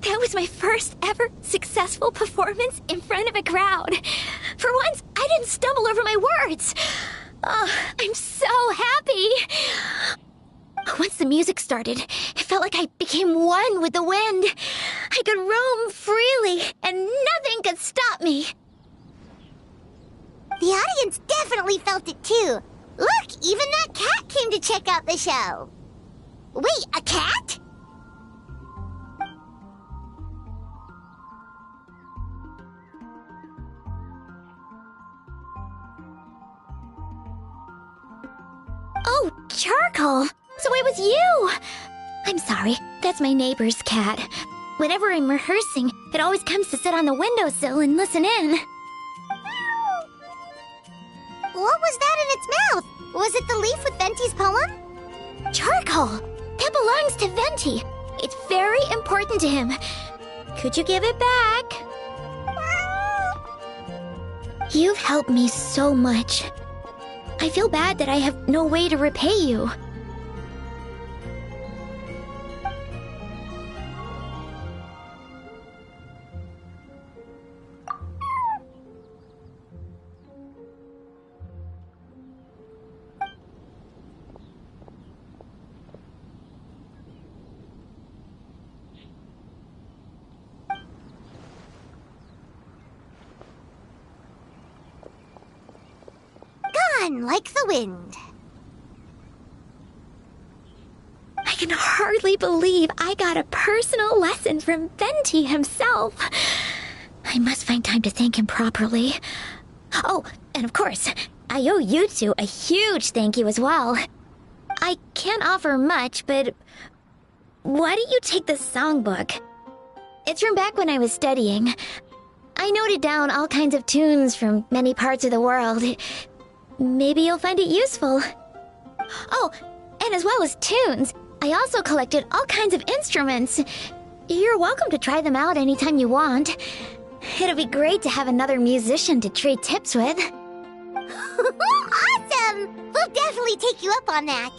That was my first ever successful performance in front of a crowd. For once, I didn't stumble over my words. Oh, I'm so happy. Once the music started, it felt like I became one with the wind. I could roam freely, and nothing could stop me. The audience definitely felt it too. Look, even that cat came to check out the show. Wait, a cat? Oh, Charcoal! So it was you! I'm sorry, that's my neighbor's cat. Whenever I'm rehearsing, it always comes to sit on the windowsill and listen in. What was that in its mouth? Was it the leaf with Venti's poem? Charcoal! That belongs to Venti. It's very important to him. Could you give it back? You've helped me so much. I feel bad that I have no way to repay you. Gone like the wind. I can hardly believe I got a personal lesson from Venti himself. I must find time to thank him properly. Oh, and of course, I owe you two a huge thank you as well. I can't offer much, but why don't you take this songbook? It's from back when I was studying. I noted down all kinds of tunes from many parts of the world. Maybe you'll find it useful. Oh, and as well as tunes, I also collected all kinds of instruments. You're welcome to try them out anytime you want. It'll be great to have another musician to trade tips with. Awesome! We'll definitely take you up on that.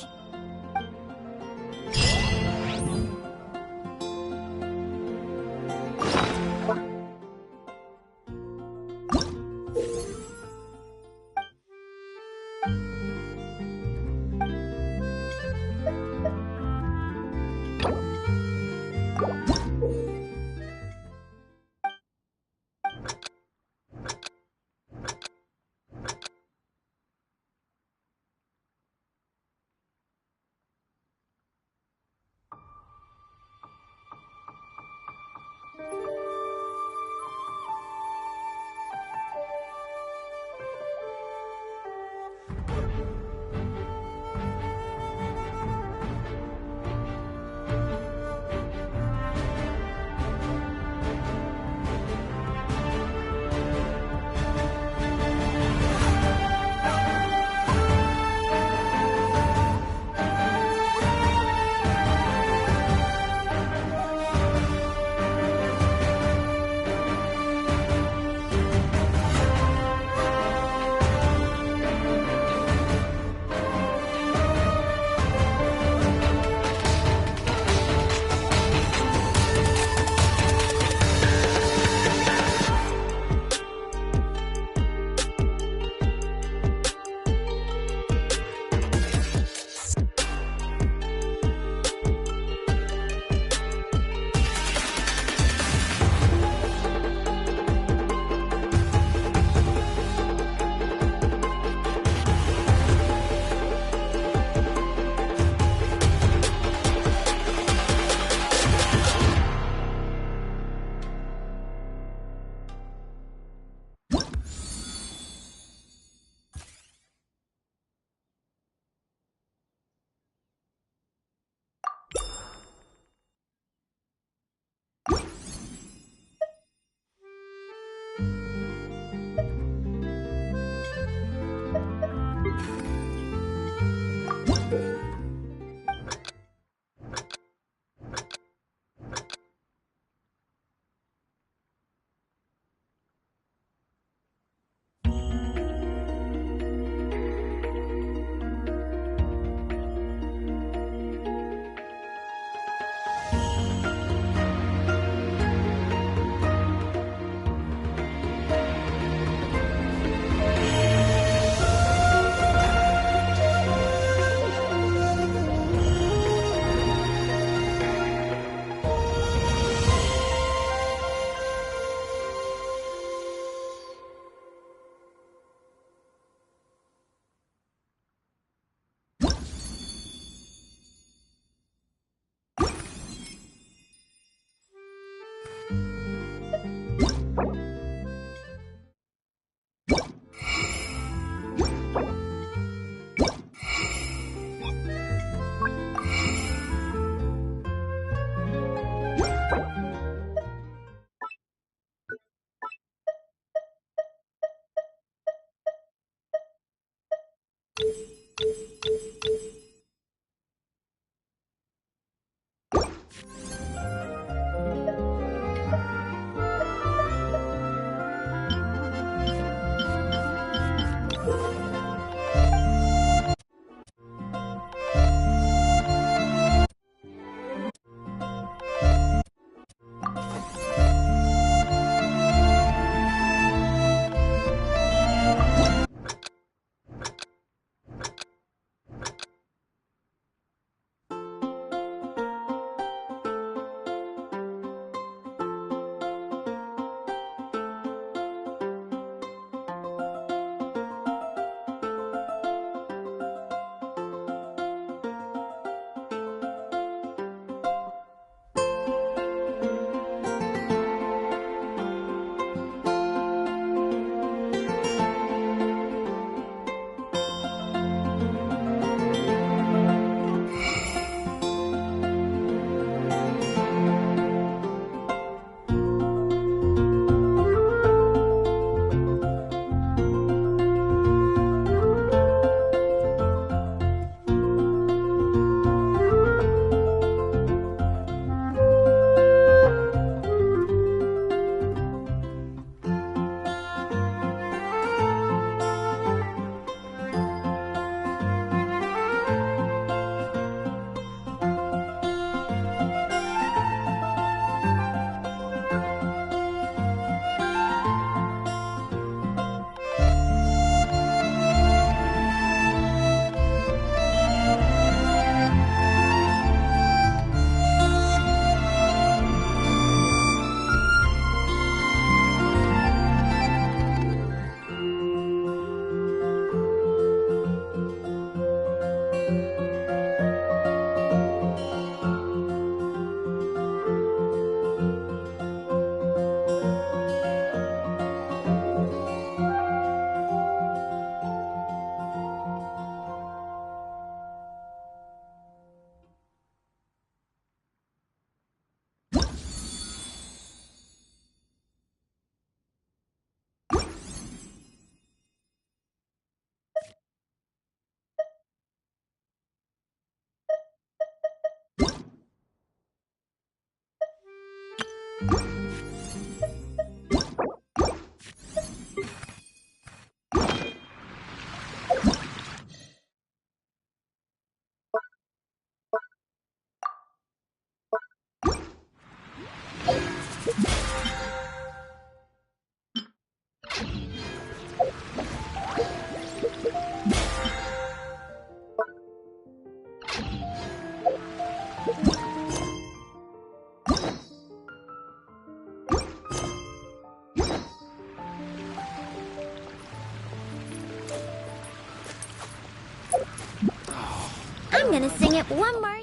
I'm gonna sing it one more.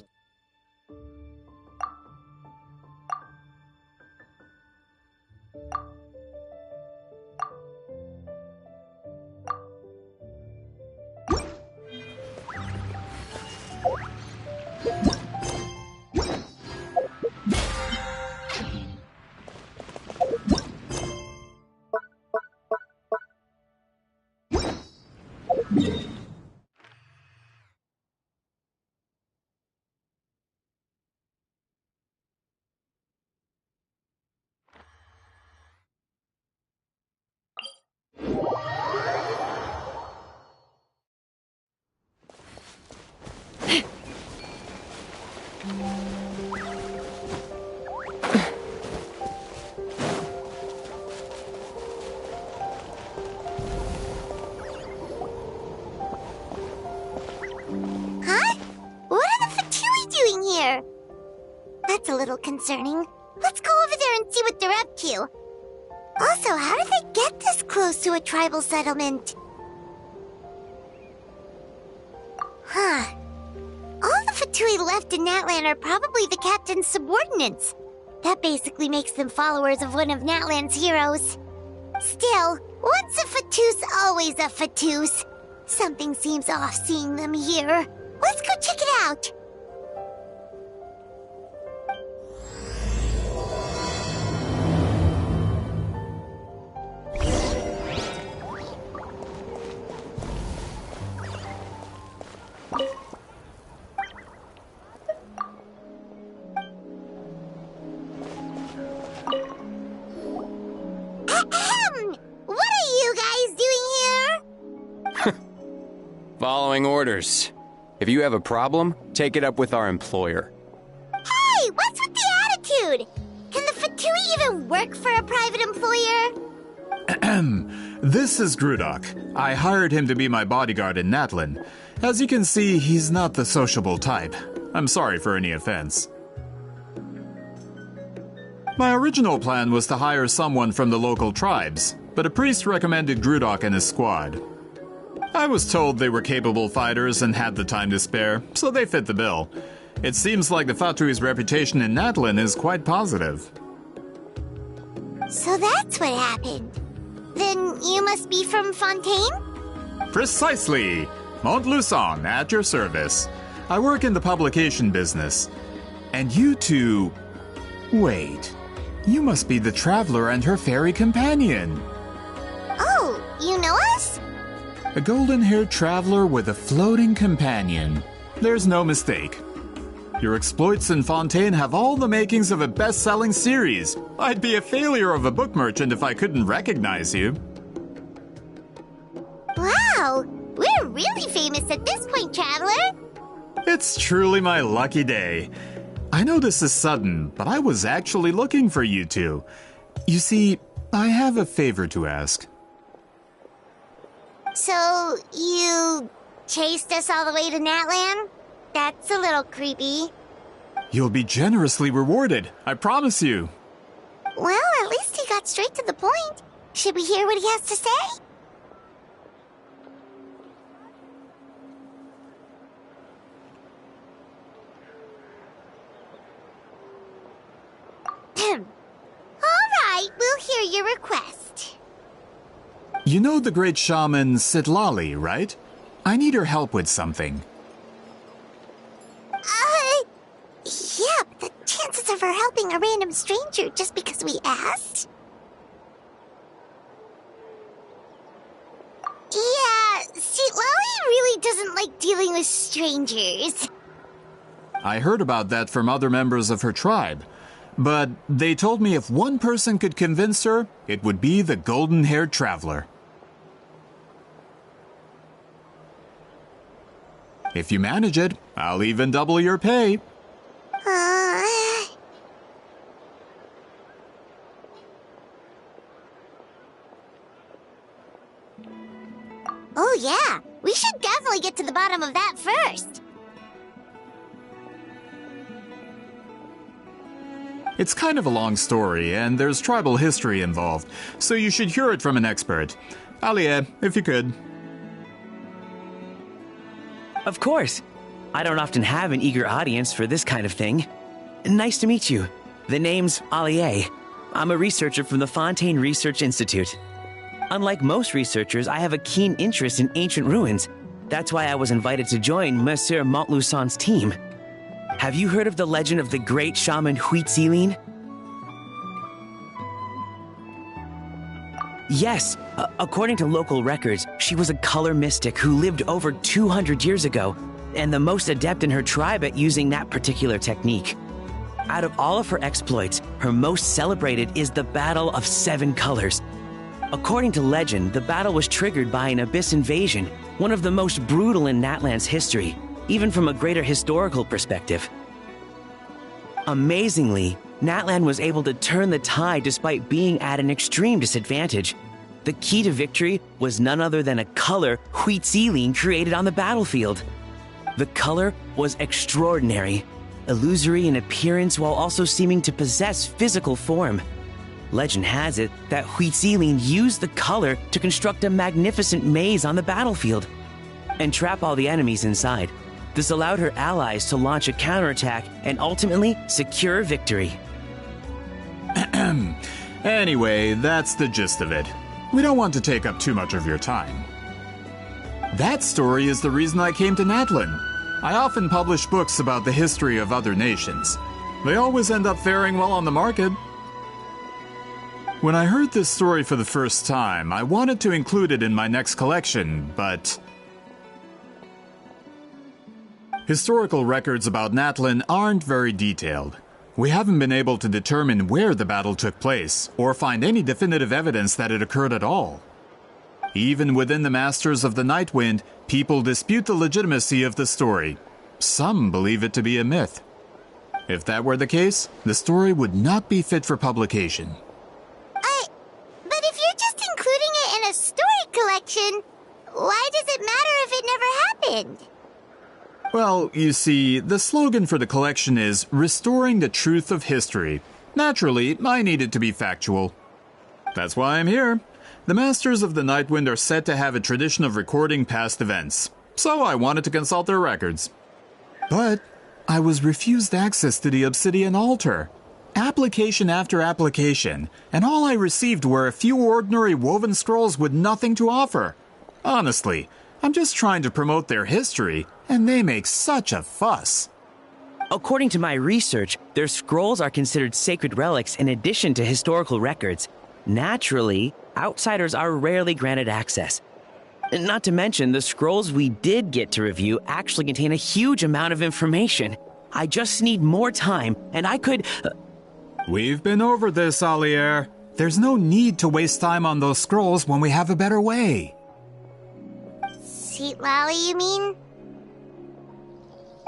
That's a little concerning. Let's go over there and see what they're up to. Also, how did they get this close to a tribal settlement? Huh. All the Fatui left in Natlan are probably the captain's subordinates. That basically makes them followers of one of Natlan's heroes. Still, once a Fatoos, always a Fatoos. Something seems off seeing them here. Let's go check it out. Following orders. If you have a problem, take it up with our employer. Hey, what's with the attitude? Can the Fatui even work for a private employer? This is Grudok. I hired him to be my bodyguard in Natlin. As you can see, he's not the sociable type. I'm sorry for any offense. My original plan was to hire someone from the local tribes, but a priest recommended Grudok and his squad. I was told they were capable fighters and had the time to spare, so they fit the bill. It seems like the Fatui's reputation in Natlin is quite positive. So that's what happened. Then you must be from Fontaine? Precisely! Montluçon, at your service. I work in the publication business. And you two... Wait. You must be the traveler and her fairy companion. Oh, you know us? A golden-haired traveler with a floating companion. There's no mistake. Your exploits in Fontaine have all the makings of a best-selling series. I'd be a failure of a book merchant if I couldn't recognize you. Wow, we're really famous at this point, traveler. It's truly my lucky day. I know this is sudden, but I was actually looking for you two. You see, I have a favor to ask. So, you chased us all the way to Natlan? That's a little creepy. You'll be generously rewarded, I promise you. Well, at least he got straight to the point. Should we hear what he has to say? All right, we'll hear your request. You know the great shaman Citlali, right? I need her help with something. Yeah, but the chances of her helping a random stranger just because we asked? Yeah, Citlali really doesn't like dealing with strangers. I heard about that from other members of her tribe. But they told me if one person could convince her, it would be the golden-haired traveler. If you manage it, I'll even double your pay. Oh yeah, we should definitely get to the bottom of that first. It's kind of a long story, and there's tribal history involved, so you should hear it from an expert. Alie, if you could. Of course. I don't often have an eager audience for this kind of thing. Nice to meet you. The name's Alie. I'm a researcher from the Fontaine Research Institute. Unlike most researchers, I have a keen interest in ancient ruins. That's why I was invited to join Monsieur Montluçon's team. Have you heard of the legend of the great shaman Huitzilin? Yes, according to local records, she was a color mystic who lived over 200 years ago, and the most adept in her tribe at using that particular technique. Out of all of her exploits, her most celebrated is the Battle of Seven Colors. According to legend, the battle was triggered by an abyss invasion, one of the most brutal in Natlan's history, even from a greater historical perspective. Amazingly, Natlan was able to turn the tide despite being at an extreme disadvantage. The key to victory was none other than a color Huitzilin created on the battlefield. The color was extraordinary, illusory in appearance while also seeming to possess physical form. Legend has it that Huitzilin used the color to construct a magnificent maze on the battlefield and trap all the enemies inside. This allowed her allies to launch a counterattack and ultimately secure victory. Anyway, that's the gist of it. We don't want to take up too much of your time. That story is the reason I came to Natlin. I often publish books about the history of other nations. They always end up faring well on the market. When I heard this story for the first time, I wanted to include it in my next collection, but... Historical records about Natlin aren't very detailed. We haven't been able to determine where the battle took place, or find any definitive evidence that it occurred at all. Even within the Masters of the Nightwind, people dispute the legitimacy of the story. Some believe it to be a myth. If that were the case, the story would not be fit for publication. But if you're just including it in a story collection, why does it matter if it never happened? Well, you see, the slogan for the collection is Restoring the Truth of History. Naturally, I need it to be factual. That's why I'm here. The Masters of the Nightwind are said to have a tradition of recording past events, so I wanted to consult their records. But I was refused access to the Obsidian Altar. Application after application, and all I received were a few ordinary woven scrolls with nothing to offer. Honestly, I'm just trying to promote their history, and they make such a fuss. According to my research, their scrolls are considered sacred relics in addition to historical records. Naturally, outsiders are rarely granted access. Not to mention, the scrolls we did get to review actually contain a huge amount of information. I just need more time, and I could... We've been over this, Alier. There's no need to waste time on those scrolls when we have a better way. Citlali, you mean?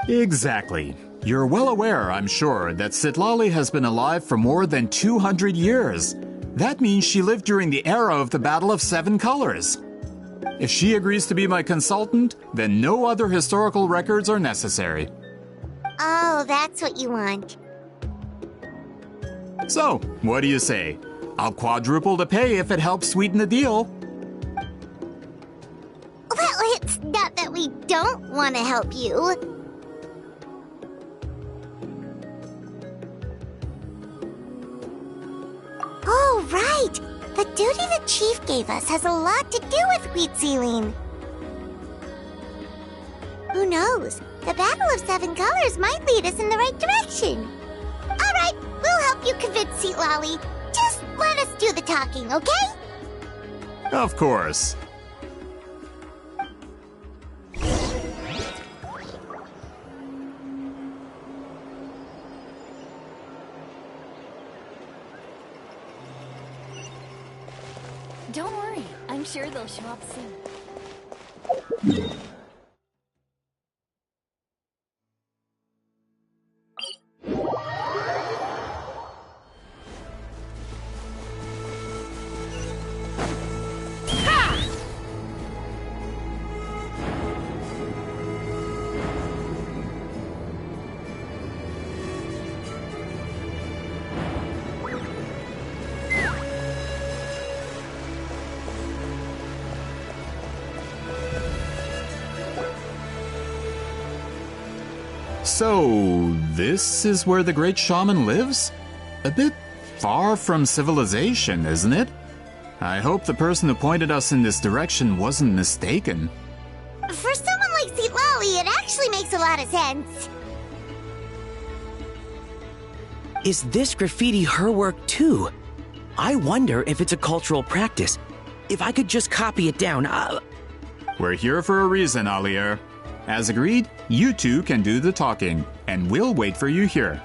Exactly. You're well aware, I'm sure, that Citlali has been alive for more than 200 years. That means she lived during the era of the Battle of Seven Colors. If she agrees to be my consultant, then no other historical records are necessary. Oh, that's what you want. So, what do you say? I'll quadruple the pay if it helps sweeten the deal. Well, it's not that we don't want to help you. Oh, right! The duty the chief gave us has a lot to do with wheat sealing. Who knows? The Battle of Seven Colors might lead us in the right direction. All right, we'll help you convince Citlali. Just let us do the talking, okay? Of course. Don't worry, I'm sure they'll show up soon. So, this is where the great shaman lives? A bit far from civilization, isn't it? I hope the person who pointed us in this direction wasn't mistaken. For someone like Citlali, it actually makes a lot of sense. Is this graffiti her work too? I wonder if it's a cultural practice. If I could just copy it down, We're here for a reason, Alier. As agreed, you two can do the talking, and we'll wait for you here.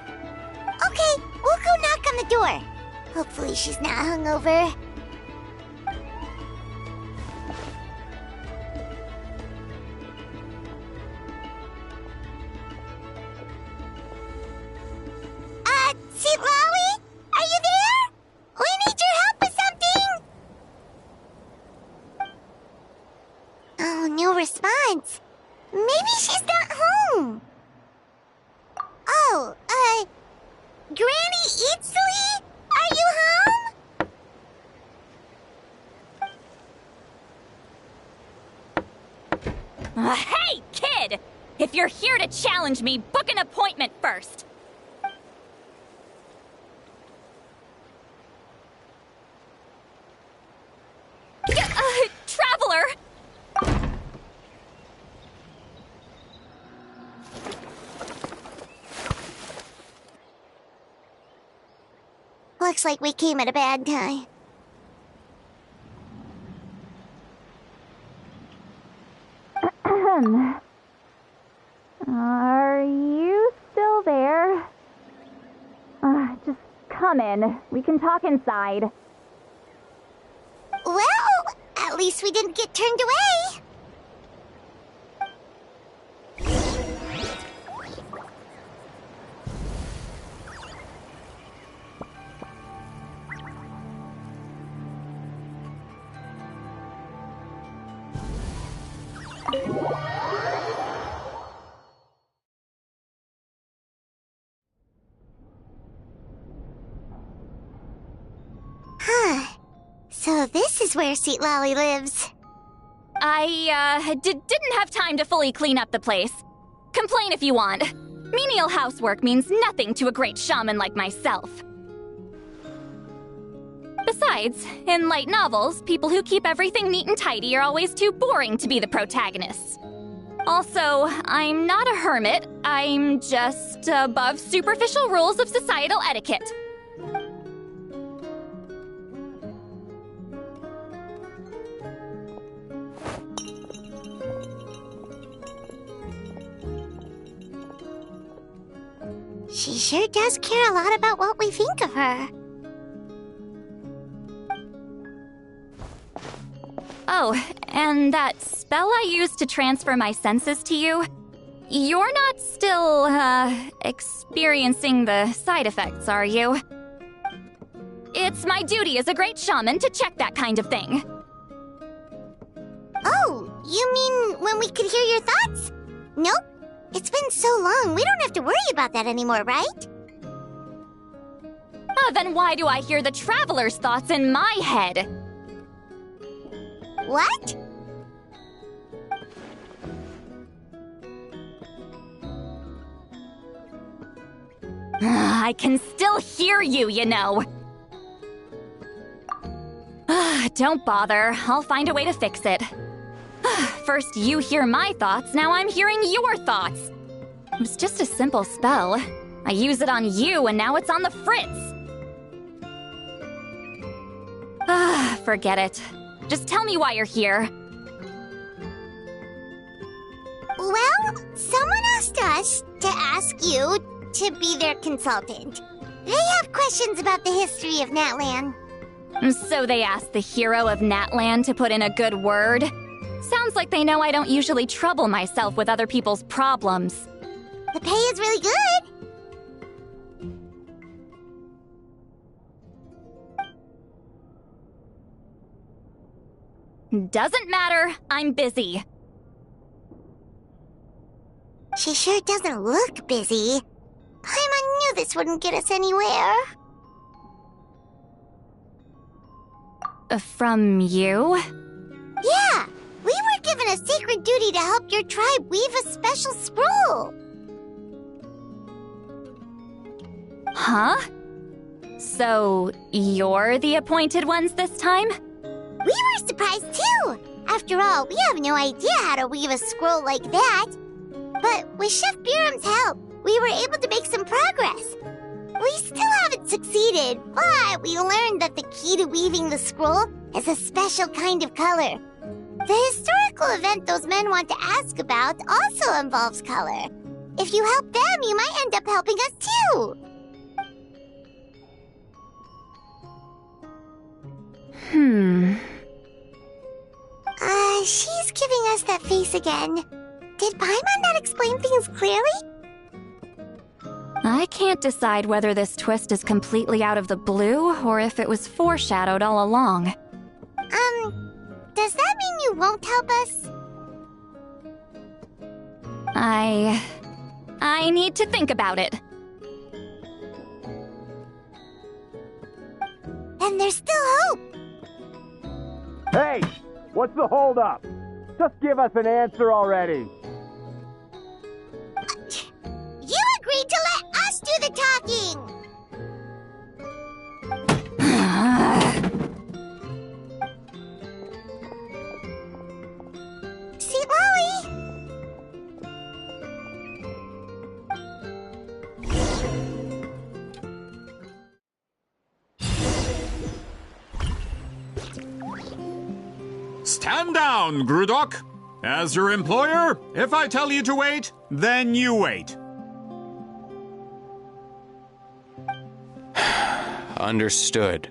Okay, we'll go knock on the door. Hopefully she's not hungover. Citlali? Are you there? We need your help with something! Oh, no response. Maybe she's not home. Oh, Granny Itzli? Are you home? Hey, kid! If you're here to challenge me, book an appointment first. Traveler! Looks like we came at a bad time. Are you still there? Just come in. We can talk inside. Well, at least least we didn't get turned away. So this is where Citlali lives. I, didn't have time to fully clean up the place. Complain if you want. Menial housework means nothing to a great shaman like myself. Besides, in light novels, people who keep everything neat and tidy are always too boring to be the protagonists. Also, I'm not a hermit. I'm just above superficial rules of societal etiquette. She sure does care a lot about what we think of her. Oh, and that spell I used to transfer my senses to you, you're not still, experiencing the side effects, are you? It's my duty as a great shaman to check that kind of thing. Oh, you mean when we could hear your thoughts? Nope. It's been so long, we don't have to worry about that anymore, right? Then why do I hear the traveler's thoughts in my head? What? I can still hear you, you know. Don't bother, I'll find a way to fix it. First you hear my thoughts, now I'm hearing your thoughts. It was just a simple spell. I use it on you, and now it's on the Fritz. Forget it. Just tell me why you're here. Well, someone asked us to ask you to be their consultant. They have questions about the history of Natlan. So they asked the hero of Natlan to put in a good word? Sounds like they know I don't usually trouble myself with other people's problems. The pay is really good. Doesn't matter, I'm busy. She sure doesn't look busy. Paimon knew this wouldn't get us anywhere. From you? Yeah! We were given a sacred duty to help your tribe weave a special scroll. Huh? So, you're the appointed ones this time? We were surprised too! After all, we have no idea how to weave a scroll like that. But with Chef Biram's help, we were able to make some progress. We still haven't succeeded, but we learned that the key to weaving the scroll is a special kind of color. The historical event those men want to ask about also involves color. If you help them, you might end up helping us too. She's giving us that face again. Did Paimon not explain things clearly? I can't decide whether this twist is completely out of the blue or if it was foreshadowed all along. Does that mean you won't help us? I need to think about it. And there's still hope. Hey! What's the holdup? Just give us an answer already. You agreed to let us do the talking! Citlali! Stand down, Grudok. As your employer, if I tell you to wait, then you wait. Understood.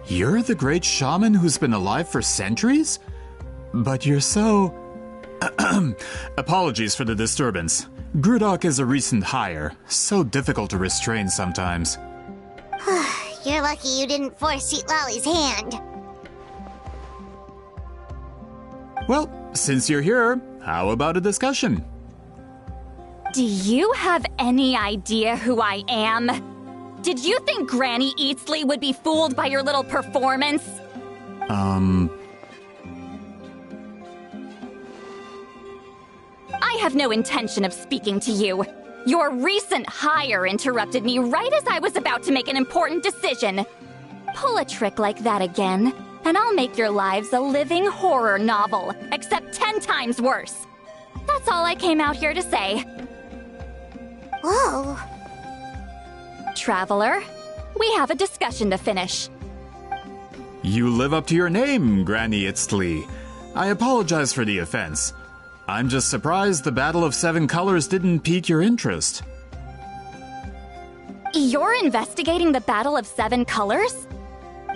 You're the great shaman who's been alive for centuries? But you're so... Apologies for the disturbance. Grudok is a recent hire, so difficult to restrain sometimes. You're lucky you didn't force Citlali's hand. Well, since you're here, how about a discussion? Do you have any idea who I am? Did you think Granny Eatsley would be fooled by your little performance? I have no intention of speaking to you. Your recent hire interrupted me right as I was about to make an important decision. Pull a trick like that again, and I'll make your lives a living horror novel, except 10 times worse. That's all I came out here to say. Whoa. Traveler, we have a discussion to finish. You live up to your name, Granny Itztli. I apologize for the offense. I'm just surprised the Battle of Seven Colors didn't pique your interest. You're investigating the Battle of Seven Colors?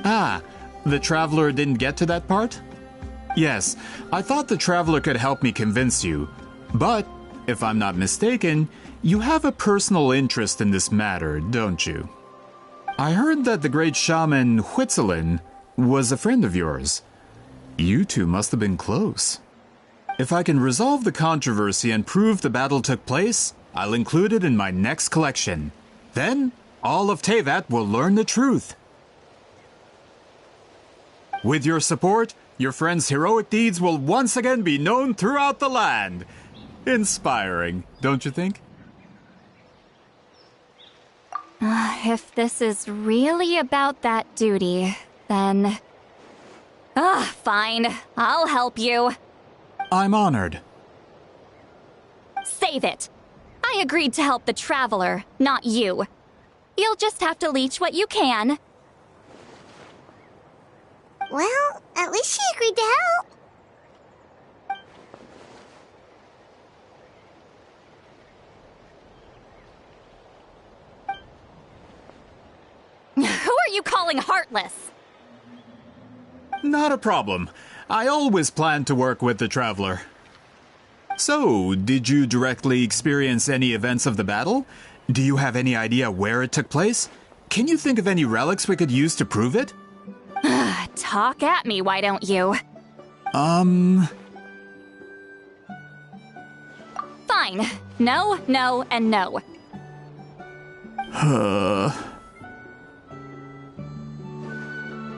Ah, the Traveler didn't get to that part? Yes, I thought the Traveler could help me convince you. But, if I'm not mistaken, you have a personal interest in this matter, don't you? I heard that the great shaman Huitzilin was a friend of yours. You two must have been close. If I can resolve the controversy and prove the battle took place, I'll include it in my next collection. Then, all of Teyvat will learn the truth. With your support, your friend's heroic deeds will once again be known throughout the land. Inspiring, don't you think? If this is really about that duty, then... fine. I'll help you. I'm honored. Save it. I agreed to help the Traveler, not you. You'll just have to leech what you can. Well, at least she agreed to help. Who are you calling heartless? Not a problem. I always planned to work with the Traveler. So, did you directly experience any events of the battle? Do you have any idea where it took place? Can you think of any relics we could use to prove it? Talk at me, why don't you? Fine. No, no, and no.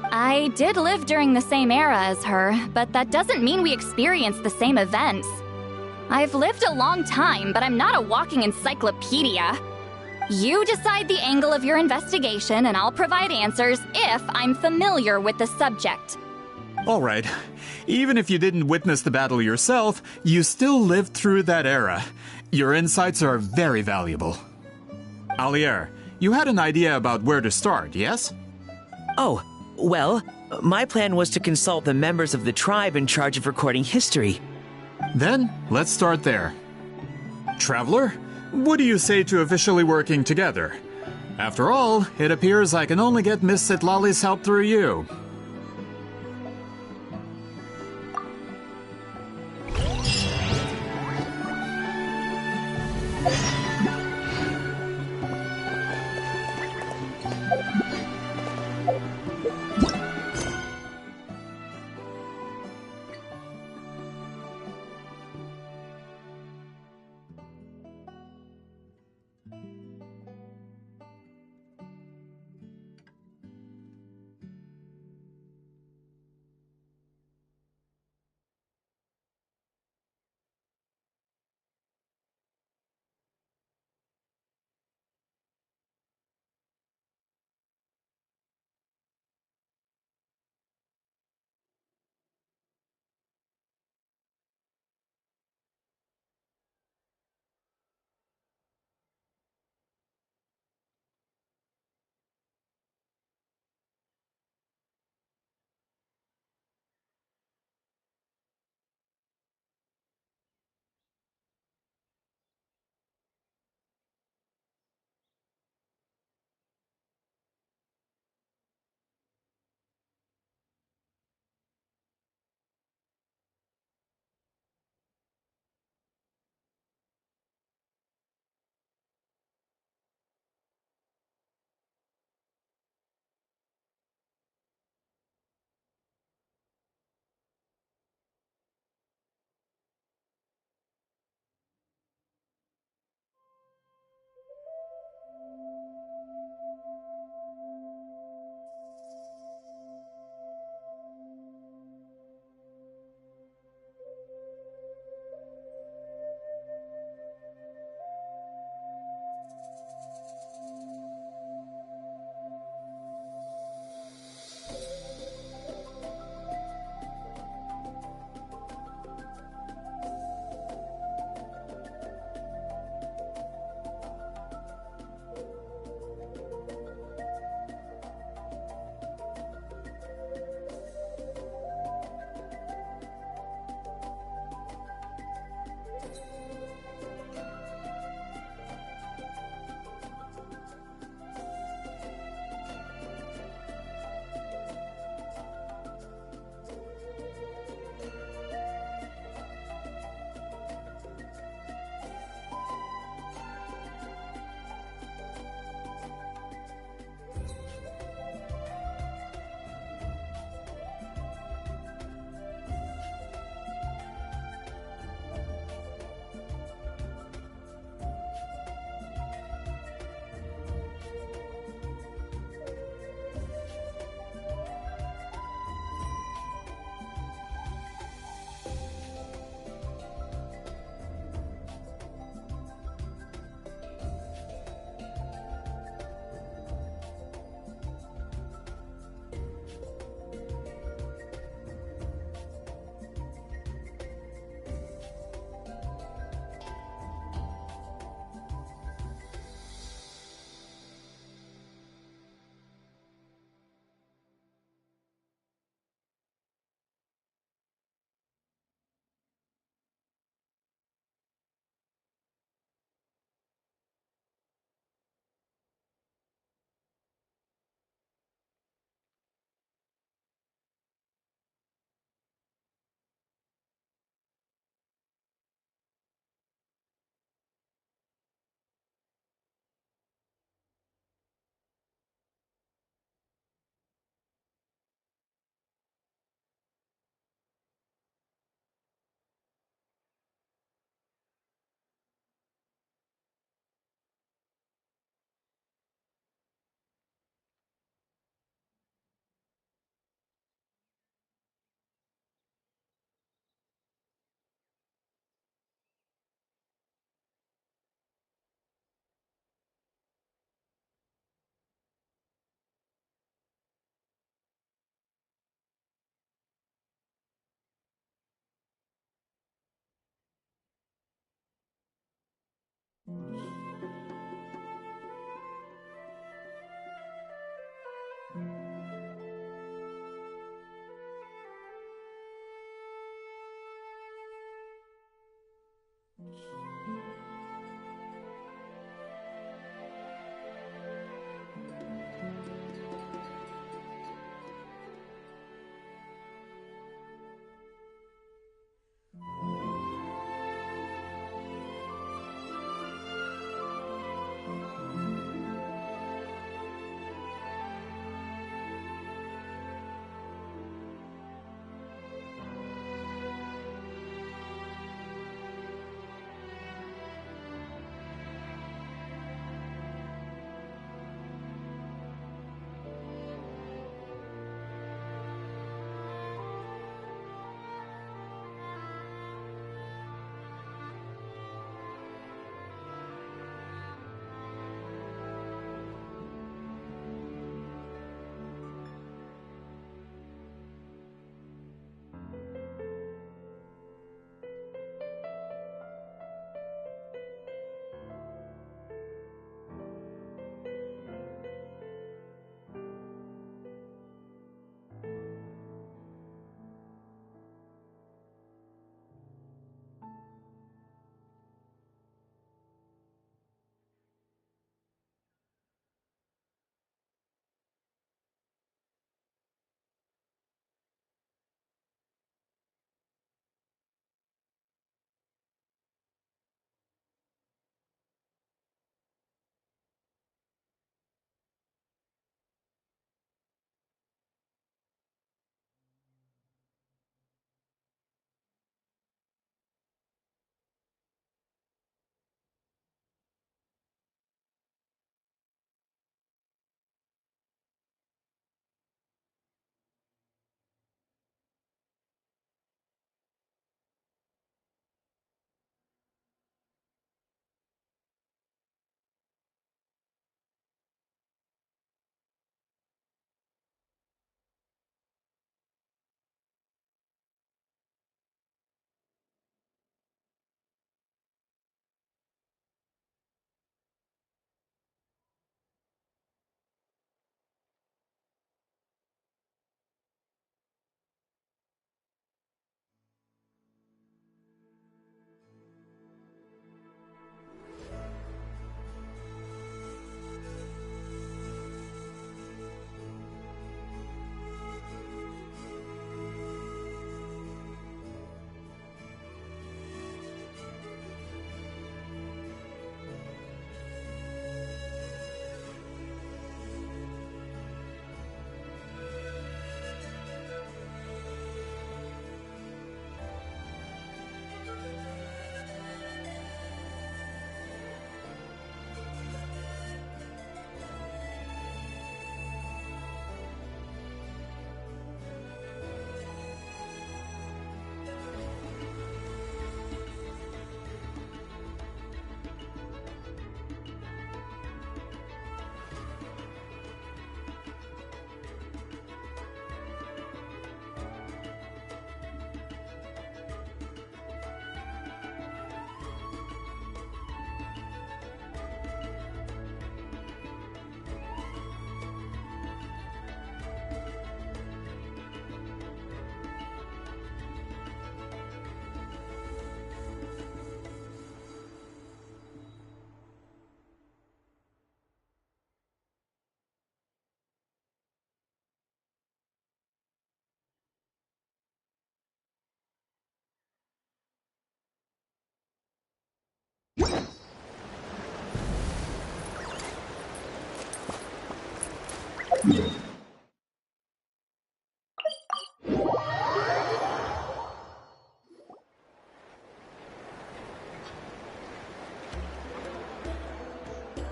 I did live during the same era as her, but that doesn't mean we experienced the same events. I've lived a long time, but I'm not a walking encyclopedia. You decide the angle of your investigation, and I'll provide answers if I'm familiar with the subject. All right. Even if you didn't witness the battle yourself, you still lived through that era. Your insights are very valuable. Alier, you had an idea about where to start, yes? Oh, well, my plan was to consult the members of the tribe in charge of recording history. Then, let's start there. Traveler, what do you say to officially working together? After all, it appears I can only get Miss Citlali's help through you.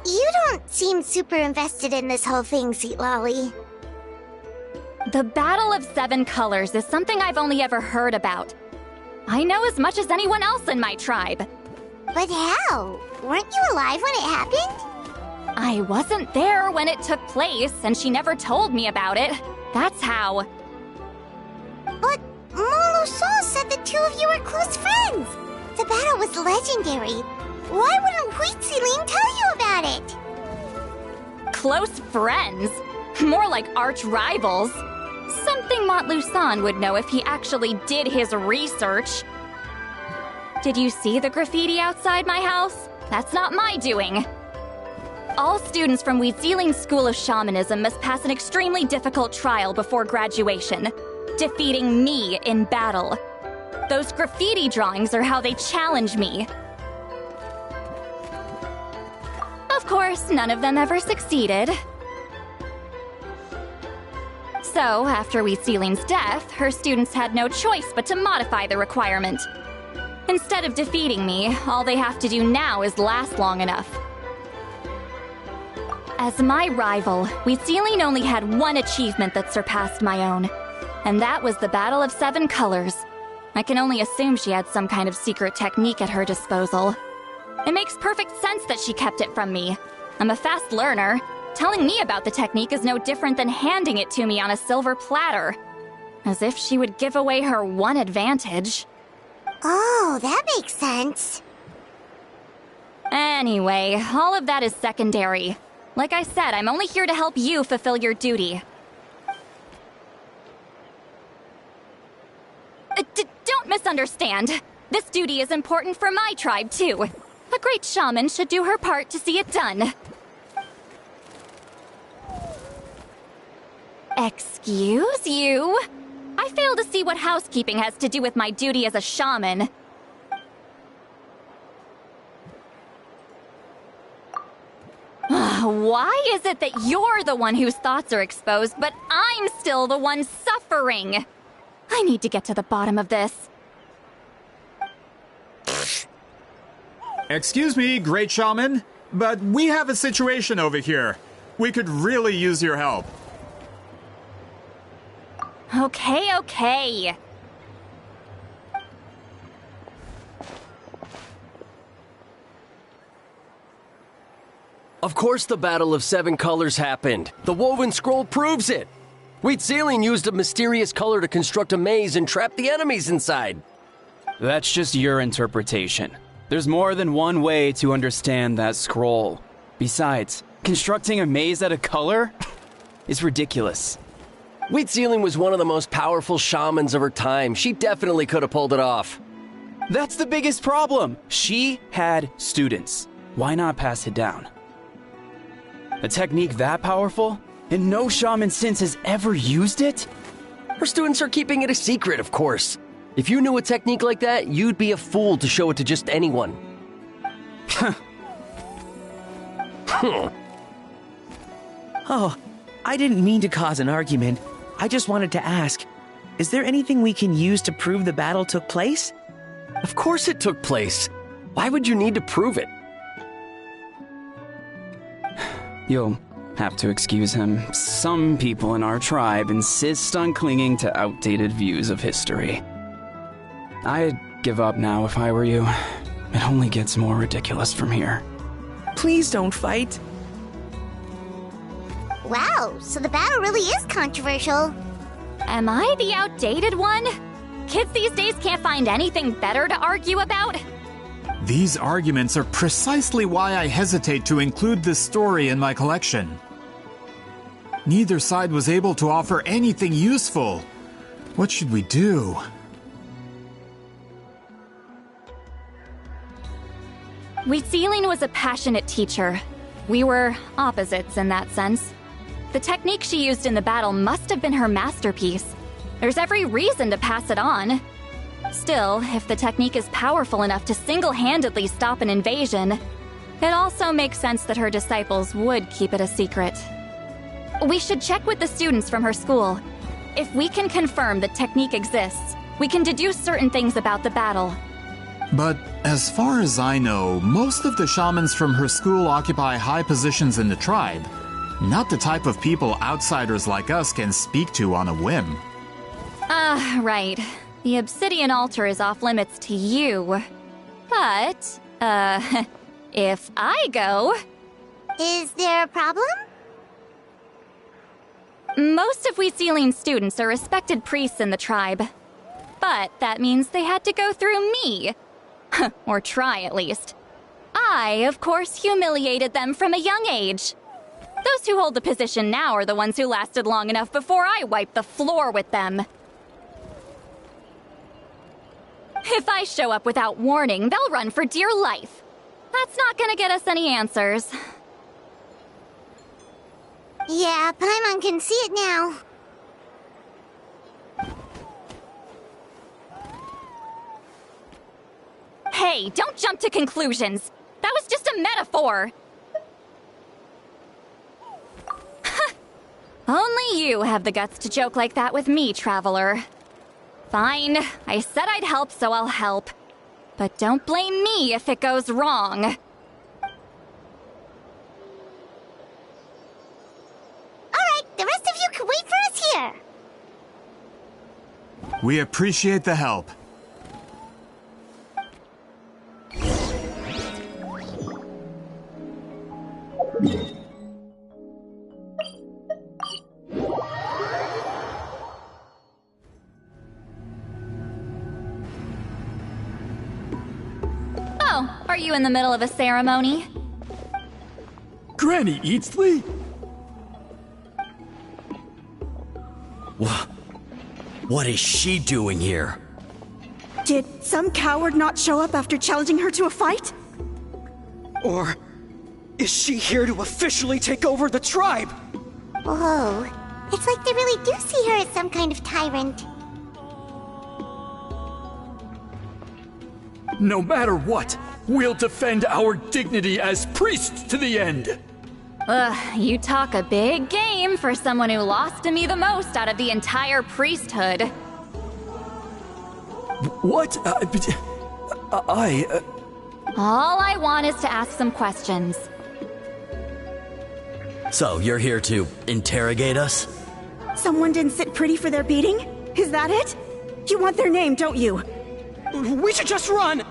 You don't seem super invested in this whole thing, Citlali. The Battle of Seven Colors is something I've only ever heard about. I know as much as anyone else in my tribe. But how? Weren't you alive when it happened? I wasn't there when it took place, and she never told me about it. That's how. But Molo-san said the two of you were close friends. The battle was legendary. Why wouldn't Huitziling tell you about it? Close friends? More like arch rivals. Something Montluçon would know if he actually did his research. Did you see the graffiti outside my house? That's not my doing. All students from Huitziling's School of Shamanism must pass an extremely difficult trial before graduation, defeating me in battle. Those graffiti drawings are how they challenge me. Of course, none of them ever succeeded. So, after Huitziling's death, her students had no choice but to modify the requirement. Instead of defeating me, all they have to do now is last long enough. As my rival, Huitziling only had one achievement that surpassed my own, and that was the Battle of 7 Colors. I can only assume she had some kind of secret technique at her disposal. It makes perfect sense that she kept it from me. I'm a fast learner. Telling me about the technique is no different than handing it to me on a silver platter. As if she would give away her one advantage. Oh, that makes sense. Anyway, all of that is secondary. Like I said, I'm only here to help you fulfill your duty. Don't misunderstand. This duty is important for my tribe, too. A great shaman should do her part to see it done. Excuse you? I fail to see what housekeeping has to do with my duty as a shaman. Why is it that you're the one whose thoughts are exposed, but I'm still the one suffering? I need to get to the bottom of this. Excuse me, great shaman, but we have a situation over here. We could really use your help. Okay. Of course the Battle of 7 Colors happened. The woven scroll proves it. Huitziling used a mysterious color to construct a maze and trap the enemies inside. That's just your interpretation. There's more than one way to understand that scroll. Besides, constructing a maze out of color is ridiculous. Huitziling was one of the most powerful shamans of her time. She definitely could have pulled it off. That's the biggest problem. She had students. Why not pass it down? A technique that powerful? And no shaman since has ever used it? Her students are keeping it a secret, of course. If you knew a technique like that, you'd be a fool to show it to just anyone. Oh, I didn't mean to cause an argument. I just wanted to ask, is there anything we can use to prove the battle took place? Of course it took place. Why would you need to prove it? You'll have to excuse him. Some people in our tribe insist on clinging to outdated views of history. I'd give up now if I were you. It only gets more ridiculous from here. Please don't fight. Wow, so the battle really is controversial. Am I the outdated one? Kids these days can't find anything better to argue about? These arguments are precisely why I hesitate to include this story in my collection. Neither side was able to offer anything useful. What should we do? Huitziling was a passionate teacher. We were opposites in that sense. The technique she used in the battle must have been her masterpiece. There's every reason to pass it on. Still, if the technique is powerful enough to single-handedly stop an invasion, it also makes sense that her disciples would keep it a secret. We should check with the students from her school. If we can confirm the technique exists, we can deduce certain things about the battle. But as far as I know, most of the shamans from her school occupy high positions in the tribe. Not the type of people outsiders like us can speak to on a whim. Right. The obsidian altar is off limits to you. But, if I go... Is there a problem? Most of Huitziling's students are respected priests in the tribe. But that means they had to go through me. Or try, at least. I, of course, humiliated them from a young age. Those who hold the position now are the ones who lasted long enough before I wiped the floor with them. If I show up without warning, they'll run for dear life. That's not gonna get us any answers. Yeah, Paimon can see it now. Hey, don't jump to conclusions. That was just a metaphor. Only you have the guts to joke like that with me, Traveler. Fine, I said I'd help, so I'll help. But don't blame me if it goes wrong. Alright, the rest of you can wait for us here. We appreciate the help. Oh, are you in the middle of a ceremony? Granny Eatsley? What is she doing here? Did some coward not show up after challenging her to a fight? Or is she here to officially take over the tribe? Whoa. It's like they really do see her as some kind of tyrant. No matter what, we'll defend our dignity as priests to the end! You talk a big game for someone who lost to me the most out of the entire priesthood. What? All I want is to ask some questions. So, you're here to interrogate us? Someone didn't sit pretty for their beating? Is that it? You want their name, don't you? We should just run!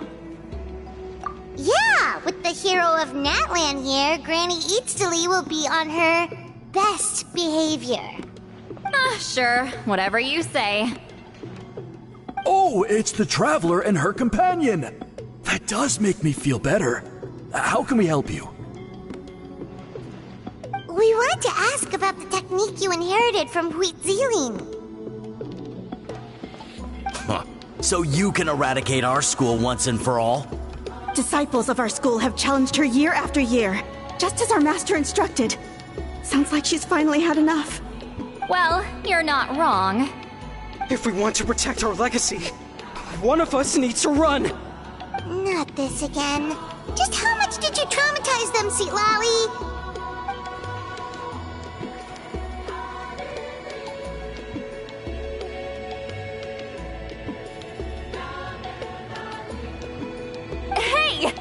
Yeah, with the hero of Natlan here, Granny Eatsley will be on her best behavior. Sure, whatever you say. Oh, it's the Traveler and her companion! That does make me feel better. How can we help you? We wanted to ask about the technique you inherited from Huitziling. Huh. So you can eradicate our school once and for all? Disciples of our school have challenged her year after year, just as our master instructed. Sounds like she's finally had enough. Well, you're not wrong. If we want to protect our legacy, one of us needs to run! Not this again. Just how much did you traumatize them, Citlali? Hey!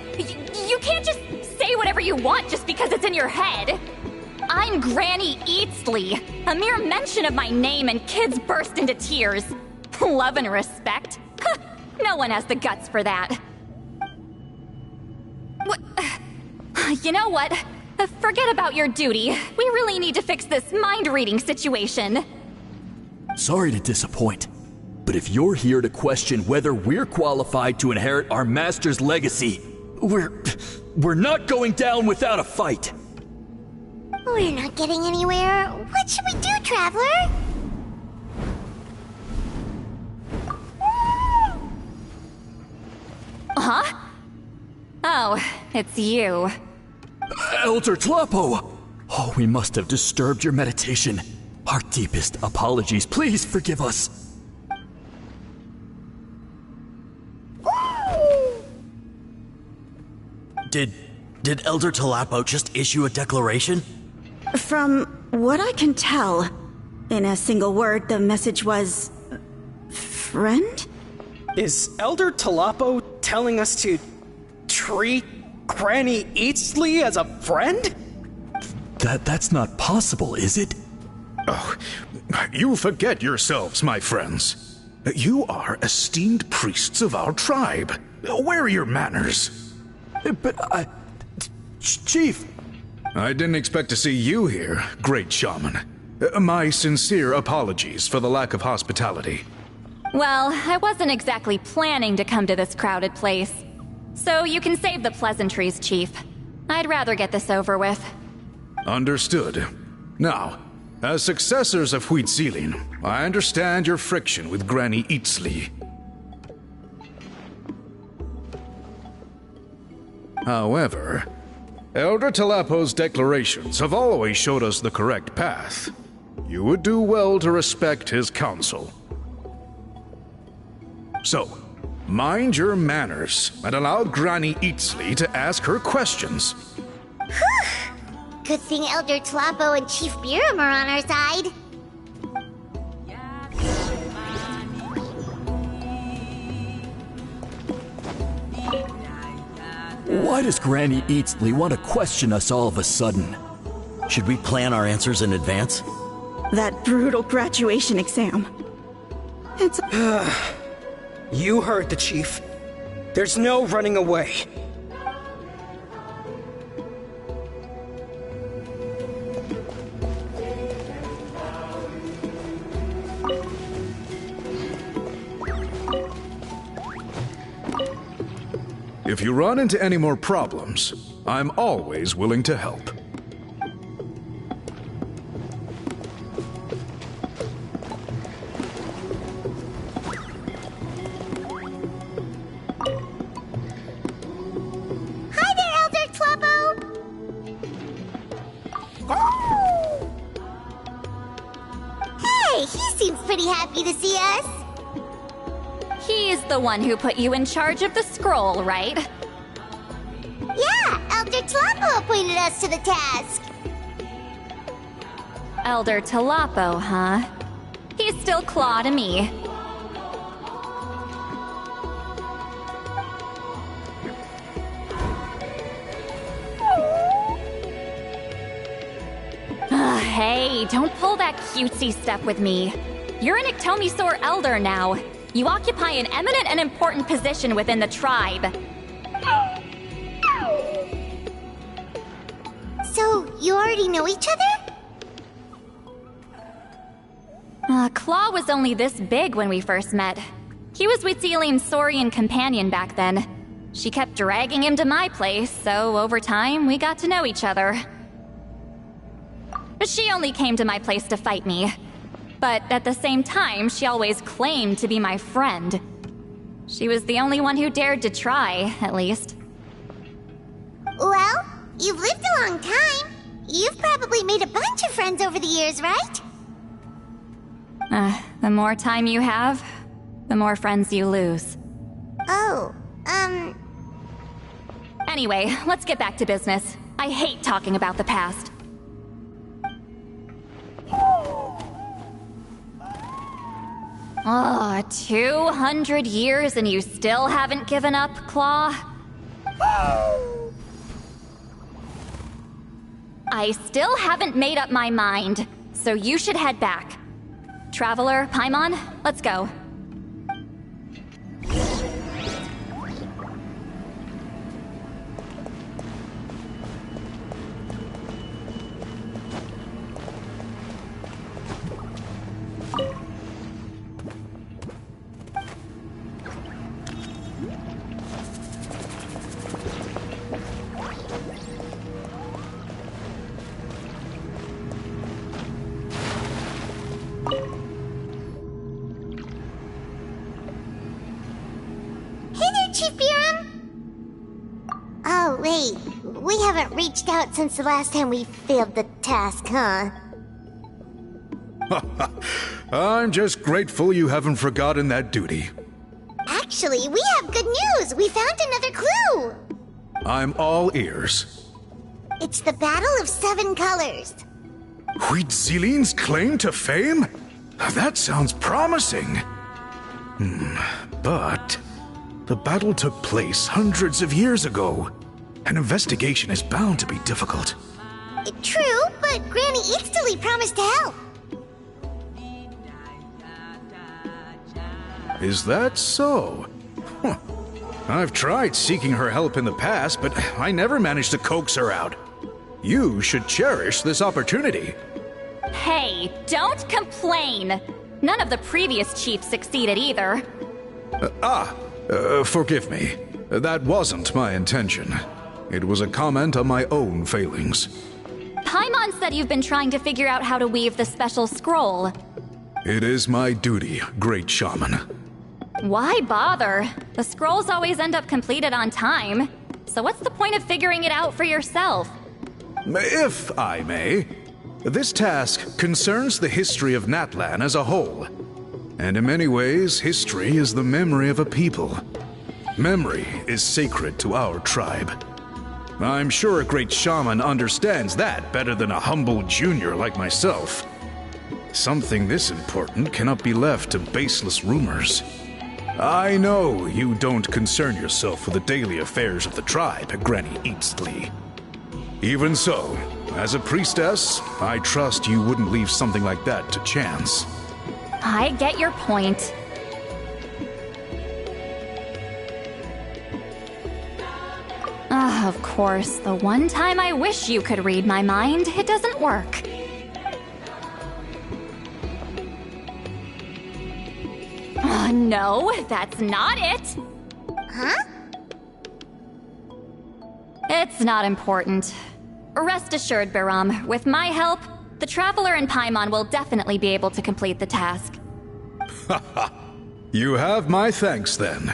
You can't just say whatever you want just because it's in your head. I'm Granny Eatsley. A mere mention of my name and kids burst into tears. Love and respect? No one has the guts for that. You know what? Forget about your duty. We really need to fix this mind-reading situation. Sorry to disappoint, but if you're here to question whether we're qualified to inherit our master's legacy, we're not going down without a fight. We're not getting anywhere. What should we do, Traveler? Huh? Oh, it's you. Elder Tlapo! Oh, we must have disturbed your meditation. Our deepest apologies. Please forgive us. Did Elder Tlapo just issue a declaration? From what I can tell, in a single word, the message was... friend? Is Elder Tlapo telling us to treat Granny Eatsley as a friend? That's not possible, is it? Oh, you forget yourselves, my friends. You are esteemed priests of our tribe. Where are your manners? But Chief... I didn't expect to see you here, great shaman. My sincere apologies for the lack of hospitality. Well, I wasn't exactly planning to come to this crowded place. So you can save the pleasantries, Chief. I'd rather get this over with. Understood. Now, as successors of Huitzilin, I understand your friction with Granny Itzli. However, Elder Talapo's declarations have always showed us the correct path. You would do well to respect his counsel. So, mind your manners and allow Granny Itzli to ask her questions. Good thing Elder Talapo and Chief Biram are on our side. Why does Granny Itzli want to question us all of a sudden? Should we plan our answers in advance? That brutal graduation exam. It's... You heard the Chief. There's no running away. If you run into any more problems, I'm always willing to help. Hi there, Elder Talapo! Hey, he seems pretty happy to see us. He's the one who put you in charge of the scroll, right? Yeah, Elder Talapo appointed us to the task. Elder Talapo, huh? He's still Claw to me. Hey, don't pull that cutesy stuff with me. You're an Iktomi-Sor Elder now. You occupy an eminent and important position within the tribe. So, you already know each other? Claw was only this big when we first met. He was Huitzilin's Saurian companion back then. She kept dragging him to my place, so over time, we got to know each other. She only came to my place to fight me. But at the same time, she always claimed to be my friend. She was the only one who dared to try, at least. Well, you've lived a long time. You've probably made a bunch of friends over the years, right? The more time you have, the more friends you lose. Oh, Anyway, let's get back to business. I hate talking about the past. Oh, 200 years and you still haven't given up, Claw? I still haven't made up my mind, so you should head back. Traveler, Paimon, let's go. Oh, wait. We haven't reached out since the last time we failed the task, huh? I'm just grateful you haven't forgotten that duty. Actually, we have good news! We found another clue! I'm all ears. It's the Battle of 7 Colors. Huitzilin's claim to fame? That sounds promising. But the battle took place hundreds of years ago. An investigation is bound to be difficult. True, but Granny Itzli promised to help. Is that so? Huh. I've tried seeking her help in the past, but I never managed to coax her out. You should cherish this opportunity. Hey, don't complain! None of the previous chiefs succeeded either. Forgive me. That wasn't my intention. It was a comment on my own failings. Paimon said you've been trying to figure out how to weave the special scroll. It is my duty, great shaman. Why bother? The scrolls always end up completed on time. So what's the point of figuring it out for yourself? If I may, this task concerns the history of Natlan as a whole. And in many ways, history is the memory of a people. Memory is sacred to our tribe. I'm sure a great shaman understands that better than a humble junior like myself. Something this important cannot be left to baseless rumors. I know you don't concern yourself with the daily affairs of the tribe, Granny Eatsley. Even so, as a priestess, I trust you wouldn't leave something like that to chance. I get your point. Of course, the one time I wish you could read my mind, it doesn't work. No, that's not it. Huh? It's not important. Rest assured, Biram, with my help, the Traveler and Paimon will definitely be able to complete the task. Haha. You have my thanks then.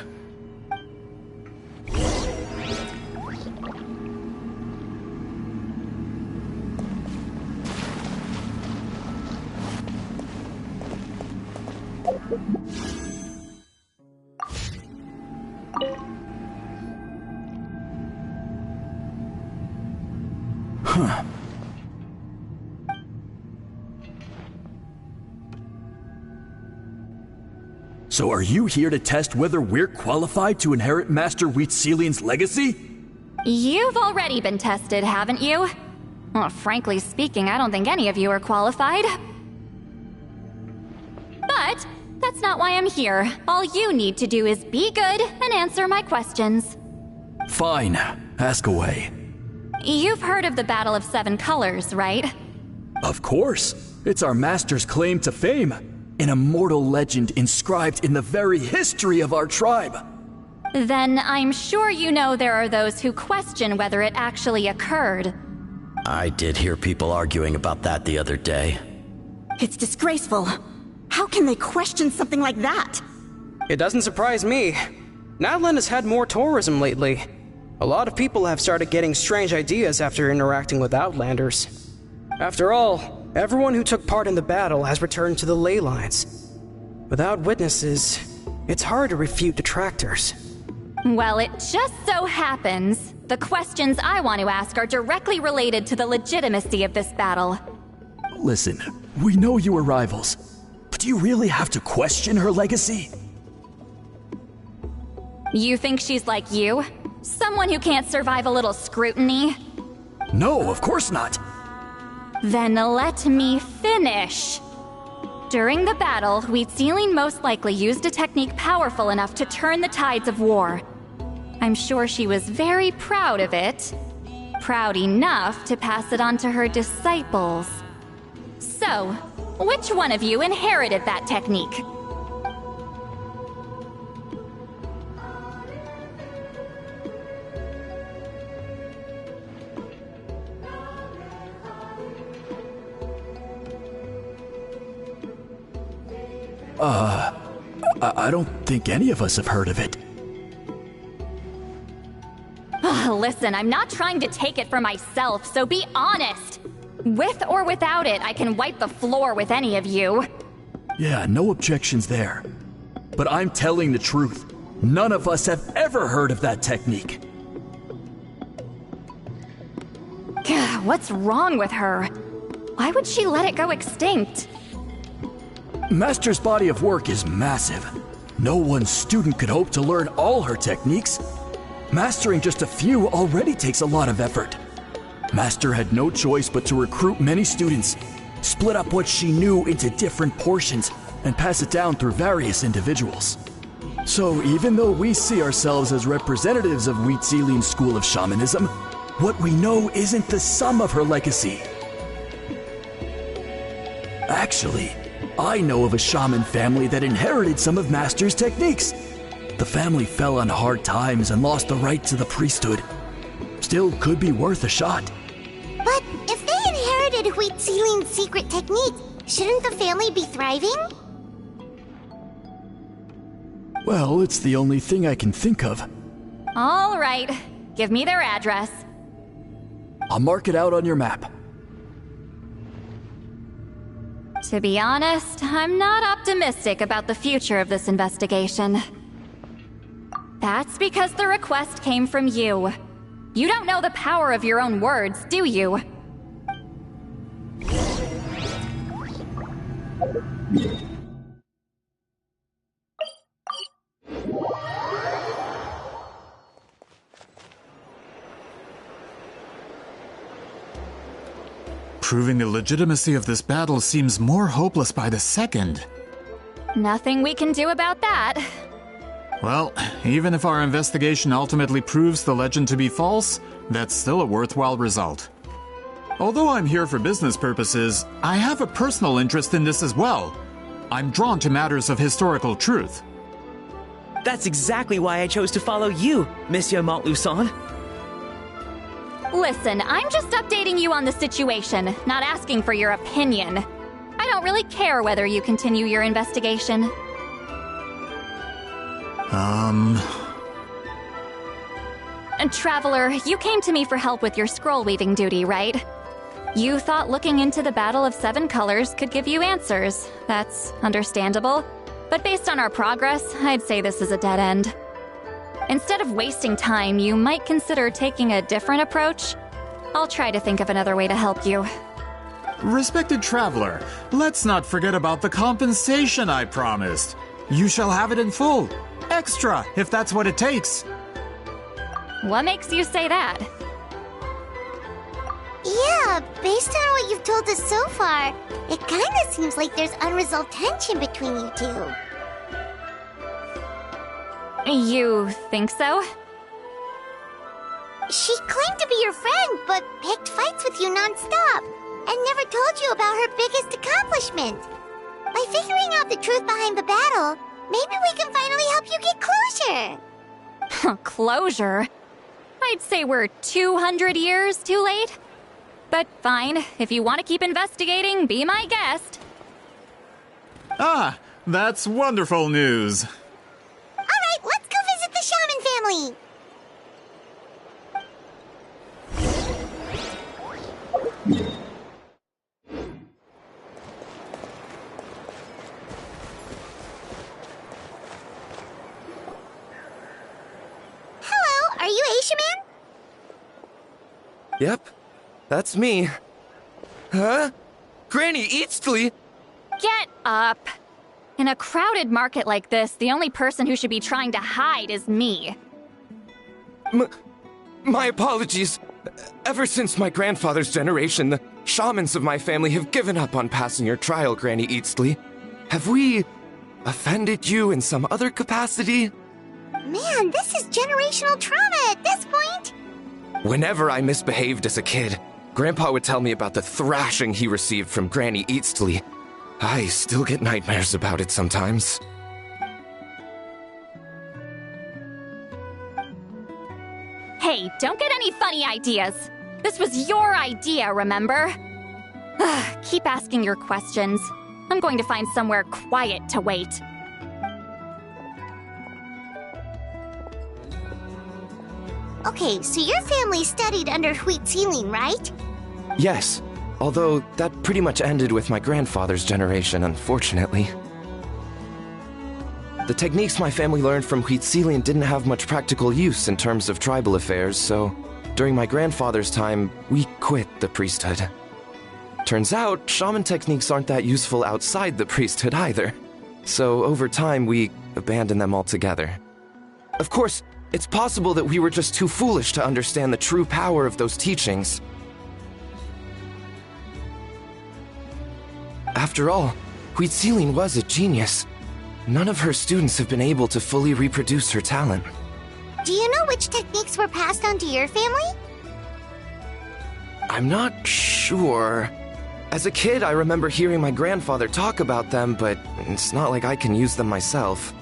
Huh. So are you here to test whether we're qualified to inherit Master Wheatselian's legacy? You've already been tested, haven't you? Well, frankly speaking, I don't think any of you are qualified. But that's not why I'm here. All you need to do is be good and answer my questions. Fine. Ask away. You've heard of the Battle of Seven Colors, right? Of course. It's our master's claim to fame. An immortal legend inscribed in the very history of our tribe. Then I'm sure you know there are those who question whether it actually occurred. I did hear people arguing about that the other day. It's disgraceful. How can they question something like that? It doesn't surprise me. Natlan has had more tourism lately. A lot of people have started getting strange ideas after interacting with Outlanders. After all, everyone who took part in the battle has returned to the ley lines. Without witnesses, it's hard to refute detractors. Well, it just so happens the questions I want to ask are directly related to the legitimacy of this battle. Listen, we know you were rivals, but do you really have to question her legacy? You think she's like you? Someone who can't survive a little scrutiny? No, of course not. Then let me finish. During the battle, Wheatselian most likely used a technique powerful enough to turn the tides of war. I'm sure she was very proud of it. Proud enough to pass it on to her disciples. So, which one of you inherited that technique? I don't think any of us have heard of it. Listen, I'm not trying to take it for myself, so be honest. With or without it, I can wipe the floor with any of you. Yeah, no objections there. But I'm telling the truth. None of us have ever heard of that technique. What's wrong with her? Why would she let it go extinct? Master's body of work is massive. No one student could hope to learn all her techniques. Mastering just a few already takes a lot of effort. Master had no choice but to recruit many students, split up what she knew into different portions, and pass it down through various individuals. So even though we see ourselves as representatives of Wheatselian's school of shamanism, what we know isn't the sum of her legacy. Actually, I know of a shaman family that inherited some of Master's techniques. The family fell on hard times and lost the right to the priesthood. Still could be worth a shot. But if they inherited Huitzilin's secret technique, shouldn't the family be thriving? Well, it's the only thing I can think of. All right. Give me their address. I'll mark it out on your map. To be honest, I'm not optimistic about the future of this investigation. That's because the request came from you. You don't know the power of your own words, do you? Proving the legitimacy of this battle seems more hopeless by the second. Nothing we can do about that. Well, even if our investigation ultimately proves the legend to be false, that's still a worthwhile result. Although I'm here for business purposes, I have a personal interest in this as well. I'm drawn to matters of historical truth. That's exactly why I chose to follow you, Monsieur Montluçon. Listen, I'm just updating you on the situation, not asking for your opinion. I don't really care whether you continue your investigation. And Traveler, you came to me for help with your scroll weaving duty, right? You thought looking into the Battle of Seven Colors could give you answers. That's understandable. But based on our progress, I'd say this is a dead end. Instead of wasting time, you might consider taking a different approach. I'll try to think of another way to help you. Respected Traveler, let's not forget about the compensation I promised. You shall have it in full. Extra, if that's what it takes. What makes you say that? Yeah, based on what you've told us so far, it kinda seems like there's unresolved tension between you two. You think so? She claimed to be your friend, but picked fights with you non-stop, and never told you about her biggest accomplishment. By figuring out the truth behind the battle, maybe we can finally help you get closure. Closure? I'd say we're 200 years too late. But fine, if you want to keep investigating, be my guest. Ah, that's wonderful news. Alright, let's go visit the Shaman family. Hello, are you a shaman? Yep, that's me. Huh? Granny Eastly? Get up. In a crowded market like this, the only person who should be trying to hide is me. My apologies. Ever since my grandfather's generation, the shamans of my family have given up on passing your trial, Granny Eastly. Have we offended you in some other capacity? Man, this is generational trauma at this point. Whenever I misbehaved as a kid, Grandpa would tell me about the thrashing he received from Granny Eastly. I still get nightmares about it sometimes. Hey, don't get any funny ideas. This was your idea, remember? Keep asking your questions. I'm going to find somewhere quiet to wait. Okay, so your family studied under Huitzilin, right? Yes, although that pretty much ended with my grandfather's generation, unfortunately. The techniques my family learned from Huitzilin didn't have much practical use in terms of tribal affairs, so during my grandfather's time, we quit the priesthood. Turns out, shaman techniques aren't that useful outside the priesthood either. So over time, we abandoned them altogether. Of course, it's possible that we were just too foolish to understand the true power of those teachings. After all, Huitzilin was a genius. None of her students have been able to fully reproduce her talent. Do you know which techniques were passed on to your family? I'm not sure. As a kid, I remember hearing my grandfather talk about them, but it's not like I can use them myself.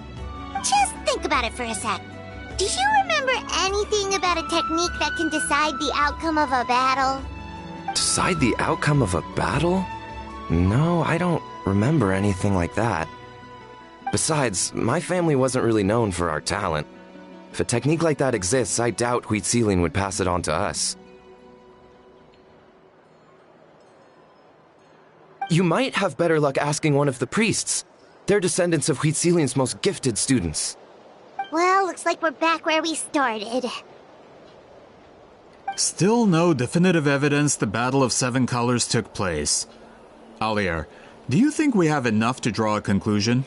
Just think about it for a sec. Do you remember anything about a technique that can decide the outcome of a battle? Decide the outcome of a battle? No, I don't remember anything like that. Besides, my family wasn't really known for our talent. If a technique like that exists, I doubt Huitzilian would pass it on to us. You might have better luck asking one of the priests. They're descendants of Huitzilian's most gifted students. Well, looks like we're back where we started. Still no definitive evidence the Battle of Seven Colors took place. Alier, do you think we have enough to draw a conclusion?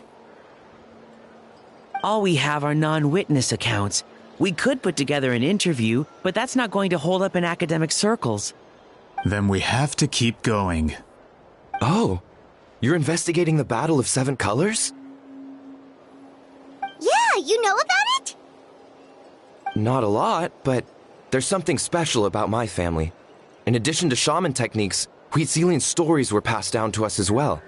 All we have are non-witness accounts. We could put together an interview, but that's not going to hold up in academic circles. Then we have to keep going. Oh, you're investigating the Battle of Seven Colors? Yeah, you know about it? Not a lot, but there's something special about my family. In addition to shaman techniques, Huitzilian stories were passed down to us as well.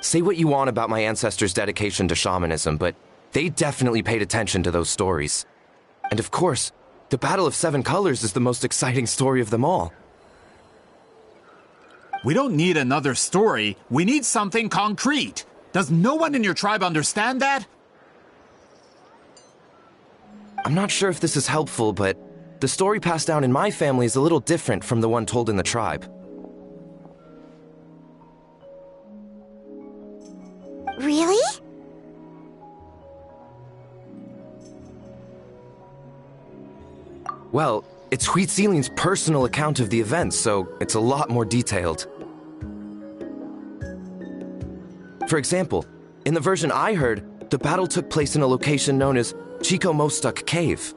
Say what you want about my ancestors' dedication to shamanism, but they definitely paid attention to those stories. And of course, the Battle of Seven Colors is the most exciting story of them all. We don't need another story. We need something concrete. Does no one in your tribe understand that? I'm not sure if this is helpful, but the story passed down in my family is a little different from the one told in the tribe. Really? Well, it's Huitzilian's personal account of the events, so it's a lot more detailed. For example, in the version I heard, the battle took place in a location known as Chico Mostuk Cave.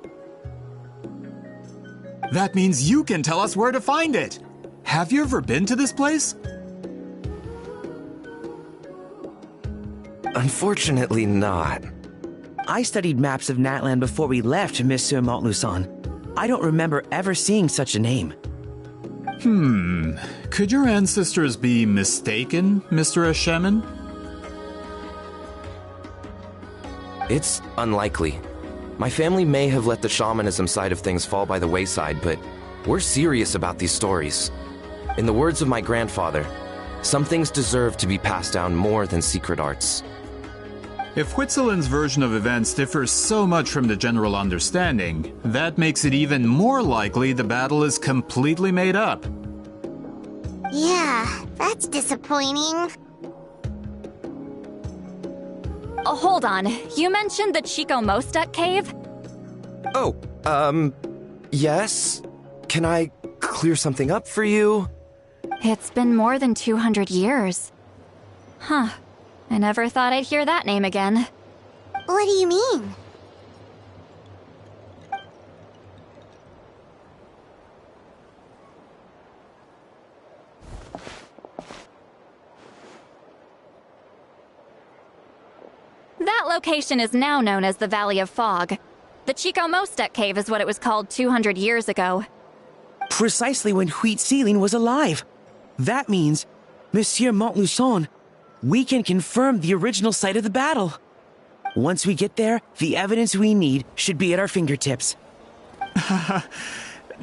That means you can tell us where to find it. Have you ever been to this place? Unfortunately not. I studied maps of Natlan before we left, Monsieur Montluçon. I don't remember ever seeing such a name. Could your ancestors be mistaken, Mr. Eshemin? It's unlikely. My family may have let the shamanism side of things fall by the wayside, but we're serious about these stories. In the words of my grandfather, some things deserve to be passed down more than secret arts. If Huitzilian's version of events differs so much from the general understanding, that makes it even more likely the battle is completely made up. Yeah, that's disappointing. Oh, hold on. You mentioned the Chico Mostuk cave? Oh, yes? Can I clear something up for you? It's been more than 200 years. Huh. I never thought I'd hear that name again. What do you mean? That location is now known as the Valley of Fog. The Chico Mostuk cave is what it was called 200 years ago. Precisely when Huitzilian was alive. That means, Monsieur Montluçon, we can confirm the original site of the battle. Once we get there, the evidence we need should be at our fingertips.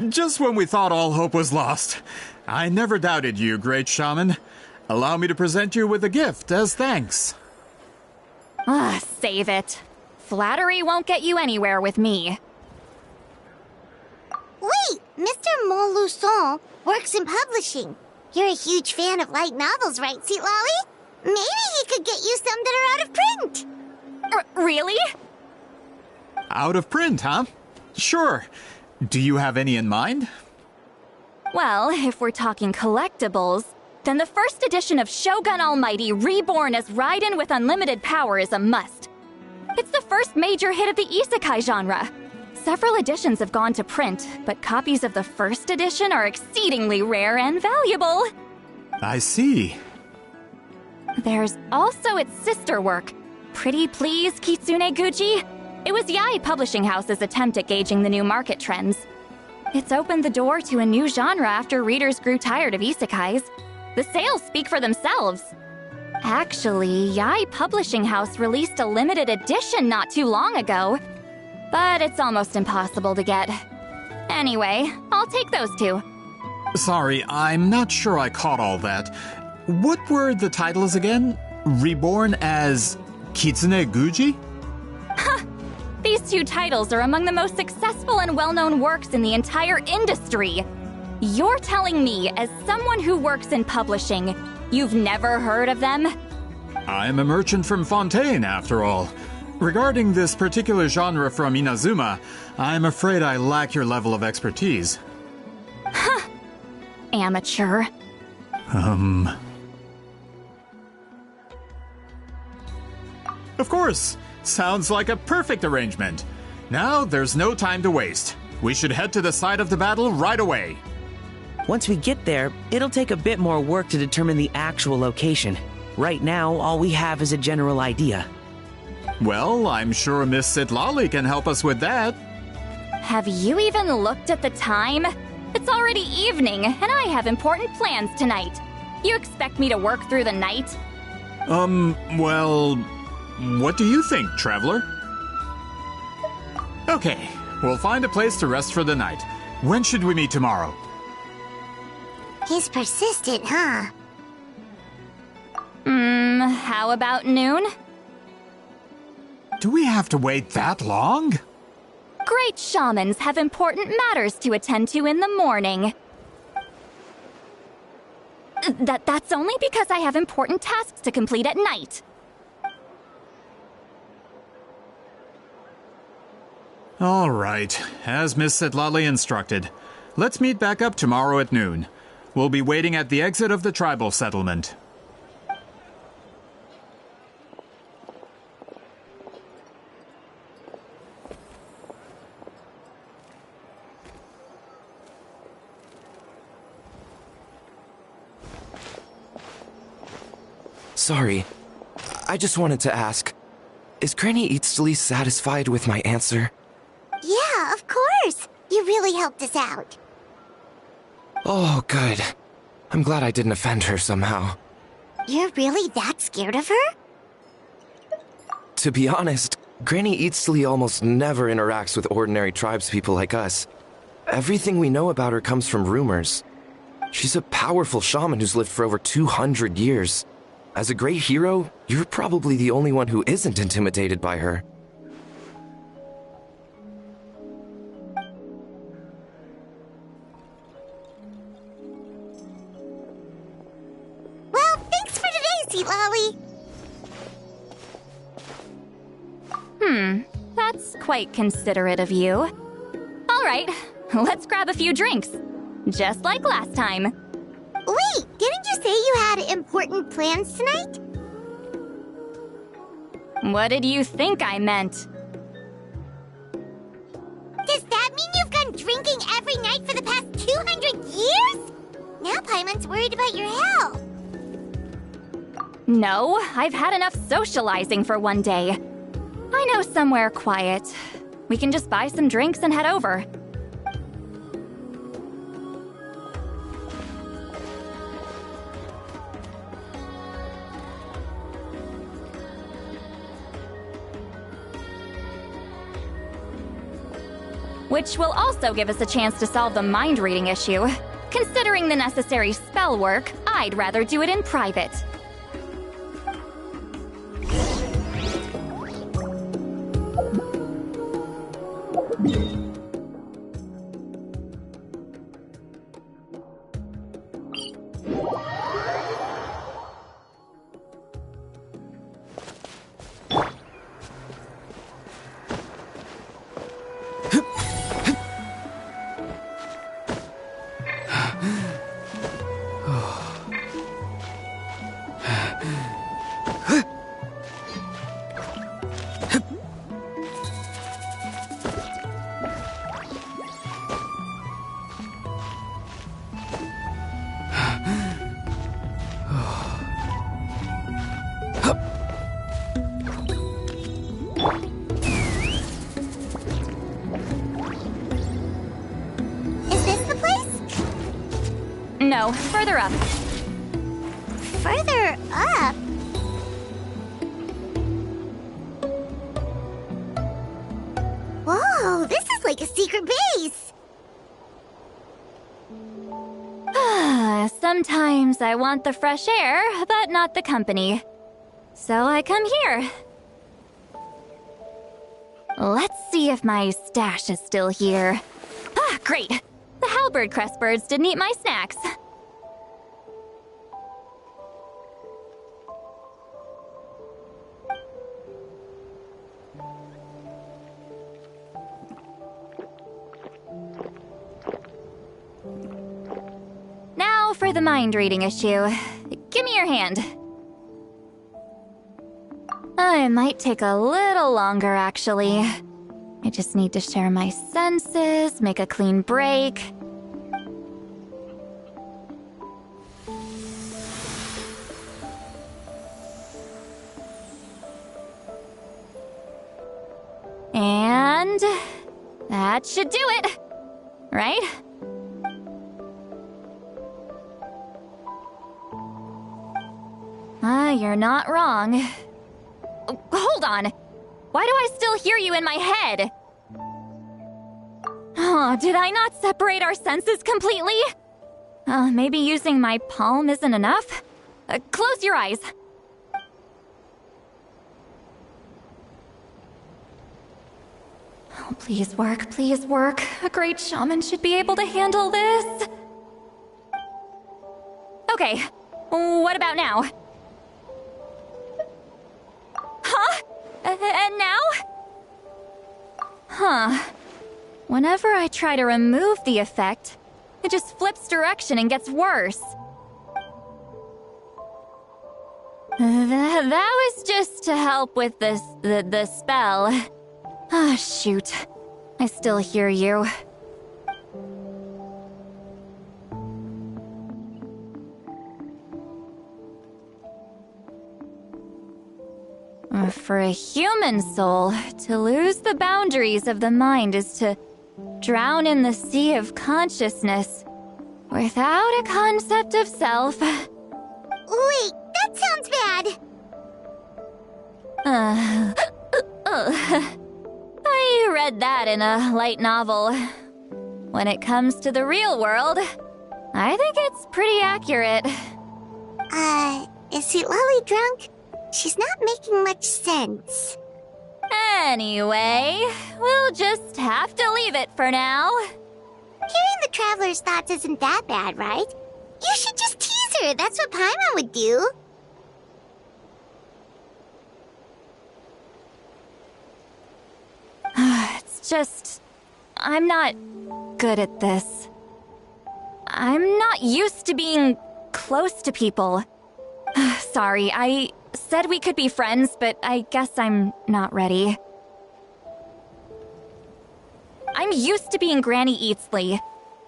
Just when we thought all hope was lost. I never doubted you, great shaman. Allow me to present you with a gift as thanks. Save it. Flattery won't get you anywhere with me. Wait, Mr. Montluçon works in publishing. You're a huge fan of light novels, right, Citlali? Maybe he could get you some that are out of print. Really? Out of print, huh? Sure. Do you have any in mind? Well, if we're talking collectibles, then the first edition of Shogun Almighty reborn as Raiden with unlimited power is a must. It's the first major hit of the isekai genre. Several editions have gone to print, but copies of the first edition are exceedingly rare and valuable. I see. There's also its sister work, Pretty Please Kitsune Guji. It was Yae Publishing House's attempt at gauging the new market trends. It's opened the door to a new genre after readers grew tired of isekais. The sales speak for themselves. Actually, Yai Publishing House released a limited edition not too long ago, but it's almost impossible to get. Anyway, I'll take those two. Sorry, I'm not sure I caught all that. What were the titles again? Reborn as Kitsune Guji? These two titles are among the most successful and well-known works in the entire industry. You're telling me, as someone who works in publishing, you've never heard of them? I'm a merchant from Fontaine, after all. Regarding this particular genre from Inazuma, I'm afraid I lack your level of expertise. Amateur. Of course! Sounds like a perfect arrangement. Now, there's no time to waste. We should head to the site of the battle right away. Once we get there, it'll take a bit more work to determine the actual location. Right now, all we have is a general idea. Well, I'm sure Miss Citlali can help us with that. Have you even looked at the time? It's already evening, and I have important plans tonight. You expect me to work through the night? Well, what do you think, traveler? Okay, we'll find a place to rest for the night. When should we meet tomorrow? He's persistent, huh? How about noon? Do we have to wait that long? Great shamans have important matters to attend to in the morning. That's only because I have important tasks to complete at night. All right, as Miss Citlali instructed. Let's meet back up tomorrow at noon. We'll be waiting at the exit of the tribal settlement. Sorry. I just wanted to ask, is Granny Eatsley satisfied with my answer? Yeah, of course. You really helped us out. Oh, good. I'm glad I didn't offend her somehow. You're really that scared of her? To be honest, Granny Eatsley almost never interacts with ordinary tribespeople like us. Everything we know about her comes from rumors. She's a powerful shaman who's lived for over 200 years. As a great hero, you're probably the only one who isn't intimidated by her. Well, thanks for today, Citlali. That's quite considerate of you. All right, let's grab a few drinks. Just like last time. Wait, didn't you say you had important plans tonight? What did you think I meant? Does that mean you've gone drinking every night for the past 200 years? Now Paimon's worried about your health. No, I've had enough socializing for one day. I know somewhere quiet. We can just buy some drinks and head over. Which will also give us a chance to solve the mind-reading issue. Considering the necessary spell work, I'd rather do it in private. No, further up. Further up? like a secret base! Sometimes I want the fresh air, but not the company. So I come here. Let's see if my stash is still here. Ah, great! The halberd crest birds didn't eat my snacks. Now for the mind reading issue. Give me your hand. It might take a little longer, actually. I just need to share my senses, make a clean break. And that should do it, right? You're not wrong. Hold on. Why do I still hear you in my head? Oh, did I not separate our senses completely? Maybe using my palm isn't enough? Close your eyes. Oh, please work, please work. A great shaman should be able to handle this. Okay, what about now? Huh? And now? Huh. Whenever I try to remove the effect, it just flips direction and gets worse. That was just to help with the spell. Ah, shoot. I still hear you. For a human soul, to lose the boundaries of the mind is to drown in the sea of consciousness without a concept of self. Wait, that sounds bad. I read that in a light novel. When it comes to the real world, I think it's pretty accurate. Is Citlali drunk? She's not making much sense. Anyway, we'll just have to leave it for now. Hearing the traveler's thoughts isn't that bad, right? You should just tease her. That's what Paimon would do. It's just... I'm not good at this. I'm not used to being close to people. Sorry, I said we could be friends, but I guess I'm not ready. I'm used to being Granny Eatsley.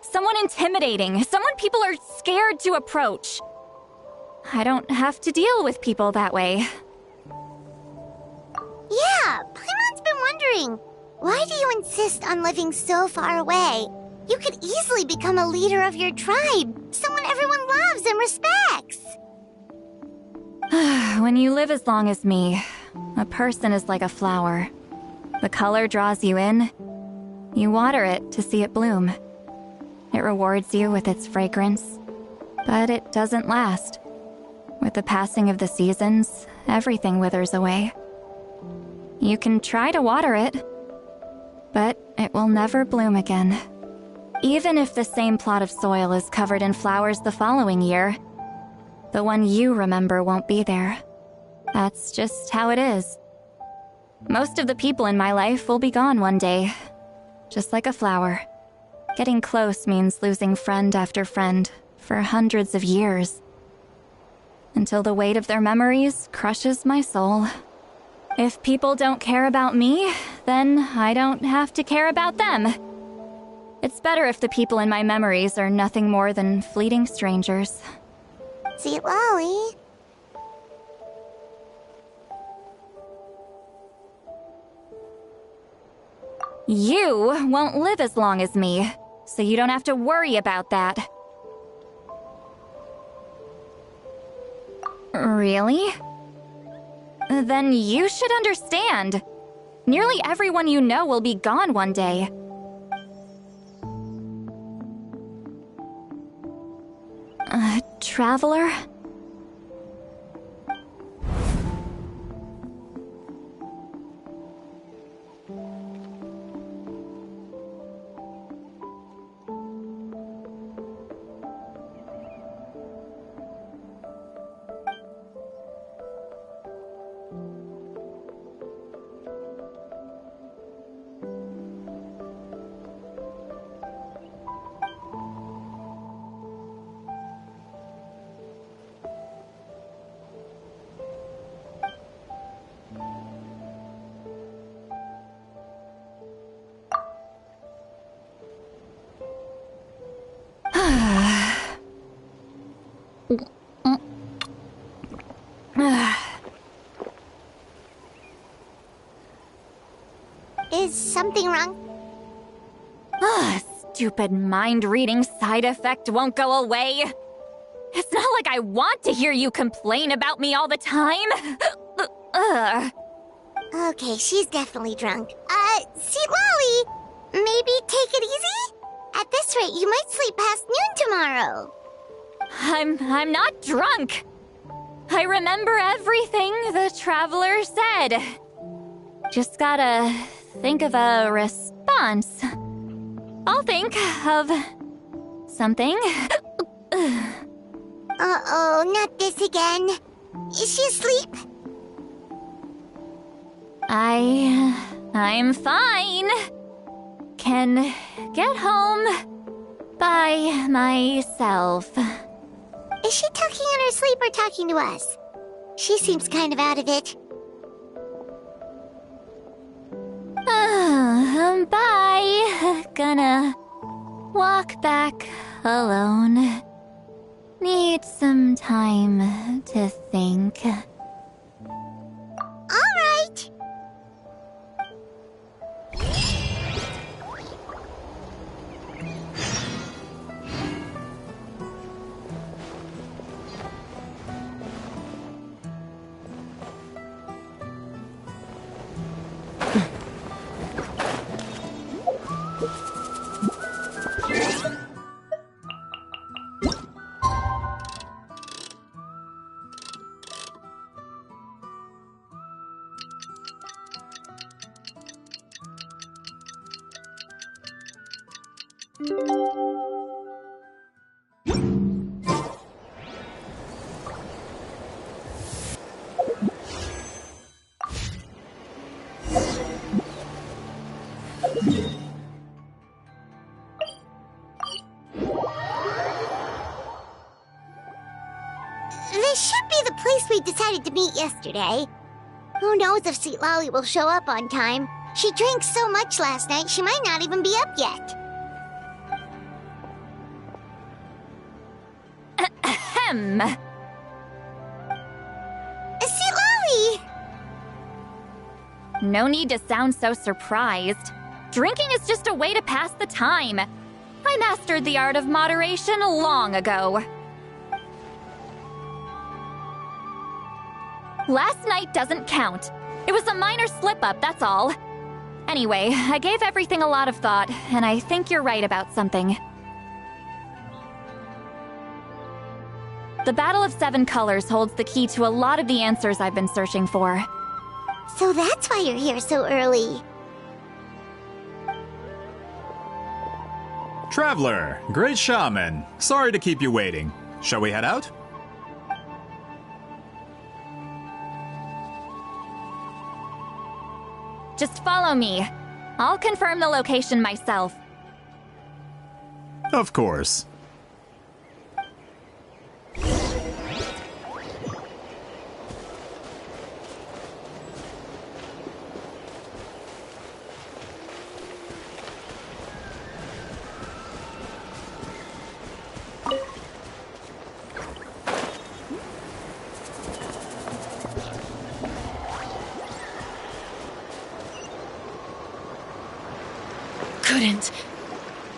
Someone intimidating, someone people are scared to approach. I don't have to deal with people that way. Yeah, Paimon's been wondering. Why do you insist on living so far away? You could easily become a leader of your tribe, someone everyone loves and respects. When you live as long as me, a person is like a flower. The color draws you in. You water it to see it bloom. It rewards you with its fragrance, but it doesn't last. With the passing of the seasons, everything withers away. You can try to water it, but it will never bloom again. Even if the same plot of soil is covered in flowers the following year, the one you remember won't be there. That's just how it is. Most of the people in my life will be gone one day, just like a flower. Getting close means losing friend after friend for hundreds of years, until the weight of their memories crushes my soul. If people don't care about me, then I don't have to care about them. It's better if the people in my memories are nothing more than fleeting strangers. Citlali. You won't live as long as me, so you don't have to worry about that. Really? Then you should understand. Nearly everyone you know will be gone one day. traveler? Is something wrong? Stupid mind-reading side effect won't go away. It's not like I want to hear you complain about me all the time. Okay, she's definitely drunk. Citlali, maybe take it easy? At this rate, you might sleep past noon tomorrow. I'm not drunk. I remember everything the traveler said. Just gotta think of a response. I'll think of something. Uh-oh, not this again. Is she asleep? I'm fine. Can get home by myself. Is she talking in her sleep or talking to us? She seems kind of out of it. Bye. Gonna walk back alone. Need some time to think. All right. This should be the place we decided to meet yesterday. Who knows if Citlali will show up on time? She drank so much last night, she might not even be up yet. Ahem. Citlali! No need to sound so surprised. Drinking is just a way to pass the time. I mastered the art of moderation long ago. Last night doesn't count. It was a minor slip-up, that's all. Anyway, I gave everything a lot of thought, and I think you're right about something. The Battle of Seven Colors holds the key to a lot of the answers I've been searching for. So that's why you're here so early. Traveler, great shaman. Sorry to keep you waiting. Shall we head out? Just follow me. I'll confirm the location myself. Of course. Couldn't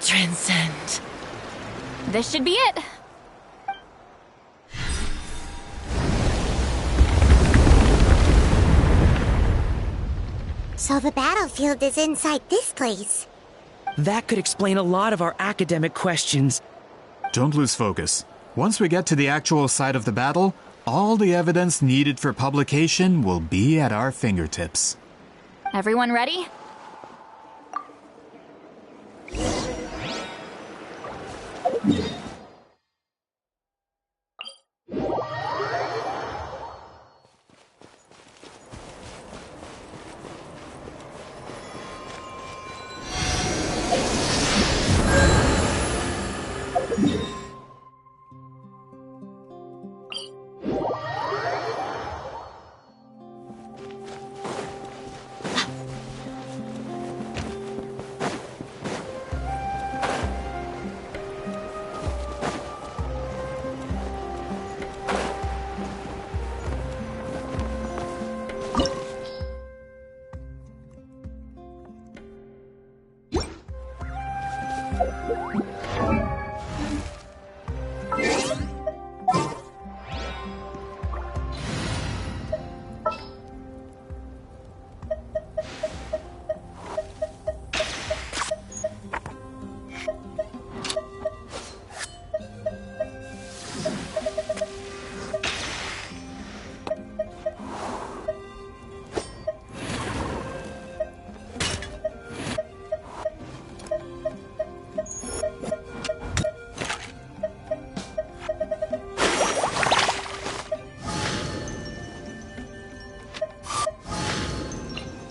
transcend. This should be it. So the battlefield is inside this place. That could explain a lot of our academic questions. Don't lose focus. Once we get to the actual site of the battle, all the evidence needed for publication will be at our fingertips. Everyone ready?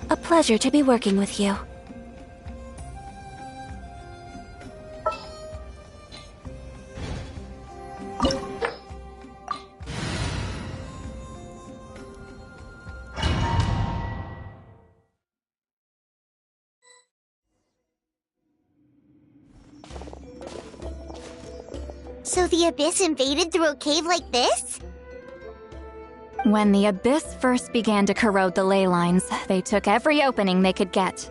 A pleasure to be working with you. So the Abyss invaded through a cave like this? When the Abyss first began to corrode the ley lines, they took every opening they could get.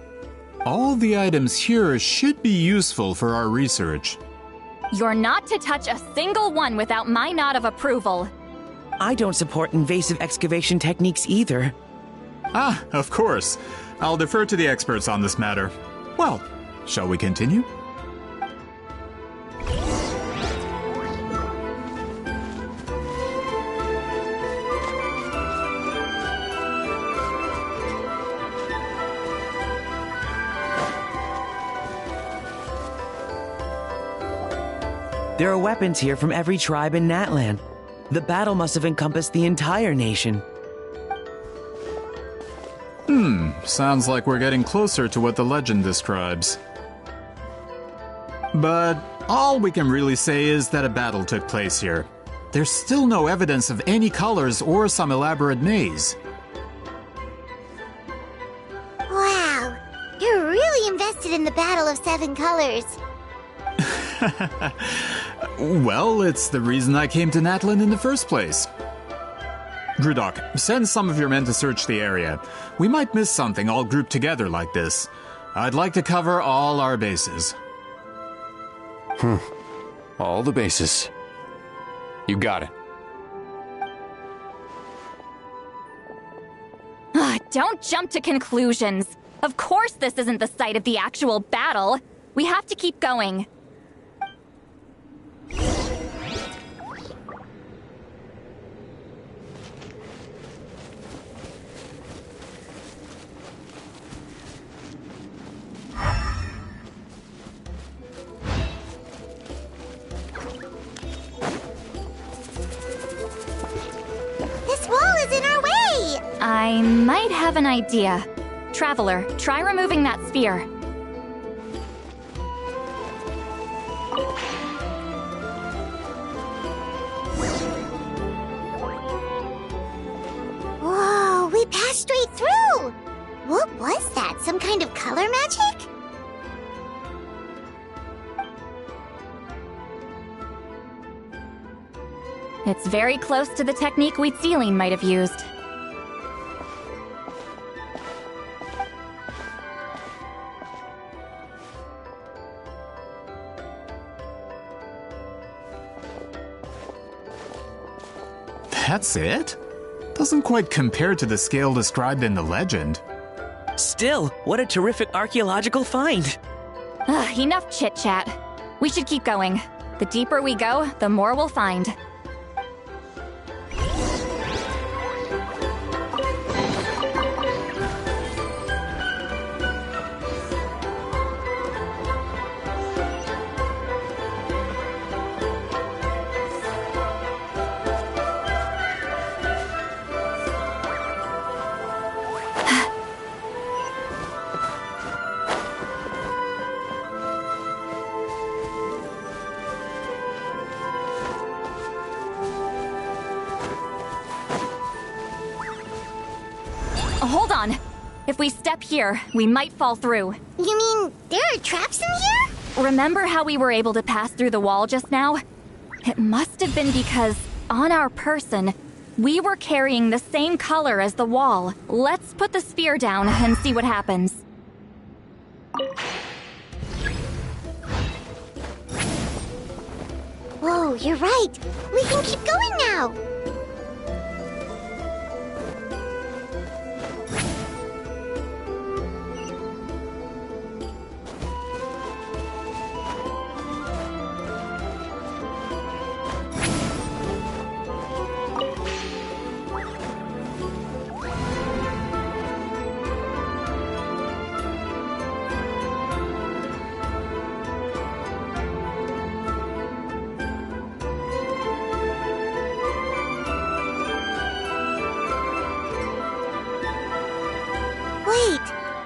All the items here should be useful for our research. You're not to touch a single one without my nod of approval. I don't support invasive excavation techniques either. Ah, of course. I'll defer to the experts on this matter. Well, shall we continue? There are weapons here from every tribe in Natlan. The battle must have encompassed the entire nation. Sounds like we're getting closer to what the legend describes. But all we can really say is that a battle took place here. There's still no evidence of any colors or some elaborate maze. Wow, you're really invested in the Battle of Seven Colors. Well, it's the reason I came to Natlan in the first place. Grudok, send some of your men to search the area. We might miss something all grouped together like this. I'd like to cover all our bases. All the bases. You got it. Don't jump to conclusions. Of course this isn't the site of the actual battle. We have to keep going. This wall is in our way! I might have an idea. Traveler, try removing that sphere. Whoa, we passed straight through! What was that? Some kind of color magic? It's very close to the technique Citlali might have used. That's it? Doesn't quite compare to the scale described in the legend. Still, what a terrific archaeological find! Enough chit-chat. We should keep going. The deeper we go, the more we'll find. Hold on. If we step here, we might fall through. You mean there are traps in here? Remember how we were able to pass through the wall just now? It must have been because, on our person, we were carrying the same color as the wall. Let's put the spear down and see what happens. Whoa, you're right. We can keep going now. Wait,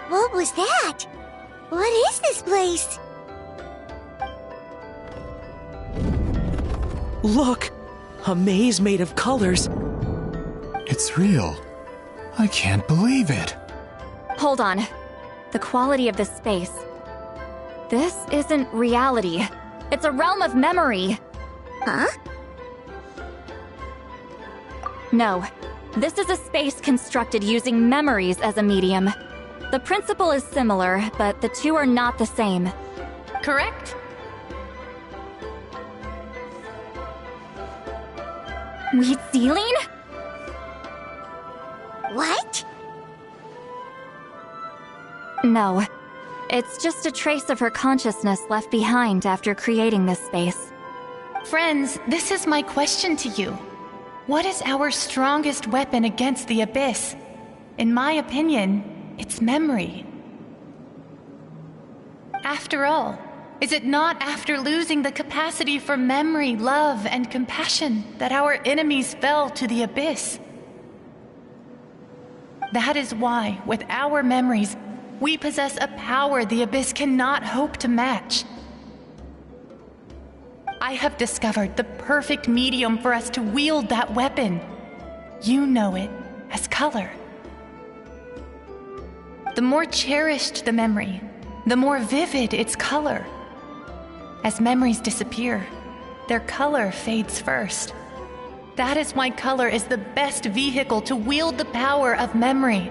what was that? What is this place? Look! A maze made of colors. It's real. I can't believe it. Hold on. The quality of this space. This isn't reality. It's a realm of memory. Huh? No. This is a space constructed using memories as a medium. The principle is similar, but the two are not the same. Correct? Wheatsealing? What? No. It's just a trace of her consciousness left behind after creating this space. Friends, this is my question to you. What is our strongest weapon against the Abyss? In my opinion, it's memory. After all, is it not after losing the capacity for memory, love, and compassion that our enemies fell to the Abyss? That is why, with our memories, we possess a power the Abyss cannot hope to match. I have discovered the perfect medium for us to wield that weapon. You know it as color. The more cherished the memory, the more vivid its color. As memories disappear, their color fades first. That is why color is the best vehicle to wield the power of memory.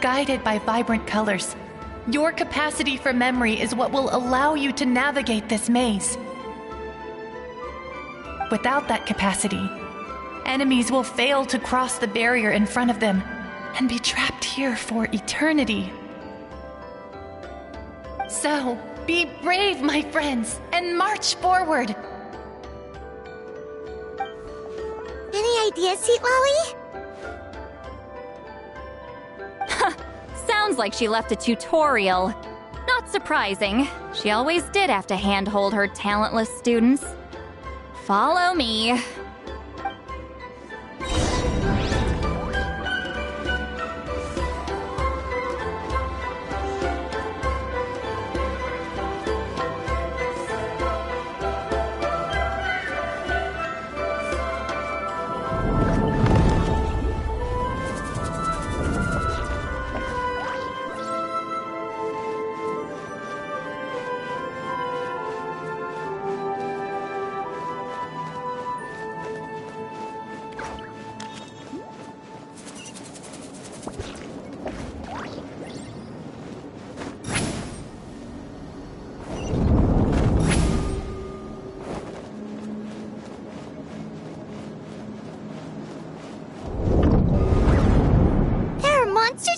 Guided by vibrant colors, your capacity for memory is what will allow you to navigate this maze. Without that capacity, enemies will fail to cross the barrier in front of them and be trapped here for eternity. So, be brave, my friends, and march forward! Any ideas, Citlali? Sounds like she left a tutorial. Not surprising. She always did have to handhold her talentless students. Follow me.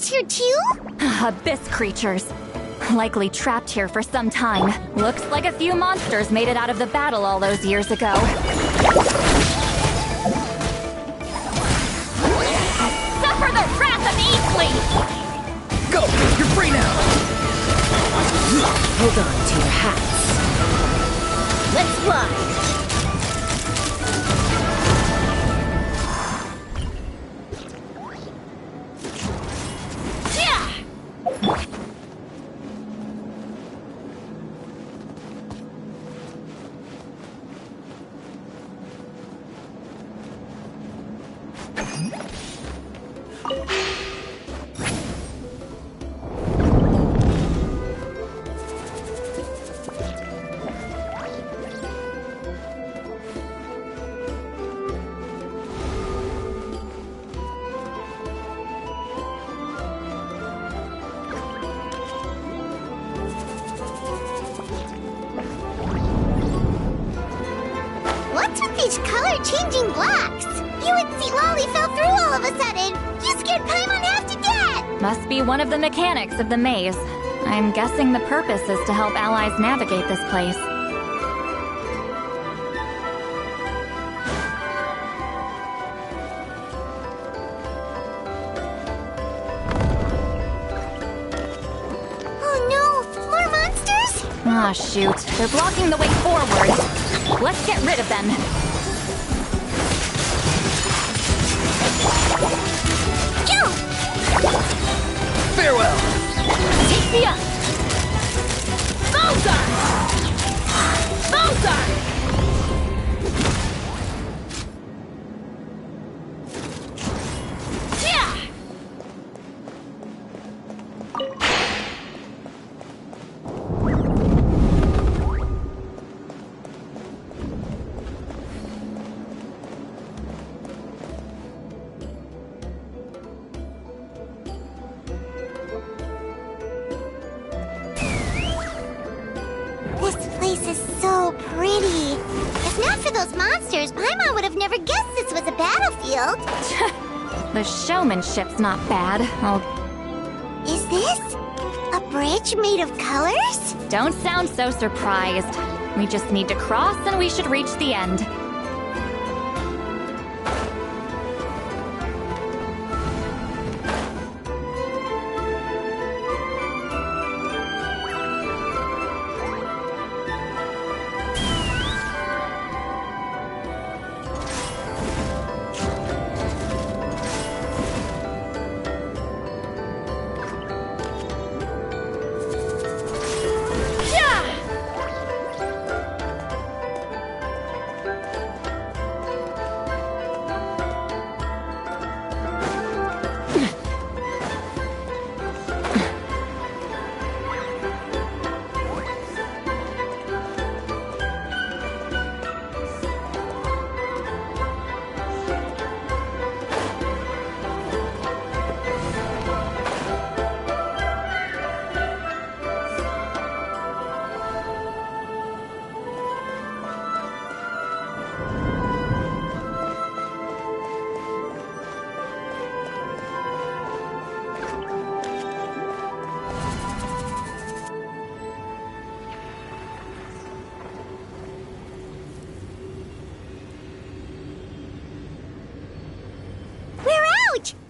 Here too? Abyss creatures. Likely trapped here for some time. Looks like a few monsters made it out of the battle all those years ago. Suffer the wrath of Eastleigh! Go! You're free now! Hold on to your hats. Let's fly! What's with these color-changing blocks? You and Citlali fell through all of a sudden. You scared Paimon half to death. Must be one of the mechanics of the maze. I'm guessing the purpose is to help allies navigate this place. Oh no, more monsters? Ah, shoot. They're blocking the way forward. Let's get rid of them. Go! Farewell! Take me up! Bullseye! Bullseye! Yeah! This place is so pretty. If not for those monsters, Paimon would have never guessed this was a battlefield. The showmanship's not bad. Is this a bridge made of colors? Don't sound so surprised. We just need to cross and we should reach the end.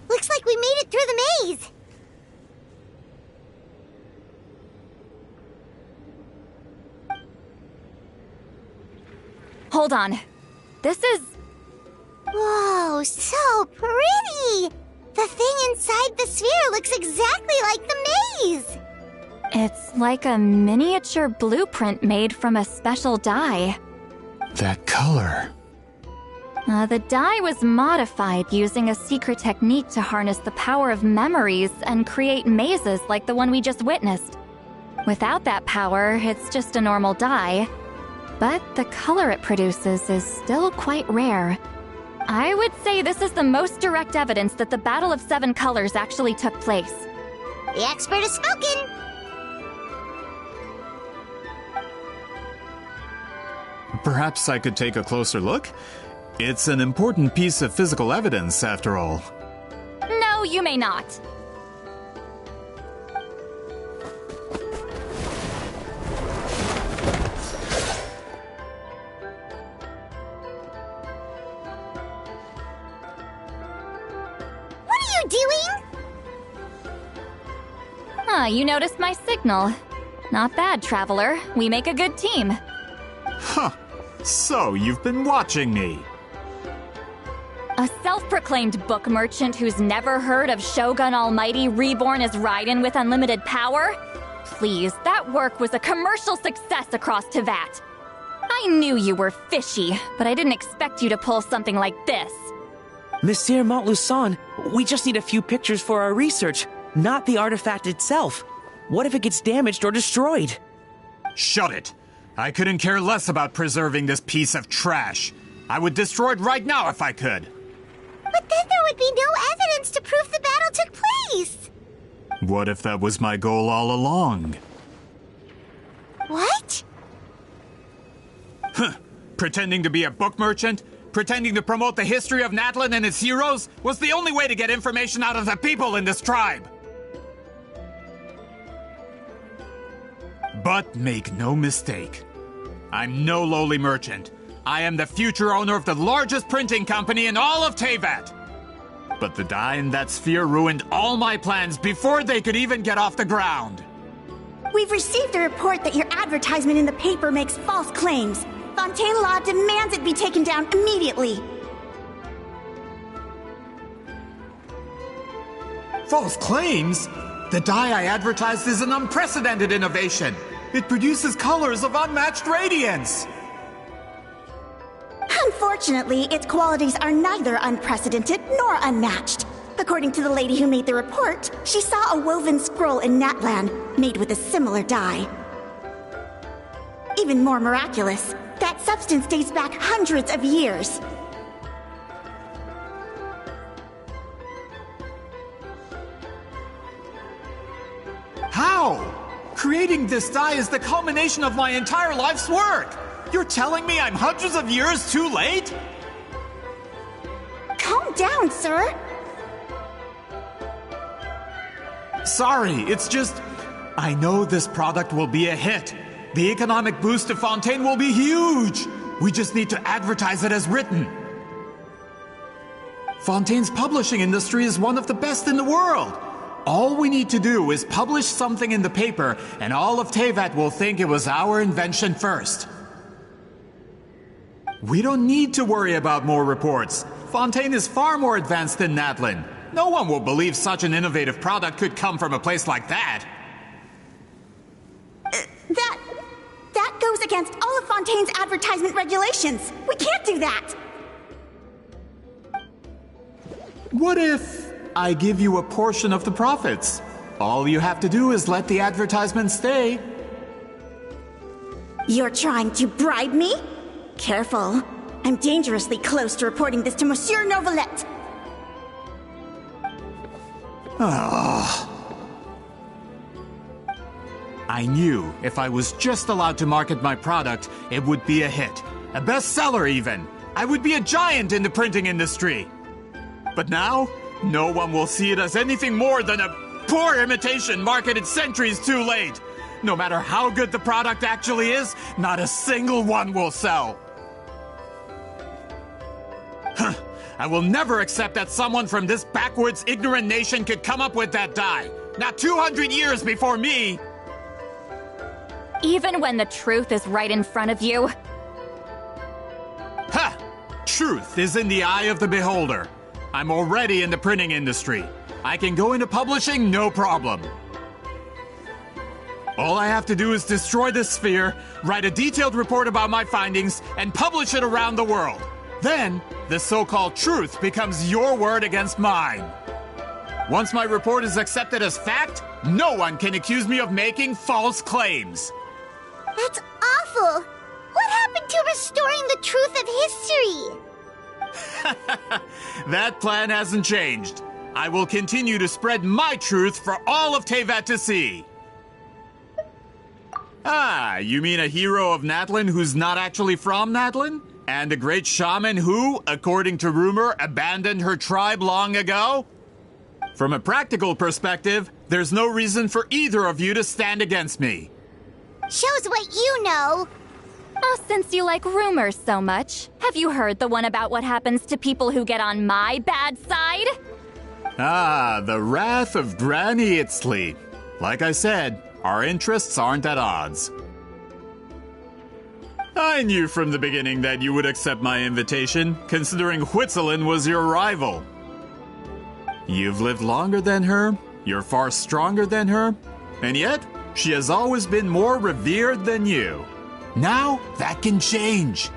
Looks like we made it through the maze. Hold on. This is... Whoa, so pretty! The thing inside the sphere looks exactly like the maze! It's like a miniature blueprint made from a special dye. That color. The dye was modified using a secret technique to harness the power of memories and create mazes like the one we just witnessed. Without that power, it's just a normal dye. But the color it produces is still quite rare. I would say this is the most direct evidence that the Battle of Seven Colors actually took place. The expert has spoken! Perhaps I could take a closer look? It's an important piece of physical evidence, after all. No, you may not. Ah, you noticed my signal. Not bad, Traveler. We make a good team. Huh. So, you've been watching me. A self-proclaimed book merchant who's never heard of Shogun Almighty reborn as Raiden with unlimited power? Please, that work was a commercial success across Teyvat. I knew you were fishy, but I didn't expect you to pull something like this. Monsieur Montluçon, we just need a few pictures for our research, not the artifact itself. What if it gets damaged or destroyed? Shut it. I couldn't care less about preserving this piece of trash. I would destroy it right now if I could. But then there would be no evidence to prove the battle took place. What if that was my goal all along? What? Huh. Pretending to be a book merchant, pretending to promote the history of Natlan and its heroes was the only way to get information out of the people in this tribe. But make no mistake, I'm no lowly merchant. I am the future owner of the largest printing company in all of Teyvat. But the dye in that sphere ruined all my plans before they could even get off the ground. We've received a report that your advertisement in the paper makes false claims. Fontaine Law demands it be taken down immediately. False claims? The dye I advertised is an unprecedented innovation. It produces colors of unmatched radiance. Unfortunately, its qualities are neither unprecedented nor unmatched. According to the lady who made the report, she saw a woven scroll in Natlan made with a similar dye. Even more miraculous, that substance dates back hundreds of years. How? Creating this dye is the culmination of my entire life's work. You're telling me I'm hundreds of years too late? Calm down, sir. Sorry, it's just... I know this product will be a hit. The economic boost to Fontaine will be huge. We just need to advertise it as written. Fontaine's publishing industry is one of the best in the world. All we need to do is publish something in the paper, and all of Teyvat will think it was our invention first. We don't need to worry about more reports. Fontaine is far more advanced than Natlan. No one will believe such an innovative product could come from a place like that. That goes against all of Fontaine's advertisement regulations. We can't do that. What if I give you a portion of the profits? All you have to do is let the advertisement stay. You're trying to bribe me? Careful. I'm dangerously close to reporting this to Monsieur Novelette. I knew if I was just allowed to market my product, it would be a hit. A bestseller even. I would be a giant in the printing industry. But now, no one will see it as anything more than a poor imitation marketed centuries too late. No matter how good the product actually is, not a single one will sell. I will never accept that someone from this backwards, ignorant nation could come up with that dye. Not 200 years before me! Even when the truth is right in front of you? Ha! Truth is in the eye of the beholder. I'm already in the printing industry. I can go into publishing, no problem. All I have to do is destroy this sphere, write a detailed report about my findings, and publish it around the world. Then, the so-called truth becomes your word against mine. Once my report is accepted as fact, no one can accuse me of making false claims. That's awful! What happened to restoring the truth of history? That plan hasn't changed. I will continue to spread my truth for all of Teyvat to see. Ah, you mean a hero of Natlan who's not actually from Natlan? And a great shaman who, according to rumor, abandoned her tribe long ago? From a practical perspective, there's no reason for either of you to stand against me. Shows what you know. Oh, since you like rumors so much, have you heard the one about what happens to people who get on my bad side? Ah, the wrath of Granny Itzli. Like I said, our interests aren't at odds. I knew from the beginning that you would accept my invitation, considering Huitzilin was your rival. You've lived longer than her, you're far stronger than her, and yet she has always been more revered than you. Now that can change.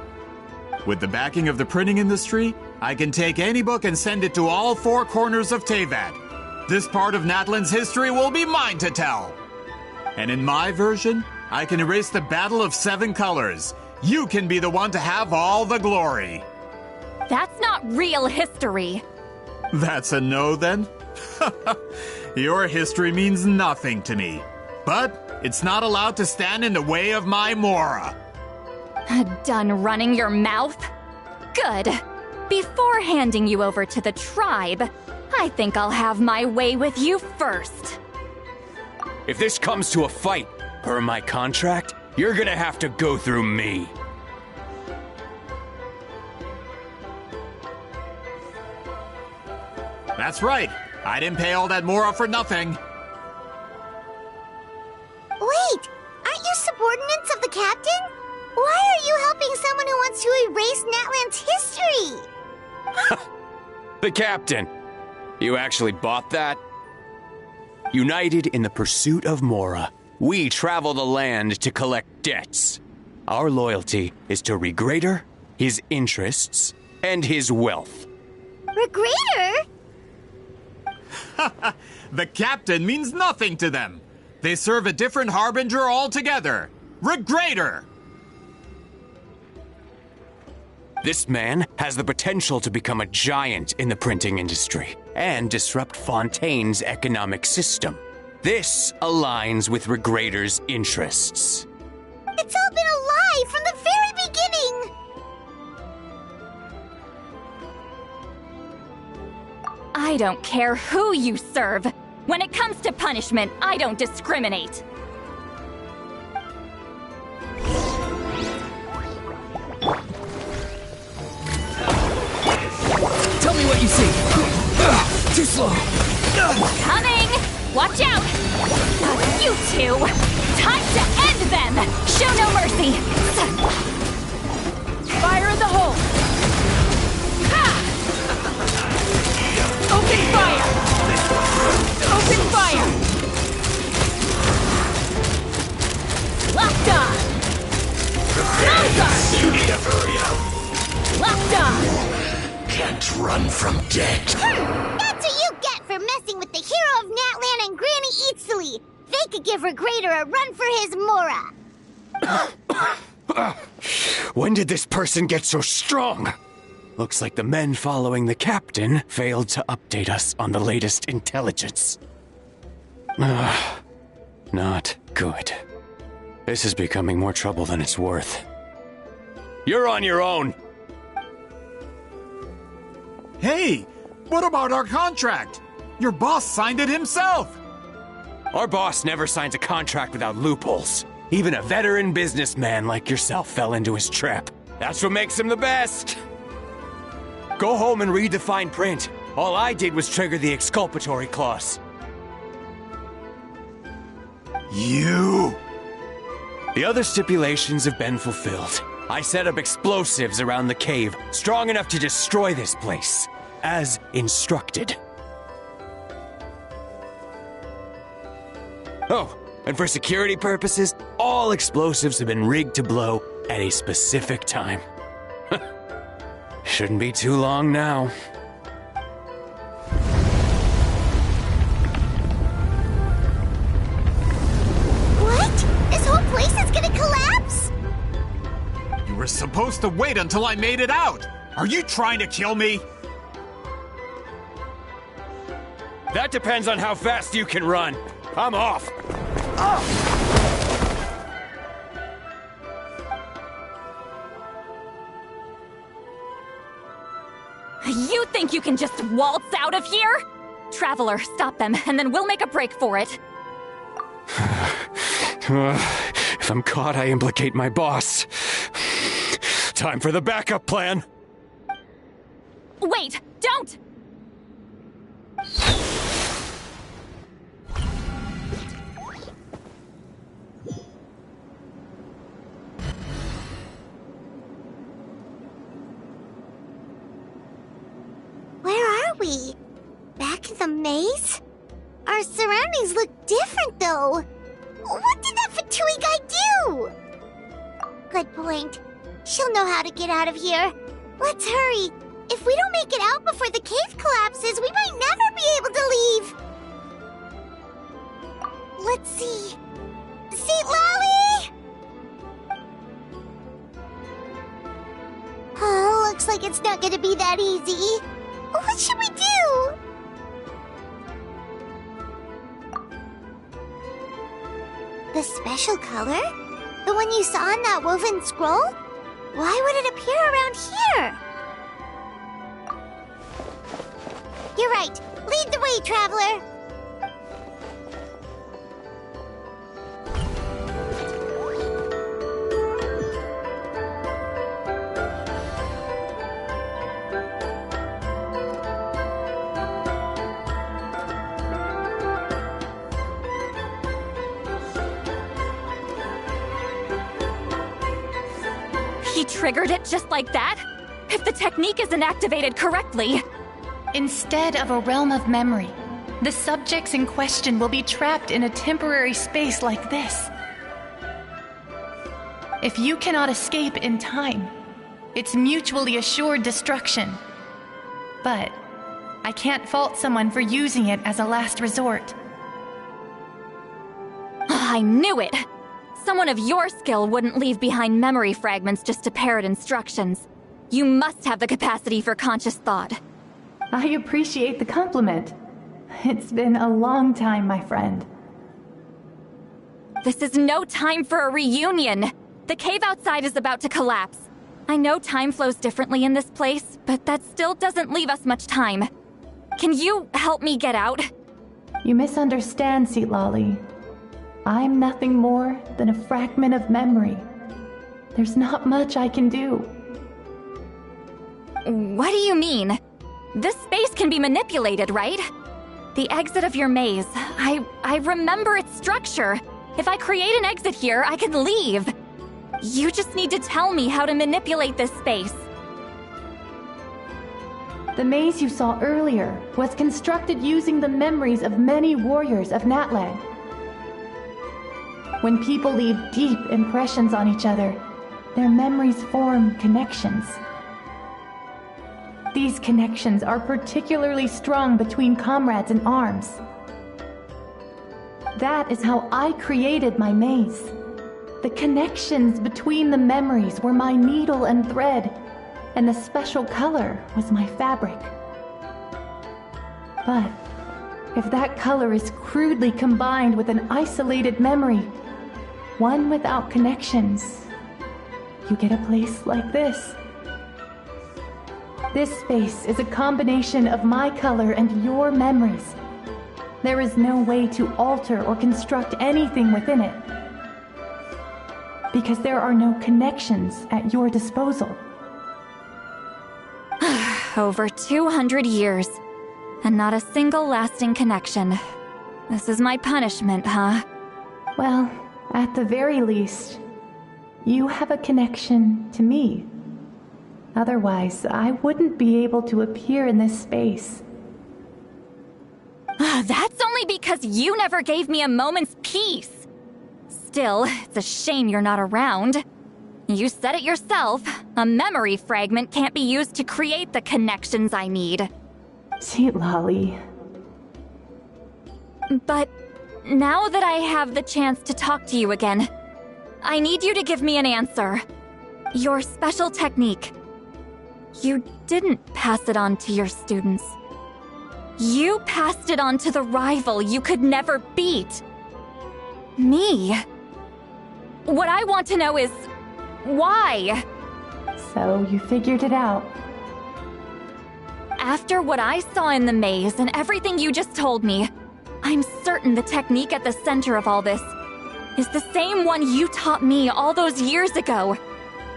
With the backing of the printing industry, I can take any book and send it to all four corners of Teyvat. This part of Natlan's history will be mine to tell. And in my version, I can erase the Battle of Seven Colors. You can be the one to have all the glory. That's not real history. That's a no, then? Your history means nothing to me. But it's not allowed to stand in the way of my Mora. Done running your mouth? Good. Before handing you over to the tribe, I think I'll have my way with you first. If this comes to a fight, per my contract, you're gonna have to go through me. That's right. I didn't pay all that Mora for nothing. Wait, aren't you subordinates of the captain? Why are you helping someone who wants to erase Natlan's history? The captain. You actually bought that? United in the pursuit of Mora, we travel the land to collect debts. Our loyalty is to Regrader, his interests, and his wealth. Regrader? The captain means nothing to them. They serve a different harbinger altogether. Regrader! This man has the potential to become a giant in the printing industry and disrupt Fontaine's economic system. This aligns with Regrader's interests. It's all been a lie from the very beginning! I don't care who you serve. When it comes to punishment, I don't discriminate. Tell me what you see. Too slow. Coming! Watch out! You two! Time to end them! Show no mercy! Fire in the hole! Ha! Open fire! Open fire! Locked on! You need to hurry up. Locked on! Can't run from death. That's what you get for messing with the hero of Natlan and Granny Eatsley. They could give Regrader a run for his Mora. When did this person get so strong? Looks like the men following the captain failed to update us on the latest intelligence. Not good. This is becoming more trouble than it's worth. You're on your own! Hey, what about our contract? Your boss signed it himself! Our boss never signs a contract without loopholes. Even a veteran businessman like yourself fell into his trap. That's what makes him the best! Go home and read the fine print. All I did was trigger the exculpatory clause. You! The other stipulations have been fulfilled. I set up explosives around the cave, strong enough to destroy this place, as instructed. Oh, and for security purposes, all explosives have been rigged to blow at a specific time. Shouldn't be too long now. What? This whole place is gonna collapse? You were supposed to wait until I made it out! Are you trying to kill me? That depends on how fast you can run. I'm off. You think you can just waltz out of here? Traveler, stop them, and then we'll make a break for it. If I'm caught, I implicate my boss. Time for the backup plan. Wait, don't! maze? Our surroundings look different, though. What did that Fatui guy do? Good point. She'll know how to get out of here. Let's hurry. If we don't make it out before the cave collapses, we might never be able to leave. Let's see. Citlali! Oh, looks like it's not gonna be that easy. What should we do? The special color? The one you saw in that woven scroll? Why would it appear around here? You're right. Lead the way, traveler. He triggered it just like that? If the technique isn't activated correctly... Instead of a realm of memory, the subjects in question will be trapped in a temporary space like this. If you cannot escape in time, it's mutually assured destruction. But I can't fault someone for using it as a last resort. I knew it! Someone of your skill wouldn't leave behind memory fragments just to parrot instructions. You must have the capacity for conscious thought. I appreciate the compliment. It's been a long time, my friend. This is no time for a reunion. The cave outside is about to collapse. I know time flows differently in this place, but that still doesn't leave us much time. Can you help me get out? You misunderstand, Citlali. I'm nothing more than a fragment of memory. There's not much I can do. What do you mean? This space can be manipulated, right? The exit of your maze. I remember its structure. If I create an exit here, I can leave. You just need to tell me how to manipulate this space. The maze you saw earlier was constructed using the memories of many warriors of Natlan. When people leave deep impressions on each other, their memories form connections. These connections are particularly strong between comrades in arms. That is how I created my maze. The connections between the memories were my needle and thread, and the special color was my fabric. But if that color is crudely combined with an isolated memory, one without connections, you get a place like this. This space is a combination of my color and your memories. There is no way to alter or construct anything within it, because there are no connections at your disposal. Over 200 years, and not a single lasting connection. This is my punishment, huh? Well, at the very least, you have a connection to me. Otherwise, I wouldn't be able to appear in this space. That's only because you never gave me a moment's peace. Still, it's a shame you're not around. You said it yourself. A memory fragment can't be used to create the connections I need. Citlali. But now that I have the chance to talk to you again, I need you to give me an answer. Your special technique. You didn't pass it on to your students. You passed it on to the rival you could never beat. Me. What I want to know is, why? So you figured it out. After what I saw in the maze and everything you just told me, I'm certain the technique at the center of all this is the same one you taught me all those years ago.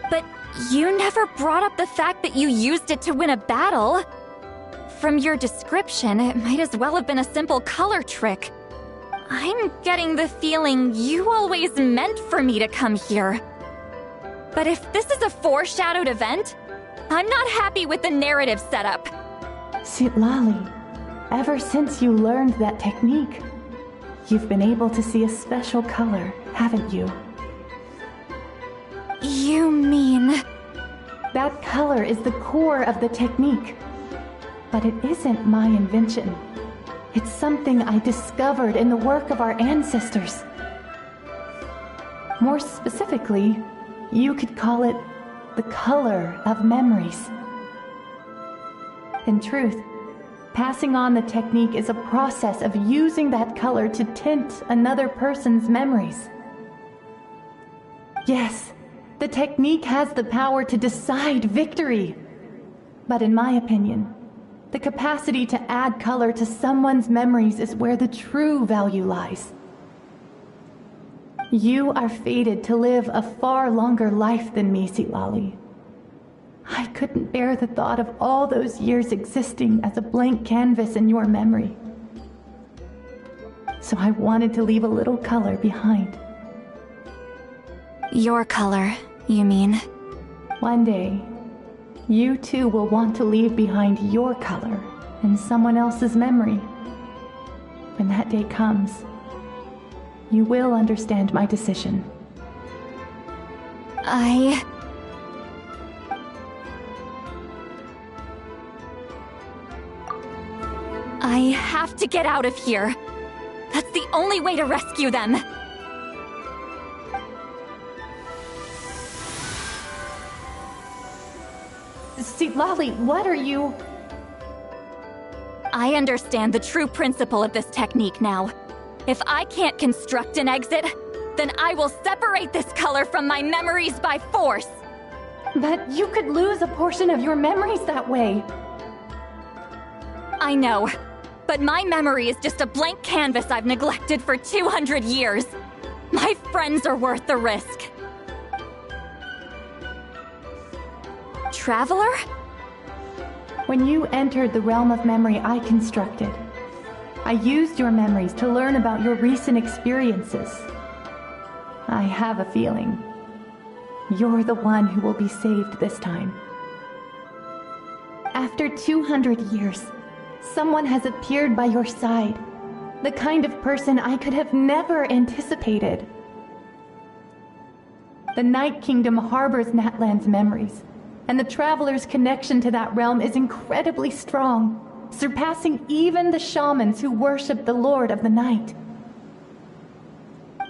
But you never brought up the fact that you used it to win a battle. From your description, it might as well have been a simple color trick. I'm getting the feeling you always meant for me to come here. But if this is a foreshadowed event, I'm not happy with the narrative setup. Citlali, Ever since you learned that technique, you've been able to see a special color, haven't you? You mean... That color is the core of the technique. But it isn't my invention. It's something I discovered in the work of our ancestors. More specifically, you could call it the color of memories. In truth, passing on the technique is a process of using that color to tint another person's memories. Yes, the technique has the power to decide victory. But in my opinion, the capacity to add color to someone's memories is where the true value lies. You are fated to live a far longer life than me, Citlali. I couldn't bear the thought of all those years existing as a blank canvas in your memory. So I wanted to leave a little color behind. Your color, you mean? One day, you too will want to leave behind your color in someone else's memory. When that day comes, you will understand my decision. I have to get out of here. That's the only way to rescue them. Citlali, what are you... I understand the true principle of this technique now. If I can't construct an exit, then I will separate this color from my memories by force. But you could lose a portion of your memories that way. I know, but my memory is just a blank canvas I've neglected for 200 years. My friends are worth the risk. Traveler? When you entered the realm of memory I constructed, I used your memories to learn about your recent experiences. I have a feeling you're the one who will be saved this time. After 200 years, someone has appeared by your side, the kind of person I could have never anticipated. The Night Kingdom harbors Natlan's memories, and the Traveler's connection to that realm is incredibly strong, surpassing even the shamans who worship the Lord of the Night.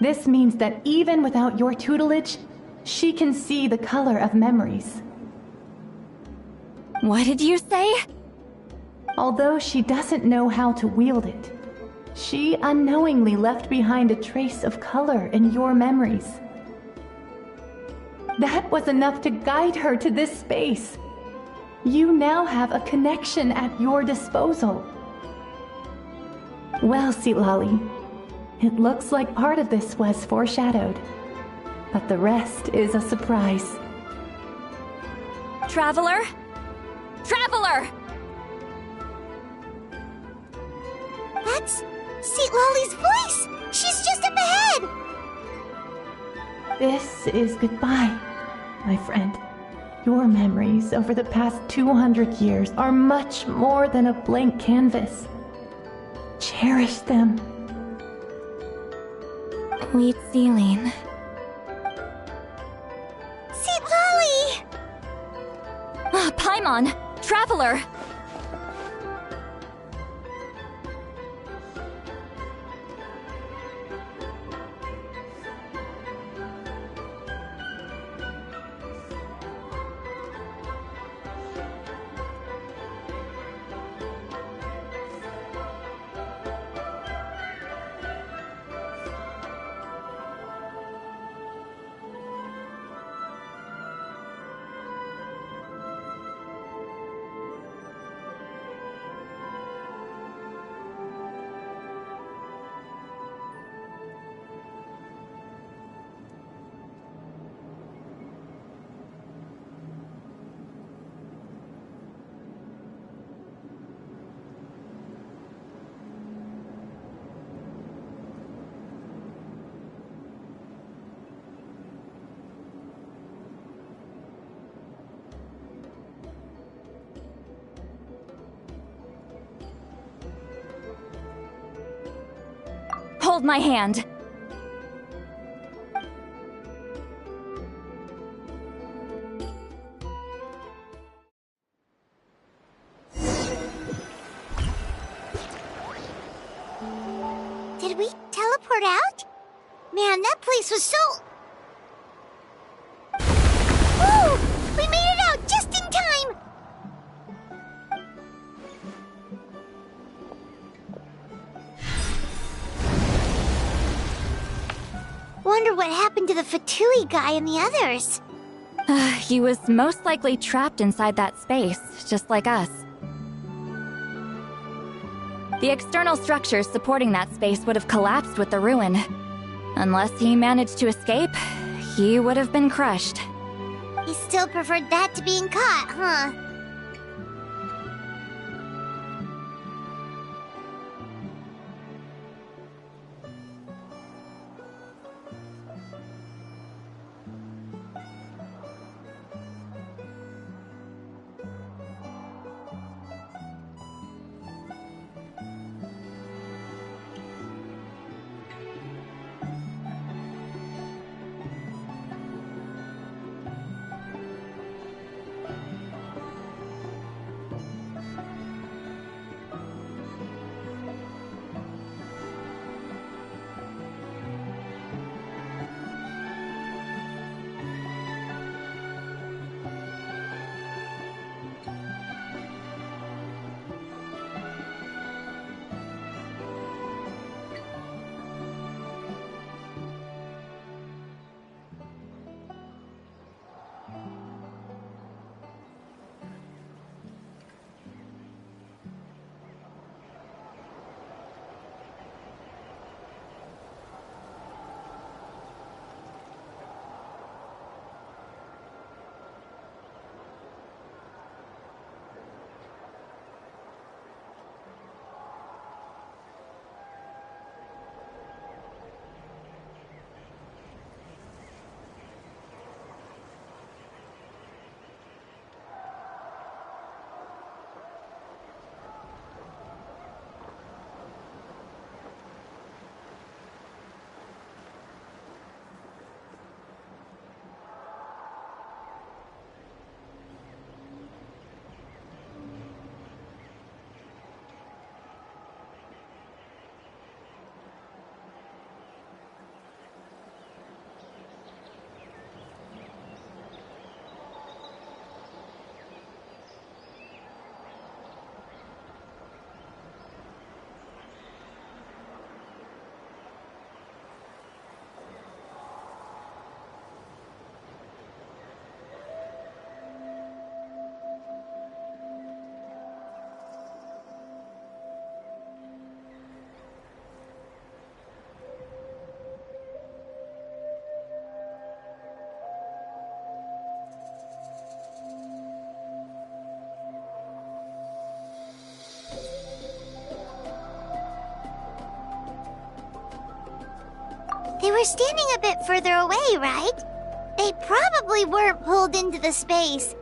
This means that even without your tutelage, she can see the color of memories. What did you say? Although she doesn't know how to wield it, she unknowingly left behind a trace of color in your memories. That was enough to guide her to this space. You now have a connection at your disposal. Well, Citlali, it looks like part of this was foreshadowed, but the rest is a surprise. Traveler? Traveler! That's Citlali's voice! She's just up ahead! This is goodbye, my friend. Your memories over the past 200 years are much more than a blank canvas. Cherish them. Huitziline. Citlali! Paimon! Traveler! hold my hand. Did we teleport out? Man, that place was so... Woo! We made it out just in time! Wonder what happened to the Fatui guy and the others. He was most likely trapped inside that space, just like us. The external structures supporting that space would have collapsed with the ruin. Unless he managed to escape, he would have been crushed. He still preferred that to being caught, huh? They were standing a bit further away, right? They probably weren't pulled into the space.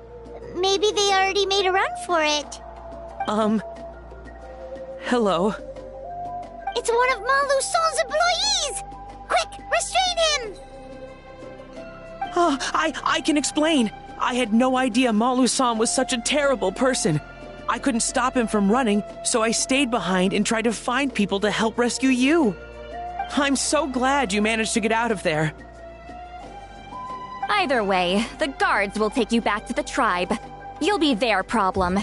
Maybe they already made a run for it. Hello? It's one of Malu Son's employees! Quick, restrain him! Oh, I can explain. I had no idea Malu-san was such a terrible person. I couldn't stop him from running, so I stayed behind and tried to find people to help rescue you. I'm so glad you managed to get out of there. Either way, the guards will take you back to the tribe. You'll be their problem.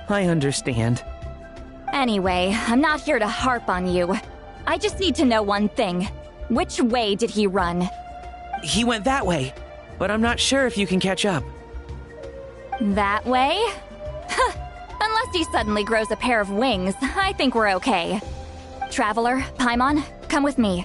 I understand. Anyway, I'm not here to harp on you. I just need to know one thing. Which way did he run? He went that way, but I'm not sure if you can catch up. That way? Unless he suddenly grows a pair of wings, I think we're okay. Traveler, Paimon, come with me.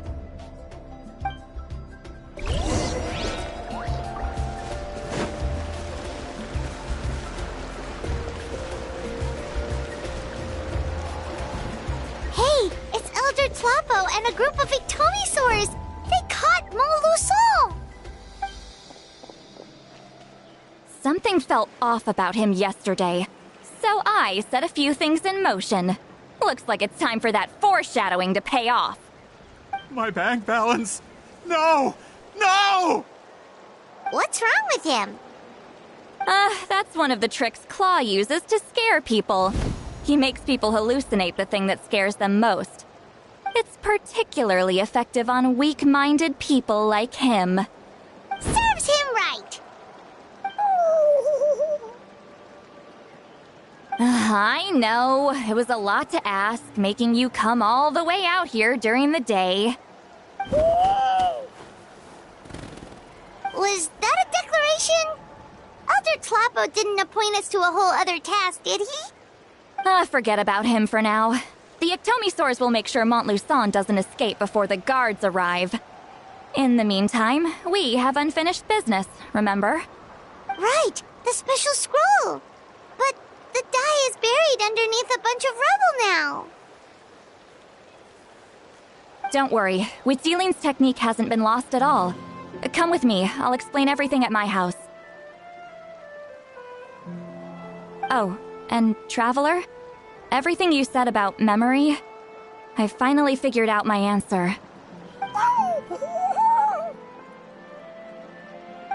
Hey, it's Elder Tlapo and a group of Victomisaurs! They caught Malu-san! Something felt off about him yesterday, so I set a few things in motion. Looks like it's time for that foreshadowing to pay off. My bank balance. No! No! What's wrong with him? That's one of the tricks Claw uses to scare people. He makes people hallucinate the thing that scares them most. It's particularly effective on weak-minded people like him. Serves him right! I know, it was a lot to ask, making you come all the way out here during the day. Was that a declaration? Elder Tlappo didn't appoint us to a whole other task, did he? Forget about him for now. The Ectomisaurs will make sure Montluçon doesn't escape before the guards arrive. In the meantime, we have unfinished business, remember? Right, the special scroll. But the die is buried underneath a bunch of rubble now. Don't worry, Huitzilin's technique hasn't been lost at all. Come with me, I'll explain everything at my house. Oh, and Traveler? Everything you said about memory, I finally figured out my answer.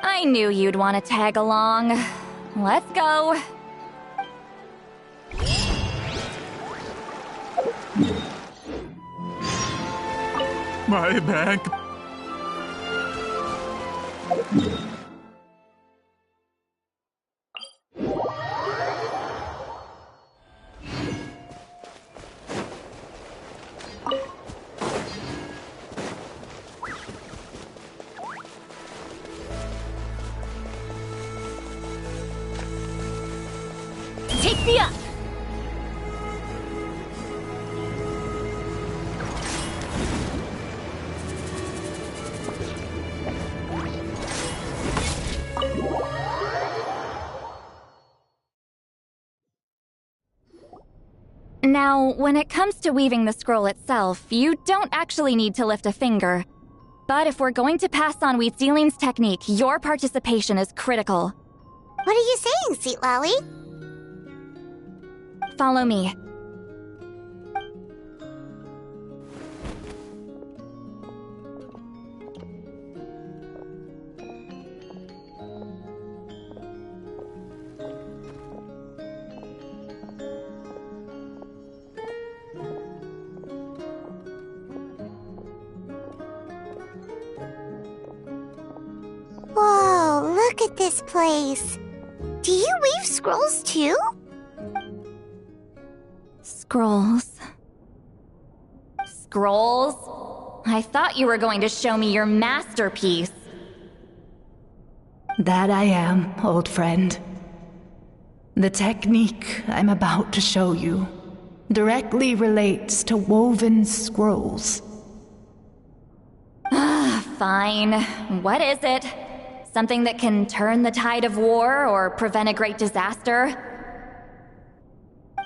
I knew you'd want to tag along. Let's go. My bank. Take me up! Now, when it comes to weaving the scroll itself, you don't actually need to lift a finger. But if we're going to pass on Huitzilin's technique, your participation is critical. What are you saying, Citlali? Follow me. Whoa, look at this place. Do you weave scrolls too? Scrolls. Scrolls? I thought you were going to show me your masterpiece. That I am, old friend. The technique I'm about to show you directly relates to woven scrolls. Fine. What is it? Something that can turn the tide of war or prevent a great disaster?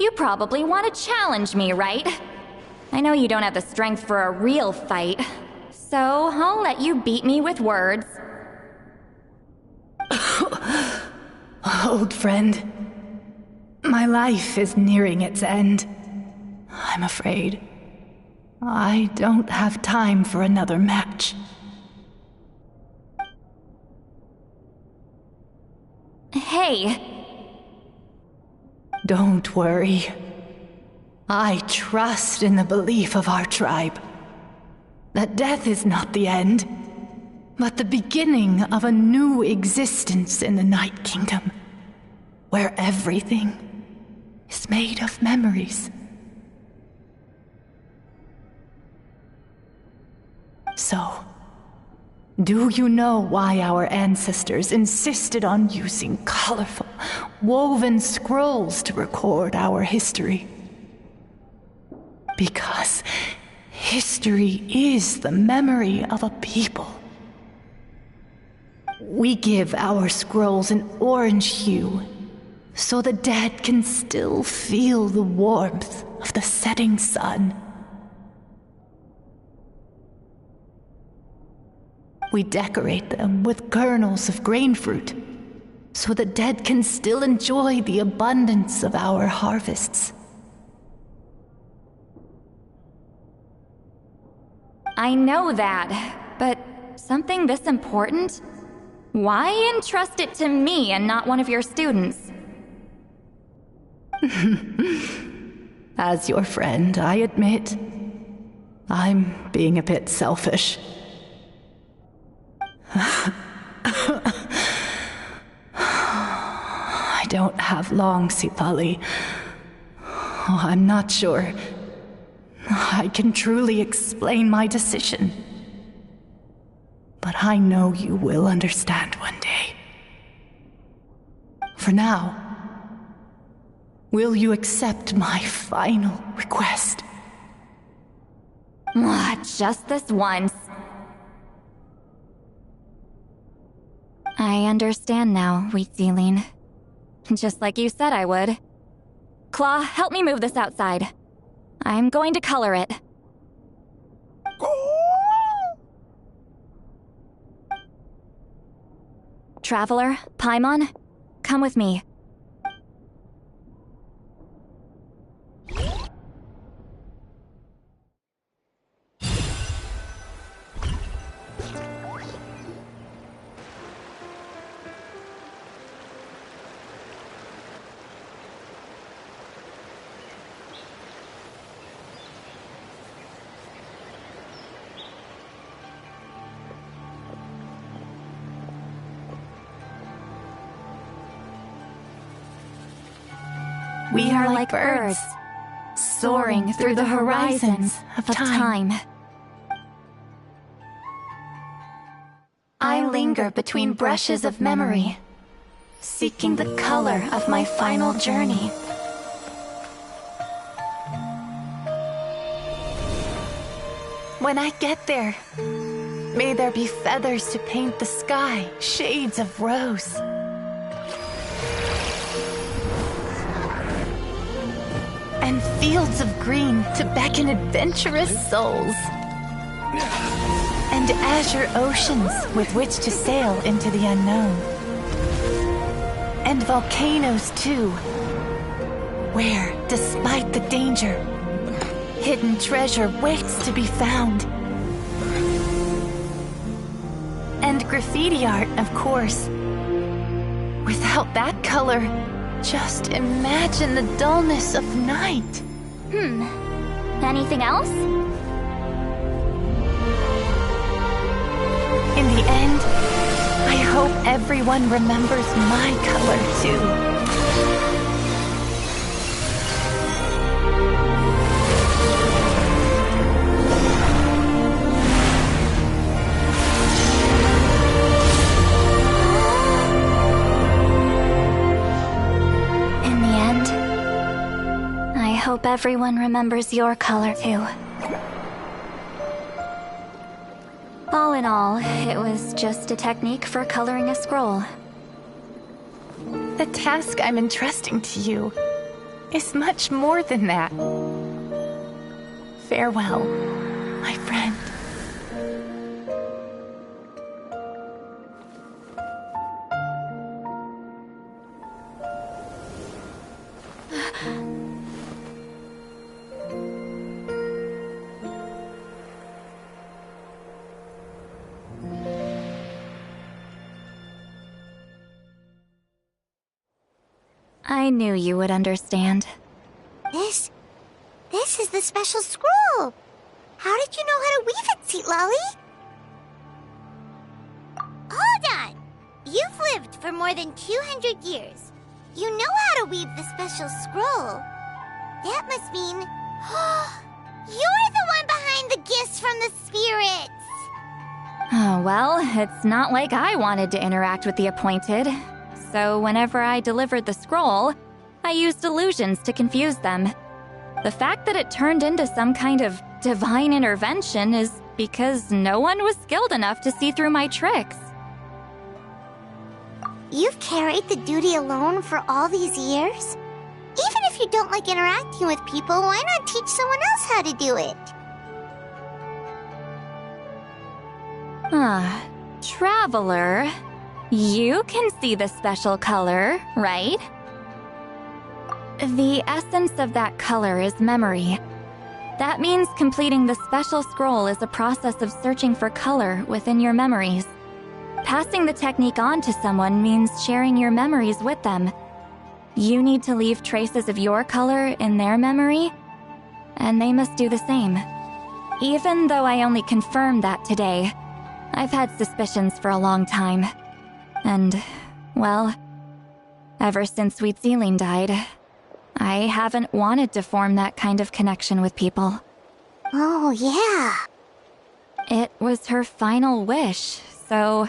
You probably want to challenge me, right? I know you don't have the strength for a real fight, so I'll let you beat me with words. Old friend, my life is nearing its end. I'm afraid I don't have time for another match. Hey. Don't worry. I trust in the belief of our tribe that death is not the end, but the beginning of a new existence in the Night Kingdom, where everything is made of memories. So, do you know why our ancestors insisted on using colorful, woven scrolls to record our history? Because history is the memory of a people. We give our scrolls an orange hue, so the dead can still feel the warmth of the setting sun. We decorate them with kernels of grain fruit, so the dead can still enjoy the abundance of our harvests. I know that, but something this important? Why entrust it to me and not one of your students? As your friend, I admit, I'm being a bit selfish. I don't have long, Citlali. Oh, I'm not sure I can truly explain my decision. But I know you will understand one day. For now, will you accept my final request? Just this once. I understand now, v5.3. Just like you said I would. Claw, help me move this outside. I'm going to color it. Traveler, Paimon, come with me. We are like birds, soaring through the horizons of time. I linger between brushes of memory, seeking the color of my final journey. When I get there, may there be feathers to paint the sky, shades of rose. And fields of green to beckon adventurous souls. And azure oceans with which to sail into the unknown. And volcanoes too, where, despite the danger, hidden treasure waits to be found. And graffiti art, of course. Without that color, just imagine the dullness of night. Anything else? In the end, I hope everyone remembers my color too. I hope everyone remembers your color too. All in all, it was just a technique for coloring a scroll. The task I'm entrusting to you is much more than that. Farewell, my friend. I knew you would understand. This is the special scroll. How did you know how to weave it, Citlali? Hold on. You've lived for more than 200 years. You know how to weave the special scroll. That must mean... you're the one behind the gifts from the spirits. Oh, well, it's not like I wanted to interact with the appointed. So whenever I delivered the scroll, I used illusions to confuse them. The fact that it turned into some kind of divine intervention is because no one was skilled enough to see through my tricks. You've carried the duty alone for all these years? Even if you don't like interacting with people, why not teach someone else how to do it? Traveler, you can see the special color, right? The essence of that color is memory. That means completing the special scroll is a process of searching for color within your memories. Passing the technique on to someone means sharing your memories with them. You need to leave traces of your color in their memory, and they must do the same. Even though I only confirmed that today, I've had suspicions for a long time. And, well, ever since Sweet Celine died, I haven't wanted to form that kind of connection with people. Oh, yeah. It was her final wish, so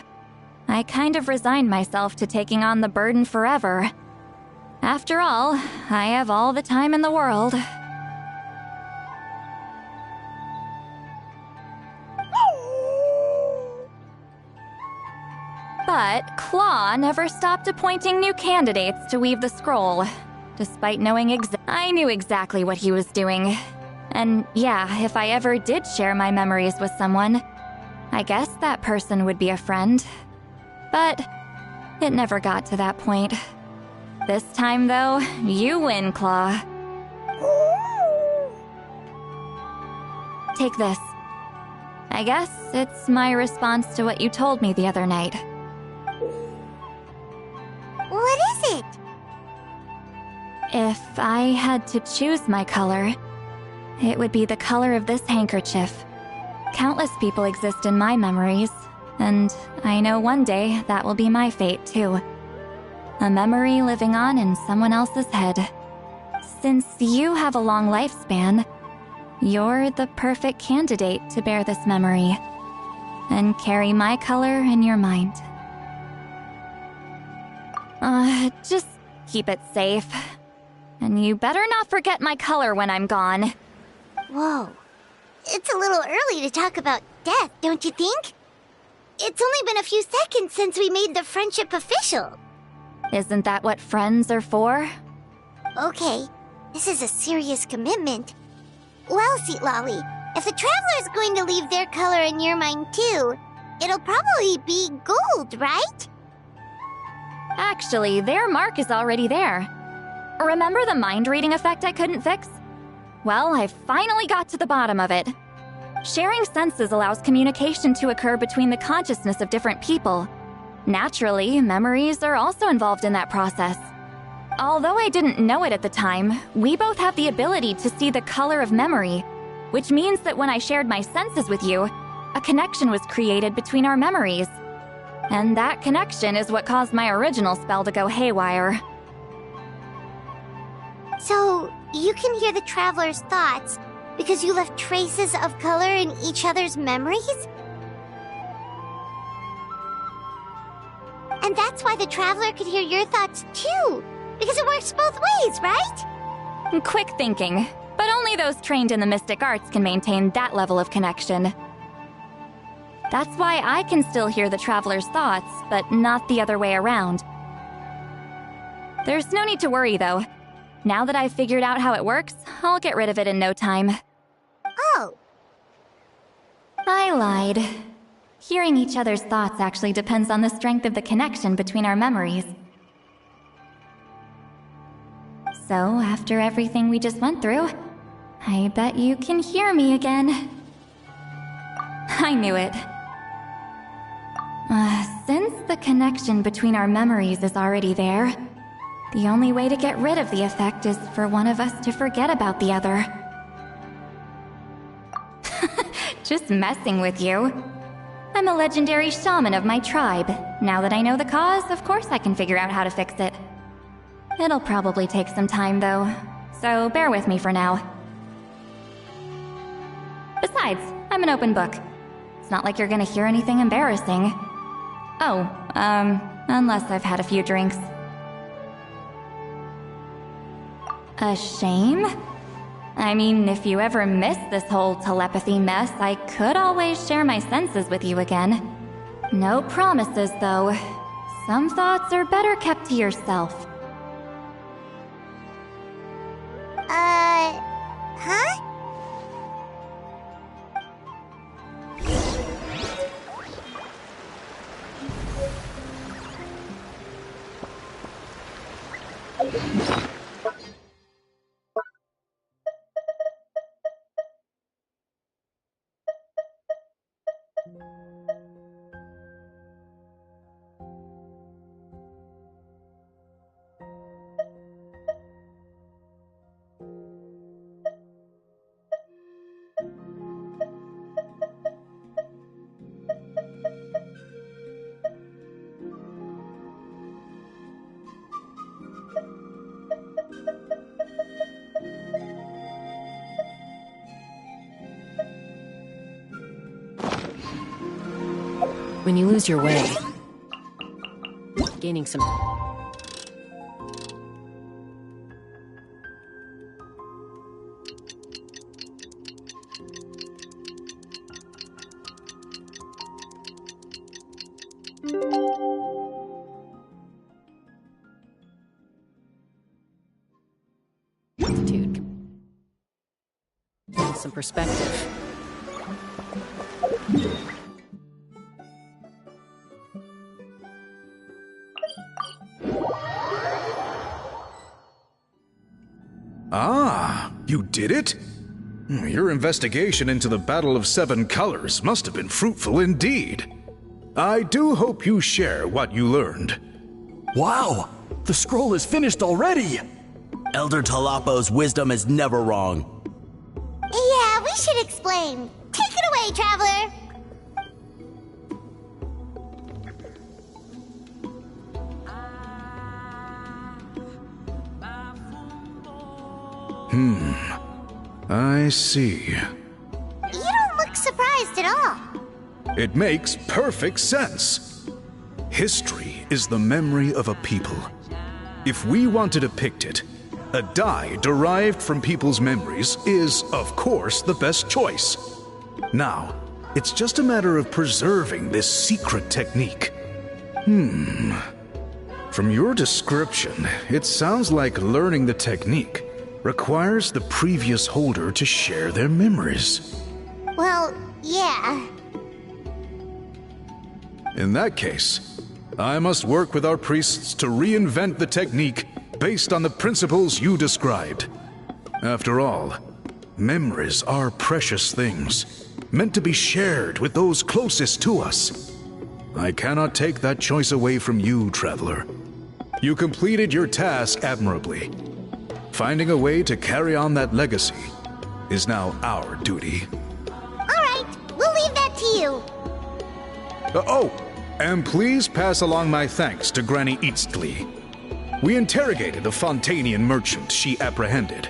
I kind of resigned myself to taking on the burden forever. After all, I have all the time in the world. But Claw never stopped appointing new candidates to weave the scroll, despite knowing I knew exactly what he was doing. And yeah, if I ever did share my memories with someone, I guess that person would be a friend. But it never got to that point. This time, though, you win, Claw. Take this. I guess it's my response to what you told me the other night. What is it? If I had to choose my color, it would be the color of this handkerchief. Countless people exist in my memories, and I know one day that will be my fate, too. A memory living on in someone else's head. Since you have a long lifespan, you're the perfect candidate to bear this memory, and carry my color in your mind. Just keep it safe. And you better not forget my color when I'm gone. Whoa. It's a little early to talk about death, don't you think? It's only been a few seconds since we made the friendship official. Isn't that what friends are for? Okay, this is a serious commitment. Well, Citlali, if the Traveler's going to leave their color in your mind too, it'll probably be gold, right? Actually, their mark is already there. Remember the mind-reading effect I couldn't fix? Well, I finally got to the bottom of it. Sharing senses allows communication to occur between the consciousness of different people. Naturally, memories are also involved in that process. Although I didn't know it at the time, we both have the ability to see the color of memory, which means that when I shared my senses with you, a connection was created between our memories. And that connection is what caused my original spell to go haywire. So, you can hear the Traveler's thoughts because you left traces of color in each other's memories? And that's why the Traveler could hear your thoughts too, because it works both ways, right? Quick thinking, but only those trained in the mystic arts can maintain that level of connection. That's why I can still hear the Traveler's thoughts, but not the other way around. There's no need to worry, though. Now that I've figured out how it works, I'll get rid of it in no time. Oh. I lied. Hearing each other's thoughts actually depends on the strength of the connection between our memories. So, after everything we just went through, I bet you can hear me again. I knew it. Since the connection between our memories is already there, the only way to get rid of the effect is for one of us to forget about the other. Just messing with you. I'm a legendary shaman of my tribe. Now that I know the cause, of course I can figure out how to fix it. It'll probably take some time, though, so bear with me for now. Besides, I'm an open book. It's not like you're gonna hear anything embarrassing. Oh, unless I've had a few drinks. A shame? I mean, if you ever miss this whole telepathy mess, I could always share my senses with you again. No promises, though. Some thoughts are better kept to yourself. Huh? When you lose your way, gaining some... Altitude. Gaining some perspective. Ah, you did it? Your investigation into the Battle of Seven Colors must have been fruitful indeed. I do hope you share what you learned. Wow! The scroll is finished already! Elder Talapo's wisdom is never wrong. Yeah, we should explain. Take it away, Traveler! I see. You don't look surprised at all. It makes perfect sense. History is the memory of a people. If we want to depict it, a dye derived from people's memories is, of course, the best choice. Now, it's just a matter of preserving this secret technique. From your description, it sounds like learning the technique requires the previous holder to share their memories. Well, yeah. In that case, I must work with our priests to reinvent the technique based on the principles you described. After all, memories are precious things, meant to be shared with those closest to us. I cannot take that choice away from you, Traveler. You completed your task admirably. Finding a way to carry on that legacy is now our duty. All right, we'll leave that to you. And please pass along my thanks to Granny Citlali. We interrogated the Fontanian merchant she apprehended,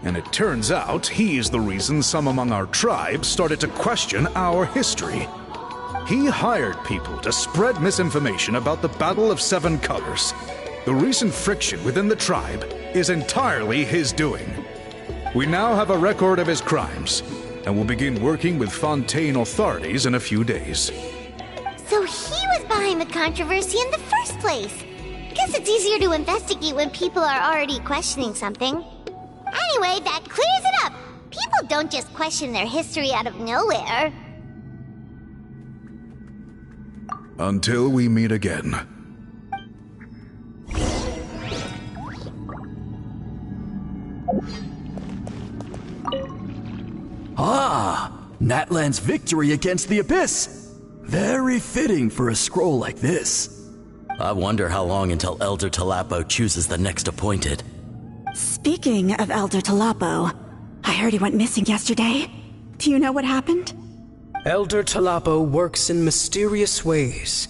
and it turns out he is the reason some among our tribe started to question our history. He hired people to spread misinformation about the Battle of Seven Colors. The recent friction within the tribe is entirely his doing. We now have a record of his crimes, and will begin working with Fontaine authorities in a few days. So he was behind the controversy in the first place. Guess it's easier to investigate when people are already questioning something. Anyway, that clears it up. People don't just question their history out of nowhere. Until we meet again. Natlan's victory against the Abyss! Very fitting for a scroll like this. I wonder how long until Elder Talapo chooses the next appointed. Speaking of Elder Talapo, I heard he went missing yesterday. Do you know what happened? Elder Talapo works in mysterious ways.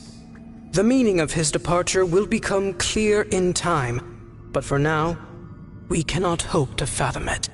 The meaning of his departure will become clear in time, but for now, we cannot hope to fathom it.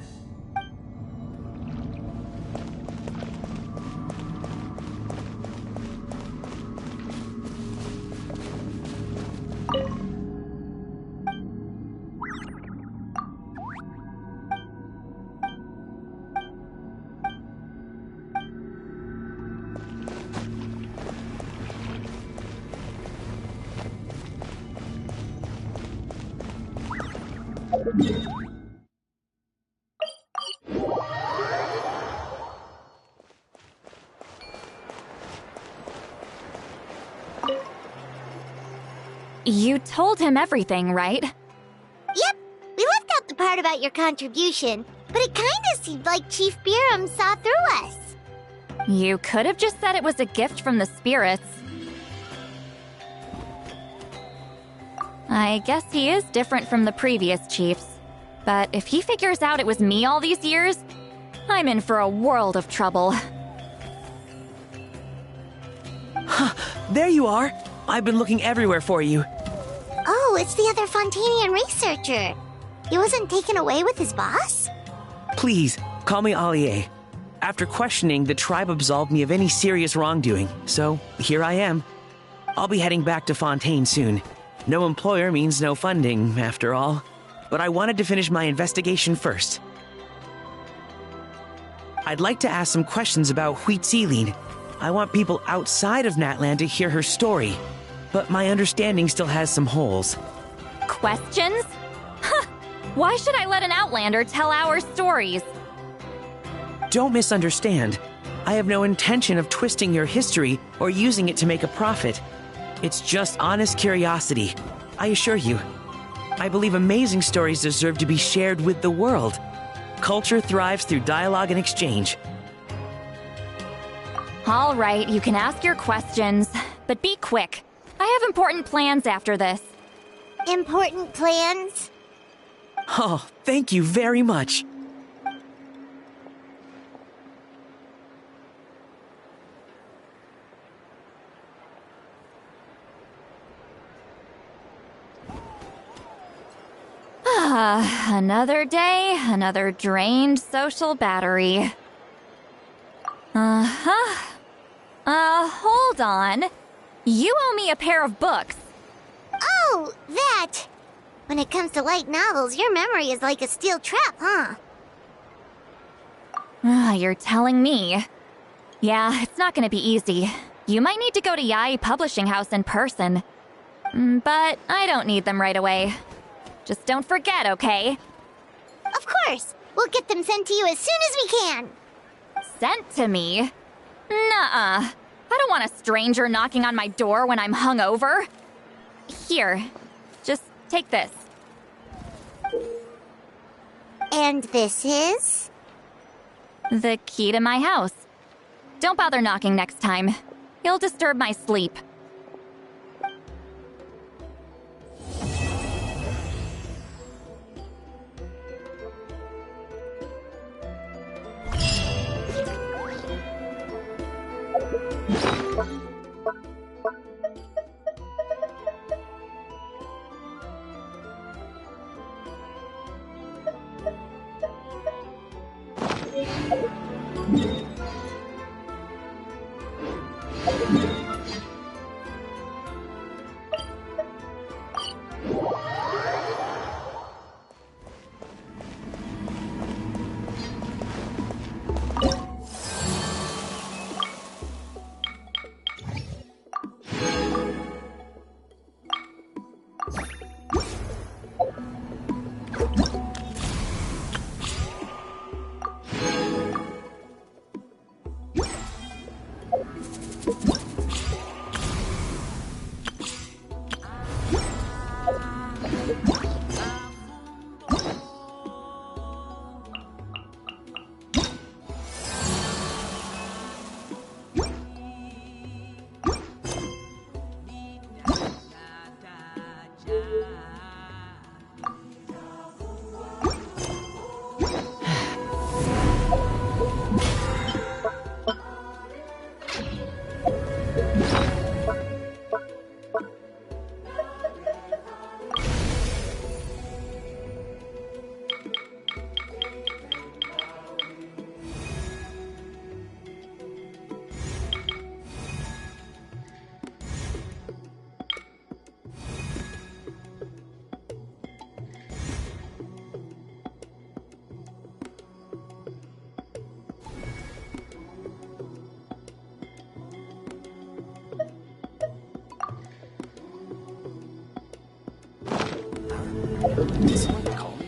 You told him everything, right? Yep, we left out the part about your contribution, but it kinda seemed like Chief Biram saw through us. You could have just said it was a gift from the spirits. I guess he is different from the previous chiefs. But if he figures out it was me all these years, I'm in for a world of trouble. There you are! I've been looking everywhere for you. Oh, it's the other Fontanian researcher. He wasn't taken away with his boss? Please, call me Allier. After questioning, the tribe absolved me of any serious wrongdoing, so here I am. I'll be heading back to Fontaine soon. No employer means no funding, after all. But I wanted to finish my investigation first. I'd like to ask some questions about Huitzilin. I want people outside of Natlan to hear her story, but my understanding still has some holes. Questions? Huh! Why should I let an Outlander tell our stories? Don't misunderstand. I have no intention of twisting your history or using it to make a profit. It's just honest curiosity, I assure you. I believe amazing stories deserve to be shared with the world. Culture thrives through dialogue and exchange. All right, you can ask your questions, but be quick. I have important plans after this. Important plans? Oh, thank you very much. Another day, another drained social battery. Hold on. You owe me a pair of books. Oh, that! When it comes to light novels, your memory is like a steel trap, huh? You're telling me. Yeah, it's not gonna be easy. You might need to go to Yai Publishing House in person. But I don't need them right away. Just don't forget, okay? Of course! We'll get them sent to you as soon as we can! Sent to me? Nuh-uh. I don't want a stranger knocking on my door when I'm hungover. Here, just take this. And this is? The key to my house. Don't bother knocking next time. You'll disturb my sleep. Someone call me?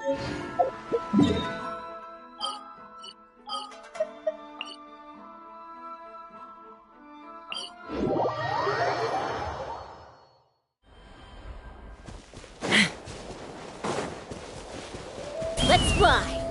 Let's fly!